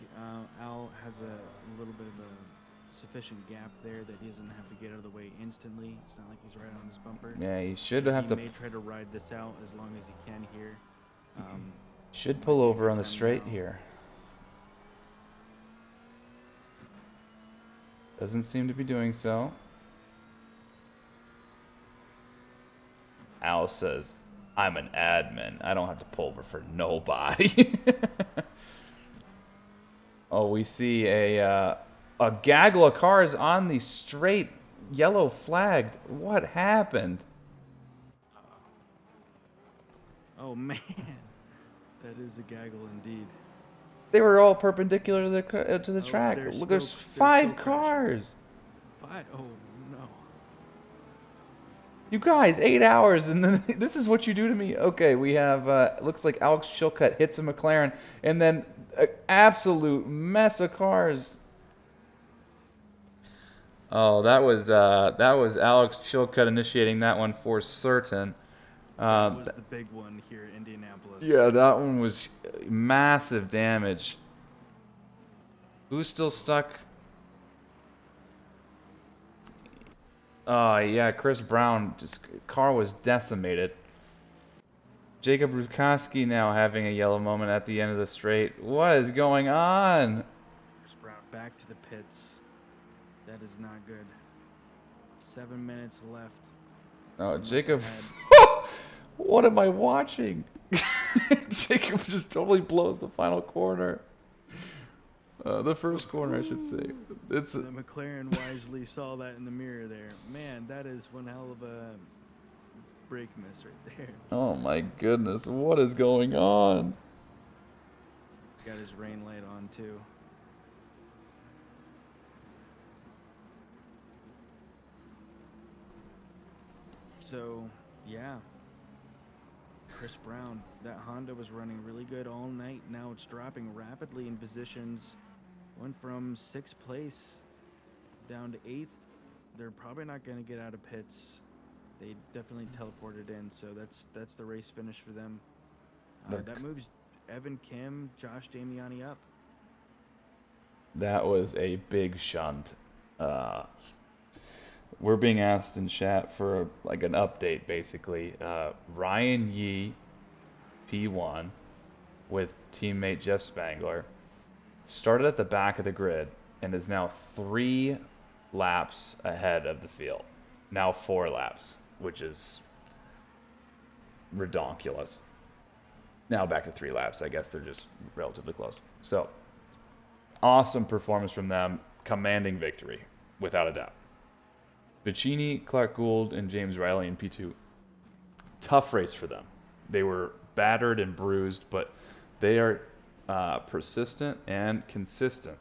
Al has a little bit of a sufficient gap there that he doesn't have to get out of the way instantly. It's not like he's right on his bumper. Yeah, he should have to. He may try to ride this out as long as he can here. Should pull over on the straight here. Doesn't seem to be doing so. Al says, "I'm an admin. I don't have to pull over for nobody." Oh, we see a gaggle of cars on the straight, yellow flagged. What happened? Oh man, that is a gaggle indeed. They were all perpendicular to the Oh, track. they're Look, still- there's they're 5 still crashing. cars. 5? Oh no. You guys, 8 hours, and then this is what you do to me. Okay, we have looks like Alex Chilcutt hits a McLaren, and then an absolute mess of cars. Oh, that was Alex Chilcutt initiating that one for certain. That was the big one here in Indianapolis. Yeah, that one was massive damage. Who's still stuck? Oh, yeah, Chris Brown, car was decimated. Jacob Rutkowski now having a yellow moment at the end of the straight. What is going on? Chris Brown back to the pits. That is not good. 7 minutes left. Oh, Almost Jacob. ahead. What am I watching? Jacob just totally blows the final corner. The first corner, I should say. It's The McLaren wisely saw that in the mirror there. Man, that is one hell of a brake miss right there. Oh my goodness, what is going on? Got his rain light on too. So, yeah. Chris Brown, that Honda was running really good all night. Now it's dropping rapidly in positions. Went from 6th place down to 8th. They're probably not going to get out of pits. They definitely teleported in, so that's the race finish for them. That moves Evan Kim, Josh Damiani up. That was a big shunt. We're being asked in chat for like an update, basically. Ryan Yee, P1, with teammate Jeff Spangler, started at the back of the grid and is now 3 laps ahead of the field. Now 4 laps, which is redonkulous. Now back to 3 laps. I guess they're just relatively close. So, awesome performance from them, commanding victory, without a doubt. Vicini, Clark Gould, and James Riley in P2. Tough race for them. They were battered and bruised, but they are persistent and consistent,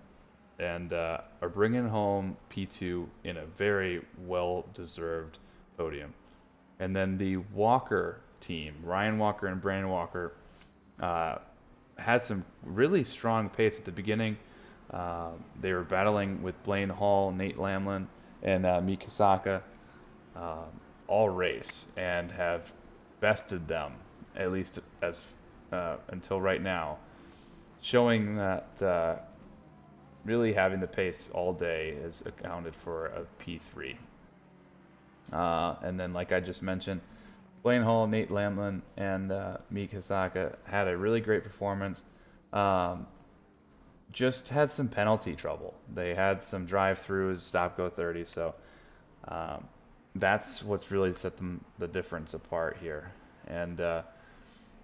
and are bringing home P2 in a very well-deserved podium. And then the Walker team, Ryan Walker and Brandon Walker, had some really strong pace at the beginning. They were battling with Blaine Hall, Nate Lamlin, and Mikasaka all race, and have bested them, at least as until right now, showing that really having the pace all day is accounted for a P3. And then, like I just mentioned, Blaine Hall, Nate Lamlin, and Mikasaka had a really great performance. Just had some penalty trouble. They had some drive-throughs, stop-go 30, so that's what's really set them the difference apart here. And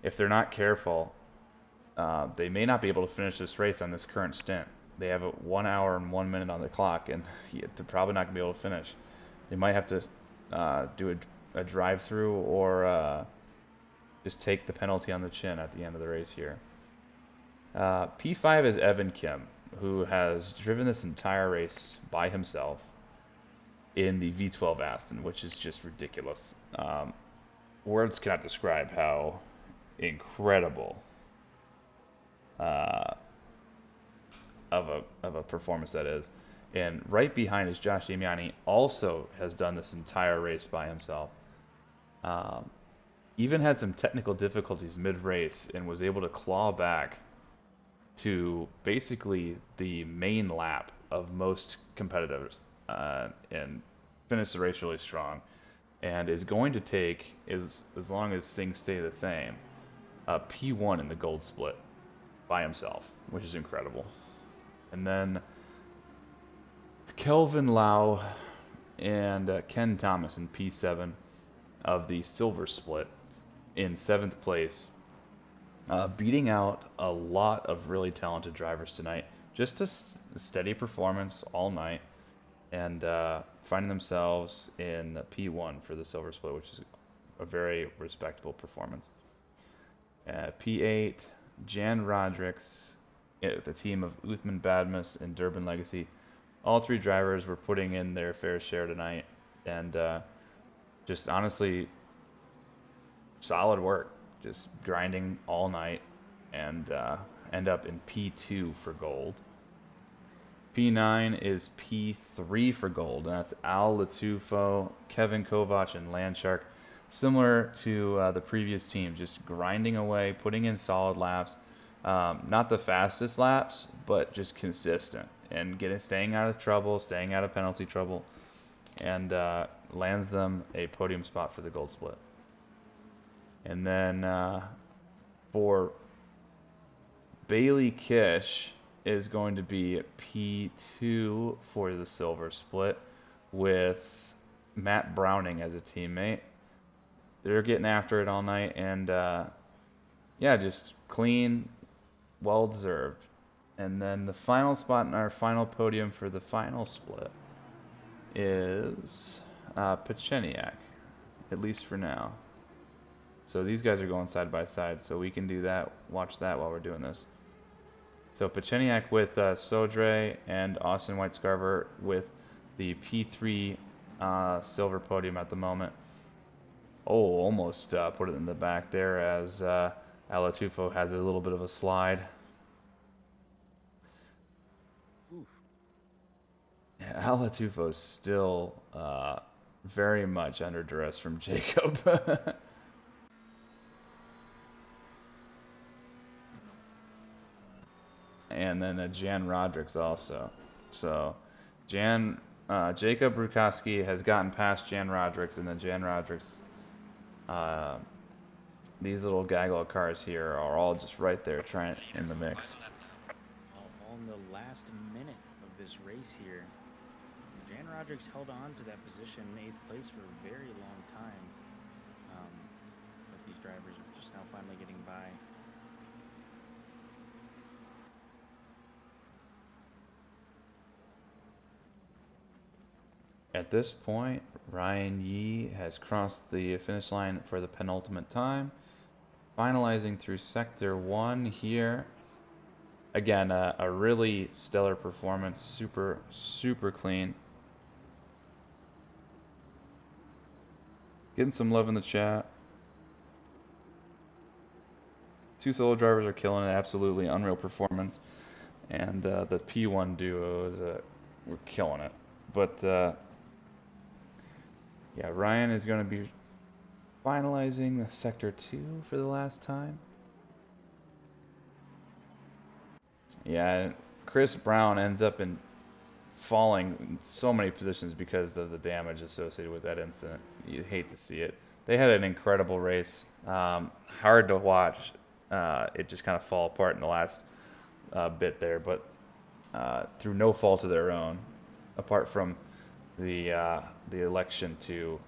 if they're not careful, they may not be able to finish this race on this current stint. They have 1 hour and 1 minute on the clock, and they're probably not going to be able to finish. They might have to do a drive-through or just take the penalty on the chin at the end of the race here. P5 is Evan Kim, who has driven this entire race by himself in the V12 Aston, which is just ridiculous. Words cannot describe how incredible of a performance that is. And right behind is Josh Damiani, also has done this entire race by himself. Even had some technical difficulties mid-race and was able to claw back to basically the main lap of most competitors and finish the race really strong, and is going to take, as long as things stay the same, a P1 in the gold split by himself, which is incredible. And then Kelvin Lau and Ken Thomas in P7 of the silver split in 7th place, beating out a lot of really talented drivers tonight. Just a steady performance all night, and finding themselves in P1 for the silver split, which is a very respectable performance. P8, Jan Rodricks, the team of Uthman Badmus and Durban Legacy. All three drivers were putting in their fair share tonight, and just honestly, solid work. Just grinding all night, and end up in P2 for gold. P9 is P3 for gold, and that's Al Latufo, Kevin Kovac, and Landshark. Similar to the previous team, just grinding away, putting in solid laps. Not the fastest laps, but just consistent and staying out of trouble, staying out of penalty trouble, and lands them a podium spot for the gold split. And then for Bailey Kish is going to be P2 for the silver split with Matt Browning as a teammate. They're getting after it all night, and yeah, just clean, well deserved. And then the final spot in our final podium for the final split is Pecheniak, at least for now. So these guys are going side by side, so we can do that, watch that while we're doing this. So Pecheniak with Sodre and Austin White-Scarver with the P3 silver podium at the moment. Oh, almost put it in the back there as Alatufo has a little bit of a slide. Yeah, Alatufo's still very much under duress from Jacob. And then Jan Rodricks also. So Jacob Rukowski has gotten past Jan Rodricks, and then Jan Rodricks, these little gaggle of cars here are all just right there trying in the mix. On the last minute of this race here, Jan Rodricks held on to that position in 8th place for a very long time. But these drivers are just now finally getting by. At this point, Ryan Yee has crossed the finish line for the penultimate time, finalizing through Sector 1 here. Again, a really stellar performance, super clean. Getting some love in the chat. Two solo drivers are killing it, absolutely unreal performance. And the P1 duo is we're killing it. But yeah, Ryan is going to be finalizing the Sector 2 for the last time. Yeah, Chris Brown ends up falling in so many positions because of the damage associated with that incident. You hate to see it. They had an incredible race. Hard to watch. It just kind of fall apart in the last bit there, but through no fault of their own, apart from the election to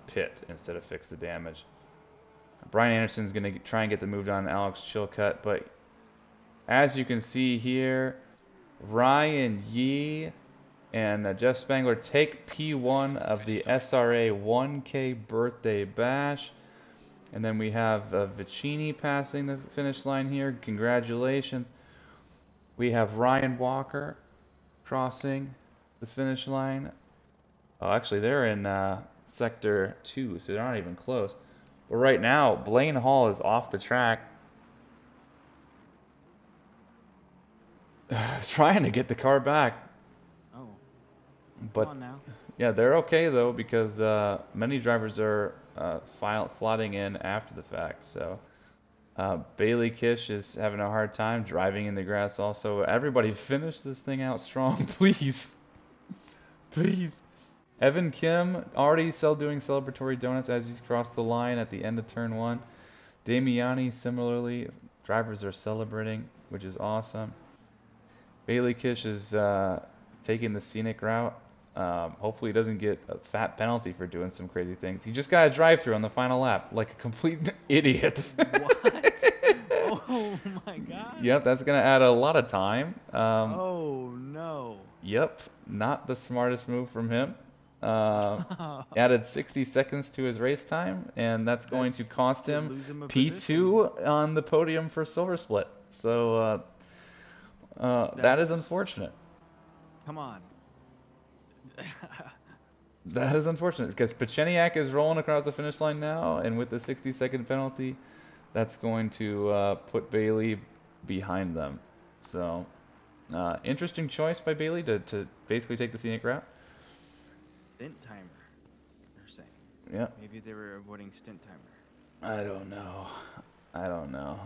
pit instead of fix the damage. Brian Anderson's going to try and get the move on Alex Chilcutt, but as you can see here, Ryan Yee and Jeff Spangler take P1 of the SRA 1K birthday bash. And then we have Vicini passing the finish line here. Congratulations. We have Ryan Walker crossing the finish line. Oh, actually, they're in Sector 2, so they're not even close. But right now, Blaine Hall is off the track. Trying to get the car back. Oh. But Come on now. yeah, they're okay though, because many drivers are slotting in after the fact. So Bailey Kish is having a hard time driving in the grass also. Everybody finish this thing out strong, please. Please. Evan Kim already doing celebratory donuts as he's crossed the line at the end of turn 1. Damiani similarly, drivers are celebrating, which is awesome. Bailey Kish is taking the scenic route. Hopefully he doesn't get a fat penalty for doing some crazy things. He just got a drive-through on the final lap, like a complete idiot. What? Oh my god. Yep, that's gonna add a lot of time. Oh no. Yep, not the smartest move from him. Added 60 seconds to his race time, and that's going to cost to him lose him a P2 on the podium for Silver Split. So that is That's- unfortunate. Come on. That is unfortunate because Pacheniak is rolling across the finish line now, and with the 60-second penalty, that's going to put Bailey behind them. So, interesting choice by Bailey to basically take the scenic route. Stint timer, they're saying. Yeah. Maybe they were avoiding stint timer. I don't know. I don't know.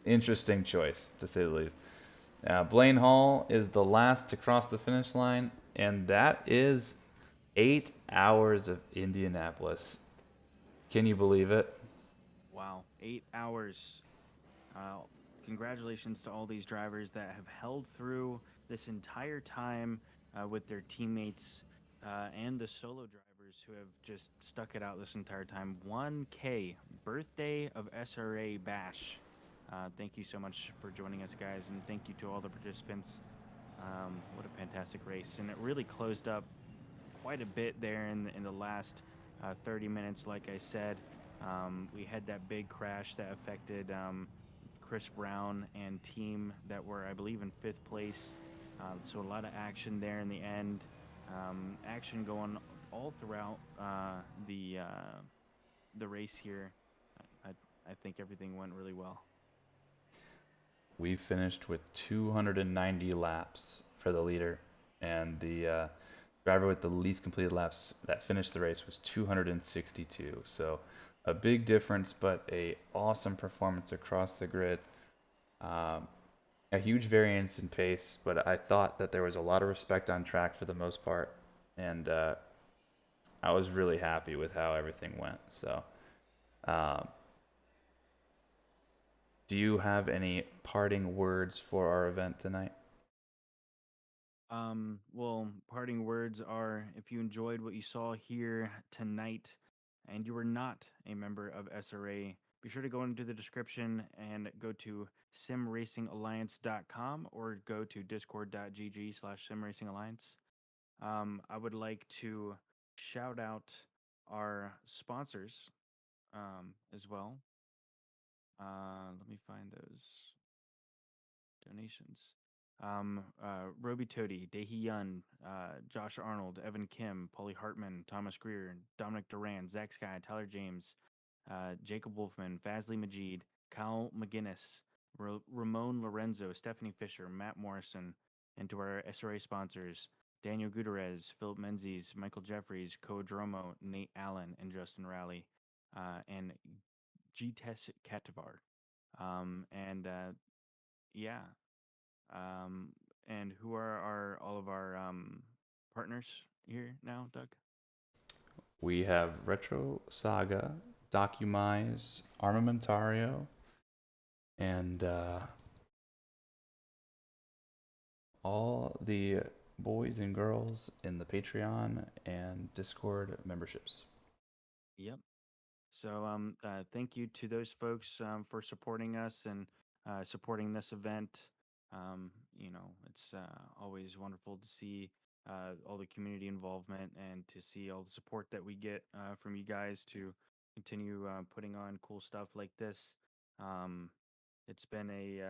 Interesting choice, to say the least. Blaine Hall is the last to cross the finish line, and that is 8 hours of Indianapolis. Can you believe it? Wow, 8 hours. Congratulations to all these drivers that have held through this entire time with their teammates and the solo drivers who have just stuck it out this entire time. 1K, birthday of SRA Bash. Thank you so much for joining us, guys, and thank you to all the participants. What a fantastic race, and it really closed up quite a bit there in the last 30 minutes. Like I said, we had that big crash that affected Chris Brown and team that were, I believe, in 5th place. So a lot of action there in the end. Action going all throughout the race here. I think everything went really well. We finished with 290 laps for the leader, and the driver with the least completed laps that finished the race was 262. So a big difference, but a awesome performance across the grid. A huge variance in pace, but I thought that there was a lot of respect on track for the most part, and I was really happy with how everything went. So, do you have any parting words for our event tonight? Well, parting words are, if you enjoyed what you saw here tonight and you were not a member of SRA, be sure to go into the description and go to simracingalliance.com or go to discord.gg/simracingalliance. I would like to shout out our sponsors as well. Let me find those donations. Roby Toady, Daehee Yun, Josh Arnold, Evan Kim, Paulie Hartman, Thomas Greer, Dominic Duran, Zach Sky, Tyler James, Jacob Wolfman, Fazli Majid, Kyle McGinnis, Ramon Lorenzo, Stephanie Fisher, Matt Morrison, and to our SRA sponsors, Daniel Gutierrez, Philip Menzies, Michael Jeffries, Koedromo, Nate Allen, and Justin Rowley, and G-Tess Kativar. Yeah. And who are all of our partners here now, Doug? We have Retro Saga, Documise, Armamentario, and all the boys and girls in the Patreon and Discord memberships. Yep. So thank you to those folks for supporting us and supporting this event. It's always wonderful to see all the community involvement and to see all the support that we get from you guys to continue putting on cool stuff like this. It's been a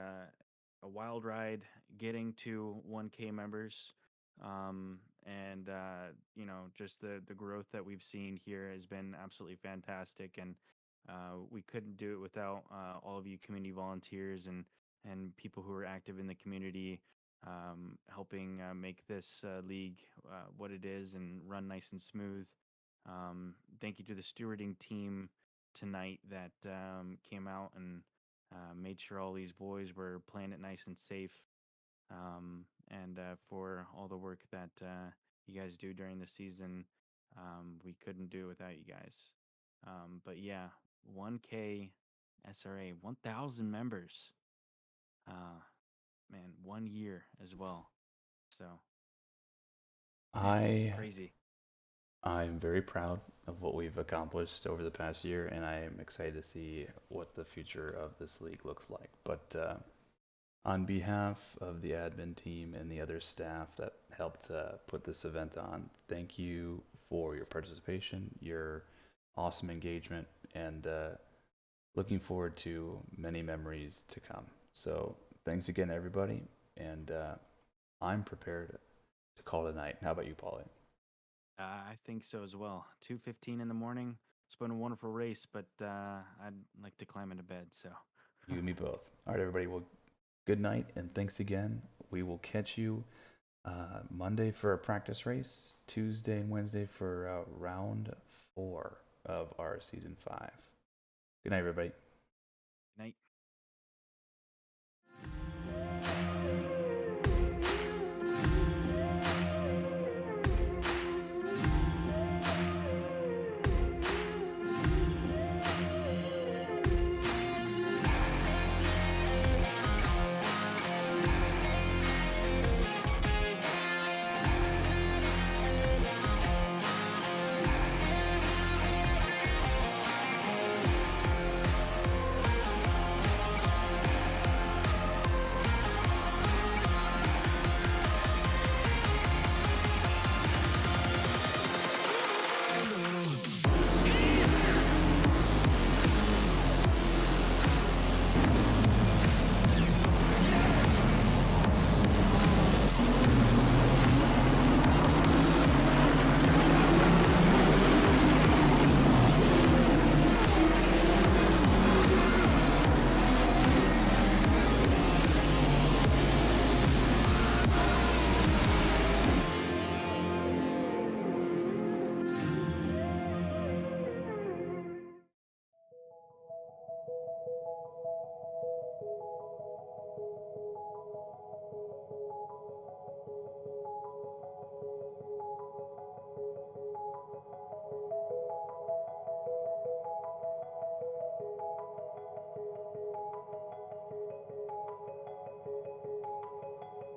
wild ride getting to 1K members. And just the growth that we've seen here has been absolutely fantastic, and we couldn't do it without all of you community volunteers and people who are active in the community, helping make this league what it is and run nice and smooth. Thank you to the stewarding team tonight that came out and made sure all these boys were playing it nice and safe, and for all the work that you guys do during the season. We couldn't do it without you guys. But yeah, 1K SRA, 1,000 members. Man, 1 year as well. So man, crazy. I'm very proud of what we've accomplished over the past year, and I am excited to see what the future of this league looks like. But on behalf of the admin team and the other staff that helped put this event on, thank you for your participation, your awesome engagement, and looking forward to many memories to come. So thanks again, everybody, and I'm prepared to call it a night. How about you, Paulie? I think so as well. 2:15 in the morning. It's been a wonderful race, but I'd like to climb into bed. So You and me both. All right, everybody. Well, good night, and thanks again. We will catch you Monday for a practice race, Tuesday and Wednesday for round 4 of our season 5. Good night, everybody. night.